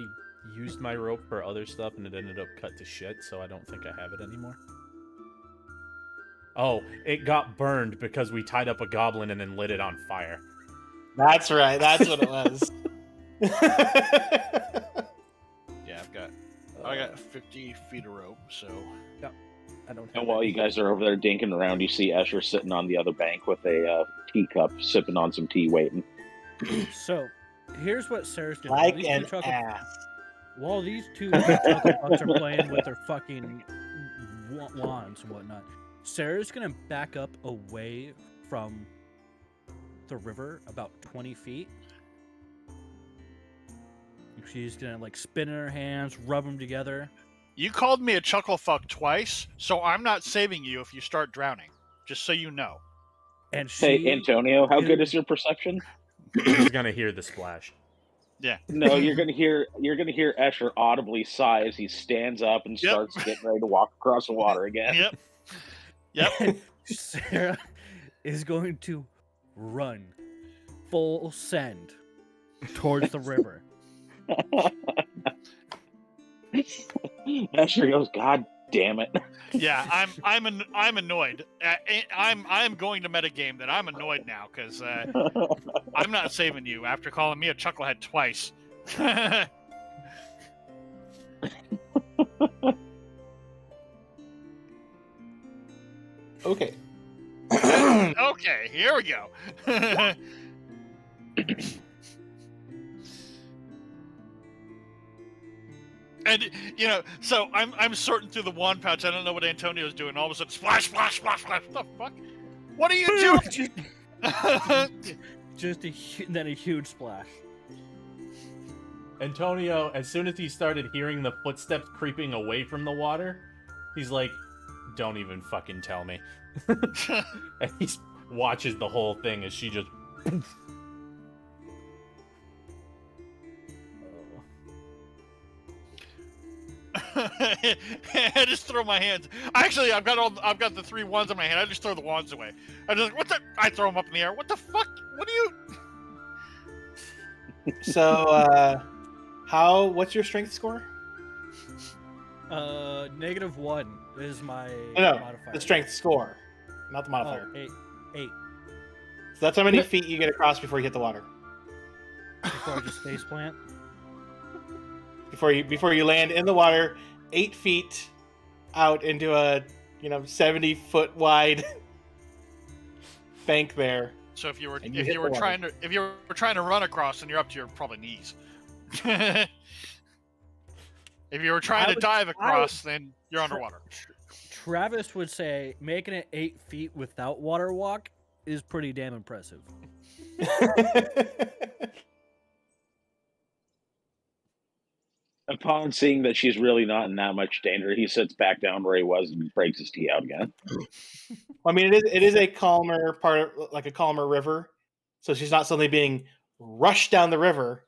used my rope for other stuff and it ended up cut to shit, so I don't think I have it anymore. Oh, it got burned because we tied up a goblin and then lit it on fire. That's right. That's what it was. Yeah, I got 50 feet of rope, so I don't have And while you guys are over there dinking around, you see Escher sitting on the other bank with a teacup, sipping on some tea, waiting. So, here's what Sarah's doing. Like These two an chocolate- ass. While these two chocolate bucks are playing with their fucking wands and whatnot, Sarah's gonna back up away from the river about 20 feet. She's gonna spin in her hands, rub them together. you called me a chuckle fuck twice, so I'm not saving you if you start drowning. Just so you know. And Hey, she, Antonio, how good is your perception? He's gonna hear the splash. No, you're gonna hear Escher audibly sigh as he stands up and Yep. starts getting ready to walk across the water again. Yep. Yep. Sarah is going to run full send towards the river. Escher goes, God damn it. Yeah, I'm annoyed. I'm going to metagame that I'm annoyed now because I'm not saving you after calling me a chucklehead twice. Okay. Okay, here we go. And so I'm sorting through the wand pouch. I don't know what Antonio's doing. All of a sudden, splash, splash, splash, splash. What the fuck? What are you doing? Then a huge splash. Antonio, as soon as he started hearing the footsteps creeping away from the water, he's like, "Don't even fucking tell me." And he watches the whole thing as she just. I just throw my hands. Actually, I've got the 3 wands in my hand. I just throw the wands away. I just what the? I throw them up in the air. What the fuck? What do you? So, what's your strength score? -1 is my No, modifier. the strength score, not the Oh, modifier. 8 So that's how many feet you get across before you hit the water. before I just face plant. Before you land in the water, 8 feet out into a 70-foot wide bank there. So if you were And you hit the water. trying to run across, and you're up to your probably knees. If you were trying to dive across, then you're underwater. Travis would say making it 8 feet without water walk is pretty damn impressive. Upon seeing that she's really not in that much danger, he sits back down where he was and breaks his tea out again. I mean, it is a calmer part, like a calmer river, so she's not suddenly being rushed down the river.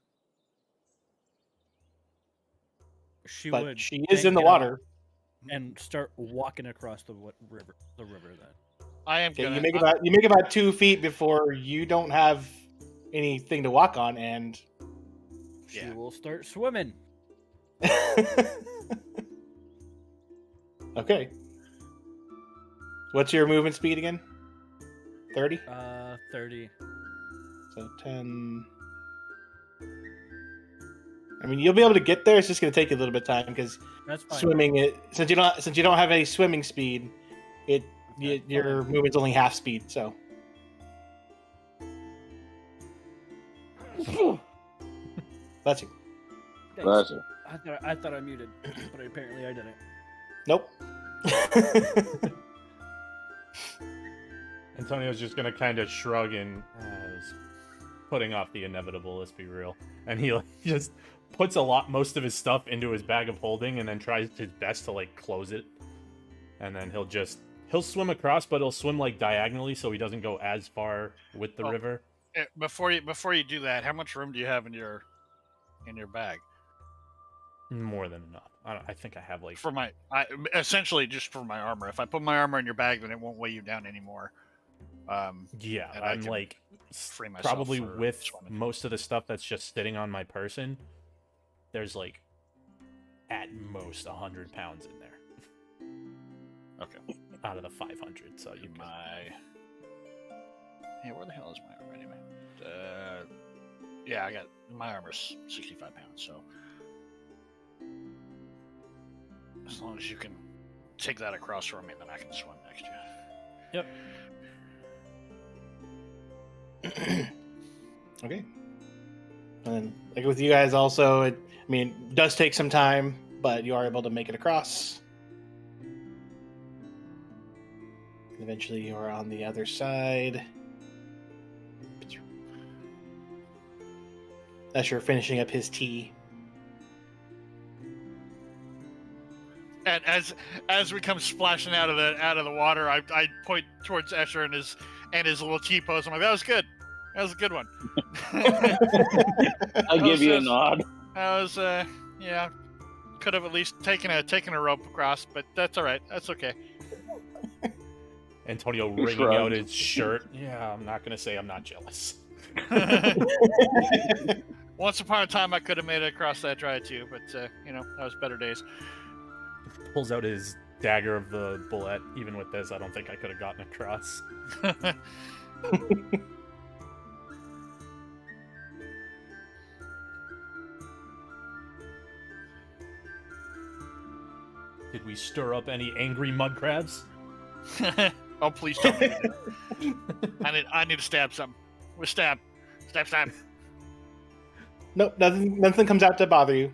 She But would. she is then in the get out water. and start walking across the river. Then I am Okay, gonna. you make about 2 feet before you don't have anything to walk on, and she Yeah. will start swimming. okay. What's your movement speed again? 30? 30. So 10. I mean, you'll be able to get there. It's just going to take you a little bit of time because That's fine. swimming since you don't have any swimming speed, your movement's only half speed. So that's you. Thanks. That's it. I thought I muted, but apparently I didn't. Nope. Antonio's just gonna kind of shrug and is putting off the inevitable. Let's be real, and he just puts most of his stuff into his bag of holding, and then tries his best to close it, and then he'll swim across, but he'll swim diagonally so he doesn't go as far with the river. Before you do that, how much room do you have in your bag? More than enough. I think I have essentially just for my armor. If I put my armor in your bag, then it won't weigh you down anymore. Yeah, and I I'm can free myself probably for with swimming. most of the stuff that's just sitting on my person. There's at most 100 pounds in there. Okay. Out of the 500, so you where the hell is my armor anyway? I got my armor's 65 pounds, so as long as you can take that across from me, then I can swim next to you. Yep. Okay. And with you guys also, it does take some time, but you are able to make it across. Eventually, you are on the other side. Escher finishing up his tea. And as we come splashing out of the water, I point towards Escher and his little tea pose. I'm like, that was good. That was a good one. I give you a nod. That was could have at least taken a rope across, but that's all right. That's okay. Antonio wringing out his shirt. Yeah, I'm not gonna say I'm not jealous. Once upon a time, I could have made it across that dry too, but that was better days. Pulls out his dagger of the bullet. Even with this, I don't think I could have gotten across. Did we stir up any angry mud crabs? Oh, please don't. I need to stab something. We stab. Stab. Nope, nothing comes out to bother you.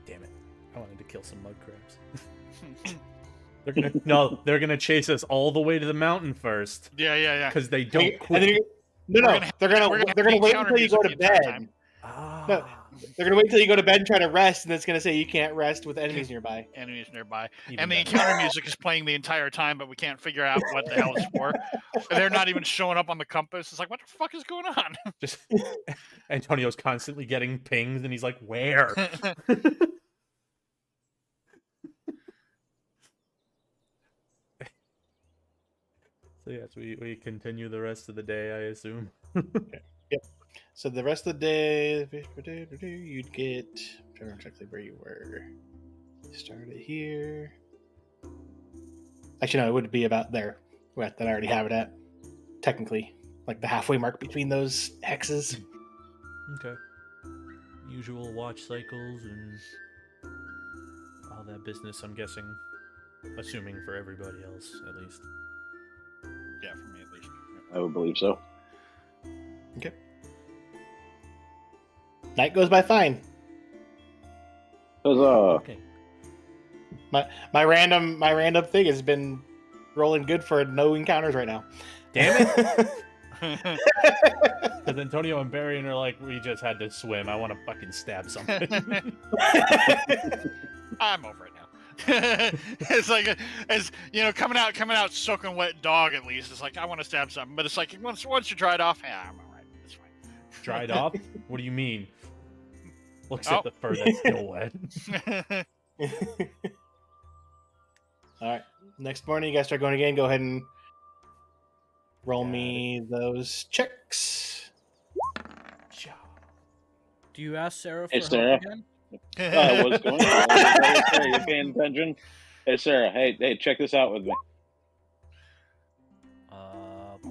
Damn it! I wanted to kill some mud crabs. They're gonna chase us all the way to the mountain first. Yeah. Because they don't And quit. then they're gonna wait until you go to bed. No, they're gonna wait until you go to bed and try to rest, and it's gonna say you can't rest with enemies nearby. Enemies nearby. Even And the better. encounter music is playing the entire time, but we can't figure out what the hell it's for. And they're not even showing up on the compass. It's like, what the fuck is going on? Just Antonio's constantly getting pings, and he's like, "Where?" So yes, we continue the rest of the day, I assume. So the rest of the day, you'd get. I'm trying to remember exactly where you were. You started here. Actually, no, it would be about there. That I already have it at. Technically, like the halfway mark between those hexes. Okay. Usual watch cycles and all that business, I'm guessing. Assuming for everybody else, at least. Yeah, for me at least. I would believe so. Okay. Night goes by fine. Huzzah! Okay. My random thing has been rolling good for no encounters right now. Damn it! Because Antonio and Barry are like, we just had to swim. I want to fucking stab something. I'm over it now. It's like, as you know, coming out soaking wet dog at least. It's like, I want to stab something, but it's like once you're dried off, yeah, I'm all right. It's fine. Dried off? What do you mean? Looks Oh. at the fur that's still wet. All right. Next morning, you guys start going again. Go ahead and roll me those checks. Do you ask Sarah for Hey, help Sarah. again? What's going on? Hey, Sarah, you paying attention? Hey, Sarah. Hey, check this out with me.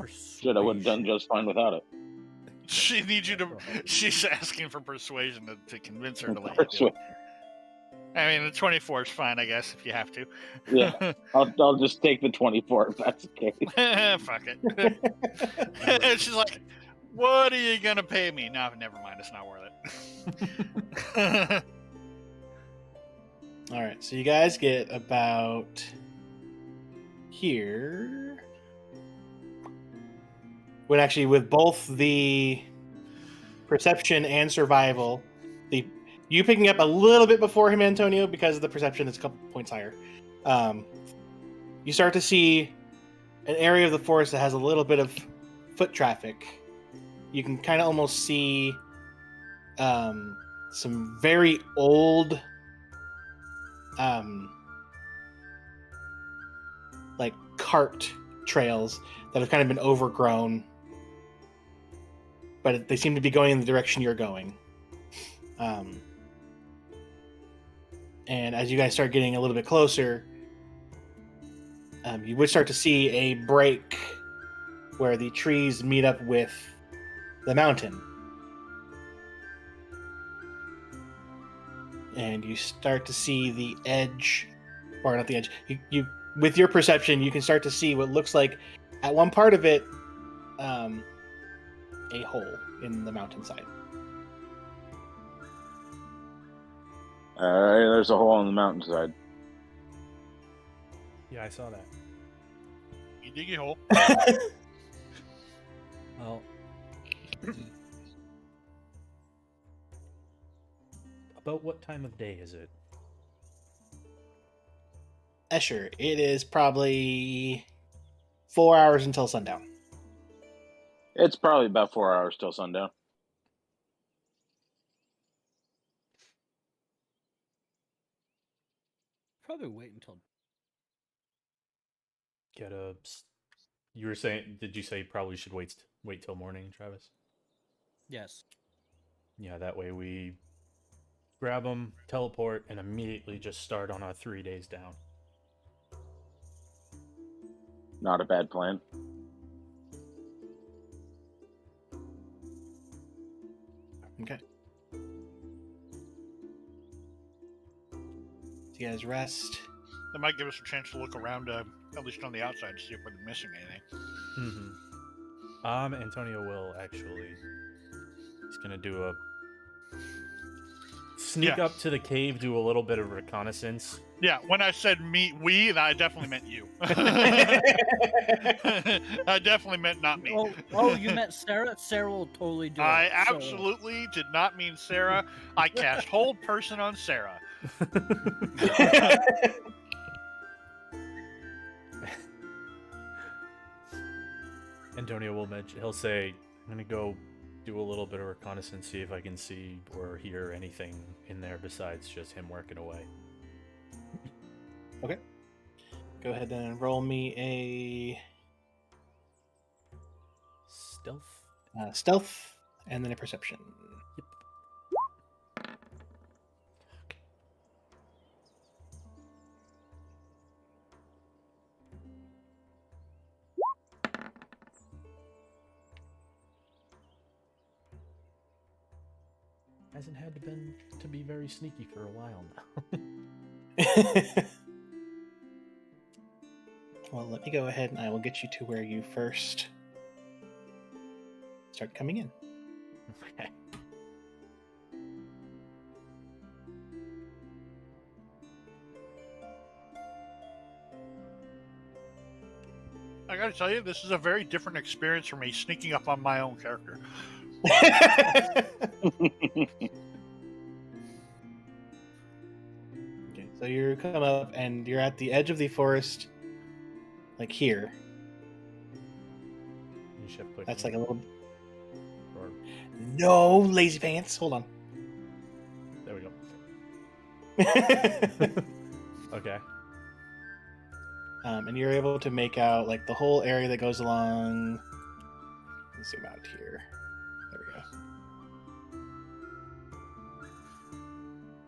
Shit, I would have done just fine without it. She needs you to. She's asking for persuasion to convince her to let you do it. I mean, the 24 is fine, I guess, if you have to. Yeah, I'll just take the 24 if that's okay. Fuck it. And she's like, "What are you gonna pay me?" No, never mind. It's not worth it. All right. So you guys get about here. When actually, with both the perception and survival, you picking up a little bit before him, Antonio, because of the perception is a couple points higher. You start to see an area of the forest that has a little bit of foot traffic. You can kind of almost see some very old, like cart trails that have kind of been overgrown, but they seem to be going in the direction you're going. And as you guys start getting a little bit closer, you would start to see a break where the trees meet up with the mountain. And you start to see the edge, or not the edge, you with your perception, you can start to see what looks like, at one part of it, a hole in the mountainside. Alright, there's a hole in the mountainside. Yeah, I saw that. You dig your hole. Well, About what time of day is it? Escher, it is probably 4 hours until sundown. It's probably about 4 hours till sundown. probably wait until. You were saying? Did you say probably should wait till morning, Travis? Yes. Yeah, that way we grab them, teleport, and immediately just start on our 3 days down. Not a bad plan. Okay. So you guys rest. That might give us a chance to look around, at least on the outside, to see if we're missing anything. Antonio will actually. He's gonna do a sneak up to the cave, do a little bit of reconnaissance. Yeah, when I said we, I definitely meant you. I definitely meant not me. Oh, you meant Sarah? Sarah will totally do it. I so- absolutely did not mean Sarah. I cast hold person on Sarah. Antonio will mention. He'll say, "I'm gonna go do a little bit of reconnaissance, see if I can see or hear anything in there besides just him working away." Okay. Go ahead and roll me a Stealth. stealth and then a perception. Hasn't had to be very sneaky for a while now. Well, let me go ahead and I will get you to where you first start coming in. Okay. I gotta tell you, this is a very different experience for me sneaking up on my own character. Okay, so you come up and you're at the edge of the forest, like here. You should put That's like a little. or- No, lazy pants. Hold on. There we go. Okay. And you're able to make out like the whole area that goes along. Let's zoom out here. There we go.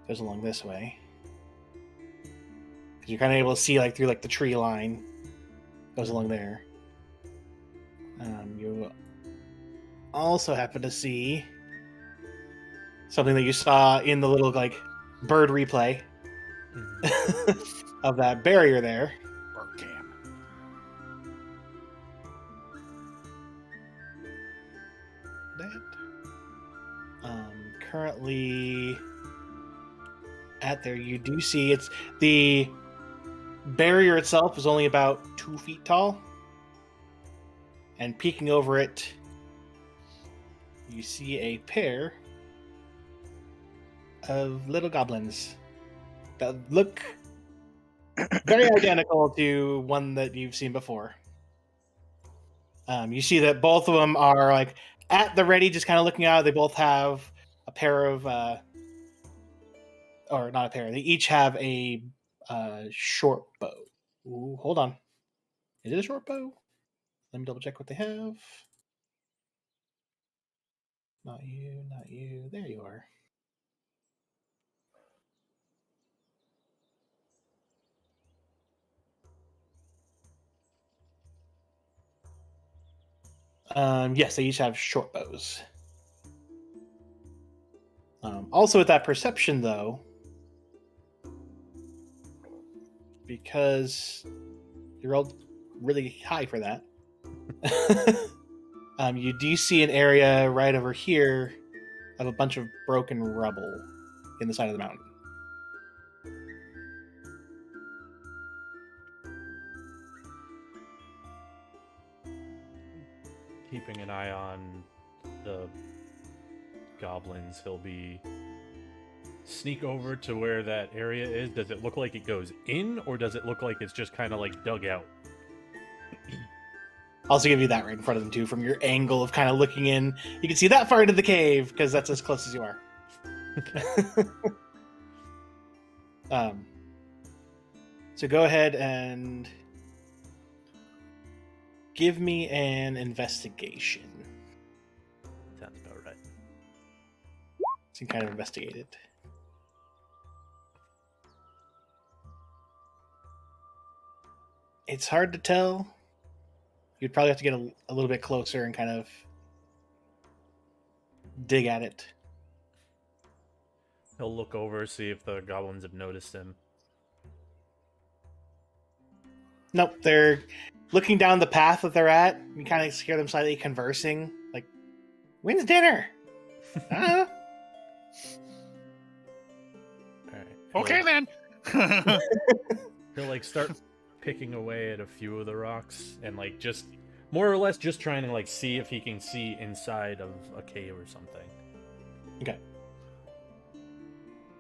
Goes along this way. Because you're kind of able to see like through like the tree line. Goes along there. You also happen to see something that you saw in the little like bird replay of that barrier there. Bird cam. That currently at there you do see it's the barrier itself is only about 2 feet tall, and peeking over it you see a pair of little goblins that look very identical to one that you've seen before. You see that both of them are like at the ready, just kind of looking out. They both have a pair of, or not a pair. They each have a short bow. Ooh, hold on. Is it a short bow? Let me double check what they have. Not you, not you. There you are. Yes, they each have short bows. Also, with that perception, though, because you rolled really high for that, you do see an area right over here of a bunch of broken rubble in the side of the mountain. Keeping an eye on the goblins, he'll be sneak over to where that area is. Does it look like it goes in, or does it look like it's just kind of like dug out? I'll also give you that right in front of them too, from your angle of kind of looking in. You can see that far into the cave because that's as close as you are. So go ahead and give me an investigation. Sounds about right. So you can kind of investigate it. It's hard to tell you'd probably have to get a little bit closer and kind of dig at it. He'll look over, see if the goblins have noticed him. Nope, they're looking down the path that they're at. You kind of hear them slightly conversing, like, "When's dinner?" I don't know. All right. Okay then. He'll like start picking away at a few of the rocks and like just more or less just trying to like see if he can see inside of a cave or something. Okay.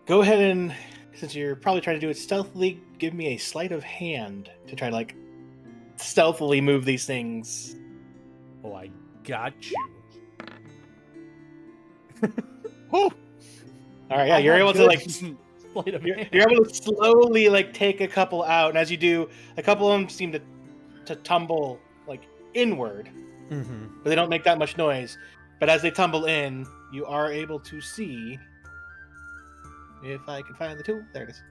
Go ahead and, since you're probably trying to do it stealthily, give me a sleight of hand to try to like stealthily move these things. Oh, I got you. Whew. All right, yeah, you're able to like Sleight of you're hand. able to slowly like take a couple out, and as you do, a couple of them seem to tumble like inward, Mm-hmm. but they don't make that much noise. But as they tumble in, you are able to see. If I can find the tool, there it is.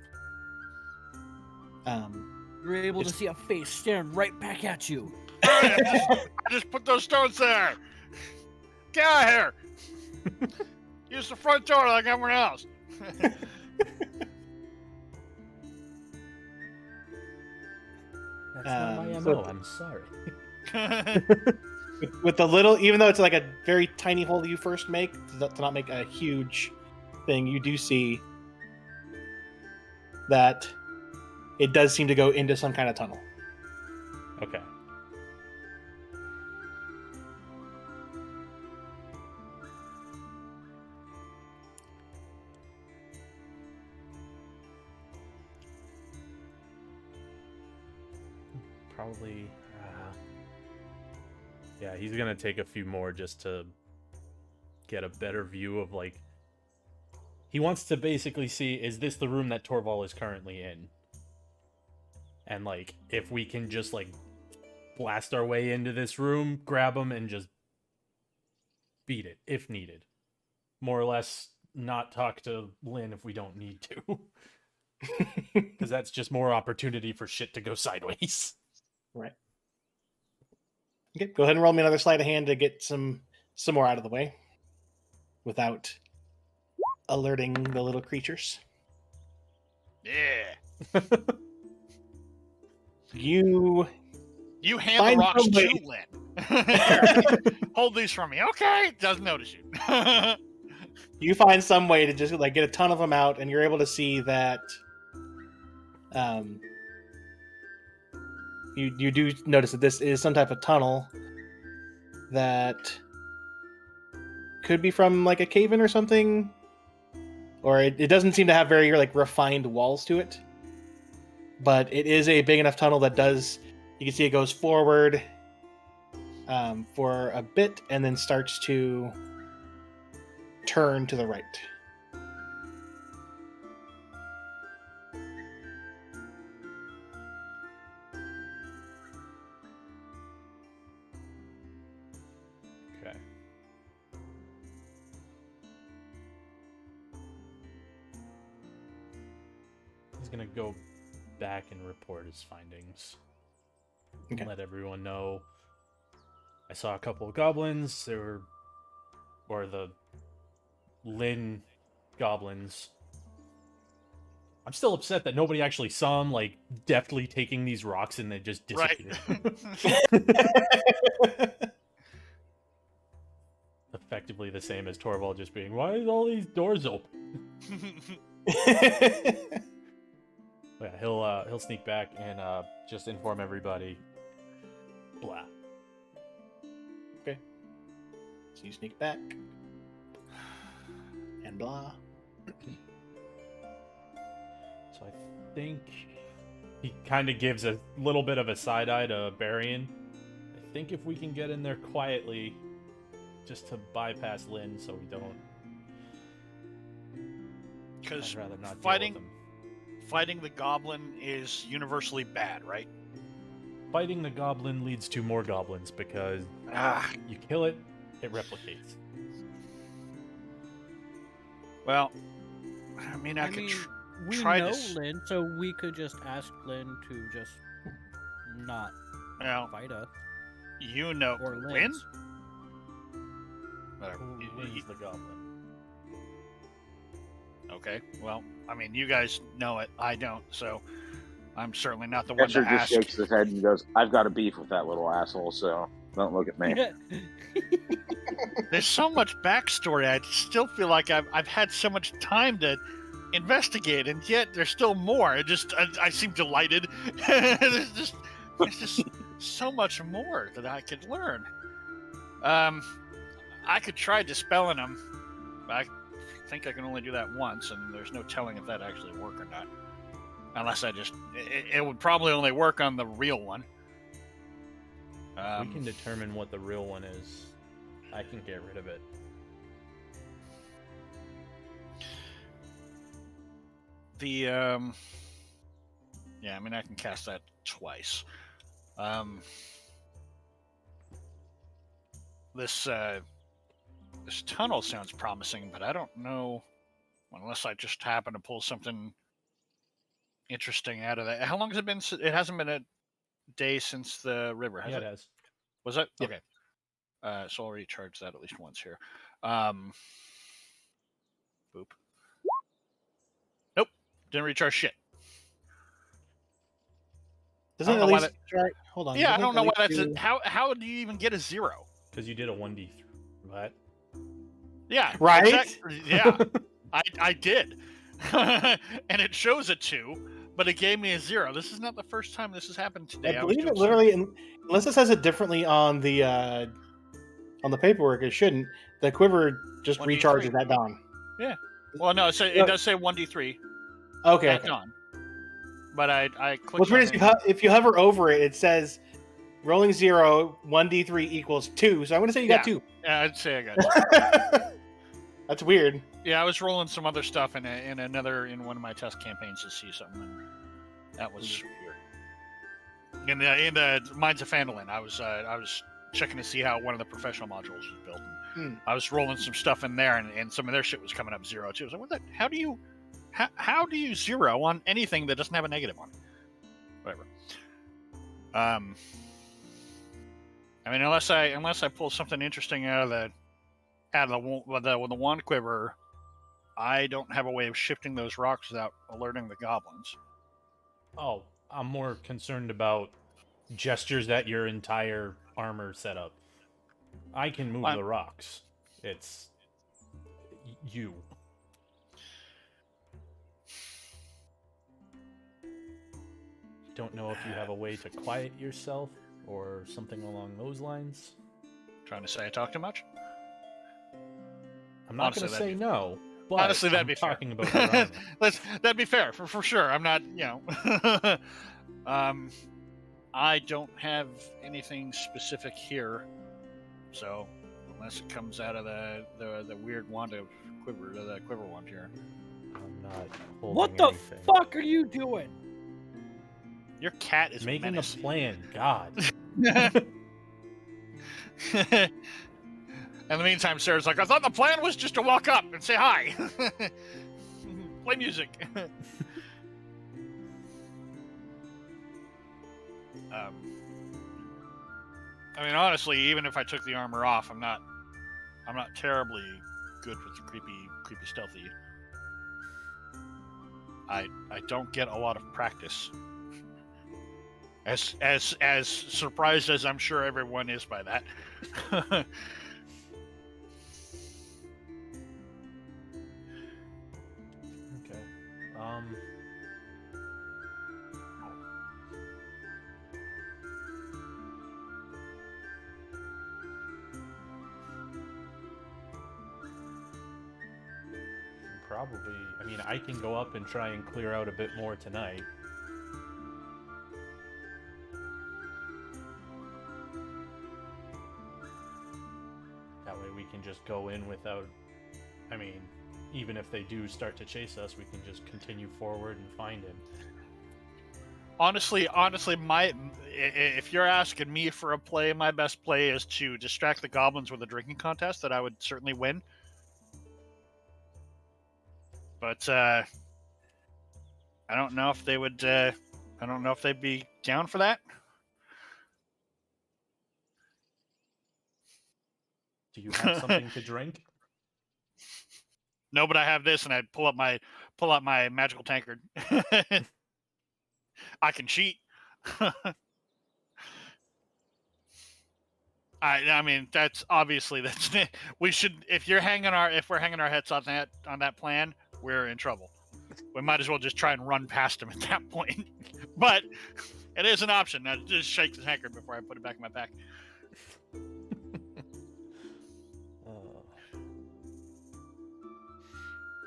You're able to It's- see a face staring right back at you. I just put those stones there. Get out of here. Use the front door like everyone else. That's not my MO. so- I'm sorry. with the little, even though it's like a very tiny hole that you first make, to not make a huge thing, you do see that it does seem to go into some kind of tunnel. Okay. Probably. Yeah, he's gonna take a few more just to get a better view of like. He wants to basically see, is this the room that Torval is currently in? And like, if we can just like blast our way into this room, grab him, and just beat it if needed. More or less, not talk to Lynn if we don't need to. Because that's just more opportunity for shit to go sideways. Right. Okay, go ahead and roll me another sleight of hand to get some more out of the way without alerting the little creatures. Yeah. You You hand Find the rocks some to way- Lynn. Hold these from me. Okay. Doesn't notice you. you find some way to just like get a ton of them out, and you're able to see that you do notice that this is some type of tunnel that could be from like a cave-in or something, or it doesn't seem to have very like refined walls to it, but it is a big enough tunnel that does, you can see it goes forward for a bit and then starts to turn to the right. Okay. He's gonna go back and report his findings. Okay. Let everyone know. I saw a couple of goblins. They were, or the Lynn goblins. I'm still upset that nobody actually saw him, like, deftly taking these rocks and they just Right. disappeared. Effectively the same as Torvald just being, why is all these doors open? Yeah, he'll sneak back and just inform everybody. Blah. So you sneak back and blah. So I think he kind of gives a little bit of a side eye to Barian. I think if we can get in there quietly, just to bypass Lynn, so we don't. Because I'd rather not fighting- deal with him. fighting the goblin is universally bad, right? Fighting the goblin leads to more goblins because you kill it, it replicates. Well, I mean, I could. mean, we try know this. Lynn, so we could just ask Lynn to just not Well, fight us. You know Or when? Lynn's. Lynn's the goblin. Okay. Well, I mean, you guys know it. I don't. So I'm certainly not the one Catcher to just ask. shakes his head and goes, "I've got a beef with that little asshole, so don't look at me." There's so much backstory. I still feel like I've had so much time to investigate, and yet there's still more. I seem delighted. there's just so much more that I could learn. I could try dispelling them, but I think I can only do that once, and there's no telling if that actually work or not. Unless it would probably only work on the real one. We can determine what the real one is. I can get rid of it. Yeah, I mean, I can cast that twice. This tunnel sounds promising, but I don't know unless I just happen to pull something interesting out of that. How long has it been? It hasn't been a day since the river, has Yeah, it? it has. Was it? Yep. Okay. So I'll recharge that at least once here. Boop. Nope. Didn't recharge shit. Doesn't I it don't at know why least hold on? Yeah, I doesn't don't it know why at that's least how do you even get a 0? Because you did a 1d3. What? Yeah. Right? Exactly. Yeah. I did. And it shows a 2, but it gave me a 0. This is not the first time this has happened today. I was believe doing it literally, unless it says it differently on the paperwork, it shouldn't. The quiver just 1d3. recharges at dawn. Well, no, it does say 1d3 Okay. at Okay. dawn. But I clicked What's weird is if you hover over it, it says rolling 0, 1d3 equals 2. So I'm going to say you got 2. Yeah, I'd say I got 2. That's weird. Yeah, I was rolling some other stuff in one of my test campaigns to see something, and that was weird. In the Mines of Phandalin, I was checking to see how one of the professional modules was built. And I was rolling some stuff in there, and some of their shit was coming up 0 too. I was like, what the? How do you 0 on anything that doesn't have a negative on it? Whatever. I mean, unless I pull something interesting out of the wand quiver, I don't have a way of shifting those rocks without alerting the goblins. Oh, I'm more concerned about gestures that your entire armor set up. I can move the rocks. It's you. Don't know if you have a way to quiet yourself or something along those lines. Trying to say I talk too much? I'm not going to say no, but honestly, that'd I'm be talking fair. about your armor. That'd be fair for sure. I'm not, I don't have anything specific here, so unless it comes out of the weird wand of quiver, the quiver wand here. I'm not holding What the anything. fuck are you doing? Your cat is Making menace. a plan. God. In the meantime, Sarah's like, I thought the plan was just to walk up and say hi. Play music. I mean, honestly, even if I took the armor off, I'm not terribly good with the creepy stealthy. I don't get a lot of practice. As surprised as I'm sure everyone is by that. Okay. Probably. I mean, I can go up and try and clear out a bit more tonight. That way we can just go in without... I mean, even if they do start to chase us, we can just continue forward and find him. Honestly, if you're asking me for a play, my best play is to distract the goblins with a drinking contest that I would certainly win. But I don't know if they would. I don't know if they'd be down for that. Do you have something to drink? No, but I have this, and I pull out my magical tankard. I can cheat. I mean that's obviously we should if we're hanging our heads on that plan, we're in trouble. We might as well just try and run past him at that point. But it is an option. I just shake the tankard before I put it back in my pack.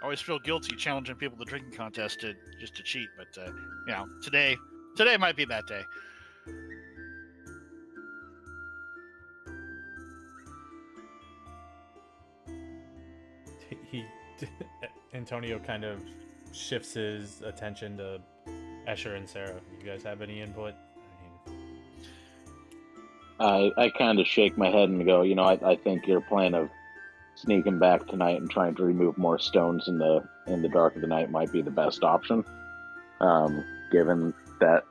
I always feel guilty challenging people to drinking contest just to cheat, but today might be that day. Antonio kind of shifts his attention to Escher and Sarah. You guys have any input? I kind of shake my head and go, I think your plan of sneaking back tonight and trying to remove more stones in the dark of the night might be the best option. Given that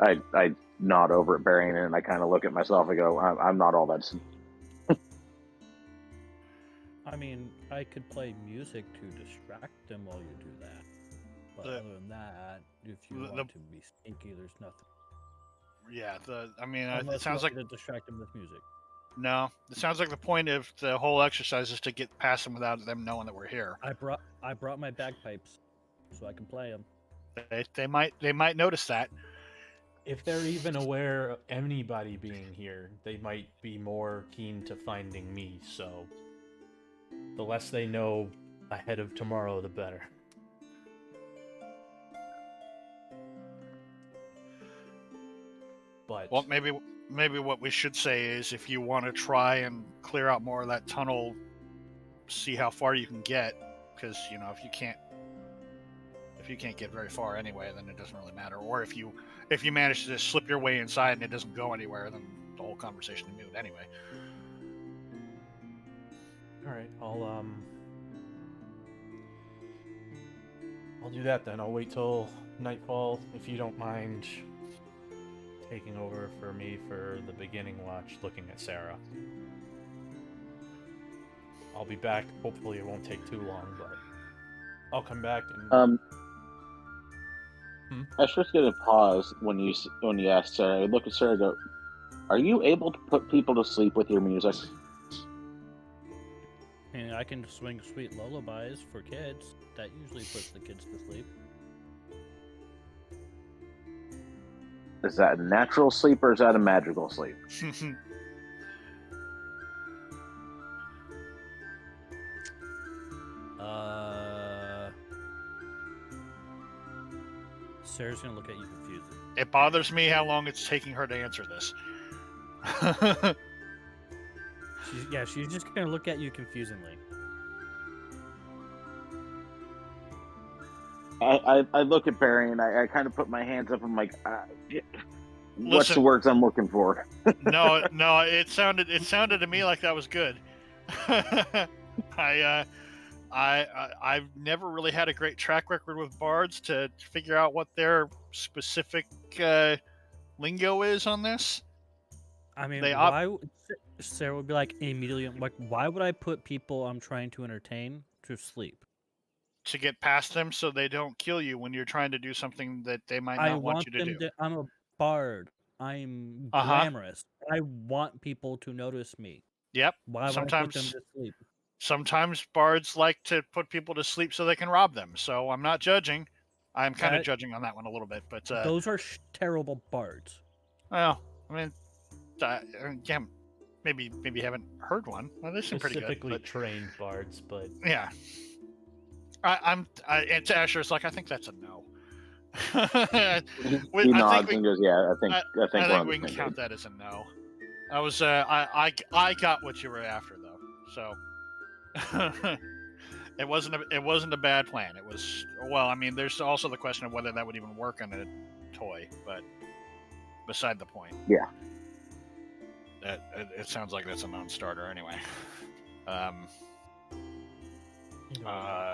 I nod over at Barian and I kind of look at myself and go, I'm not all that sneaky. I mean, I could play music to distract them while you do that. But other than that, if you want to be sneaky, there's nothing. Yeah, Unless it sounds like to distract them with music. No, it sounds like the point of the whole exercise is to get past them without them knowing that we're here. I brought my bagpipes, so I can play them. They might notice that. If they're even aware of anybody being here, they might be more keen to finding me, so the less they know ahead of tomorrow, the better. But well, maybe what we should say is if you want to try and clear out more of that tunnel, see how far you can get, because if you can't get very far anyway, then it doesn't really matter. Or if you manage to just slip your way inside and it doesn't go anywhere, then the whole conversation is moot anyway. All right, I'll do that then. I'll wait till nightfall, if you don't mind taking over for me for the beginning watch, looking at Sarah. I'll be back. Hopefully it won't take too long, but I'll come back and... I was just gonna pause when you asked Sarah. I look at Sarah and go, are you able to put people to sleep with your music? And I can swing sweet lullabies for kids. That usually puts the kids to sleep. Is that a natural sleep or is that a magical sleep? Sarah's gonna look at you confused. It bothers me how long it's taking her to answer this. She's just gonna look at you confusingly. I look at Barry and I kind of put my hands up. I'm like, what's the words I'm looking for? No, it sounded to me like that was good. I've never really had a great track record with bards to figure out what their specific lingo is on this. I mean, why Sarah would be like immediately like, why would I put people I'm trying to entertain to sleep? To get past them so they don't kill you when you're trying to do something that they might not want you to do. I'm a bard. I'm glamorous. I want people to notice me. Yep. Why would I put them to sleep? Sometimes bards like to put people to sleep so they can rob them. So I'm not judging. I'm kind of judging on that one a little bit, but those are terrible bards. Well, I mean, yeah, maybe haven't heard one. Well, they seem pretty good. Specifically trained bards, but yeah. And to Escher, it's like, I think that's a no. He nods and goes, "Yeah, I think we can count that as a no." I was, I got what you were after though, so it wasn't a bad plan. It was, well, I mean, there's also the question of whether that would even work on a toy, but beside the point. Yeah. It sounds like that's a non-starter anyway.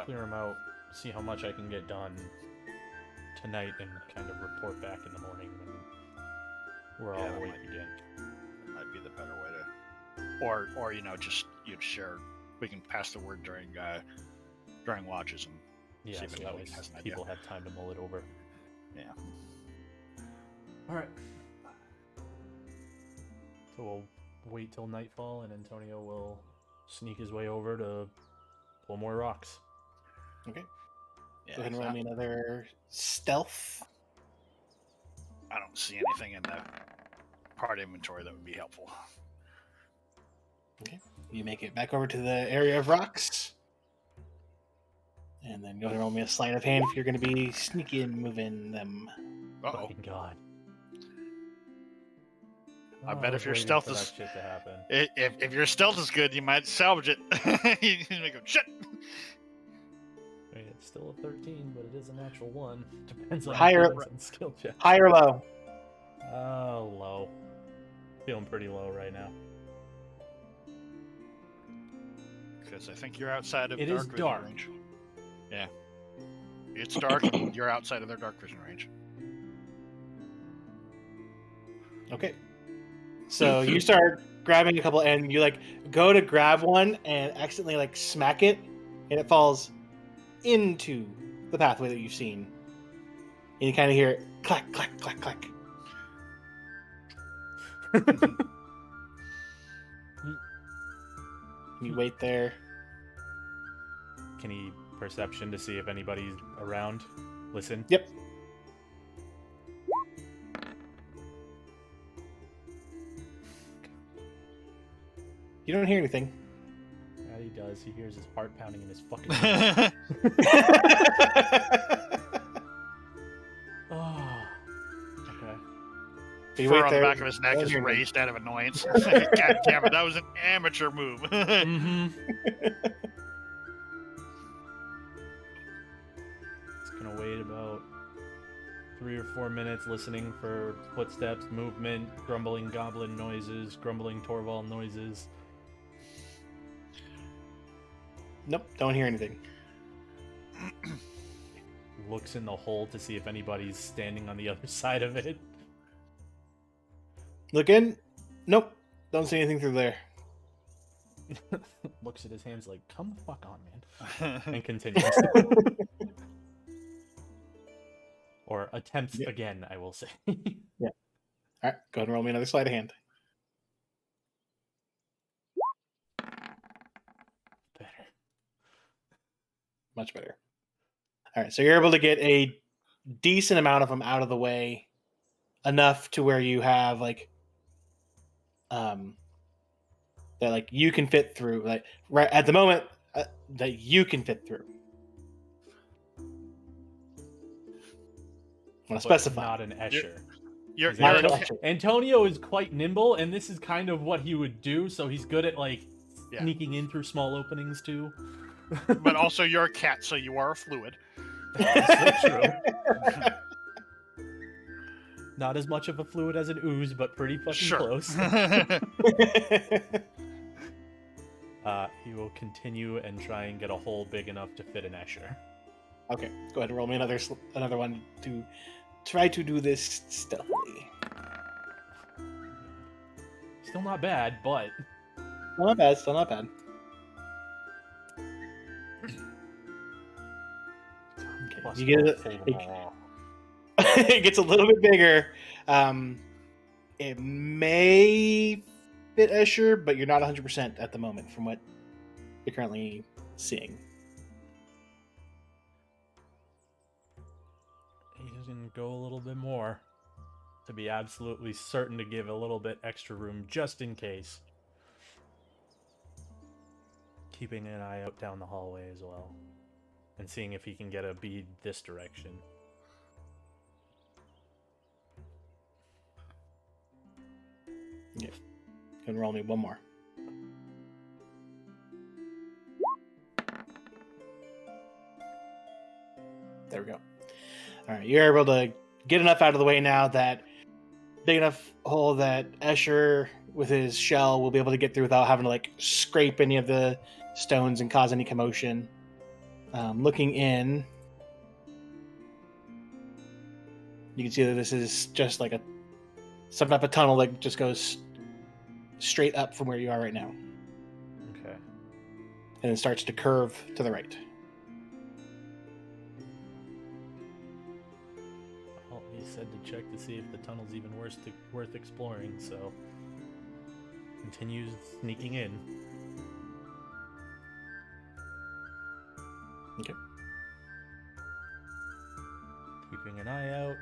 Clear them out, see how much I can get done tonight, and kind of report back in the morning when we're all awake again. That might be the better way to. or just share. We can pass the word during watches and Yeah, see if so that anybody way has an idea. people have time to mull it over. Yeah. All right. So we'll wait till nightfall, and Antonio will sneak his way over to pull more rocks. Okay. Yeah, Go ahead and roll me another stealth. I don't see anything in the part inventory that would be helpful. You make it back over to the area of rocks. And then go ahead and roll me a sleight of hand if you're going to be sneaky and moving them. Uh-oh. My God. I bet if was your waiting stealth for that is- shit to happen. If your stealth is good, you might salvage it. You go, shit! I mean, it's still a 13, but it is a natural 1. Depends on Higher- abilities and skill check. High or low? Low. Feeling pretty low right now. Because I think you're outside of It dark is vision dark. range. Yeah. It's dark and you're outside of their dark vision range. Okay. So you start grabbing a couple, and you like go to grab one and accidentally like smack it, and it falls into the pathway that you've seen. And you kind of hear it clack, clack, clack, clack. You wait there. Can he perception to see if anybody's around? Listen. Yep. You don't hear anything. Yeah, he does. He hears his heart pounding in his fucking head. Oh. Okay. You Fur wait on the there. back of his neck Don't is hear anything. raised out of annoyance. God damn it, that was an amateur move. Mm-hmm. It's gonna wait about 3 or 4 minutes listening for footsteps, movement, grumbling goblin noises, grumbling Torvald noises. Nope, don't hear anything. Looks in the hole to see if anybody's standing on the other side of it. Look in. Nope, don't see anything through there. Looks at his hands like, come the fuck on, man. And continues. Or attempts Yeah. again, I will say. All right, go ahead and roll me another sleight of hand. Better. Much better. All right, so you're able to get a decent amount of them out of the way, enough to where you have like, that like you can fit through. Like right at the moment, that you can fit through. I want to But specify. not an Escher. You're, Is Not you're, an Antonio- Escher. Antonio is quite nimble, and this is kind of what he would do, so he's good at like Yeah. sneaking in through small openings too. but also you're a cat, so you are a fluid. That's so true. Not as much of a fluid as an ooze, but pretty fucking Sure. close. He will continue and try and get a hole big enough to fit an Escher. Okay, go ahead and roll me another one to try to do this stealthily. Still not bad, but Still not bad. Still not bad. plus you get it- hold them it- all. It gets a little bit bigger. It may fit Escher, but you're not 100% at the moment from what you're currently seeing. He can go a little bit more to be absolutely certain to give a little bit extra room just in case. Keeping an eye out down the hallway as well. And seeing if he can get a bead this direction. Can roll me one more. There we go. All right, you're able to get enough out of the way now that big enough hole that Escher with his shell will be able to get through without having to like scrape any of the stones and cause any commotion. Looking in, you can see that this is just like some type of tunnel that just goes straight up from where you are right now, Okay. and it starts to curve to the right. Well, he said to check to see if the tunnel's even worth exploring, so continues sneaking in. Okay. Keeping an eye out.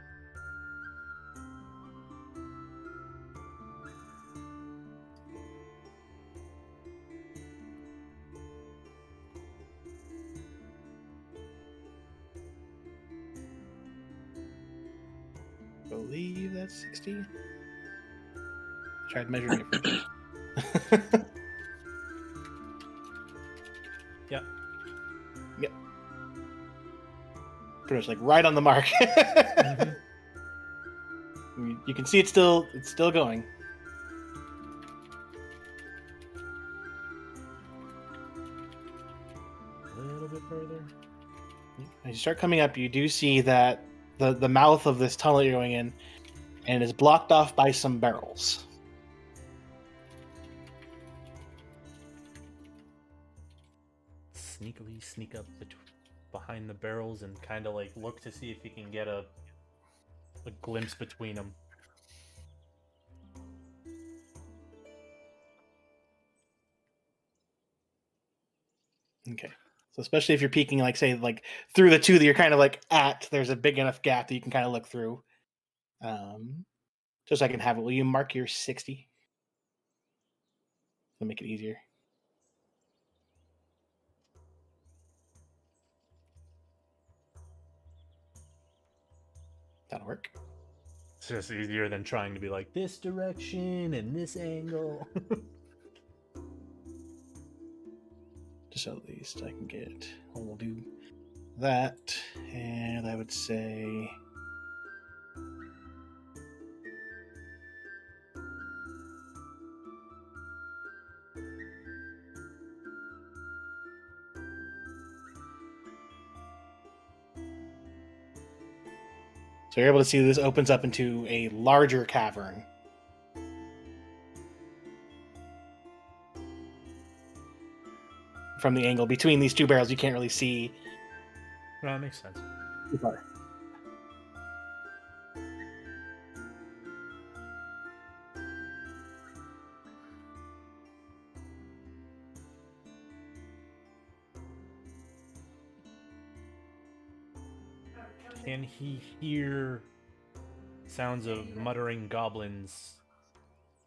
Believe that's 60. Tried measuring it first. Yep. Yep. Pretty much like right on the mark. Mhm. You can see it's still going. A little bit further. As you start coming up, you do see that the mouth of this tunnel you're going in, and is blocked off by some barrels. Sneakily sneak up behind the barrels and kind of like look to see if he can get a glimpse between them. Okay. So especially if you're peeking, like say, like through the two that you're kind of like at, there's a big enough gap that you can kind of look through. Just so I can have it. Will you mark your 60? To make it easier. That'll work. It's just easier than trying to be like this direction and this angle. Just so at least I can get. Well, we'll do that, and I would say. So you're able to see this opens up into a larger cavern. From the angle between these two barrels, you can't really see No, that makes sense. too far. Can he hear sounds of muttering goblins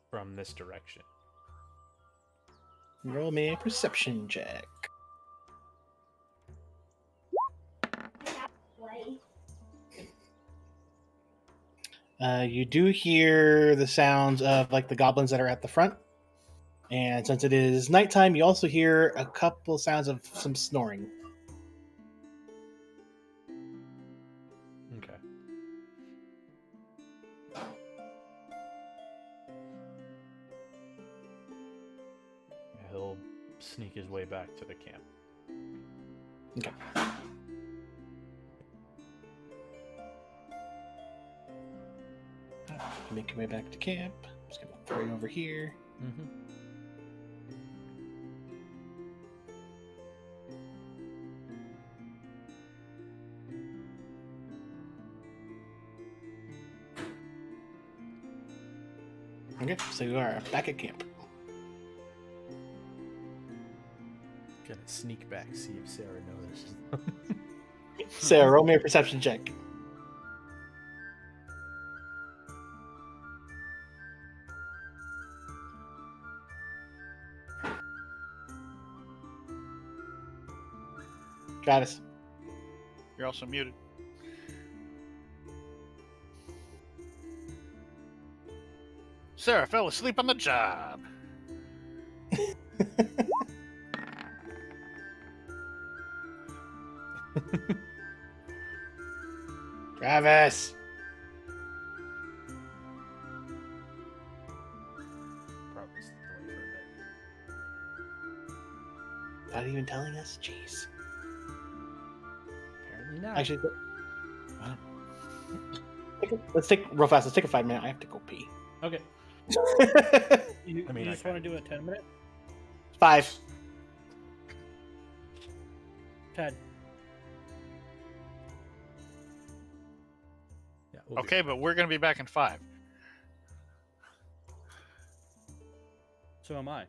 from this direction? Roll me a perception check. You do hear the sounds of like the goblins that are at the front, and since it is nighttime, you also hear a couple sounds of some snoring. Okay. He'll sneak his way back to the camp. Okay. Make your way back to camp. Just gonna throw you over here. Mm-hmm. Okay, so you are back at camp. Gonna sneak back, see if Sarah notices. Sarah, roll me a perception check. Travis. You're also muted. Sarah fell asleep on the job. Travis. Probably sneaked away for a bit. Not even telling us? Jeez. Apparently not. Actually, let's take real fast. Let's take a 5 minute. I have to go pee. Okay. You, I mean, you I just want to do a 10-minute? 5. 10. Yeah, we'll do Okay, but we're gonna be back in 5. So am I.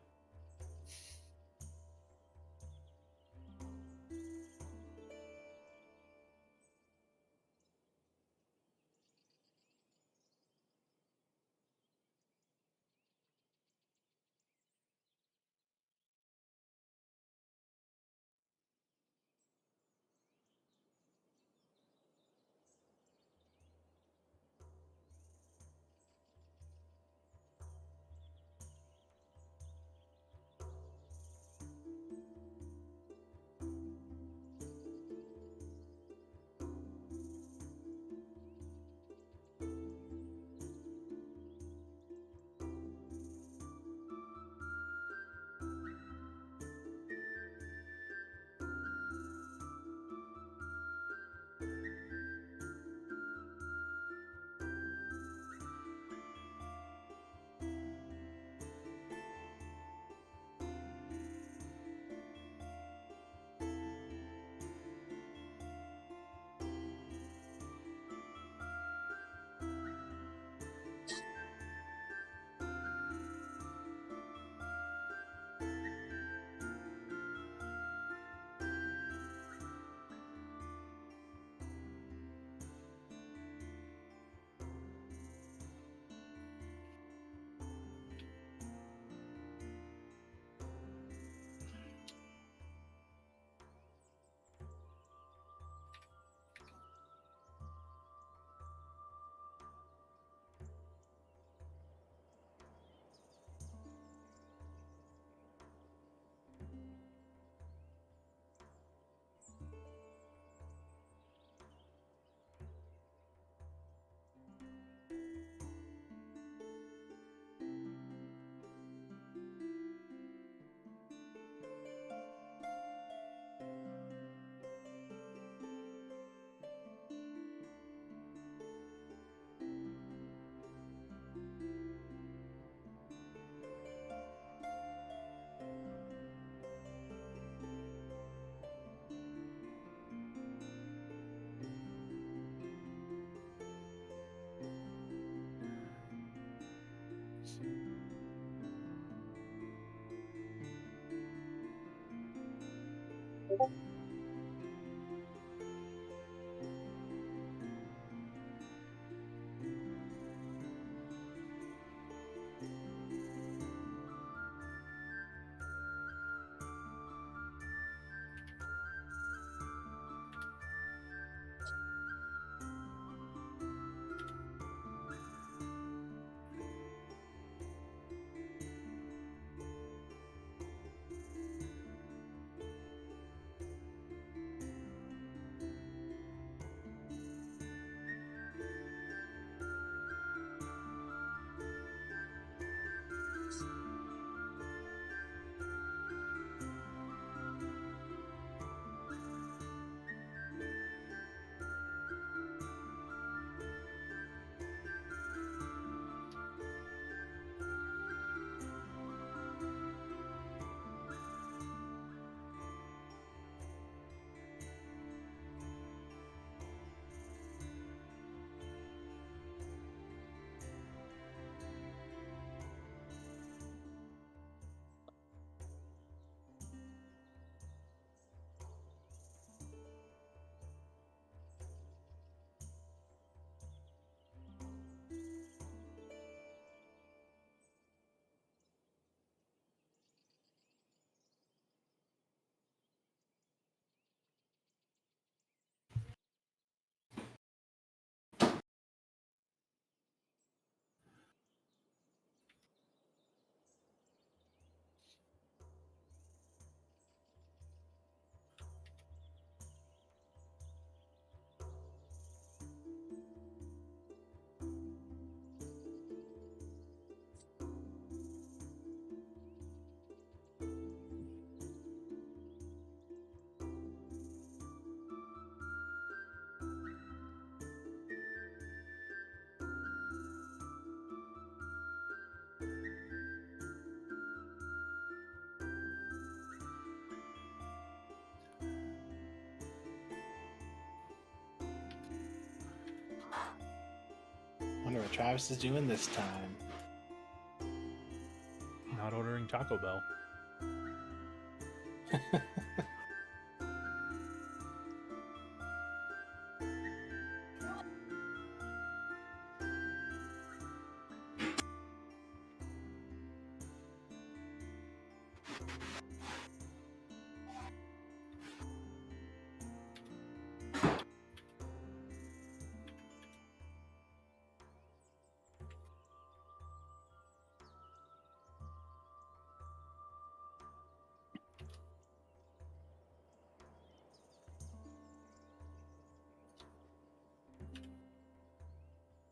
wonder what Travis is doing this time. Not ordering Taco Bell.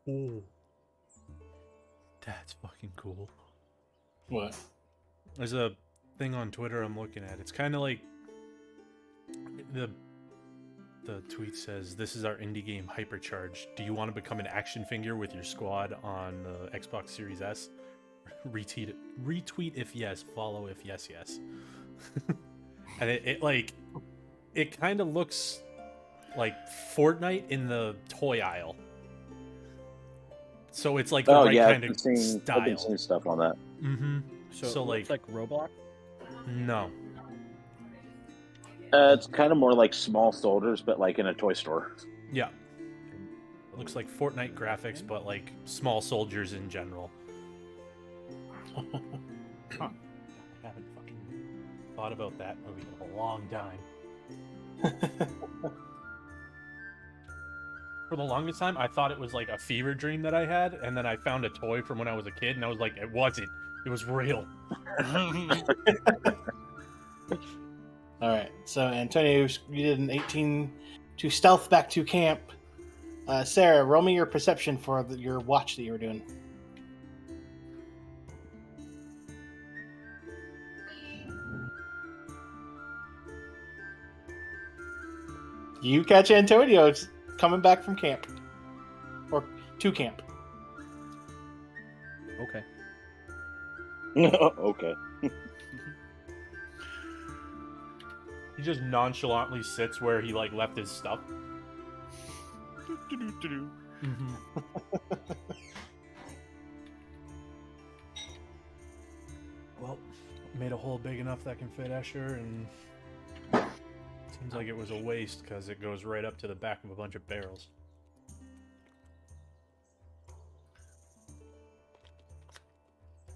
Oh, that's fucking cool. What? There's a thing on Twitter I'm looking at. It's kind of like the tweet says, "This is our indie game Hypercharge. Do you want to become an action figure with your squad on the Xbox Series S? Retweet if yes. Follow if yes, yes." And it kind of looks like Fortnite in the toy aisle. So it's like the right kind of I've been style. seeing stuff on that. Mm-hmm. So like it's like Roblox. no. It's kind of more like small soldiers, but like in a toy store. Yeah. Looks like Fortnite graphics, but like small soldiers in general. Huh. I haven't fucking thought about that movie in a long time. For the longest time, I thought it was like a fever dream that I had, and then I found a toy from when I was a kid, and I was like, it wasn't. It was real. All right. So Antonio, you did an 18 to stealth back to camp. Sarah, roll me your perception for your watch that you were doing. You catch Antonio coming back from camp. Or to camp. Okay. Okay. He just nonchalantly sits where he like left his stuff. Mm-hmm. Well, made a hole big enough that can fit Escher, and seems like it was a waste because it goes right up to the back of a bunch of barrels.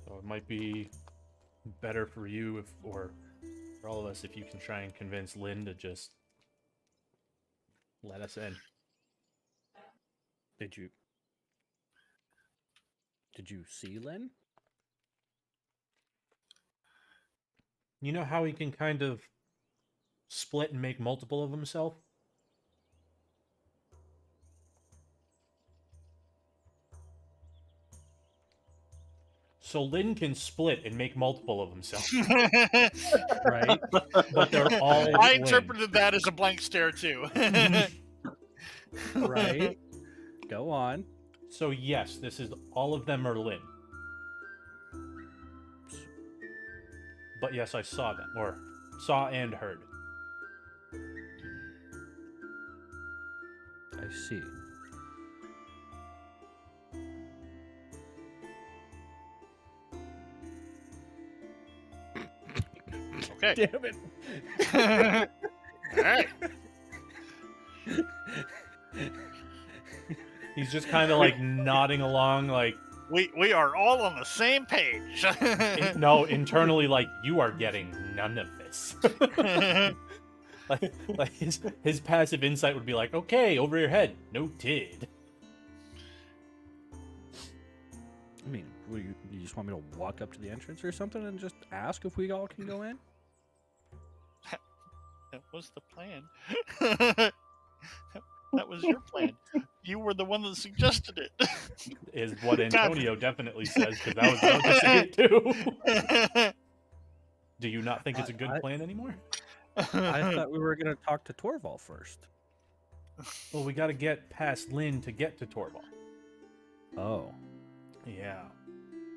So it might be better for you or for all of us if you can try and convince Lynn to just let us in. Did you see Lynn? You know how he can kind of split and make multiple of himself? So Lynn can split and make multiple of himself. Right? But they're all I Lynn. interpreted that as a blank stare too. Right. Go on. So yes, this is all of them are Lynn. But yes, I saw them, or saw and heard. I see. Okay. Damn it. All right. He's just kind of like nodding along, like We are all on the same page. no, internally, like you are getting none of this. like his passive insight would be like, okay, over your head, noted. I mean, you just want me to walk up to the entrance or something and just ask if we all can go in? That was the plan. That was your plan. You were the one that suggested it. Is what Antonio definitely says, because that was what I was going to say it too. Do you not think it's a good plan anymore? I thought we were going to talk to Torval first. Well, we got to get past Lynn to get to Torval. Oh. Yeah.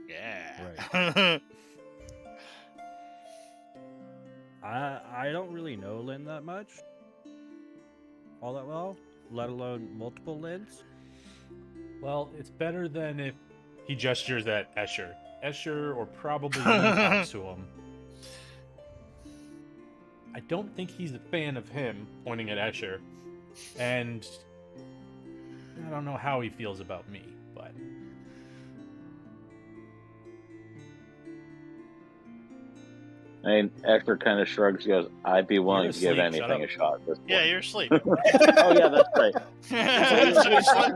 Yeah. Right. I don't really know Lynn that much. All that well, let alone multiple Lyns. Well, it's better than if he gestures at Escher. Escher or probably Lee talks to him. I don't think he's a fan of him, pointing at Escher. And I don't know how he feels about me, but... I mean, Escher kind of shrugs, goes, I'd be willing You're to give asleep, shut anything a up. shot at this point. Yeah, you're asleep. Oh, yeah, that's right.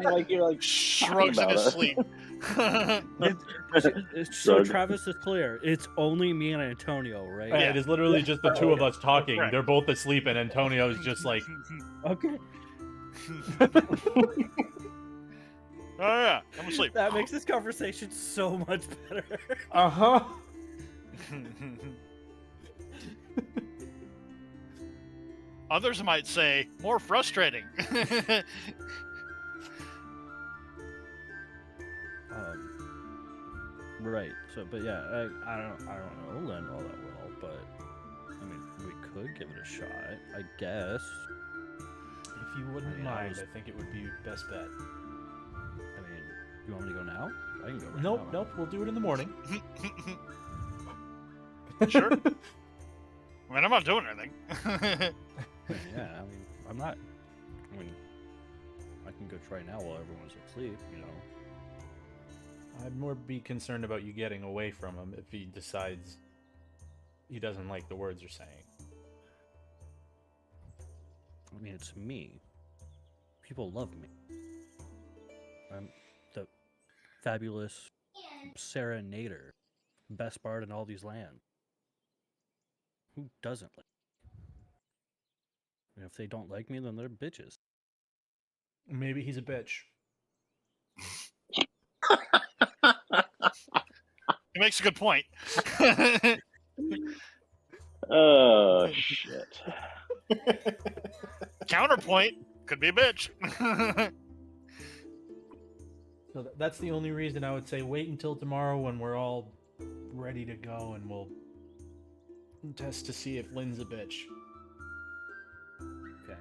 Like, You're like, shrugs in about his it. sleep. So Shrug. Travis is clear. It's only me and Antonio, right? Yeah, it is literally just the two of us talking. Right. They're both asleep, and Antonio's just like, Okay. Oh yeah, I'm asleep. That makes this conversation so much better. uh-huh. Others might say more frustrating. Right. So, but yeah, I don't know Len all that well, but I mean, we could give it a shot, I guess. If you wouldn't I mean, I mind, was- I think it would be best bet. I mean, you want me to go now? I can go right Nope, now. nope, we'll do it in the morning. Sure. I mean, I'm not doing anything. Yeah, I mean, I'm not. I mean, I can go try now while everyone's asleep, you know. I'd more be concerned about you getting away from him if he decides he doesn't like the words you're saying. I mean, it's me. People love me. I'm the fabulous serenader, best bard in all these lands. Who doesn't like me? And if they don't like me, then they're bitches. Maybe he's a bitch. He makes a good point. oh, shit. Counterpoint could be a bitch. So that's the only reason I would say wait until tomorrow when we're all ready to go and we'll test to see if Lynn's a bitch. Okay.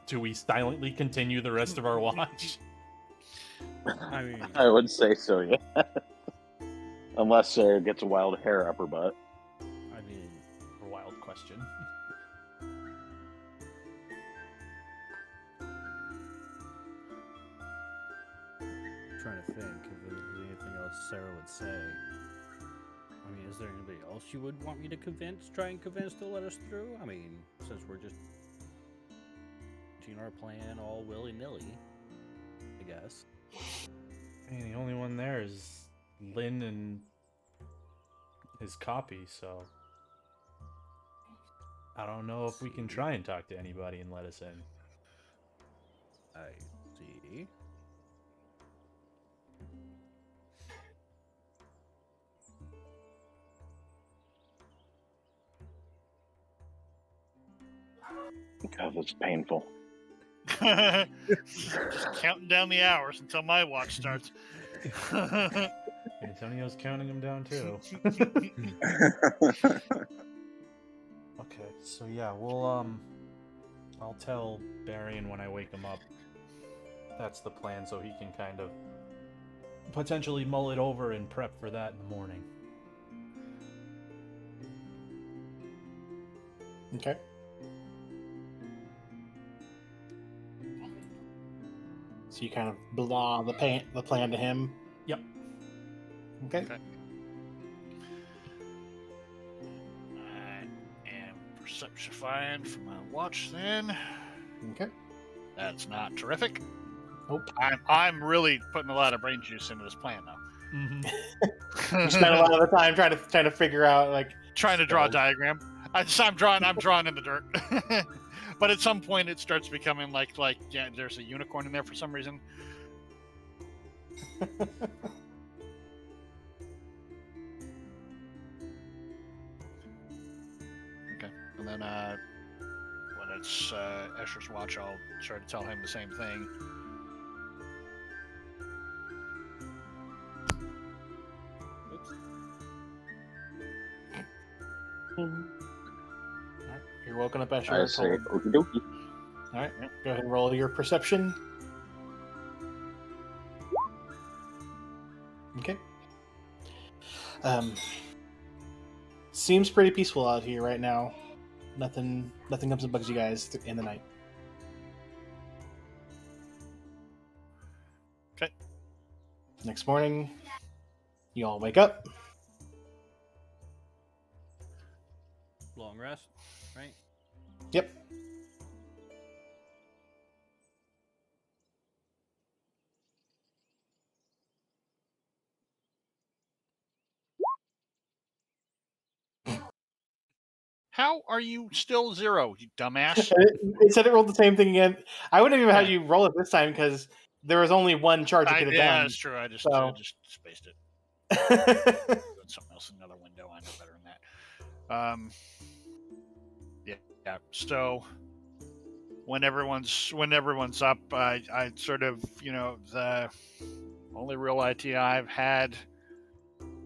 Do we silently continue the rest of our watch? I mean, I would say so, yeah. Unless Sarah gets a wild hair up her butt. I mean, A wild question. trying to think if there's anything else Sarah would say. I mean, is there anybody else you would want me to try and convince to let us through? I mean, since we're just doing our plan all willy-nilly, I guess. I mean, the only one there is Lynn and his copy, so I don't know if we can try and talk to anybody and let us in. I see. God, that's painful. Just counting down the hours until my watch starts. Antonio's counting them down too. Okay, so yeah, we'll I'll tell Barian when I wake him up. That's the plan, so he can kind of potentially mull it over and prep for that in the morning. Okay. So you kind of blah the plan to him. Yep. Okay. Okay. I am perceptifying for my watch then. Okay. That's not terrific. Nope. I'm really putting a lot of brain juice into this plan now. Mm-hmm. You spend a lot of the time trying to figure out like Trying to draw a So- diagram. I'm drawing in the dirt. But at some point it starts becoming like yeah, there's a unicorn in there for some reason. Okay. And then when it's Escher's watch, I'll try to tell him the same thing. Oops. You're woken up as I you're say, told. okie dokie. All right, go ahead and roll your perception. Okay. Seems pretty peaceful out here right now. Nothing comes and bugs you guys in the night. Okay. Next morning, you all wake up. Long rest, right? Yep. How are you still 0, you dumbass? It said it rolled the same thing again. I wouldn't even had Yeah. you roll it this time because there was only one charge you could have Yeah, done. that's true. I just spaced it. Doing something else in another window. I know better than that. Yeah. So when everyone's up, I sort of, the only real idea I've had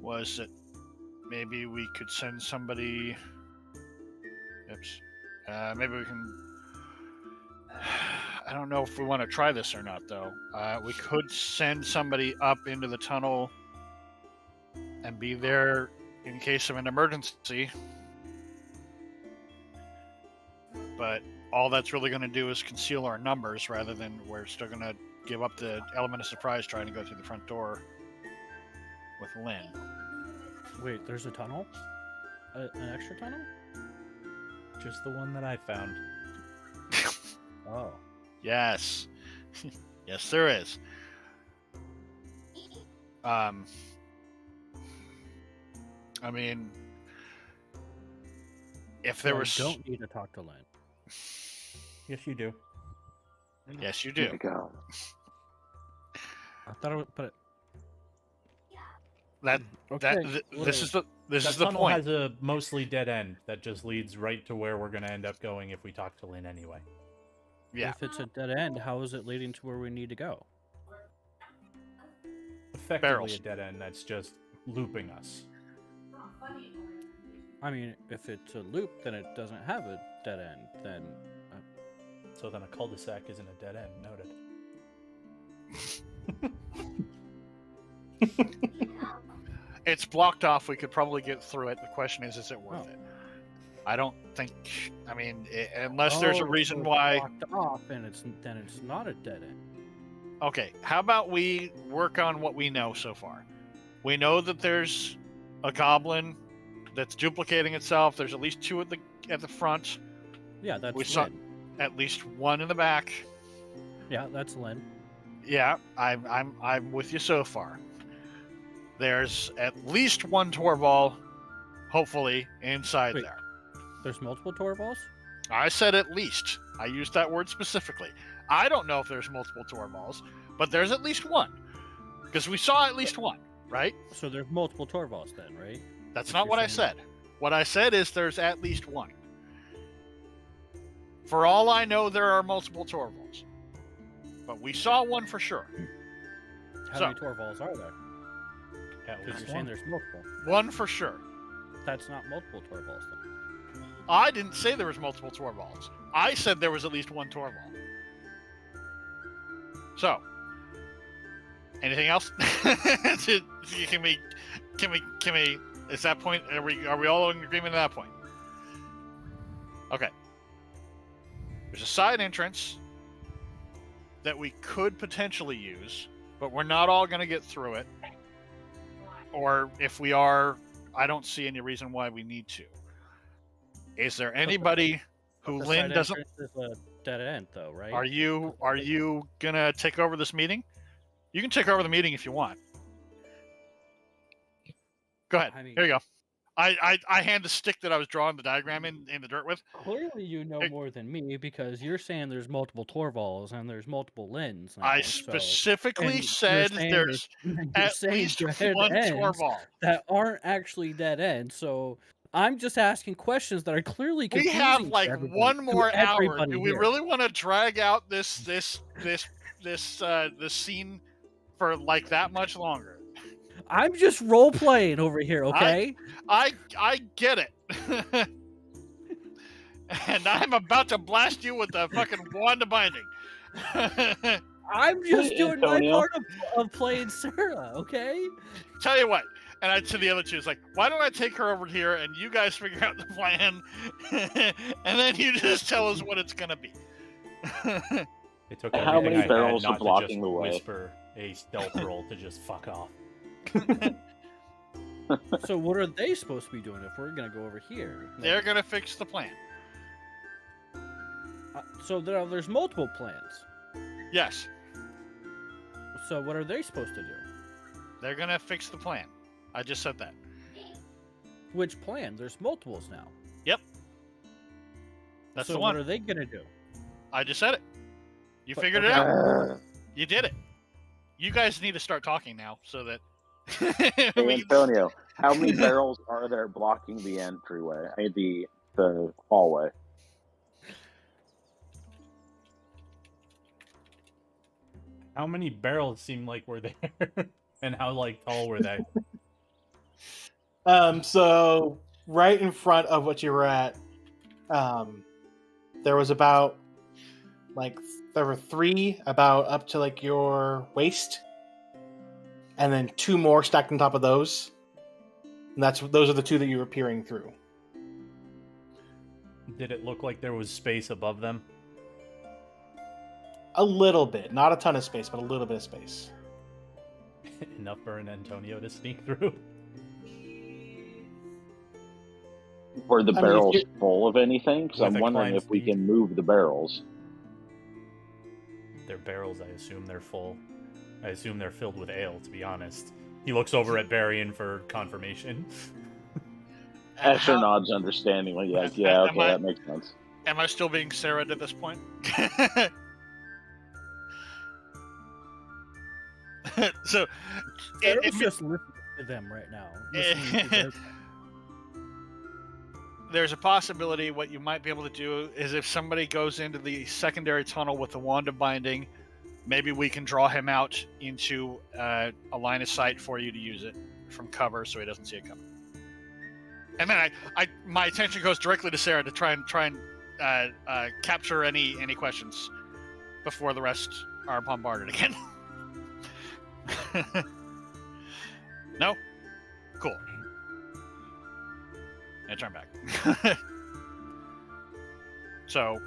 was that maybe we could send somebody. Oops. Maybe we can. I don't know if we want to try this or not, though. We could send somebody up into the tunnel and be there in case of an emergency. But all that's really going to do is conceal our numbers rather than we're still going to give up the element of surprise trying to go through the front door with Lynn. Wait, there's a tunnel? An extra tunnel? Just the one that I found. Oh. Yes. Yes, there is. I mean, if there So was... don't need to talk to Lynn. Yes, you do. Yes, you There do. you go. I thought I would put it. This is the That tunnel point. has a mostly dead end that just leads right to where we're going to end up going if we talk to Lynn anyway. Yeah. If it's a dead end, how is it leading to where we need to go? Effectively Barrels. a dead end that's just looping us. I mean, if it's a loop, then it doesn't have a dead end. Then So then a cul-de-sac isn't a dead end. Noted. It's blocked off. We could probably get through it. The question is it worth Oh. it? I don't think. I mean, unless there's a reason so it's why. blocked off, and it's not a dead end. Okay, how about we work on what we know so far? We know that there's a goblin that's duplicating itself. There's at least 2 at the front. Yeah, that's We saw Lynn. at least 1 in the back. Yeah, that's Lynn. Yeah, I'm with you so far. There's at least 1 Torval, hopefully, inside Wait. there. There's multiple Torvals? I said at least. I used that word specifically. I don't know if there's multiple Torvals, but there's at least 1. Because we saw at least 1, right? So there's multiple Torvals then, right? That's If not you're what I saying said. What I said is there's at least 1. For all I know, there are multiple Torvals. But we saw 1 for sure. How So- many Torvals are there? At Because least you're saying one. there's multiple. 1 for sure. That's not multiple Torvals then. I didn't say there was multiple Torvals. I said there was at least 1 Torval. So, anything else? Can we? Is that point? Are we all in agreement at that point? Okay. There's a side entrance that we could potentially use, but we're not all going to get through it. Or if we are, I don't see any reason why we need to. Is there anybody who The Lynn side doesn't? entrance is a dead end, though, right? Are you gonna take over this meeting? You can take over the meeting if you want. Go ahead. I mean- Here you go. I hand the stick that I was drawing the diagram in the dirt with. Clearly, you know Hey. more than me because you're saying there's multiple Torvals and there's multiple Lins. Now, I so- specifically and you're said saying there's you're at saying least dead 1 ends Torval. that aren't actually dead ends. So I'm just asking questions that are clearly We confusing. have to like everybody- 1 to more hour. everybody Do we here. really want to drag out this scene for like that much longer? I'm just role playing over here, okay? I get it. And I'm about to blast you with the fucking wand of binding. I'm just doing my Antonio. part of playing Sarah, okay? Tell you what. And I to the other two, it's like, why don't I take her over here and you guys figure out the plan, and then you just tell us what it's gonna be. It took How everything many I barrels had are not to blocking just the way? whisper a stealth roll to just fuck off. So what are they supposed to be doing if we're gonna go over here? They're gonna fix the plan. So there's multiple plans. Yes, So what are they supposed to do? they're gonna fix the plan. I just said that. Which plan? There's multiples now. That's so the what one. are they gonna do? I just said it. You figured it okay. out. You did it. You guys need to start talking now so that Hey, we- Antonio, how many barrels are there blocking the entryway? I mean, the hallway. How many barrels seem like were there? And how like tall were they? So right in front of what you were at, there was about there were 3 about up to like your waist, and then 2 more stacked on top of those. And those are the 2 that you were peering through. Did it look like there was space above them? A little bit, not a ton of space, but a little bit of space. Enough for an Antonio to sneak through? Were the I mean, barrels if full of anything? Because With I'm a wondering climb if we speed. can move the barrels. They're barrels, I assume they're full. I assume they're filled with ale, to be honest. He looks over at Barian for confirmation. Asher How- nods understanding. Like, Am yeah, okay, I- that makes sense. Am I still being Sarah at this point? So, Sarah's if just listening to them right now. Listening to their there's a possibility, what you might be able to do is if somebody goes into the secondary tunnel with the wand of binding, maybe we can draw him out into a line of sight for you to use it from cover, so he doesn't see it coming. And then my attention goes directly to Sarah to try and capture any questions before the rest are bombarded again. No? Cool. And turn back. So,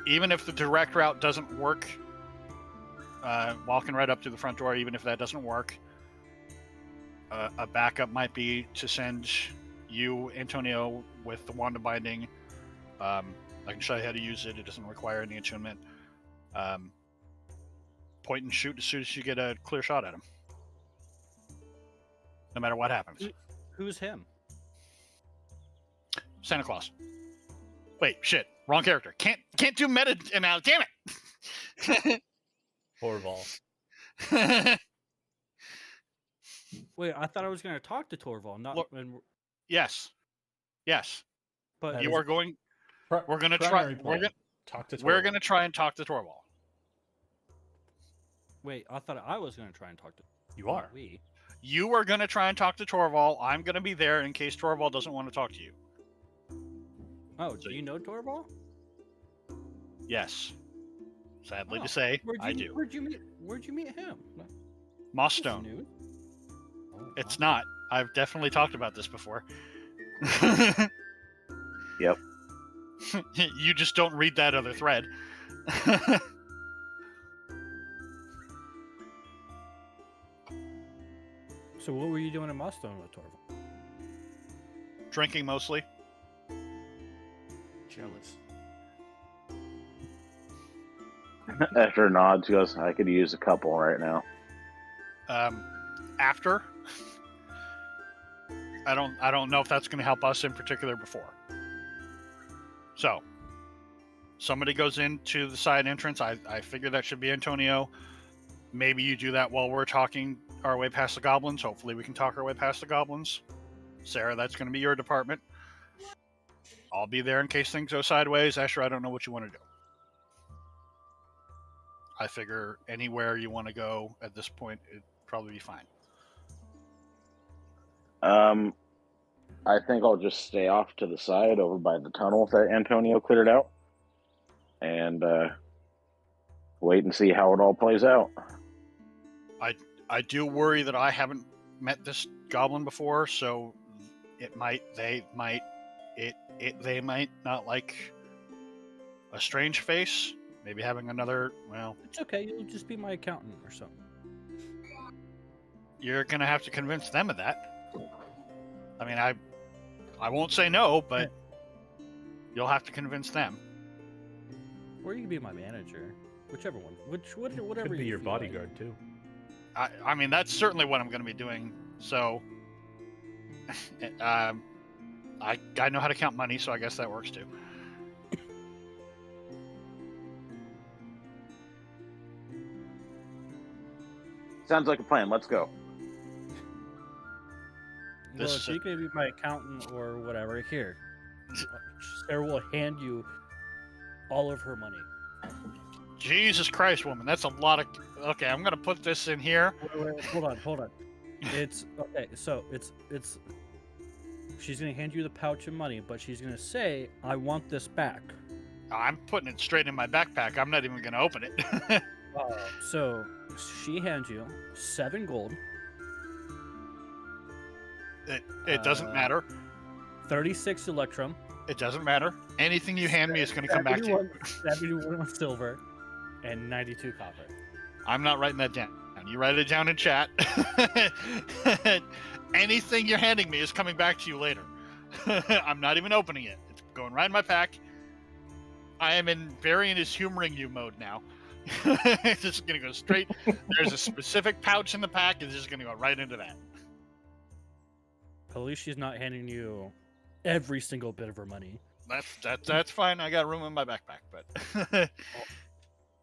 even if the direct route doesn't work, walking right up to the front door, even if that doesn't work, a backup might be to send you, Antonio, with the wand of binding. I can show you how to use it. It doesn't require any attunement. Point and shoot as soon as you get a clear shot at him. No matter what happens. Who's him? Santa Claus. Wait, shit. Wrong character. Can't do meta now. Damn it. Torval. Wait, I thought I was gonna talk to Torval, not Look- when. Yes. Yes. But You are going. We're gonna try. Primary We're plan. gonna. Talk to We're Torval. gonna try and talk to Torval. wait, I thought I was gonna try and talk to. You are. We. You are gonna try and talk to Torval. I'm gonna be there in case Torval doesn't want to talk to you. Oh, do you know Torval? Yes. Sadly Oh, to say, Where'd you, I do. Where'd you meet him? Moss This is Stone. new. Oh, It's wow. not. I've definitely talked about this before. Yep. You just don't read that other thread. So what were you doing in Mustone with Torval? Drinking mostly. Jealous. Asher nods, goes, I could use a couple right now. After. I don't know if that's going to help us in particular before. So, somebody goes into the side entrance. I figure that should be Antonio. Maybe you do that while we're talking our way past the goblins. Hopefully we can talk our way past the goblins. Sarah, that's going to be your department. I'll be there in case things go sideways. Asher, I don't know what you want to do. I figure anywhere you want to go at this point, it'd probably be fine. I think I'll just stay off to the side over by the tunnel that Antonio cleared out, and wait and see how it all plays out. I do worry that I haven't met this goblin before, so they might not like a strange face. Maybe having another, well, It's okay. You'll just be my accountant or something. you're gonna have to convince them of that. I mean, I won't say no, but you'll have to convince them. Or you can be my manager. Whichever one. Whatever. Could be you your feel like. bodyguard too. I mean, that's certainly what I'm going to be doing. So, I know how to count money, so I guess that works too. Sounds like a plan. Let's go. Well, This if you can be my accountant or whatever, here. Sarah will hand you all of her money. Jesus Christ, woman, that's a lot of. Okay, I'm going to put this in here. Wait, hold on. It's okay. So it's. She's gonna hand you the pouch of money, but she's gonna say, "I want this back." I'm putting it straight in my backpack. I'm not even going to open it. So she hands you 7 gold, it doesn't matter. 36 electrum, It doesn't matter. Anything you hand me is going to come back to you. 71 silver, and 92 copper. I'm not writing that down. You write it down in chat. Anything you're handing me is coming back to you later. I'm not even opening it. It's going right in my pack. I am in Varian is humoring you mode now. It's just going to go straight. There's a specific pouch in the pack. It's just going to go right into that. At least she's not handing you every single bit of her money. That's fine. I got room in my backpack, but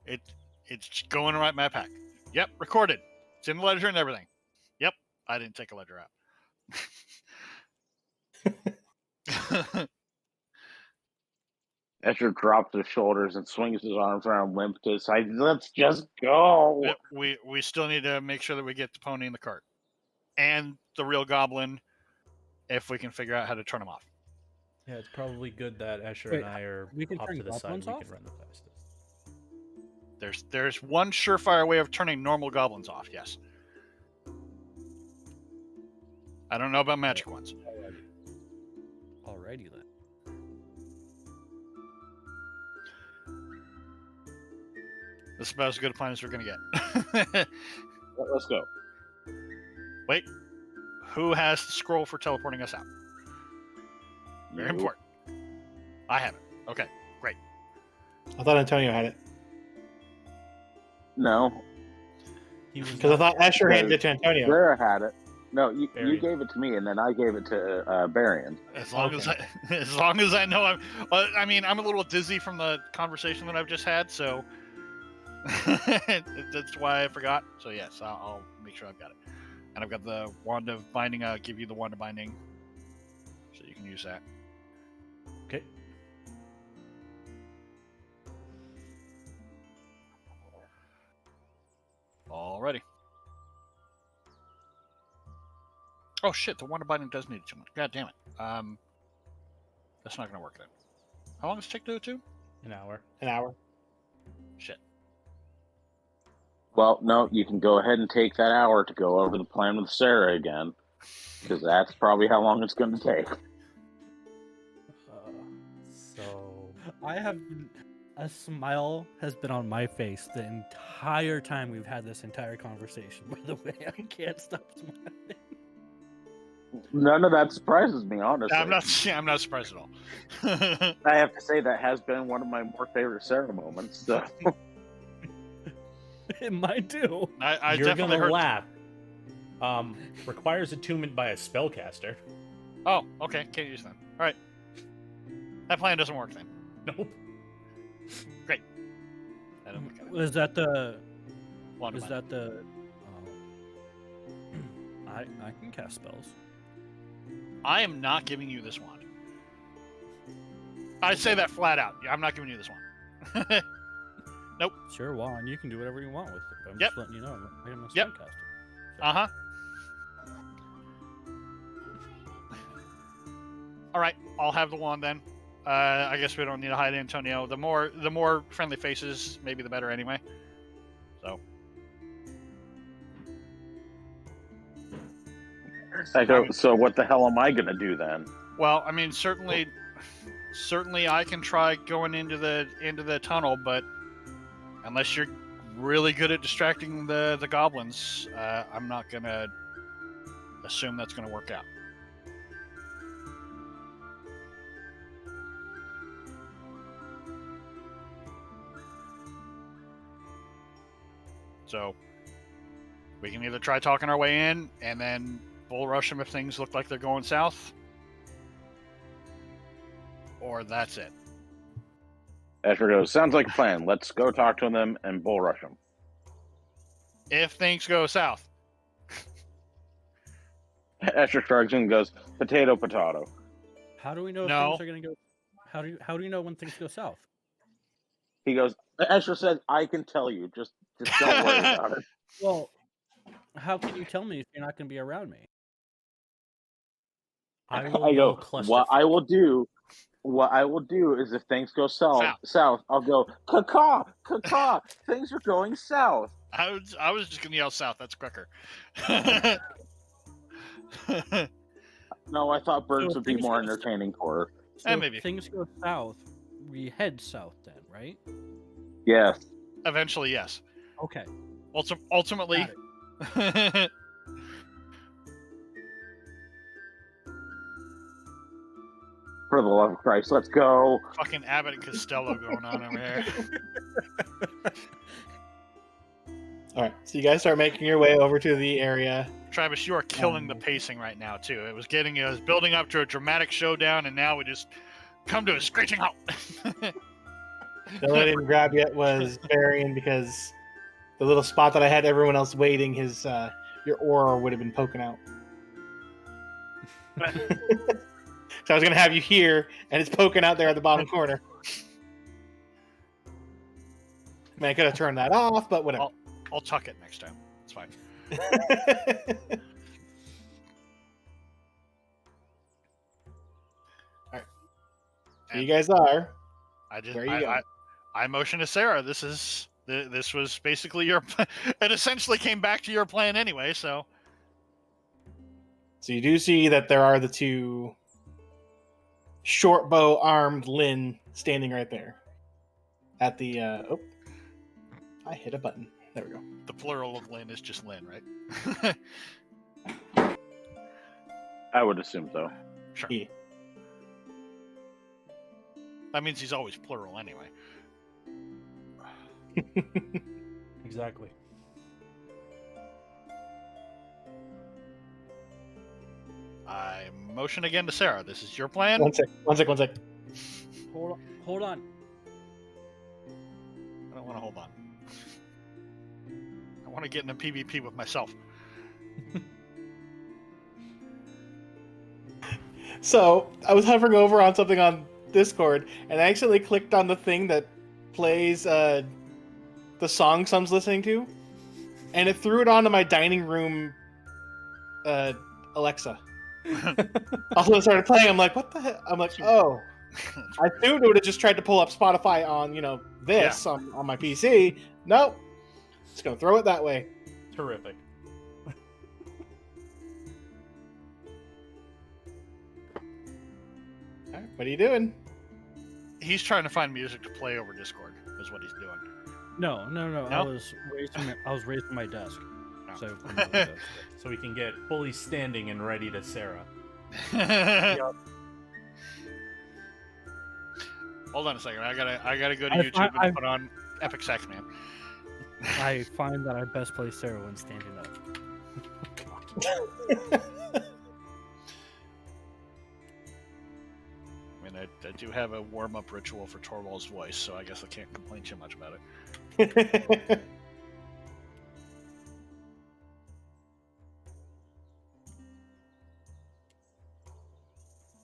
it's going right in my pack. Yep, recorded. It's in the ledger and everything. Yep, I didn't take a ledger out. Escher drops his shoulders and swings his arms around limp to his side. Let's just go. We still need to make sure that we get the pony in the cart and the real goblin, if we can figure out how to turn him off. Yeah, it's probably good that Escher Wait, and I are we can off turn to the side. goblins We off? can run the fastest. There's one surefire way of turning normal goblins off. Yes. I don't know about magic ones. Alrighty then. This is about as good a plan as we're gonna get. Let's go. Wait, who has the scroll for teleporting us out? Very You. important. I have it. Okay, great. I thought Antonio had it No, He was because I not- thought Asher handed it to Antonio. Sarah had it. No, you Barry. gave it to me, and then I gave it to Barian. As long as I know I'm. Well, I mean, I'm a little dizzy from the conversation that I've just had, so that's why I forgot. So yes, I'll make sure I've got it, and I've got the wand of binding. I'll give you the wand of binding, so you can use that. Okay. Alrighty. Oh shit! The wand of binding does need too much. God damn it. That's not gonna work then. How long does it take to do it to? An hour. An hour. Shit. Well, no, you can go ahead and take that hour to go over the plan with Sarah again, because that's probably how long it's going to take. So I have a smile has been on my face the entire time we've had this entire conversation. By the way, I can't stop smiling. None of that surprises me, honestly. I'm not surprised at all. I have to say that has been one of my more favorite Sarah moments. So. It might do. I you're definitely gonna heard. laugh. Requires attunement by a spellcaster. Oh, okay. Can't use them. All right. That plan doesn't work then. Nope. Great. I don't look at it. Is that the? Wand of Is binding. that the? I can cast spells. I am not giving you this wand. I say that flat out. I'm not giving you this wand. Sure, Juan, you can do whatever you want with it. I'm Yep. just letting you know. I'm a Yep. spellcaster. Uh huh. All right, I'll have the wand then. I guess we don't need to hide Antonio. The more friendly faces, maybe the better anyway. So. I go, so what the hell am I gonna do then? Well, I mean, certainly I can try going into the tunnel, but unless you're really good at distracting the goblins, I'm not gonna assume that's gonna work out. So we can either try talking our way in and then bull rush them if things look like they're going south, or that's it. Escher goes, sounds like a plan. Let's go talk to them and bull rush them. If things go south. Escher shrugs and goes, potato, potato. How do we know if No. things are going to go? How do you know when things go south? He goes, Escher said, I can tell you. Just don't worry about it. Well, how can you tell me if you're not going to be around me? I I will go, cluster. what I will do is if things go south, I'll go, caw, things are going south. I was just gonna yell south. That's quicker. No, I thought birds So would be things more go- entertaining for her. So maybe. if things go south, we head south then, right? Yes. Eventually, yes. Okay. Ultimately. Got For the love of Christ, let's go. Fucking Abbott and Costello going on over here. All right, so you guys start making your way over to the area. Travis, you are killing the pacing right now too. It was building up to a dramatic showdown, and now we just come to a screeching halt. The only I didn't grab yet was Varian because the little spot that I had everyone else waiting, his your aura would have been poking out. So I was gonna have you here, and it's poking out there at the bottom corner. I mean, I could have turned that off, but whatever. I'll tuck it next time. It's fine. Alright. So you guys are. Where you go? I motion to Sarah. This was basically your. It essentially came back to your plan anyway. So So you do see that there are the two short bow armed Lin standing right there. At the oh, I hit a button. There we go. the plural of Lin is just Lin, right? I would assume so. Sure. He. That means he's always plural anyway. Exactly. I motion again to Sarah. This is your plan. One sec. Hold on. I don't want to hold on. I want to get in a PvP with myself. So I was hovering over on something on Discord, and I accidentally clicked on the thing that plays the song someone's listening to, and it threw it onto my dining room Alexa. All of a sudden it started playing. I'm like, what the hell? I'm like, oh. I assumed it would have just tried to pull up Spotify on, this on my PC. Nope. Just gonna throw it that way. Terrific. All right, what are you doing? He's trying to find music to play over Discord. Is what he's doing. No. No? I was raising my desk. No. So So we can get fully standing and ready to Sarah. Hold on a second. I gotta go to I- YouTube I- and put on Epic Sax Man. I find that I best play Sarah when standing up. I mean, I do have a warm-up ritual for Torvald's voice, so I guess I can't complain too much about it.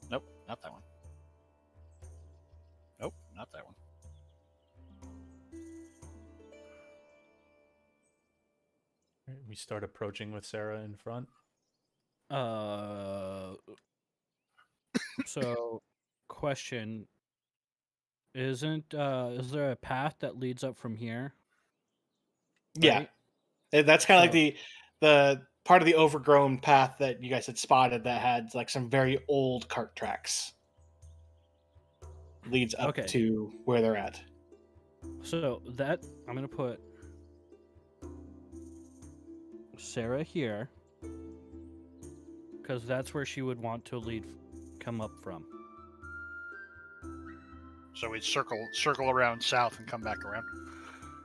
Nope, not that one. Nope, not that one. We start approaching with Sarah in front. So, question: is there a path that leads up from here? Yeah, Right? that's kind of like So- the part of the overgrown path that you guys had spotted that had like some very old cart tracks. Leads up Okay. to where they're at. So that I'm gonna put Sarah here because that's where she would want to come up from. So we'd circle around south and come back around.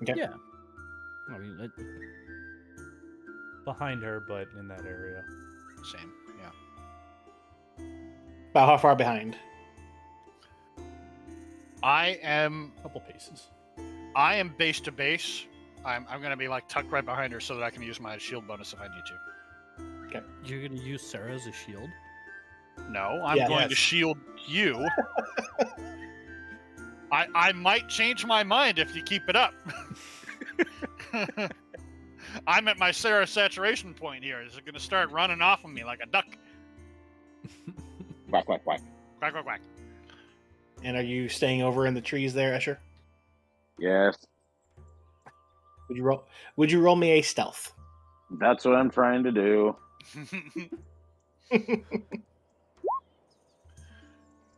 Okay. Yeah. I mean, Behind her, but in that area. Same. Yeah. About how far behind? I am Couple paces. base to base. I'm gonna be like tucked right behind her so that I can use my shield bonus if I need to. you're gonna use Sarah as a shield. No, I'm Yeah. going to Yes. shield you. I might change my mind if you keep it up. I'm at my Sarah saturation point here. Is it going to start running off of me like a duck? Quack, quack, quack. Quack, quack, quack. And are you staying over in the trees there, Escher? Yes, Would you roll me a stealth? that's what I'm trying to do.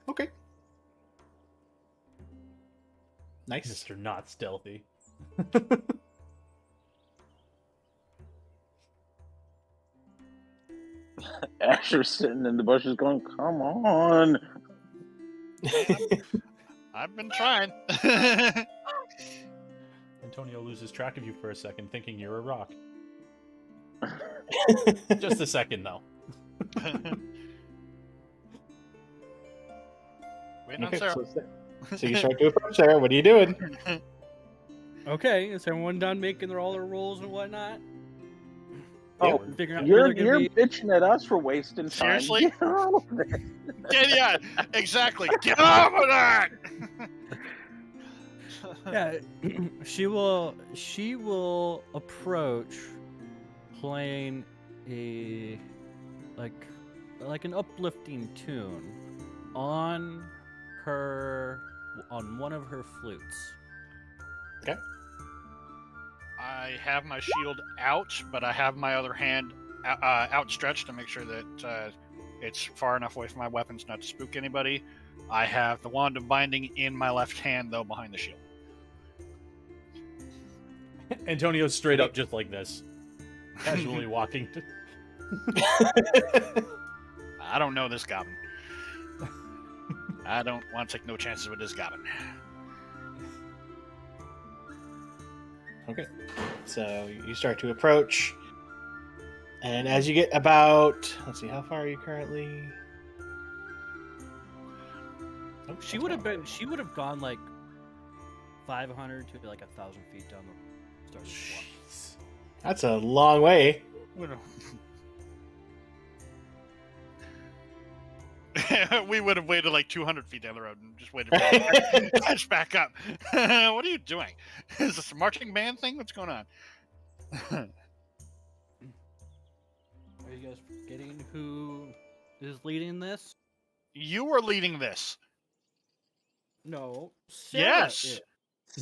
Okay. Nice. Mr. Not Stealthy. Asher's sitting in the bushes going, come on. I've been trying. Antonio loses track of you for a second, thinking you're a rock. Just a second, though. Waiting on Okay, Sarah. so you start to approach Sarah. What are you doing? Okay, is everyone done making all their rolls and whatnot? Oh, Figuring out who You're they're gonna be? bitching at us for wasting time. Seriously? Get out of it. Yeah, exactly. Get over that. Yeah, she will approach playing a like an uplifting tune on one of her flutes. Okay. I have my shield out, but I have my other hand outstretched to make sure that it's far enough away from my weapons not to spook anybody. I have the wand of binding in my left hand, though, behind the shield. Antonio's straight up just like this. Casually walking. I don't know this goblin. I don't want to take no chances with this goblin. Okay. So you start to approach. And as you get about, let's see, how far are you currently? Oh, She would have gone like 500 to like 1,000 feet down the starting spot. Jeez. That's a long way. We would have waited like 200 feet down the road and just waited for it to catch back up. What are you doing? Is this a marching band thing? What's going on? Are you guys forgetting who is leading this? You are leading this. No. Sarah Yes. is.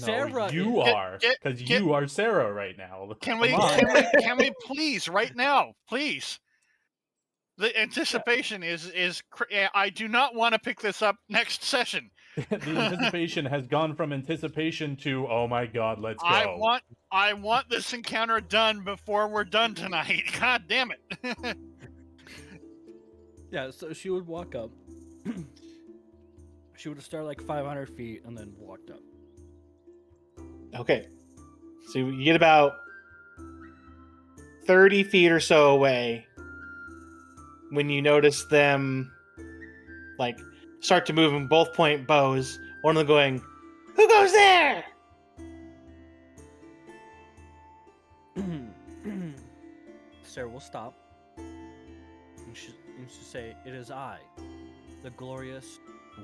No, Sarah you is. are, get- because get- you are Sarah right now. Can we, Come on. can we please, right now, please? The anticipation is I do not want to pick this up next session. The anticipation has gone from anticipation to, oh my god, let's go. I want this encounter done before we're done tonight. God damn it. Yeah, so she would walk up. She would have started like 500 feet and then walked up. Okay. So you get about 30 feet or so away when you notice them like start to move and both point bows. One of them going, "Who goes there?" Sarah will stop. And she say, "It is I, the glorious,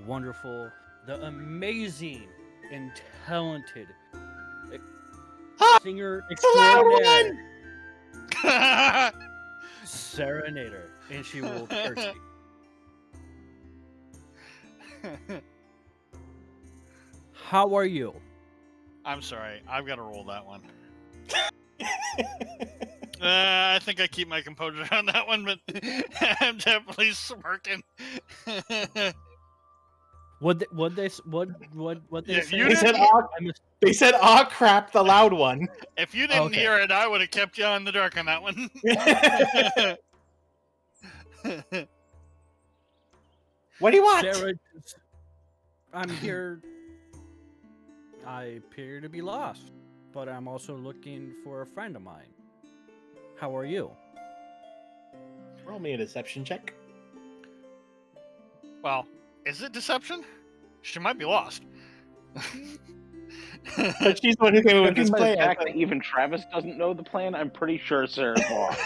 wonderful, the amazing, and talented singer It's a loud extraordinaire, Serenader." And she will curtsy. How are you? I'm sorry. I've got to roll that one. I think I keep my composure on that one, but I'm definitely smirking. What they Yeah, say? you They said, didn't- "Aw, they said, "Aw, crap!" The loud one. If you didn't Okay. hear it, I would have kept you on the dark on that one. What do you want? Sarah, I'm here. I appear to be lost, but I'm also looking for a friend of mine. How are you? Roll me a deception check. Well, is it deception? She might be lost. But she's the one who came up with Judging this by the plan. fact that even Travis doesn't know the plan, I'm pretty sure Sarah's lost.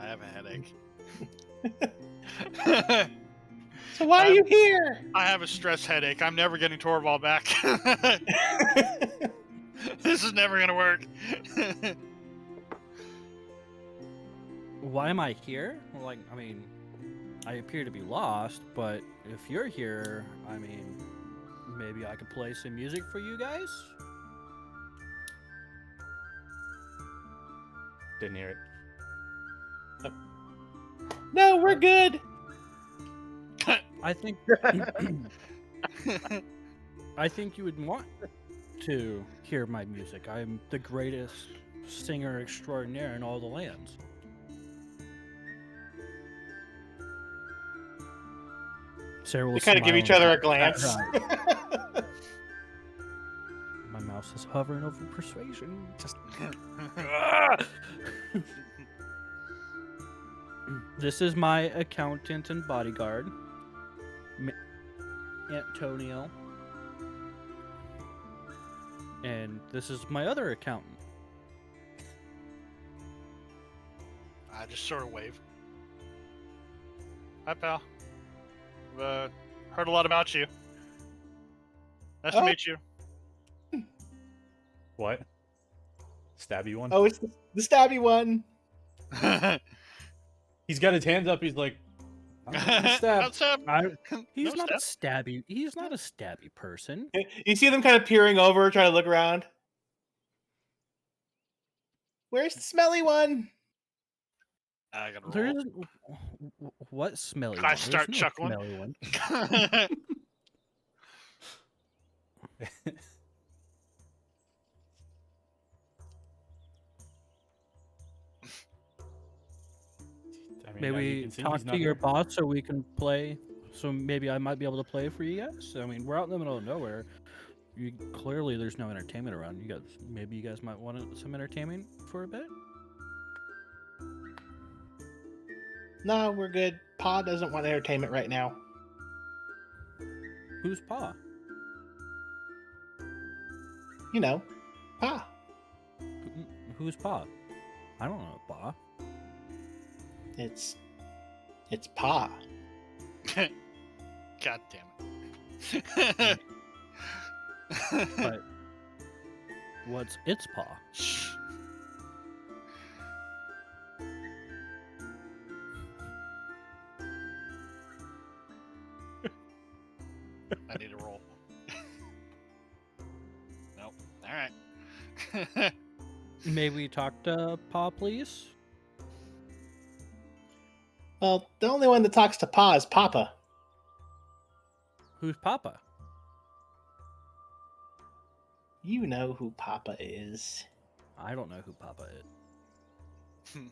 I have a headache. So why are you here? I have a stress headache. I'm never getting Torvald back. This is never gonna work. Why am I here? Well, like, I mean, I appear to be lost, but if you're here, I mean, maybe I could play some music for you guys? Didn't hear it. No, we're good. I think I think you would want to hear my music. I'm the greatest singer extraordinaire in all the lands. Sarah will We kind of give smile each other a at glance. her. My mouse is hovering over persuasion. Just this is my accountant and bodyguard, Antonio. And this is my other accountant. I just sort of wave. Hi, pal. Heard a lot about you. Nice to Oh. meet you. What? Stabby one? Oh, it's the stabby one. He's got his hands up. He's like, I'm gonna stab. Not stab. He's No not a stabby. He's not a stabby person. You see them kind of peering over, trying to look around. Where's the smelly one? I gotta There roll. isn't. What smelly? I one? There's start no chuckling. Smelly one. I mean, yeah, you Maybe can see talk he's to not your there. boss so we can play. So maybe I might be able to play for you guys. I mean, we're out in the middle of nowhere. Clearly, there's no entertainment around. Maybe you guys might want some entertainment for a bit. No, we're good. Pa doesn't want entertainment right now. Who's Pa? You know, Pa. Who's Pa? I don't know Pa. It's Pa. God damn it. But what's its Pa? I need to roll. Nope. All right. May we talk to Pa, please? Well, the only one that talks to Pa is Papa. Who's Papa? You know who Papa is. I don't know who Papa is.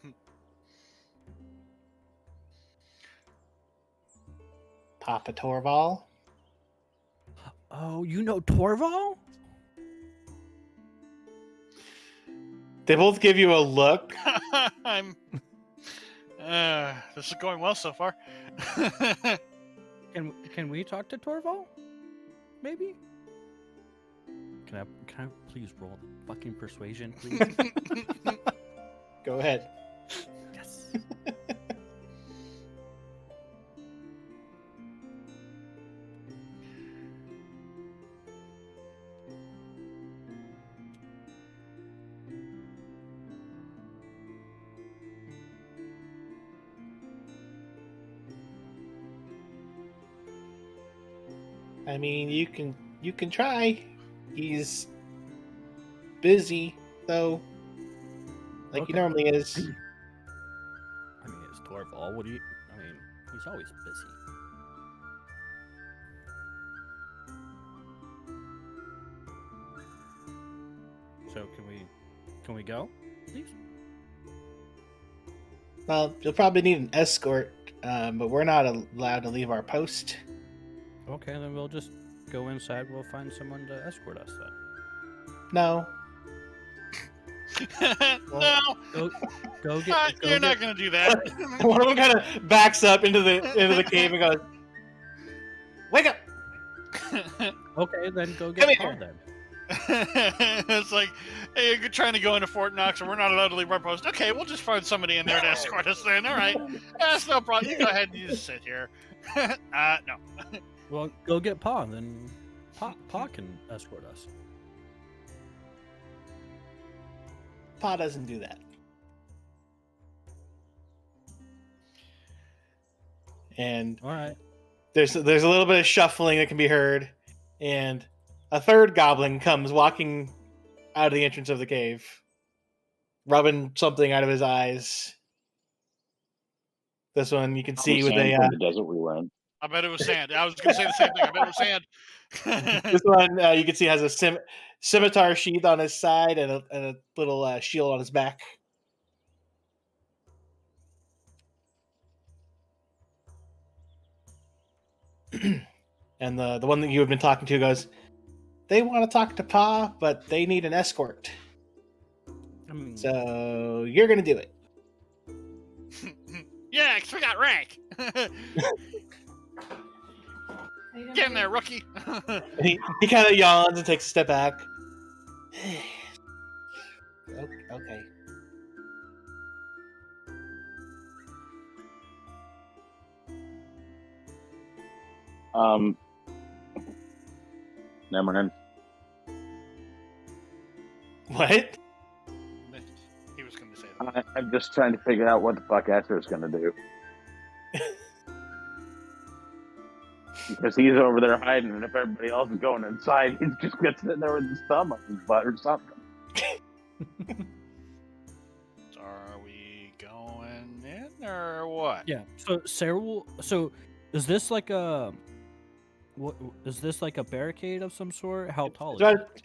Papa Torval. Oh, you know Torval? They both give you a look. I'm. This is going well so far. Can we talk to Torval? Maybe. Can I please roll fucking persuasion, please? Go ahead. Yes. I mean, you can try. He's busy though, like he Okay. normally is. I mean, it's Torval. What do you? I mean, he's always busy. So can we go, please? Well, you'll probably need an escort, but we're not allowed to leave our post. Okay, then we'll just go inside. We'll find someone to escort us then. No. No, Go get. you're not gonna do that. One of them kind of backs up into the cave and goes, "Wake up!" Okay, then go Come get here. Paul then. It's like, hey, you're trying to go into Fort Knox, and we're not allowed to leave our post. Okay, we'll just find somebody in there to escort us then. All right, that's no problem. You go ahead and you just sit here. No. Well, go get Pa, and then Pa can escort us. Pa doesn't do that. And All right. there's a little bit of shuffling that can be heard, and a third goblin comes walking out of the entrance of the cave, rubbing something out of his eyes. This one you can see with Sand a from the desert we were in. I bet it was sand. I was gonna say the same thing. I bet it was sand. this one you can see has a scimitar sheath on his side and a little shield on his back. And the one that you have been talking to goes, they want to talk to Pa, but they need an escort. I mean, So you're gonna do it. Yeah, 'cause we got rank. Get in there, rookie. And he kind of yawns and takes a step back. Okay. Never mind. What? He was gonna say that. I'm just trying to figure out what the fuck Esther's gonna do. Because he's over there hiding, and if everybody else is going inside, he's just gonna sit there with his thumb on his butt or something. So are we going in or what? yeah. So Sarah will. So is this like a? What is this like a barricade of some sort? How tall is it?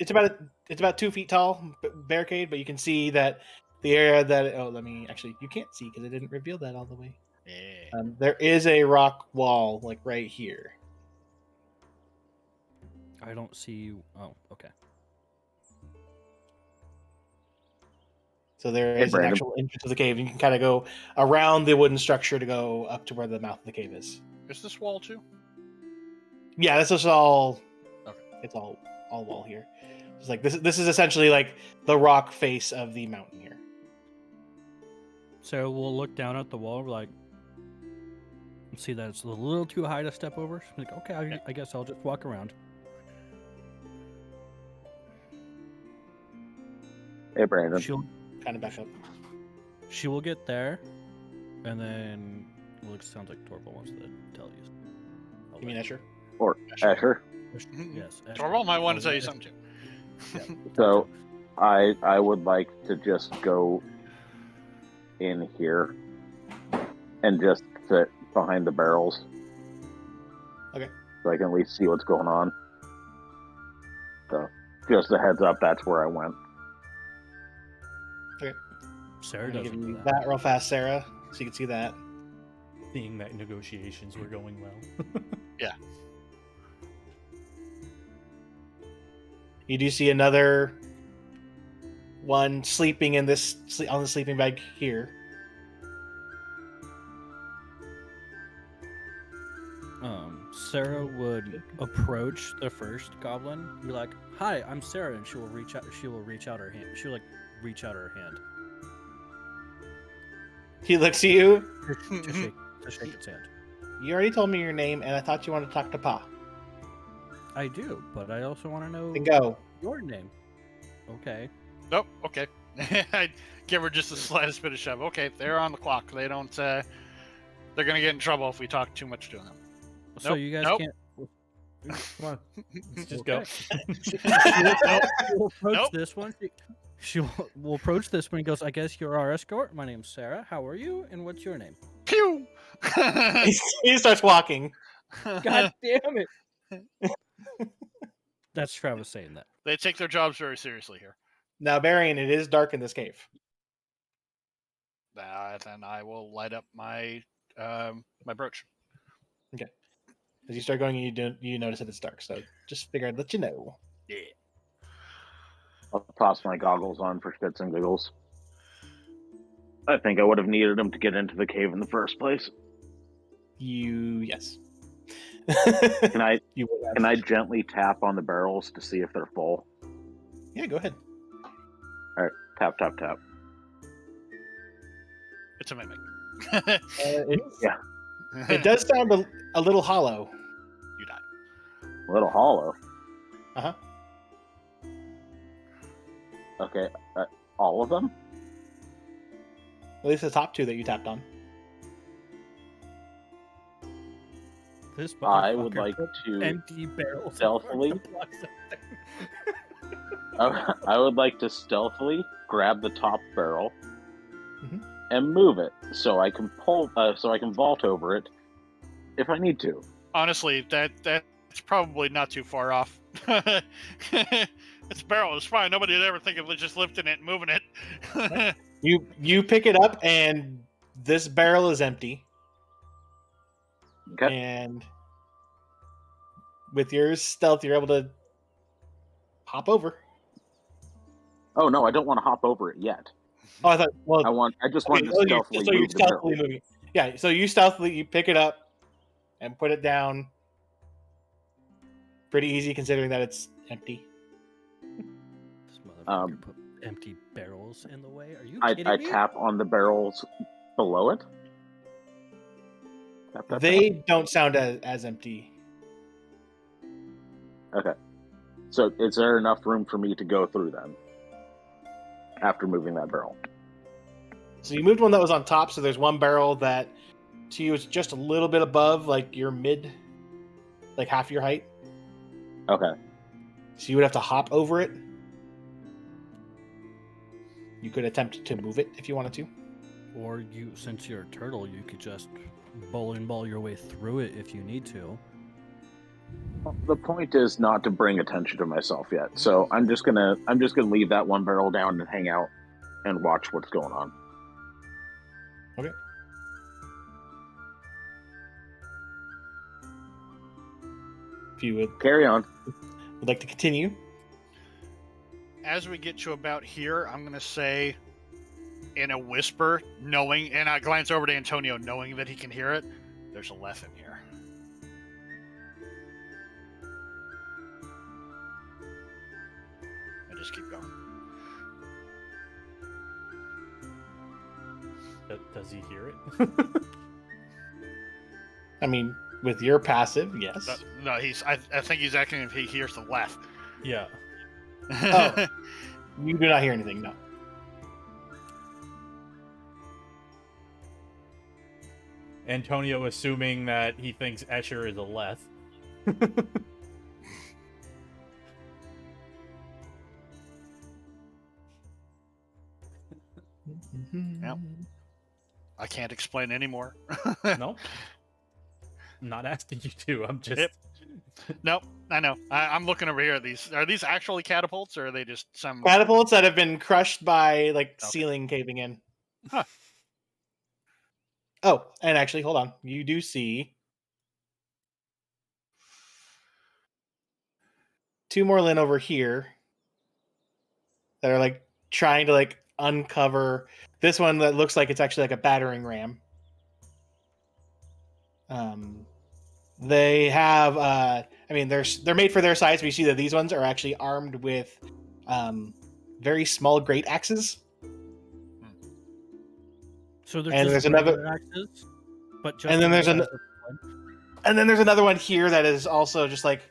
It's about 2 feet tall barricade, but you can see that the area that you can't see because it didn't reveal that all the way. Yeah. There is a rock wall like right here. I don't see. Oh, okay. So there Hey, is an Brandon. actual entrance to the cave. You can kind of go around the wooden structure to go up to where the mouth of the cave is. Is this wall too? Yeah, this is all. Okay. It's all wall here. It's like this is essentially like the rock face of the mountain here. So we'll look down at the wall, like, see that it's a little too high to step over. Like, okay, I guess I'll just walk around. Hey, Brandon. She'll Kind of back up. she will get there, and then well, it sounds like Torval wants to tell you. I'll You mean let- Escher? Or Asher. Yes. Asher. Torvald might want I'll to tell you let something too. Asher- So, I would like to just go in here and just sit behind the barrels. Okay. So I can at least see what's going on. So, just a heads up, that's where I went. Sarah I'm gonna give doesn't do you that. that real fast, Sarah, so you can see that. Seeing that negotiations were going well. You do see another one sleeping in this on the sleeping bag here. Sarah would approach the first goblin, be like, "Hi, I'm Sarah," and she will reach out. She will reach out her hand. She'll like reach out her hand He looks at you. to shake its hand. You already told me your name, and I thought you wanted to talk to Pa. I do, but I also want to know Then go. your name. Okay. Nope. Okay. I'd give her just the slightest bit of shove. Okay, they're on the clock. They don't. They're gonna get in trouble if we talk too much to them. So Nope, you guys nope. can't. Come on, let's just go. We'll approach Nope. this one. We'll approach this one. He goes, I guess you're our escort. My name's Sarah. How are you? And what's your name? Pew! He starts walking. God damn it. That's Travis saying that. They take their jobs very seriously here. Now, Barian, it is dark in this cave. Then I will light up my my brooch. As you start going, you notice that it's dark. So just figure I'd let you know. Yeah. I'll toss my goggles on for shits and giggles. I think I would have needed them to get into the cave in the first place. Yes. Can I You would have- can I gently tap on the barrels to see if they're full? Yeah, go ahead. Tap, tap, tap. It's a mimic. It does sound a little hollow. You die. A little hollow. Uh-huh. Okay, all of them? At least the top two that you tapped on. This I would motherfucker like put to empty barrels stealthily- of blocks up there. I would like to stealthily grab the top barrel Mhm. and move it so I can vault over it if I need to. Honestly, that's probably not too far off. It's a barrel. It's fine. Nobody would ever think of just lifting it and moving it. You pick it up, and this barrel is empty. Okay. And with your stealth, you're able to hop over. Oh no, I don't want to hop over it yet. Oh, I thought. Well, I just want to stealthily so you're move the barrel. stealthily moving. Yeah. So you pick it up and put it down. Pretty easy, considering that it's empty. This motherfucker Um, put empty barrels in the way. Are you I kidding me? tap on the barrels below it. Tap, tap, They don't sound as empty. tap. Okay. So is there enough room for me to go through them after moving that barrel? So you moved one that was on top. So there's one barrel that to you is just a little bit above, like your mid, like half your height. Okay. So you would have to hop over it. You could attempt to move it if you wanted to. Or you, since you're a turtle, you could just bowling ball your way through it if you need to. The point is not to bring attention to myself yet, so I'm just gonna leave that one barrel down and hang out and watch what's going on. Okay. If you would Carry on. like to continue. As we get to about here, I'm going to say in a whisper, knowing, and I glance over to Antonio, knowing that he can hear it, there's a left in here. I just keep going. Does he hear it? I mean, with your passive, yes. No, I think he's acting if he hears the left. Yeah. Oh. You do not hear anything, no. Antonio assuming that he thinks Escher is a Leth. Yep. I can't explain anymore. No? I'm not asking you to. I'm just. Yep. Nope, I know. I'm looking over here. Are these actually catapults, or are they just some? Catapults that have been crushed by like Okay. ceiling caving in. Huh. Oh, and actually, hold on. You do see two more Lin over here that are like trying to like uncover this one that looks like it's actually like a battering ram. They have I mean they're made for their size, but you see that these ones are actually armed with very small great axes. So there's And just there's another- regular axes, but just and then the there's size an- of one. And then there's another one here that is also just like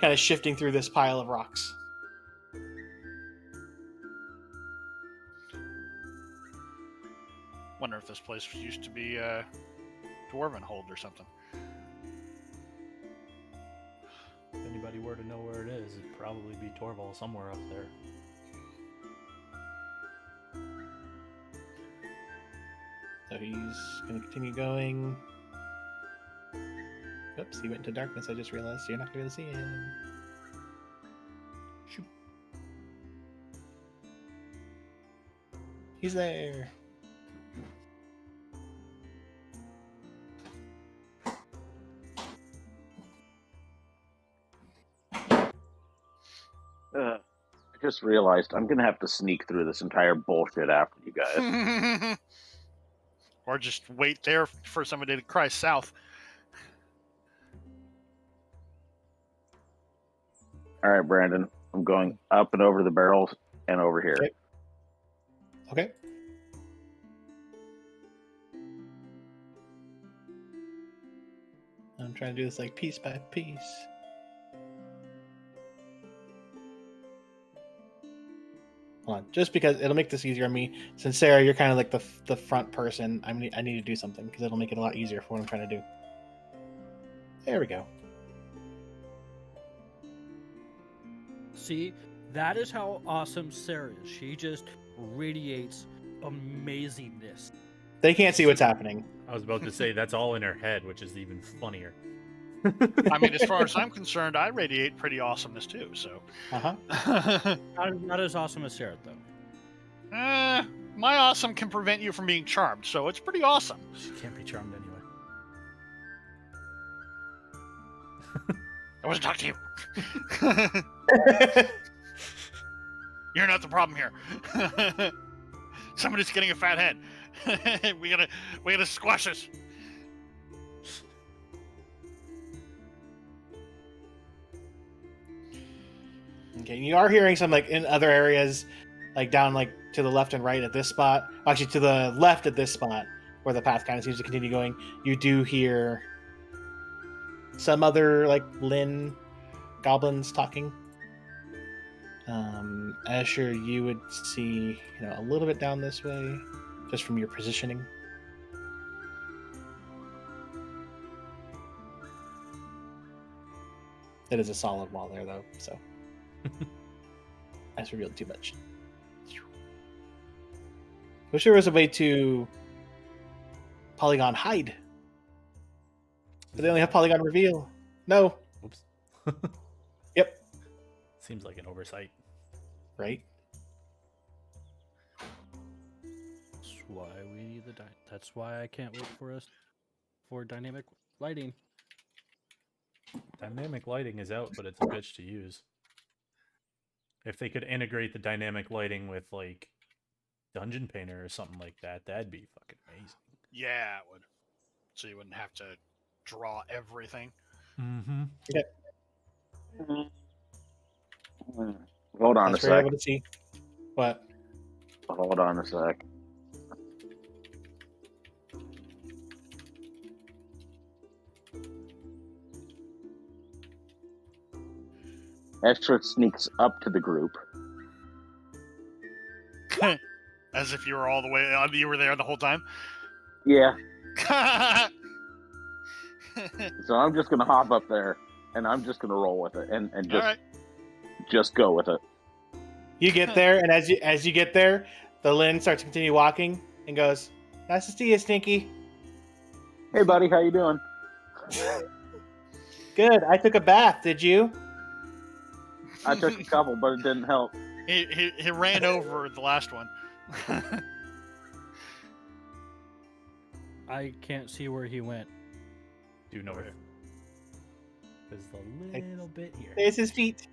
kind of shifting through this pile of rocks. Wonder if this place used to be Dwarven Hold or something. If anybody were to know where it is, it'd probably be Torval somewhere up there. So he's gonna continue going. Oops, he went into darkness. I just realized, so you're not gonna be able to see him. Shoot. He's there. I just realized I'm gonna have to sneak through this entire bullshit after you guys. Or just wait there for somebody to cry south. All right, Brandon. I'm going up and over the barrels and over here. Okay. Okay. I'm trying to do this like piece by piece. Hold on, just because it'll make this easier on me. Since Sarah, you're kind of like the front person. I need to do something because it'll make it a lot easier for what I'm trying to do. There we go. See, that is how awesome Sarah is. She just radiates amazingness. They can't see what's happening. I was about to say that's all in her head, which is even funnier. I mean, as far as I'm concerned, I radiate pretty awesomeness too. So, Not as awesome as Sarah, though. My awesome can prevent you from being charmed, so it's pretty awesome. She can't be charmed anyway. I wasn't talking to you. You're not the problem here. Somebody's getting a fat head. we gotta squash this. Okay, you are hearing some like in other areas, like down like to the left and right at this spot. Actually, to the left at this spot where the path kind of seems to continue going. You do hear some other like Lin goblins talking. Asher, you would see a little bit down this way, just from your positioning. It is a solid wall there, though, so that's revealed too much. Wish there was a way to polygon hide, but they only have polygon reveal. No. Oops. Yep. Seems like an oversight. Right. That's why we need the That's why I can't wait for dynamic lighting. Dynamic lighting is out, but it's a bitch to use. If they could integrate the dynamic lighting with like Dungeon Painter or something like that, that'd be fucking amazing. Yeah, it would. So you wouldn't have to draw everything. Mm-hmm. Okay. Hold on That's a where you're sec. able to see. What? Hold on a sec. Extra sneaks up to the group. As if you were all the way. You were there the whole time. Yeah. So I'm just gonna hop up there, and I'm just gonna roll with it, and just All right. just go with it. You get there, and as you get there, the Lin starts to continue walking and goes, "Nice to see you, Stinky." Hey, buddy, how you doing? Good. I took a bath. Did you? I took a couple, but it didn't help. He ran over the last one. I can't see where he went. Due north. There's a little bit here. There's his feet.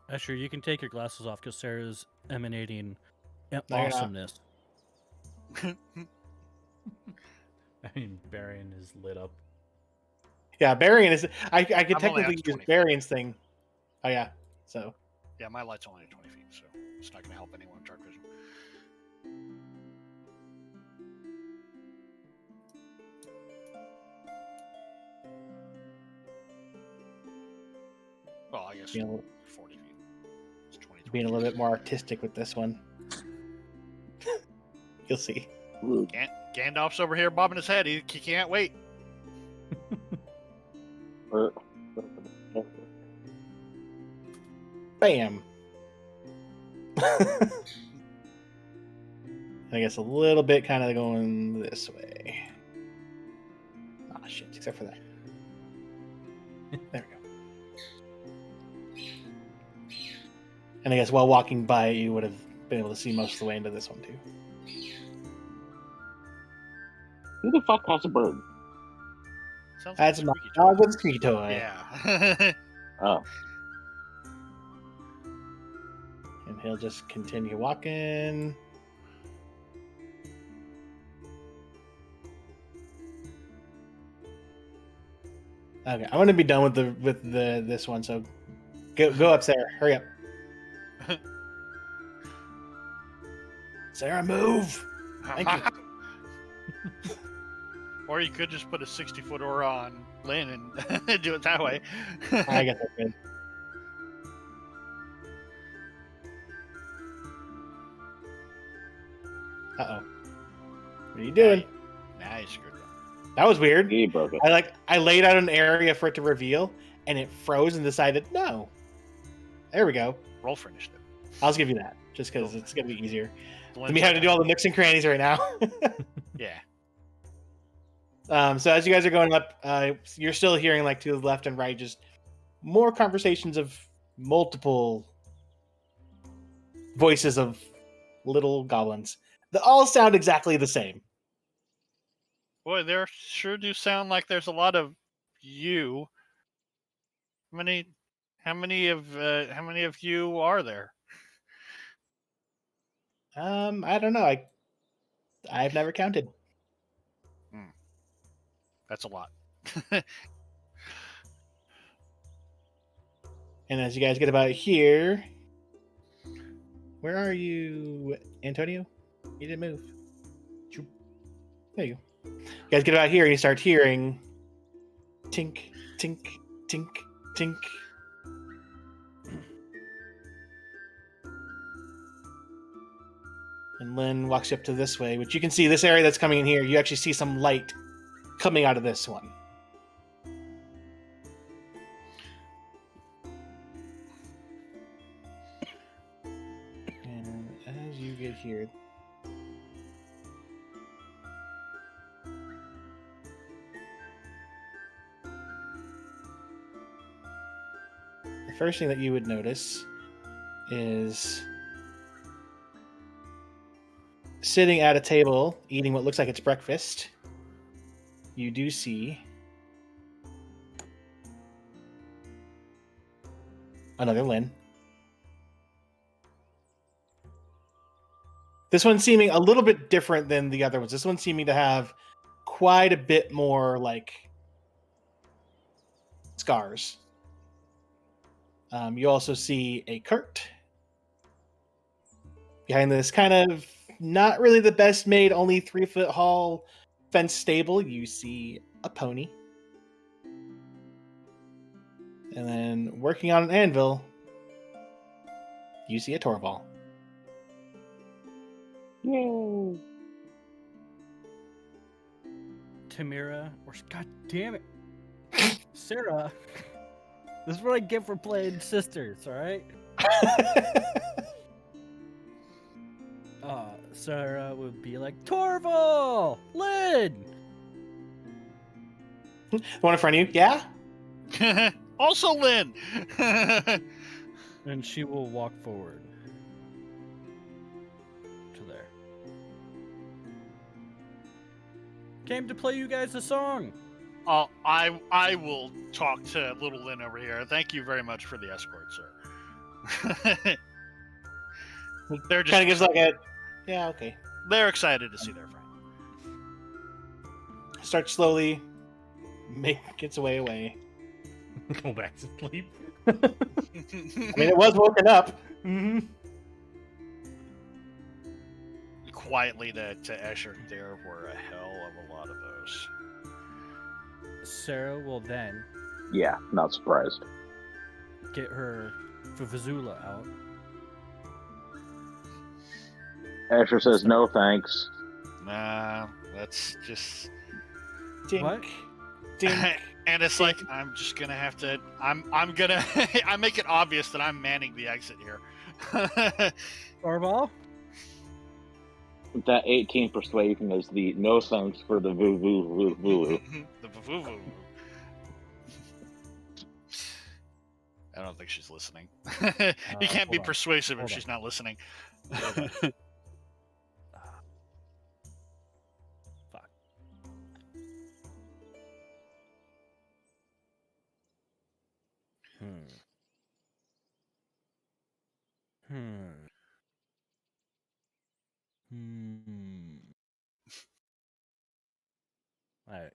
Asher, you can take your glasses off because Sarah's emanating you're not. awesomeness. I mean, Barian is lit up. Yeah, Barian is. I could I'm only technically up to use 20 feet. Barian's thing. Oh yeah. So Yeah, my light's only at 20 feet, so it's not going to help anyone with dark vision. Well, I guess being a 40 feet. It's 20. little bit more artistic with this one. You'll see. Gandalf's over here bobbing his head. He can't wait. Bam. I guess a little bit kind of going this way. Ah, shit, except for that. There we go. And I guess while walking by, you would have been able to see most of the way into this one, too. Who the fuck has a bird? Sounds That's like my a squeaky toy. dog with a squeaky toy. Yeah. Oh, And he'll just continue walking. Okay, I'm gonna be done with this one, so go up, Sarah. Hurry up. Sarah, move! Thank you. Or you could just put a 60-foot aura on Lynn and do it that way. I guess I could. Uh-oh. What are you doing? Nah, you screwed up. That was weird. he broke it. I laid out an area for it to reveal, and it froze and decided, no. There we go. Roll for initiative. I'll just give you that, just because it's going to be easier. Lynn's Me having to do all the nooks and crannies right now. Yeah. So as you guys are going up, you're still hearing, like, to the left and right, just more conversations of multiple voices of little goblins that all sound exactly the same. Boy, there sure do sound like there's a lot of you. How many of you are there? I don't know. I've never counted. That's a lot. And as you guys get about here, where are you, Antonio? You didn't move. There you go. You guys get about here and you start hearing tink, tink, tink, tink. And Lynn walks you up to this way, which you can see this area that's coming in here. You actually see some light coming out of this one. And as you get here, the first thing that you would notice is sitting at a table eating what looks like it's breakfast. You do see another Lynn. This one seeming a little bit different than the other ones. This one seeming to have quite a bit more, like, scars. You also see a Kurt. Behind this kind of not really the best made, only 3-foot tall fence stable, you see a pony. And then working on an anvil, you see a Torval. Yay. Tamira, or god damn it, Sarah. This is what I get for playing sisters, all right? Sarah would be like, Torval, Lynn. The one in front of you, yeah? Also, Lynn. And she will walk forward to there. Came to play you guys a song. I will talk to little Lynn over here. Thank you very much for the escort, sir. They're just Kind of gives like a, yeah, okay. they're excited to see their friend. Starts slowly, make its way away. Go back to sleep. I mean, it was woken up. Mm-hmm. Quietly to Escher, there were a hell of a lot of those. Sarah will then Yeah, not surprised. get her Vuvuzela out. Asher says no thanks. Let's just. Dink. What? Dink. And it's like I'm just gonna have to. I'm gonna. I make it obvious that I'm manning the exit here. Orval? That 18 persuasion is the no thanks for the voo voo voo voo. The voo. I don't think she's listening. You can't be hold on. persuasive Hold if on. she's not listening. Fuck.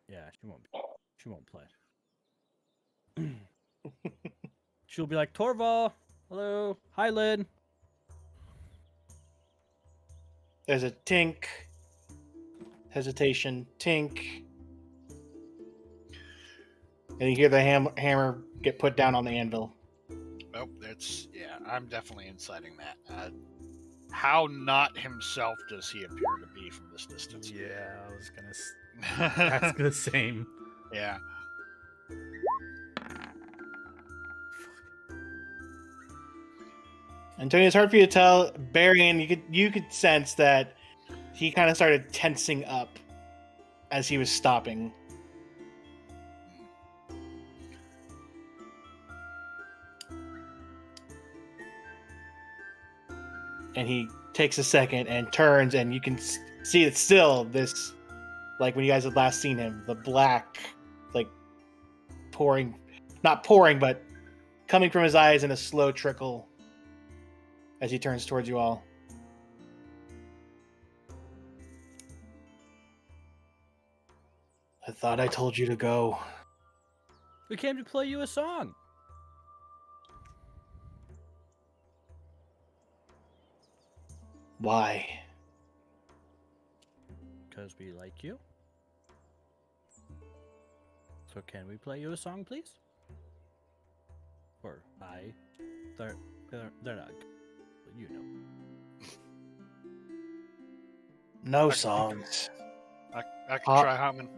Yeah, she won't play. She'll be like, Torval, hello, hi, Lynn. There's a tink. Hesitation. Tink. And you hear the hammer get put down on the anvil. Oh, I'm definitely inciting that. How not himself does he appear to be from this distance? Yeah, I was gonna. That's the same. Yeah. Antonio, it's hard for you to tell. Barian, you could sense that he kind of started tensing up as he was stopping. And he takes a second and turns, and you can see it's still this, like when you guys had last seen him, the black, like pouring, not pouring, but coming from his eyes in a slow trickle as he turns towards you all. I thought I told you to go. We came to play you a song. Why? Because we like you. So can we play you a song, please? Or they're not. But you know. No songs. I can try humming.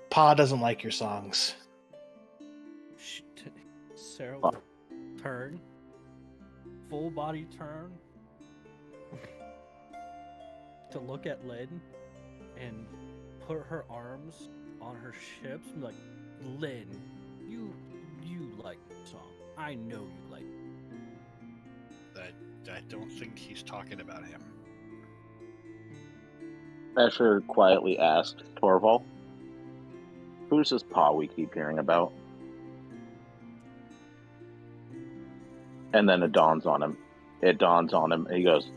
Pa doesn't like your songs. Sarah will turn. Full body turn. To look at Lynn and put her arms on her hips and be like, Lynn, you like the song. I know you like it. I don't think he's talking about him. Asher quietly asked Torval, "Who's this Pa we keep hearing about?" And then it dawns on him. And he goes,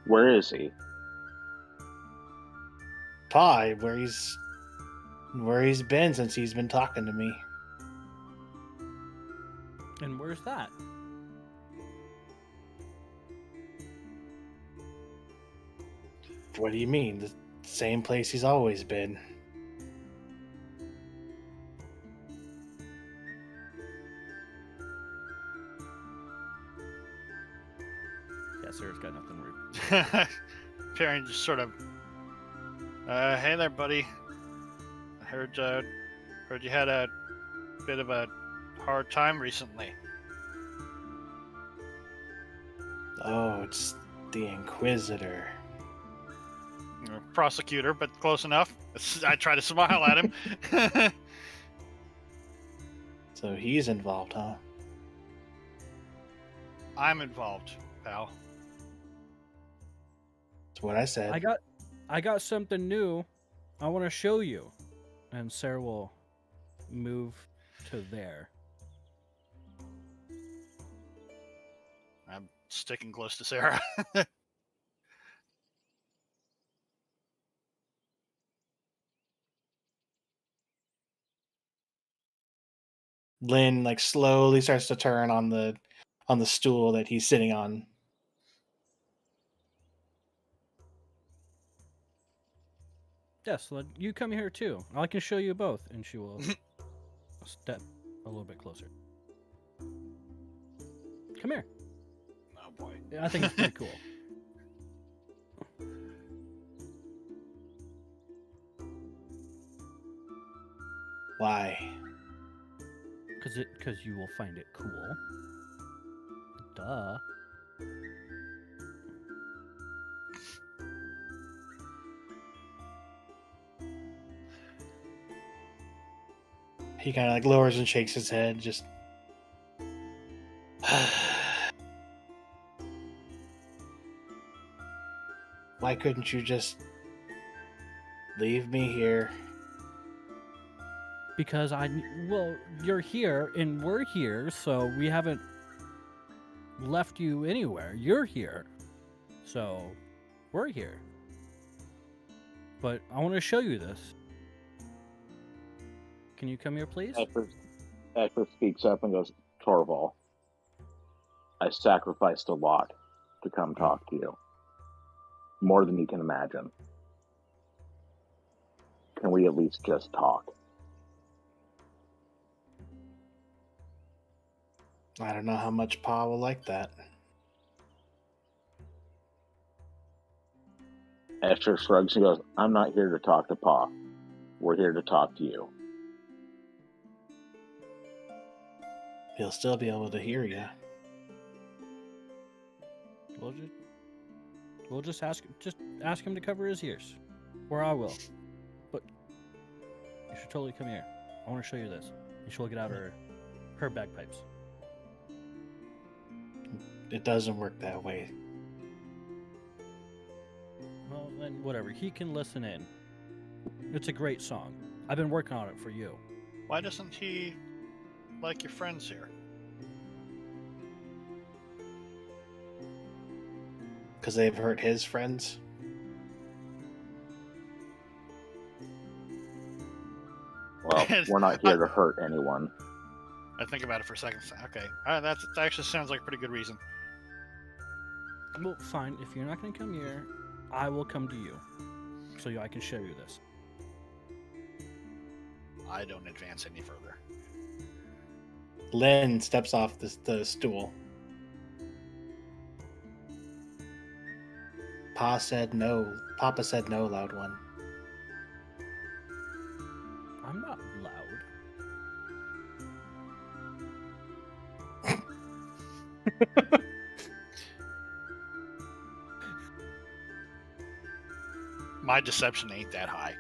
"Where is he?" Pa, where he's been since he's been talking to me. And where's that? What do you mean? The same place he's always been. Yeah, Sarah's got nothing rude. Perrin just sort of, hey there, buddy. I heard you had a bit of a hard time recently. Oh, it's the Inquisitor. Prosecutor, but close enough. I try to smile at him. So he's involved, huh? I'm involved, pal. That's what I said. I got something new. I want to show you. And Sarah will move to there. I'm sticking close to Sarah. Lynn slowly starts to turn on the stool that he's sitting on. Yes, you come here too. I can show you both. And she will step a little bit closer. Come here. Oh boy. I think it's pretty cool. Why? Because you will find it cool. Duh. He kind of like lowers and shakes his head, just. Why couldn't you just leave me here? Because well, you're here and we're here, so we haven't left you anywhere. You're here. So we're here. But I want to show you this. Can you come here, please? Eckler speaks up and goes, Torval, I sacrificed a lot to come talk to you. More than you can imagine. Can we at least just talk? I don't know how much Pa will like that. Esther shrugs and goes, I'm not here to talk to Pa. We're here to talk to you. He'll still be able to hear you. We'll just ask him to cover his ears, or I will. But you should totally come here. I want to show you this. And she'll get out her bagpipes. It doesn't work that way. Well, then whatever. He can listen in. It's a great song. I've been working on it for you. Why doesn't he like your friends here? Because they've hurt his friends. Well, we're not here to hurt anyone. I think about it for a second. Okay, that actually sounds like a pretty good reason. Well, fine. If you're not going to come here, I will come to you, so I can show you this. I don't advance any further. Lynn steps off the stool. Papa said no, loud one. I'm not loud. My deception ain't that high.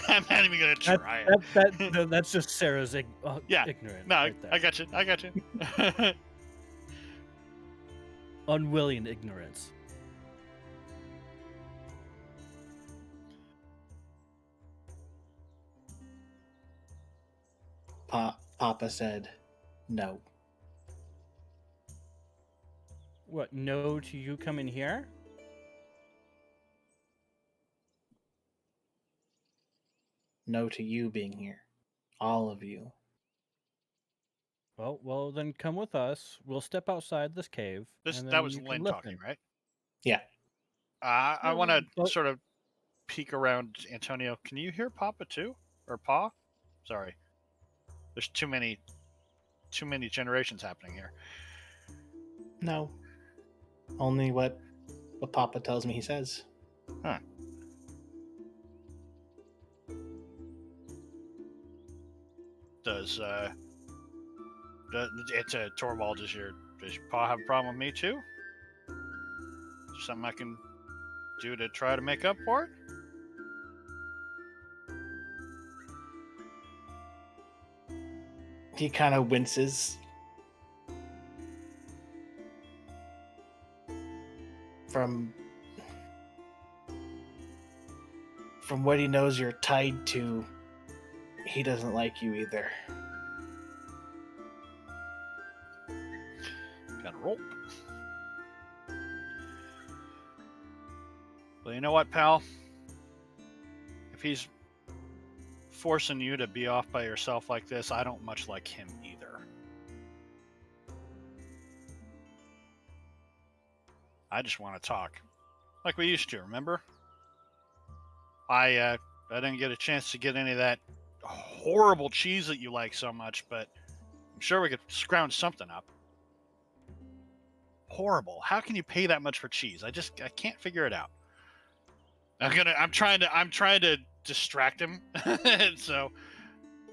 I'm not even gonna try it. That's just Sarah's Yeah. ignorance. No, right there. I got you. Unwilling ignorance. Papa said no. What? No to you coming here? No to you being here. All of you. Well, then come with us. We'll step outside this cave. and That then was you can Lynn listen. talking, right? Yeah. I want to but- sort of peek around. Antonio, can you hear Papa too, or Pa? Sorry, there's too many generations happening here. No. Only what Papa tells me he says. Huh. Does it's a Torvald? Does your Pa have a problem with me too? Is there something I can do to try to make up for it? He kind of winces. From what he knows you're tied to, he doesn't like you either. Got a rope. Well, you know what, pal? If he's forcing you to be off by yourself like this, I don't much like him either. I just want to talk. Like we used to, remember? I didn't get a chance to get any of that horrible cheese that you like so much, but I'm sure we could scrounge something up. Horrible. How can you pay that much for cheese? I can't figure it out. I'm trying to distract him. So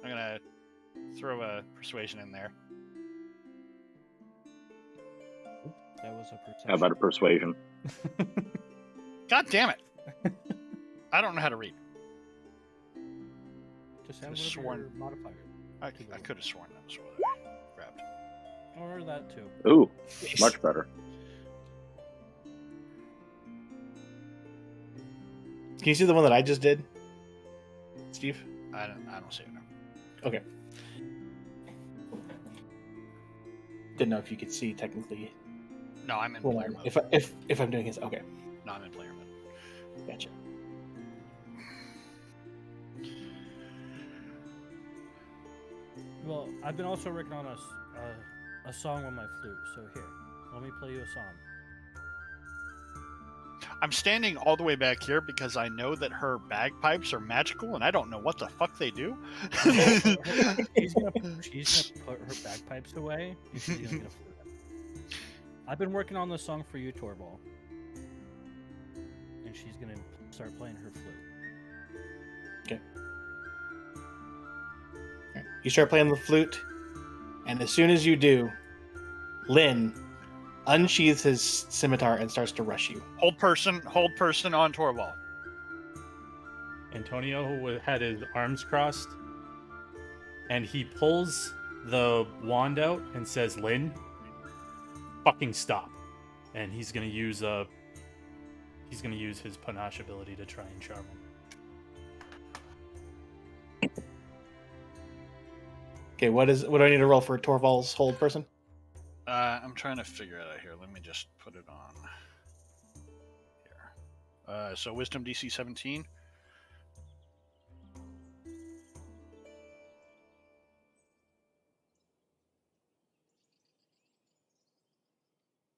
I'm gonna throw a persuasion in there. That was a perception. How about a persuasion? God damn it! I don't know how to read. Just have Could've whatever sworn- your modifier. I could have sworn that was what I grabbed. Or that too. Ooh, much better. Can you see the one that I just did, Steve? I don't see it now. Okay. Didn't know if you could see technically. No, I'm in Well, player mode. if I'm doing his, okay, No, I'm in player mode. gotcha. Well, I've been also working on a song on my flute. So here, let me play you a song. I'm standing all the way back here because I know that her bagpipes are magical, and I don't know what the fuck they do. She's gonna put her bagpipes away, and she's gonna get a flute. I've been working on this song for you, Torvald, and she's gonna start playing her flute. You start playing the flute, and as soon as you do, Lynn unsheathes his scimitar and starts to rush you. Hold person on Torvald. Antonio had his arms crossed, and he pulls the wand out and says, "Lynn, fucking stop!" And he's gonna use his panache ability to try and charm him. Okay, what do I need to roll for Torvald's hold person? I'm trying to figure it out here. Let me just put it on here. So Wisdom DC 17.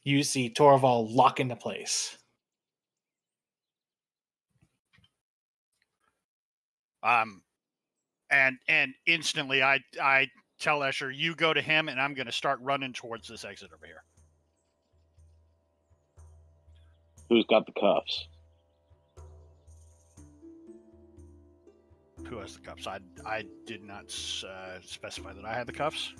You see Torvald lock into place. And instantly I tell Escher, you go to him, and I'm going to start running towards this exit over here. Who's got the cuffs? Who has the cuffs? I did not specify that I had the cuffs.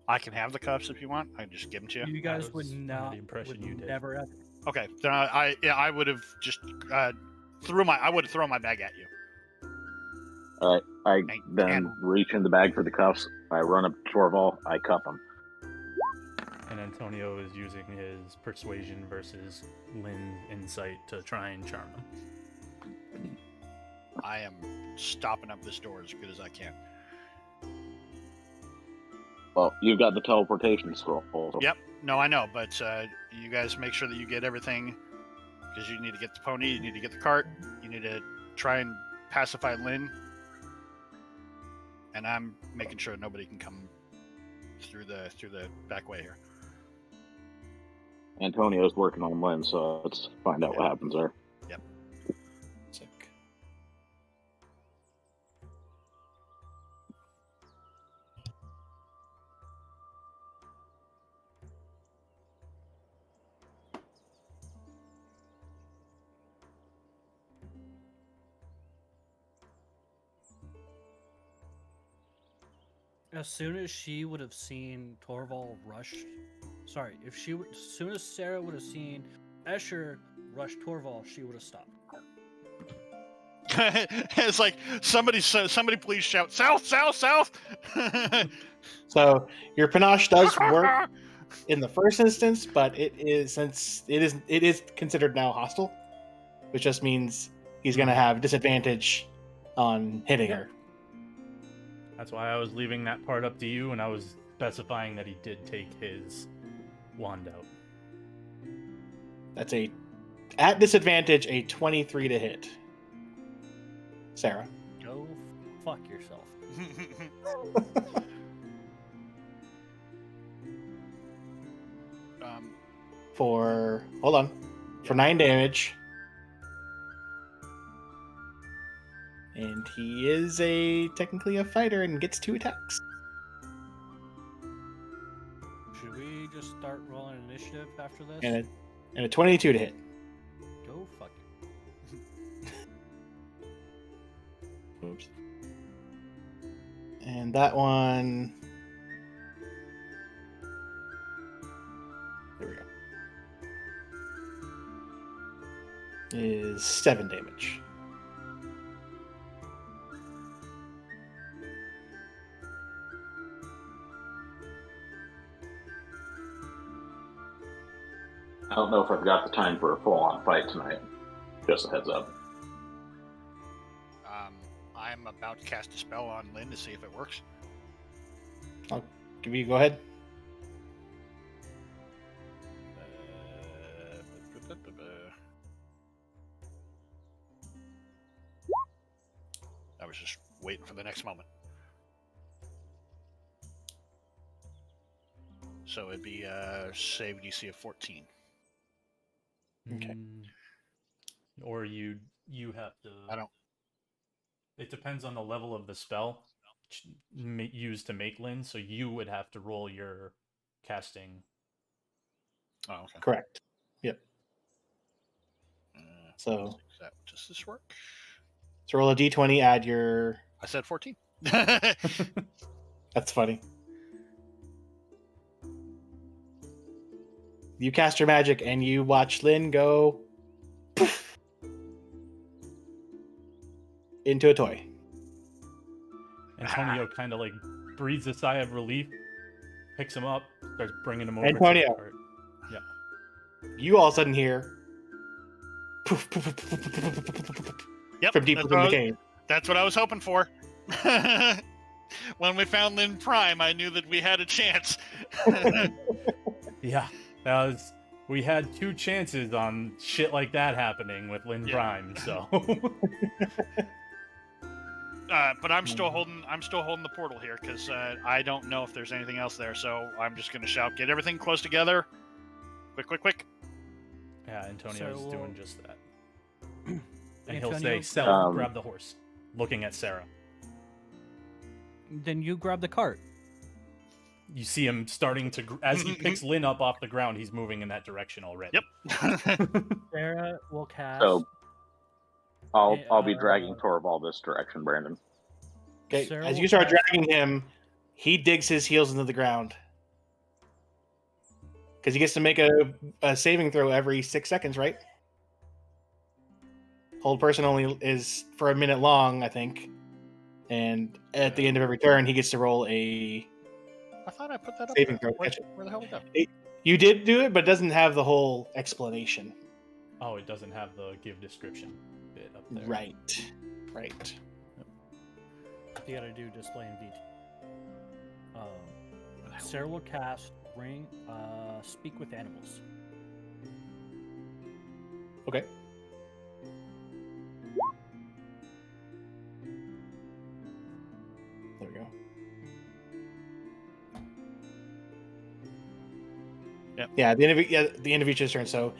I can have the cuffs if you want. I can just give them to you. You guys That would was not. the impression would you did. Never have. Okay, then I would have just thrown my bag at you. All right, I then and- reach in the bag for the cuffs. I run up to Torvald. I cuff him. And Antonio is using his persuasion versus Lynn's insight to try and charm him. I am stopping up this door as good as I can. Well, you've got the teleportation scroll. So Yep. No, I know, but you guys make sure that you get everything, because you need to get the pony, you need to get the cart, you need to try and pacify Lynn, and I'm making sure nobody can come through the back way here. Antonio's working on Lynn, so let's find out what happens there. Sick. As soon as she would have seen Torvald rush, as soon as Sarah would have seen Escher rush Torvald, she would have stopped. It's like somebody please shout south, south, south. So your panache does work in the first instance, but it is considered now hostile, which just means he's going to have disadvantage on hitting her. That's why I was leaving that part up to you, and I was specifying that he did take his wand out. That's at disadvantage, a 23 to hit. Sarah. Go fuck yourself. For 9 damage. And he is technically a fighter and gets 2 attacks. Should we just start rolling initiative after this? And a 22 to hit. Go fuck. Oops. And that one. There we go. Is 7 damage. I don't know if I've got the time for a full-on fight tonight. Just a heads up. I'm about to cast a spell on Lynn to see if it works. I'll give you. Go ahead. I was just waiting for the next moment. So it'd be save DC of 14. Okay. Or you have to. I don't. It depends on the level of the spell used to make Lynn, so you would have to roll your casting. Oh, okay. Correct. Yep. So Does this work? So roll a d20, add your... I said 14. That's funny. You cast your magic and you watch Lynn go poof, into a toy. Antonio kind of like breathes a sigh of relief, picks him up, starts bringing him over Antonio. to the cart. Yeah. You all of a sudden hear poof, poof, poof, poof, poof, poof, poof, poof, poof, Yep, from deep within the cave. That's what I was hoping for. When we found Lynn Prime, I knew that we had a chance. Yeah, we had 2 chances on shit like that happening with Lynn Prime, so. But I'm still holding the portal here because I don't know if there's anything else there. So I'm just gonna shout, "Get everything close together, quick, quick, quick!" Yeah, Antonio's So, doing just that. And he'll Antonio, say, "Sel, grab the horse," looking at Sarah. Then you grab the cart. You see him starting to, as he picks Lynn up off the ground, he's moving in that direction already. Yep. Sarah will cast. So I'll be uh, dragging Torvald this direction, Brandon. Okay, Sarah as will you start cast- dragging him, he digs his heels into the ground. Because he gets to make a saving throw every 6 seconds, right? Hold person only is for a minute long, I think. And at the end of every turn, he gets to roll a I thought I put that up saving there. throw. Catch it. Where the hell did it go? You did do it, but it doesn't have the whole explanation. Oh, it doesn't have the give description bit up there. Right. Right. You gotta do display in detail. Sarah will cast speak with animals. Okay. There we go. Yep. Yeah, the end of each turn. So,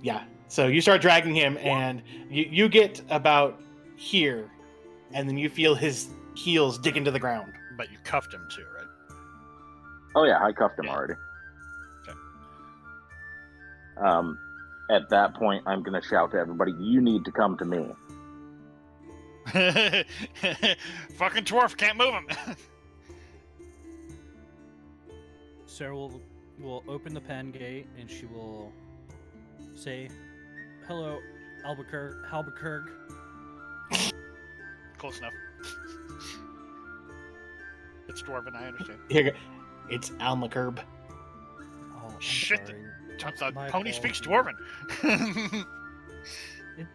yeah. So you start dragging him, and you get about here, and then you feel his heels dig into the ground. But you cuffed him too, right? Oh yeah, I cuffed him already. Okay. At that point, I'm gonna shout to everybody, "You need to come to me." Fucking dwarf, can't move him. Sarah will open the pen gate and she will say, "Hello, Albuquerque." Close enough. It's dwarven, I understand. Here, it's Almakerb. Oh, I'm Shit. sorry. The My pony fault. speaks dwarven.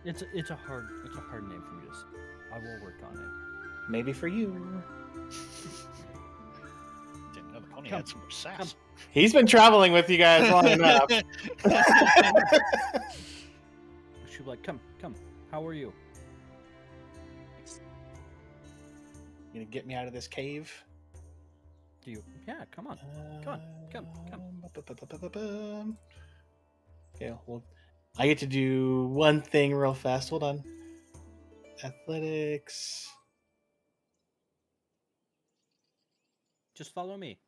It's a hard name for me to say. I will work on it. Maybe for you. Didn't know the pony Come. had so much sass. He's been traveling with you guys long enough. She'll be like, "Come. How are you?" You gonna get me out of this cave? Do you? Yeah, come on. Come. Okay, well, I get to do one thing real fast. Hold on. Athletics. Just follow me.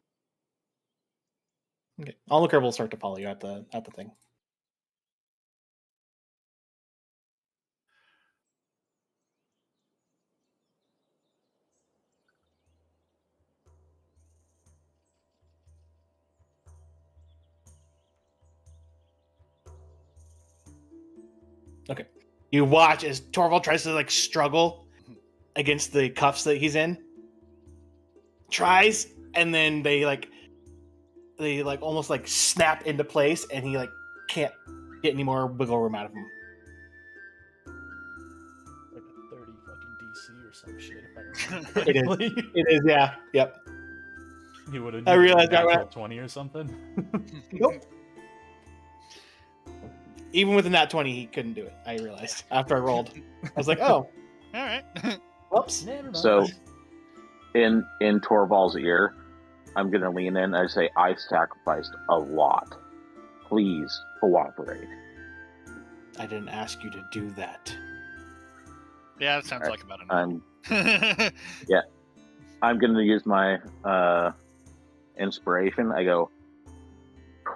Okay, Almakerb will start to follow you at the thing. You watch as Torvald tries to like struggle against the cuffs that he's in. Tries, and then they almost like snap into place, and he like can't get any more wiggle room out of him. Like a 30 fucking DC or some shit, if I remember It is. correctly. It is, yeah, yep. He would have I realized that when 20 or something. Nope. Even with a nat 20, he couldn't do it. I realized after I rolled. I was like, oh, All right. whoops. Never mind. So, in Torvald's ear, I'm gonna lean in. I say, I sacrificed a lot. Please cooperate. I didn't ask you to do that. Yeah, that sounds like about enough. I'm gonna use my inspiration. I go,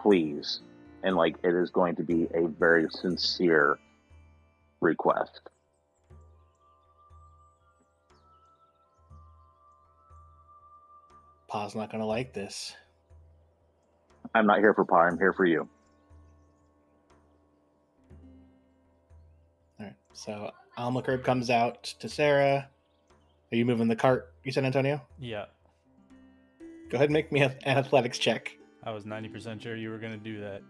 please, and like it is going to be a very sincere request. Pa's not gonna like this. I'm not here for Pa. I'm here for you. All right. So Alma Curb comes out to Sarah. Are you moving the cart? You said, Antonio. Yeah, Go ahead and make me an athletics check. I was 90% sure you were gonna do that.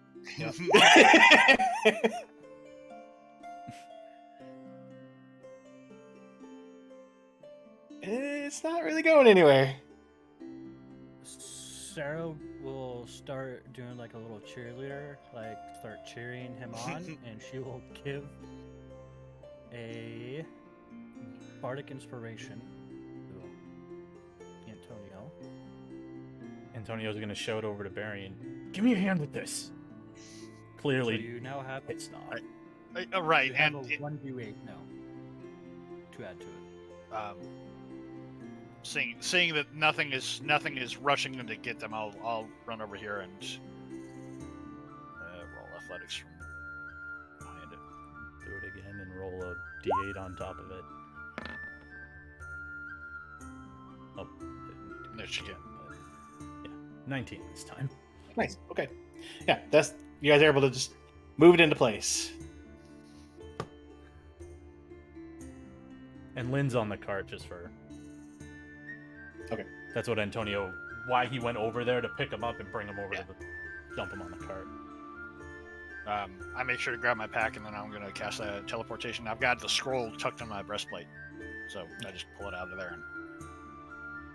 It's not really going anywhere. Sarah will start doing like a little cheerleader, like start cheering him on, and she will give a bardic inspiration to Antonio. Antonio's gonna shout over to Barry and give me a hand with this. So Clearly, you now have it's not. Right, you have and a 1d8 now to add to it. seeing that nothing is rushing in to get them, I'll run over here and roll athletics from behind it. Do it again and roll a d8 on top of it. Oh, There she get. 19 this time. Nice. Okay. Yeah, that's you guys are able to just move it into place. And Lynn's on the cart just for. Okay. That's what Antonio. Why he went over there to pick him up and bring him over to dump him on the cart. I make sure to grab my pack, and then I'm gonna cast a teleportation. I've got the scroll tucked in my breastplate, so I just pull it out of there and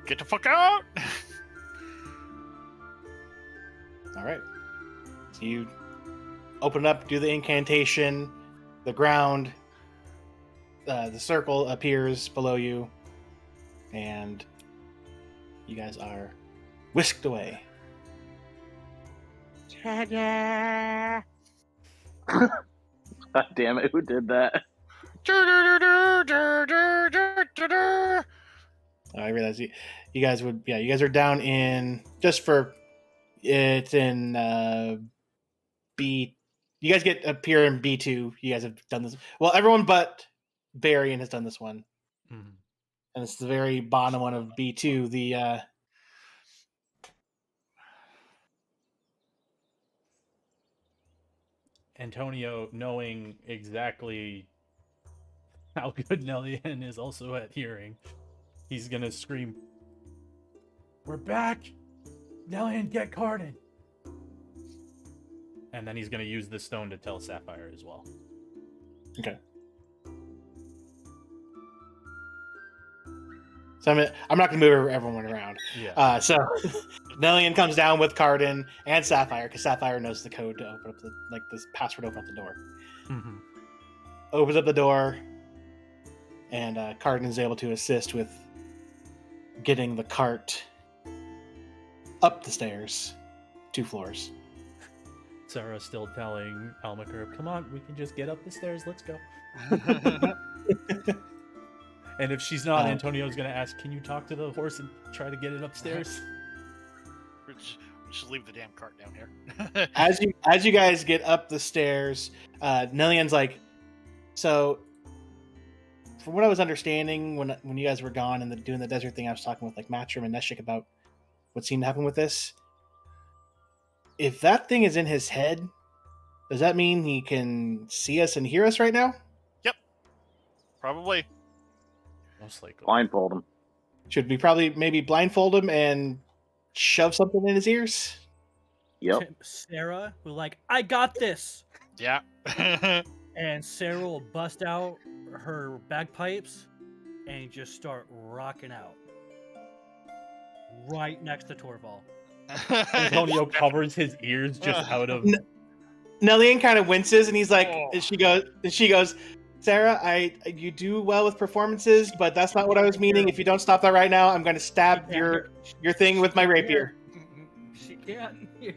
get the fuck out. All right. So you open up, do the incantation. The ground, the circle appears below you, and you guys are whisked away. God damn it! Who did that? I realize you guys would, yeah, you guys are down in just for it's in B. You guys get up here in B2. You guys have done this. Well, everyone but Varian has done this one, Mhm. and it's the very bottom one of B2. The Antonio, knowing exactly how good Nellian is also at hearing, he's gonna scream, "We're back! Nellian, get Cardin!" And then he's gonna use the stone to tell Sapphire as well. Okay. So I'm not going to move everyone around. Yeah. So Nellian comes down with Cardin and Sapphire because Sapphire knows the code to open up this password to open up the door. Mm-hmm. Opens up the door, and Cardin is able to assist with getting the cart up the stairs, 2 floors. Sarah's still telling Almaker, "Come on, we can just get up the stairs. Let's go." And if she's not, Antonio's gonna ask, "Can you talk to the horse and try to get it upstairs?" Just leave the damn cart down here. As you guys get up the stairs, Nellian's like, so from what I was understanding when you guys were gone and doing the desert thing, I was talking with like Matrim and Neshik about what seemed to happen with this. If that thing is in his head, Does that mean he can see us and hear us right now? Probably. Most likely. Blindfold him. Should we probably maybe blindfold him and shove something in his ears? Yep. Sarah will like, I got this, Yeah. and Sarah will bust out her bagpipes and just start rocking out right next to Torval. Antonio covers his ears just out of. Nellian kind of winces, and he's like, Oh. and she goes, Sarah, you do well with performances, but that's not what I was meaning. If you don't stop that right now, I'm going to stab your thing with my rapier. She can't hear.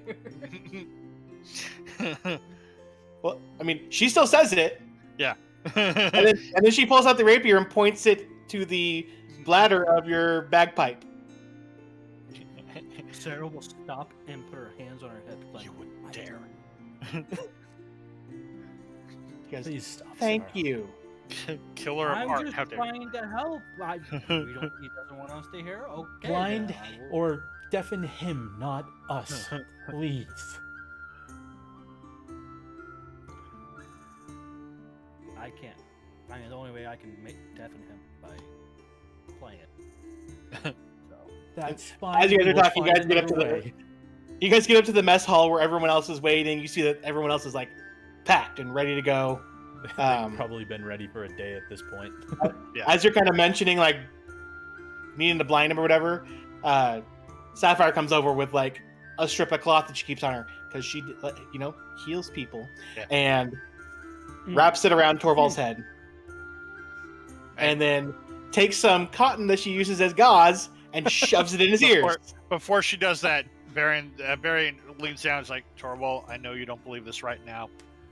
Well, I mean, she still says it, Yeah. and then she pulls out the rapier and points it to the bladder of your bagpipe. Sarah will stop and put her hands on her hip. Like, You would dare. He goes, Please stop. Thank Sarah. you. Killer of I'm art. just How dare trying to help. He doesn't want us to hear. Okay. Blind then I will- or deafen him, not us. Please. I can't. I mean, the only way I can deafen him by playing it. So. That's fine. As you guys are we'll talking, you find guys get up to another the way. you guys get up to the mess hall where everyone else is waiting. You see that everyone else is like packed and ready to go. They've probably been ready for a day at this point. As you're kind of mentioning like needing to blind him or whatever, Sapphire comes over with like a strip of cloth that she keeps on her because she, heals people, Yeah. and wraps it around Torvald's head, and then takes some cotton that she uses as gauze and shoves it in his ears. Before she does that, Varian leans down and is like, Torvald, I know you don't believe this right now,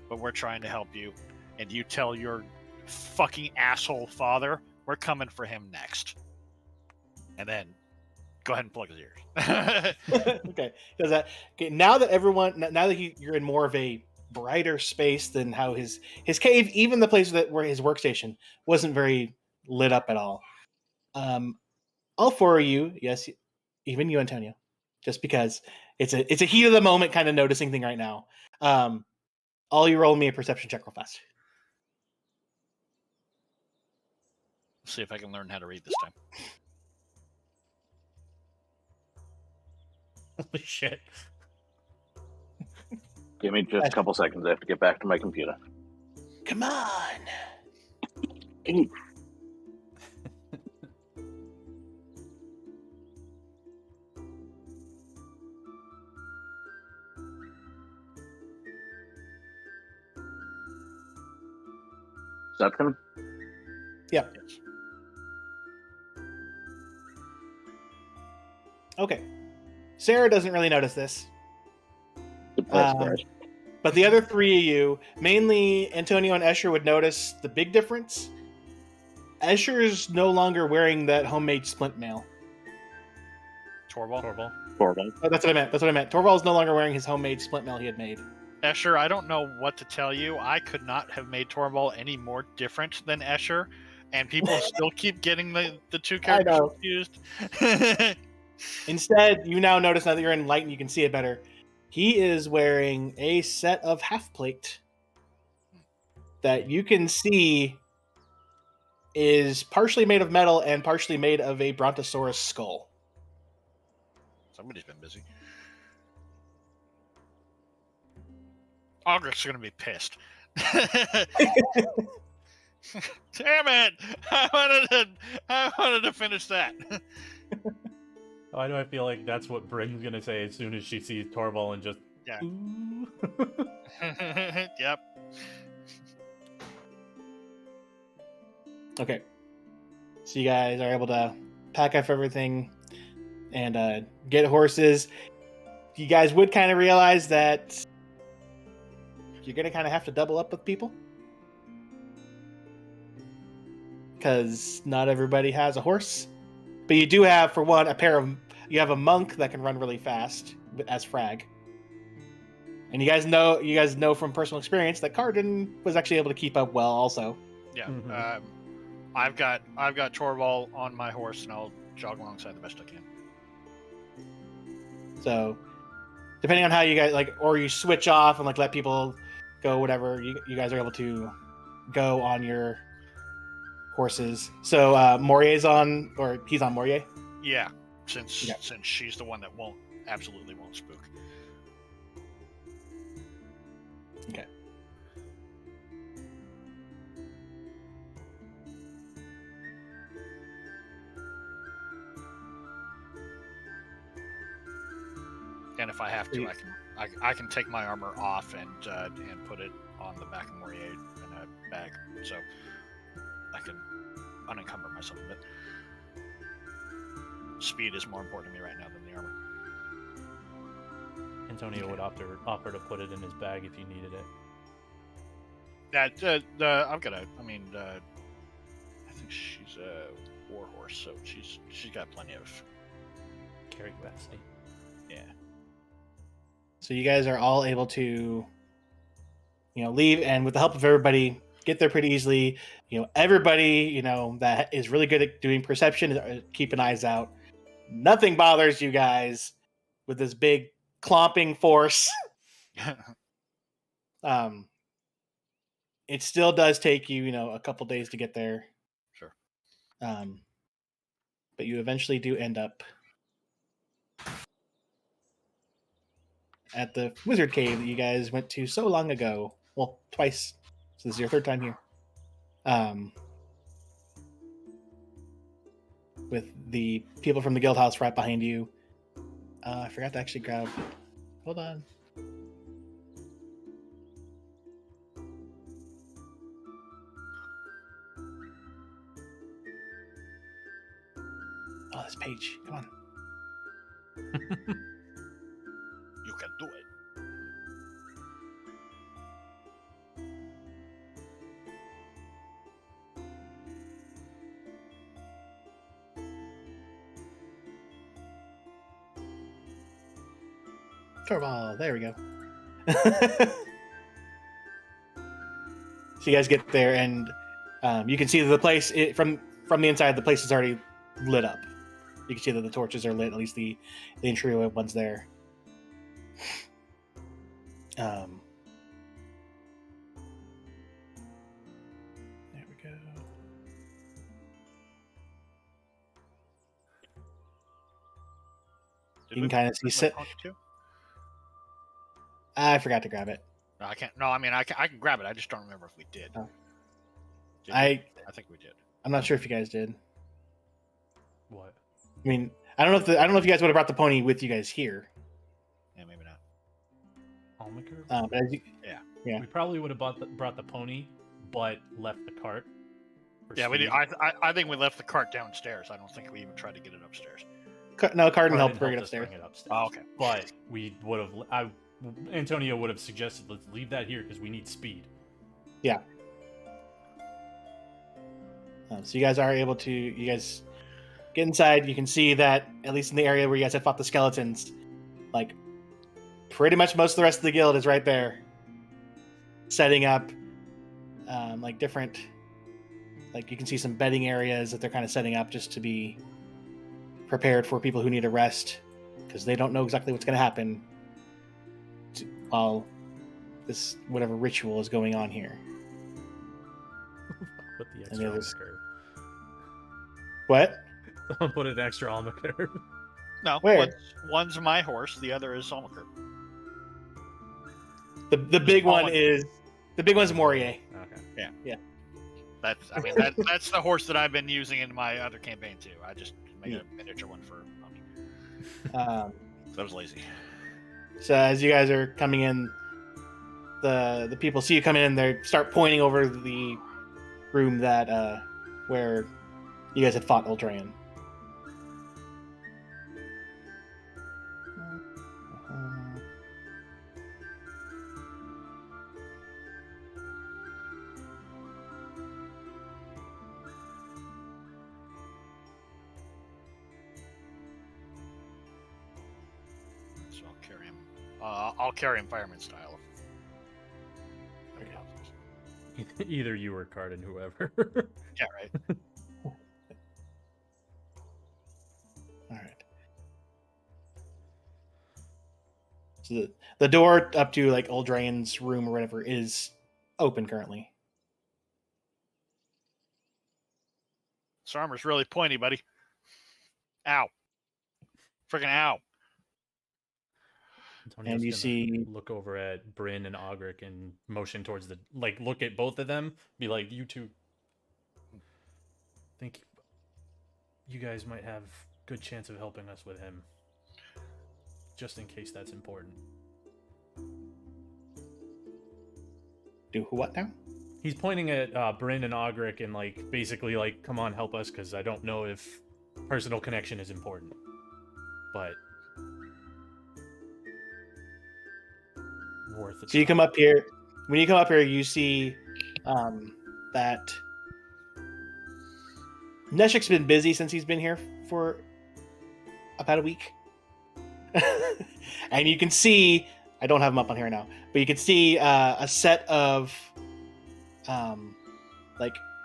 but we're trying to help you. And you tell your fucking asshole father we're coming for him next. And then go ahead and plug his ears. Okay, does that? Okay, now that you're in more of a brighter space than how his cave, even the place where his workstation wasn't very lit up at all. All four of you, yes, even you, Antonio, just because it's a heat of the moment kind of noticing thing right now. All you roll me a perception check real fast. See if I can learn how to read this time. Holy shit. Give me just a couple seconds. I have to get back to my computer. Come on. Is that him? Yeah. Yes. Okay. Sarah doesn't really notice this. Surprise, surprise. But the other three of you, mainly Antonio and Escher, would notice the big difference. Escher's no longer wearing that homemade splint mail. Torvald? Torvald. Oh, that's what I meant. Torvald's no longer wearing his homemade splint mail he had made. Escher, I don't know what to tell you. I could not have made Torvald any more different than Escher, and people still keep getting the two characters know. confused. Instead, you now notice, now that you're in light and you can see it better, he is wearing a set of half plate that you can see is partially made of metal and partially made of a brontosaurus skull. Somebody's been busy. August's gonna be pissed. Damn it! I wanted to finish that. Why do I feel like that's what Bryn's gonna say as soon as she sees Torvald and just Yeah. Ooh. Yep. Okay. So you guys are able to pack up everything and get horses. You guys would kind of realize that you're going to kind of have to double up with people. Because not everybody has a horse. But you do have, for one, you have a monk that can run really fast as Frag. And you guys know from personal experience that Cardin was actually able to keep up well also. Yeah. Mhm. I've got Torvald on my horse, and I'll jog alongside the best I can. So, depending on how you guys or you switch off and let people go whatever. You guys are able to go on your horses. So Morier's on, or he's on Morier. Yeah, since Okay. since she's the one that absolutely won't spook. Okay. And if I have to, I can take my armor off and put it on the back of Morier in a bag, so I can unencumber myself a bit. Speed is more important to me right now than the armor. Antonio would offer to put it in his bag if you needed it. I've got I think she's a war horse, so she's got plenty of Carry capacity. Yeah. So you guys are all able to, leave, and with the help of everybody, get there pretty easily. Everybody, that is really good at doing perception, keep an eyes out. Nothing bothers you guys with this big clomping force. It still does take you, a couple days to get there. Sure. But you eventually do end up at the wizard cave that you guys went to so long ago. Well, twice. So this is your third time here. With the people from the guild house right behind you. I forgot to actually grab. Hold on. Oh, this page. Come on. You can do it. Torvald, there we go. So you guys get there, and you can see that the place from the inside. The place is already lit up. You can see that the torches are lit. At least the entryway one's there. There we go. You can kind of see. I forgot to grab it. No, I can't. No, I mean I can grab it. I just don't remember if we did. Oh. Did we? I think we did. I'm not sure if you guys did. What? I mean, I don't know if you guys would have brought the pony with you guys here. Yeah, maybe not. Almaker? But as you, Yeah. Yeah. We probably would have brought the pony, but left the cart. for Yeah, we did. speed. I think we left the cart downstairs. I don't think we even tried to get it upstairs. no, Cardin Cardin helped bring it helped us upstairs. bring it upstairs. Oh, okay. But we would have. Antonio would have suggested let's leave that here because we need speed. Yeah. So you guys are able to. You guys get inside. You can see that at least in the area where you guys have fought the skeletons, like pretty much most of the rest of the guild is right there, setting up like different. Like you can see some bedding areas that they're kind of setting up just to be prepared for people who need a rest because they don't know exactly what's going to happen while this whatever ritual is going on here. Put the And extra on the there's- curve. What? Someone put an extra on the curve. No, Where? one's my horse. The other is Solmaker. The big small one one. is the big one's Morier. Okay. That's the horse that I've been using in my other campaign too. I just made a miniature one for Pony. I was lazy. So as you guys are coming in, the people see you coming in. They start pointing over the room that where you guys had fought Ultrayan. So I'll carry him. I'll carry him fireman style. Either you or Cardin, whoever. Yeah, right. All right. So So the door up to like Eldraine's room or whatever is open currently. This armor's really pointy, buddy. Ow. Freaking ow. Antonio's And you gonna see- look over at Bryn and Ogric and motion towards the look at both of them, be like, you two think you guys might have good chance of helping us with him. Just in case that's important. Do what now? He's pointing at Bryn and Ogric and basically come on, help us, because I don't know if personal connection is important. But worth it. So you come up here. When you come up here, you see that Neshik's been busy since he's been here for about a week. And you can see, I don't have him up on here now, but you can see a set of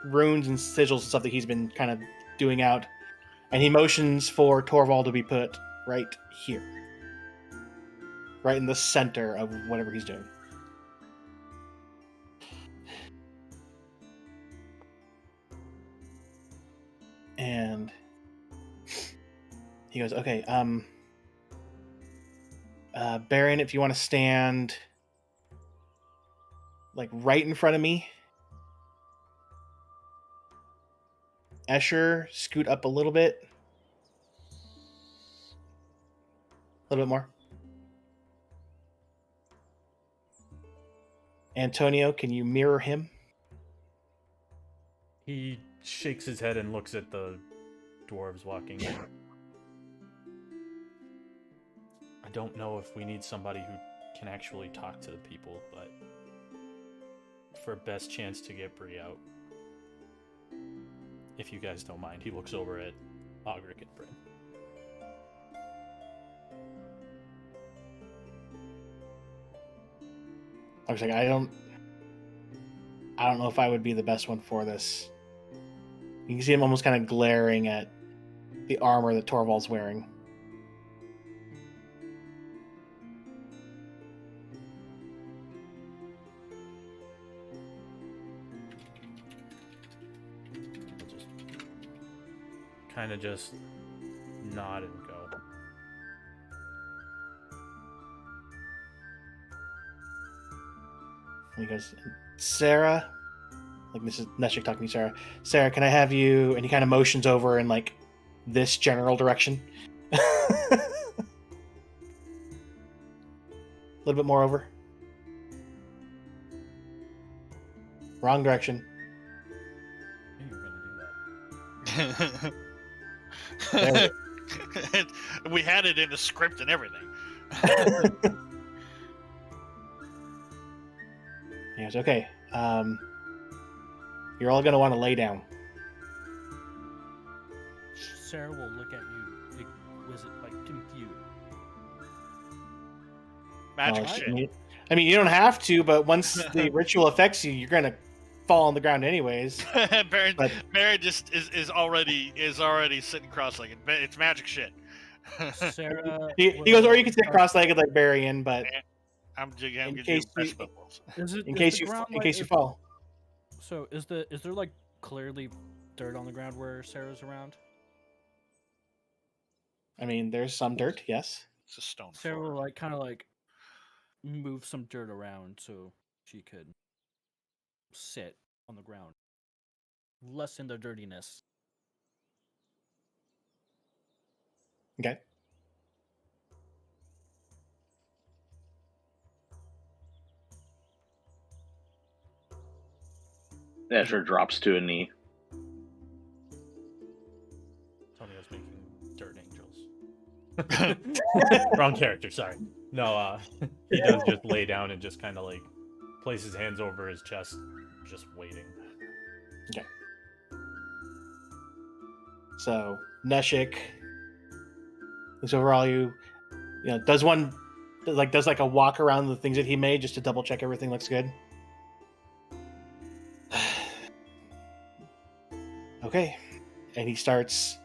runes and sigils and stuff that he's been kind of doing out. And he motions for Torvald to be put right here. Right in the center of whatever he's doing. And he goes, okay, Baron, if you want to stand right in front of me. Escher, scoot up a little bit. A little bit more. Antonio, can you mirror him? He shakes his head and looks at the dwarves walking in. I don't know if we need somebody who can actually talk to the people, but for best chance to get Bree out. If you guys don't mind. He looks over at Ogric and Bryn. I was like, I don't know if I would be the best one for this. You can see him almost kind of glaring at the armor that Torvald's wearing. Kind of just nod and go. And he goes, Sarah, this is Neshik talking to you, Sarah. Sarah, can I have you? And he kind of motions over in this general direction. A little bit more over. Wrong direction. I knew you were gonna do that. There We had it in the script and everything. He goes, okay, you're all going to want to lay down. Sarah will look at you, confused. Magic Well, shit. I mean, you don't have to, but once the ritual affects you, you're going to fall on the ground anyways. Baron, But- Baron just is already sitting cross-legged. It's magic shit. Sarah. He goes, or you can sit cross-legged like Barian, but I'm In giving case you you- best bubbles. in case you fall. So is there clearly dirt on the ground where Sarah's around? I mean, there's some dirt, yes. It's a stone Sarah floor. will kind of move some dirt around so she could sit on the ground, lessen the dirtiness. Okay. Escher drops to a knee. Antonio's making dirt angels. Wrong character, sorry. No, he does just lay down and just kind of place his hands over his chest, just waiting. So Neshik looks over all you. Does a walk around the things that he made just to double check everything looks good. Okay, and he starts.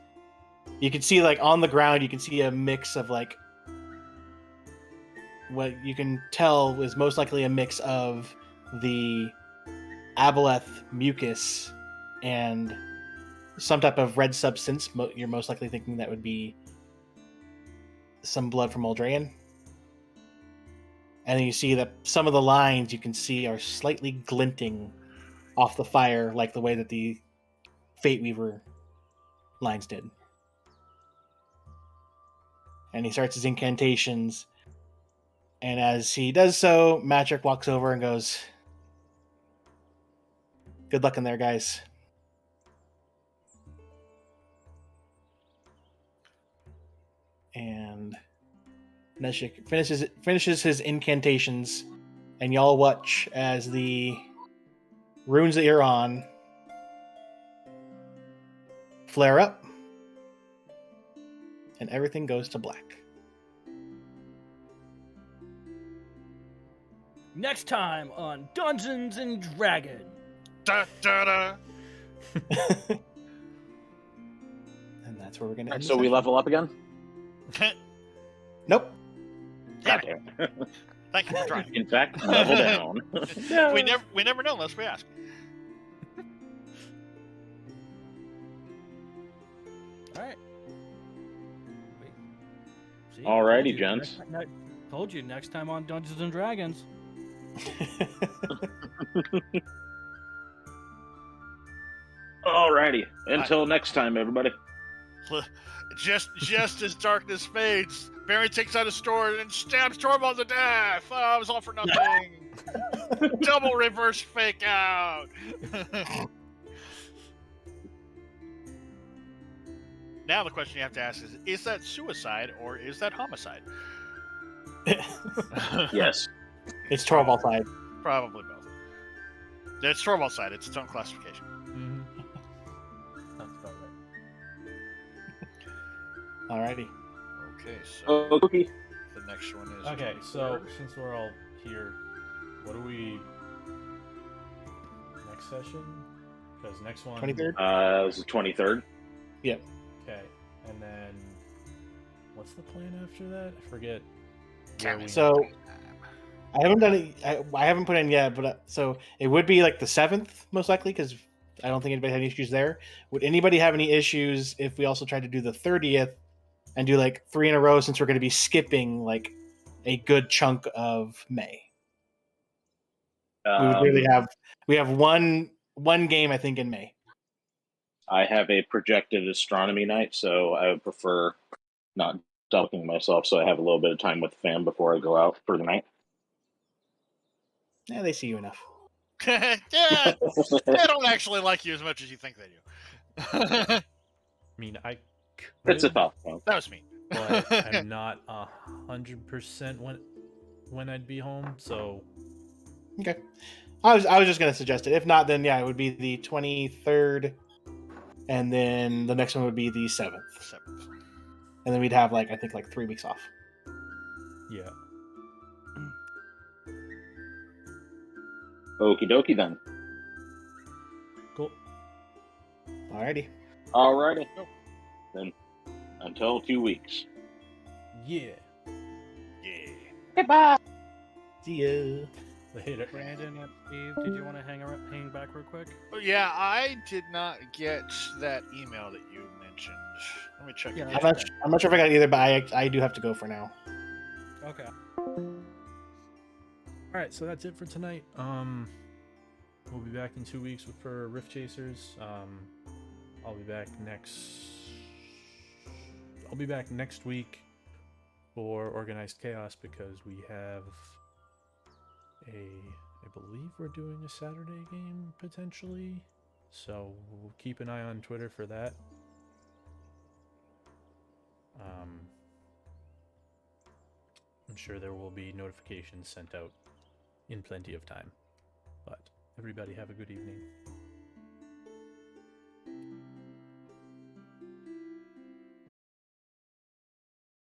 You can see on the ground, you can see a mix of what you can tell is most likely a mix of the aboleth mucus and some type of red substance. You're most likely thinking that would be some blood from Eldraine. And then you see that some of the lines you can see are slightly glinting off the fire, like the way that the Fate Weaver lines did. And he starts his incantations. And as he does so, Matrick walks over and goes, "Good luck in there, guys." And Neshik finishes his incantations, and y'all watch as the runes that you're on flare up, and everything goes to black. Next time on Dungeons and Dragons. Da, da, da. And that's where we're gonna end. So we level up again? Nope. Damn God it. damn it. Thank you for trying. In fact, level down. We never know unless we ask. All right. Wait. See, Alrighty, told you, gents. Told you next time on Dungeons and Dragons. Alrighty. Until next time, everybody. Just as darkness fades, Barry takes out his sword and stabs Torvald to death. Oh, it was all for nothing. Double reverse fake out. Now the question you have to ask is that suicide or is that homicide? Yes. It's Torvald's side. Probably both. It's Torvald's side. It's its own classification. Mm-hmm. Sounds about right. Alrighty. Okay, so Okay. the next one is... Okay, so since we're all here, what do we... Next session? Because next one... 23rd? It was the 23rd. Yep. Okay, and then... What's the plan after that? I forget. So I haven't done it. I haven't put in yet, but so it would be like the 7th most likely, because I don't think anybody had any issues there. Would anybody have any issues if we also tried to do the 30th and do like 3 in a row, since we're going to be skipping like a good chunk of May? We would really have one game I think in May. I have a projected astronomy night, so I would prefer not doubling myself, so I have a little bit of time with the fam before I go out for the night. Yeah, they see you enough. Yeah, they don't actually like you as much as you think they do. I mean, I It's a could, tough one. That was me. but I'm not 100% when I'd be home, so... Okay. I was just going to suggest it. If not, then yeah, it would be the 23rd, and then the next one would be the 7th. And then we'd have I think 3 weeks off. Yeah. Okie dokie then. Cool. Alrighty. Alrighty. Then until 2 weeks. Yeah. Yeah. Goodbye. See ya. Later. Brandon and Steve, did you want to hang back real quick? Yeah, I did not get that email that you mentioned. Let me check. Yeah, again. I'm not sure if I got it either, but I do have to go for now. Okay. All right, so that's it for tonight. We'll be back in 2 weeks for Rift Chasers. I'll be back next week for Organized Chaos, because we have I believe we're doing a Saturday game potentially. So we'll keep an eye on Twitter for that. I'm sure there will be notifications sent out in plenty of time. But everybody have a good evening.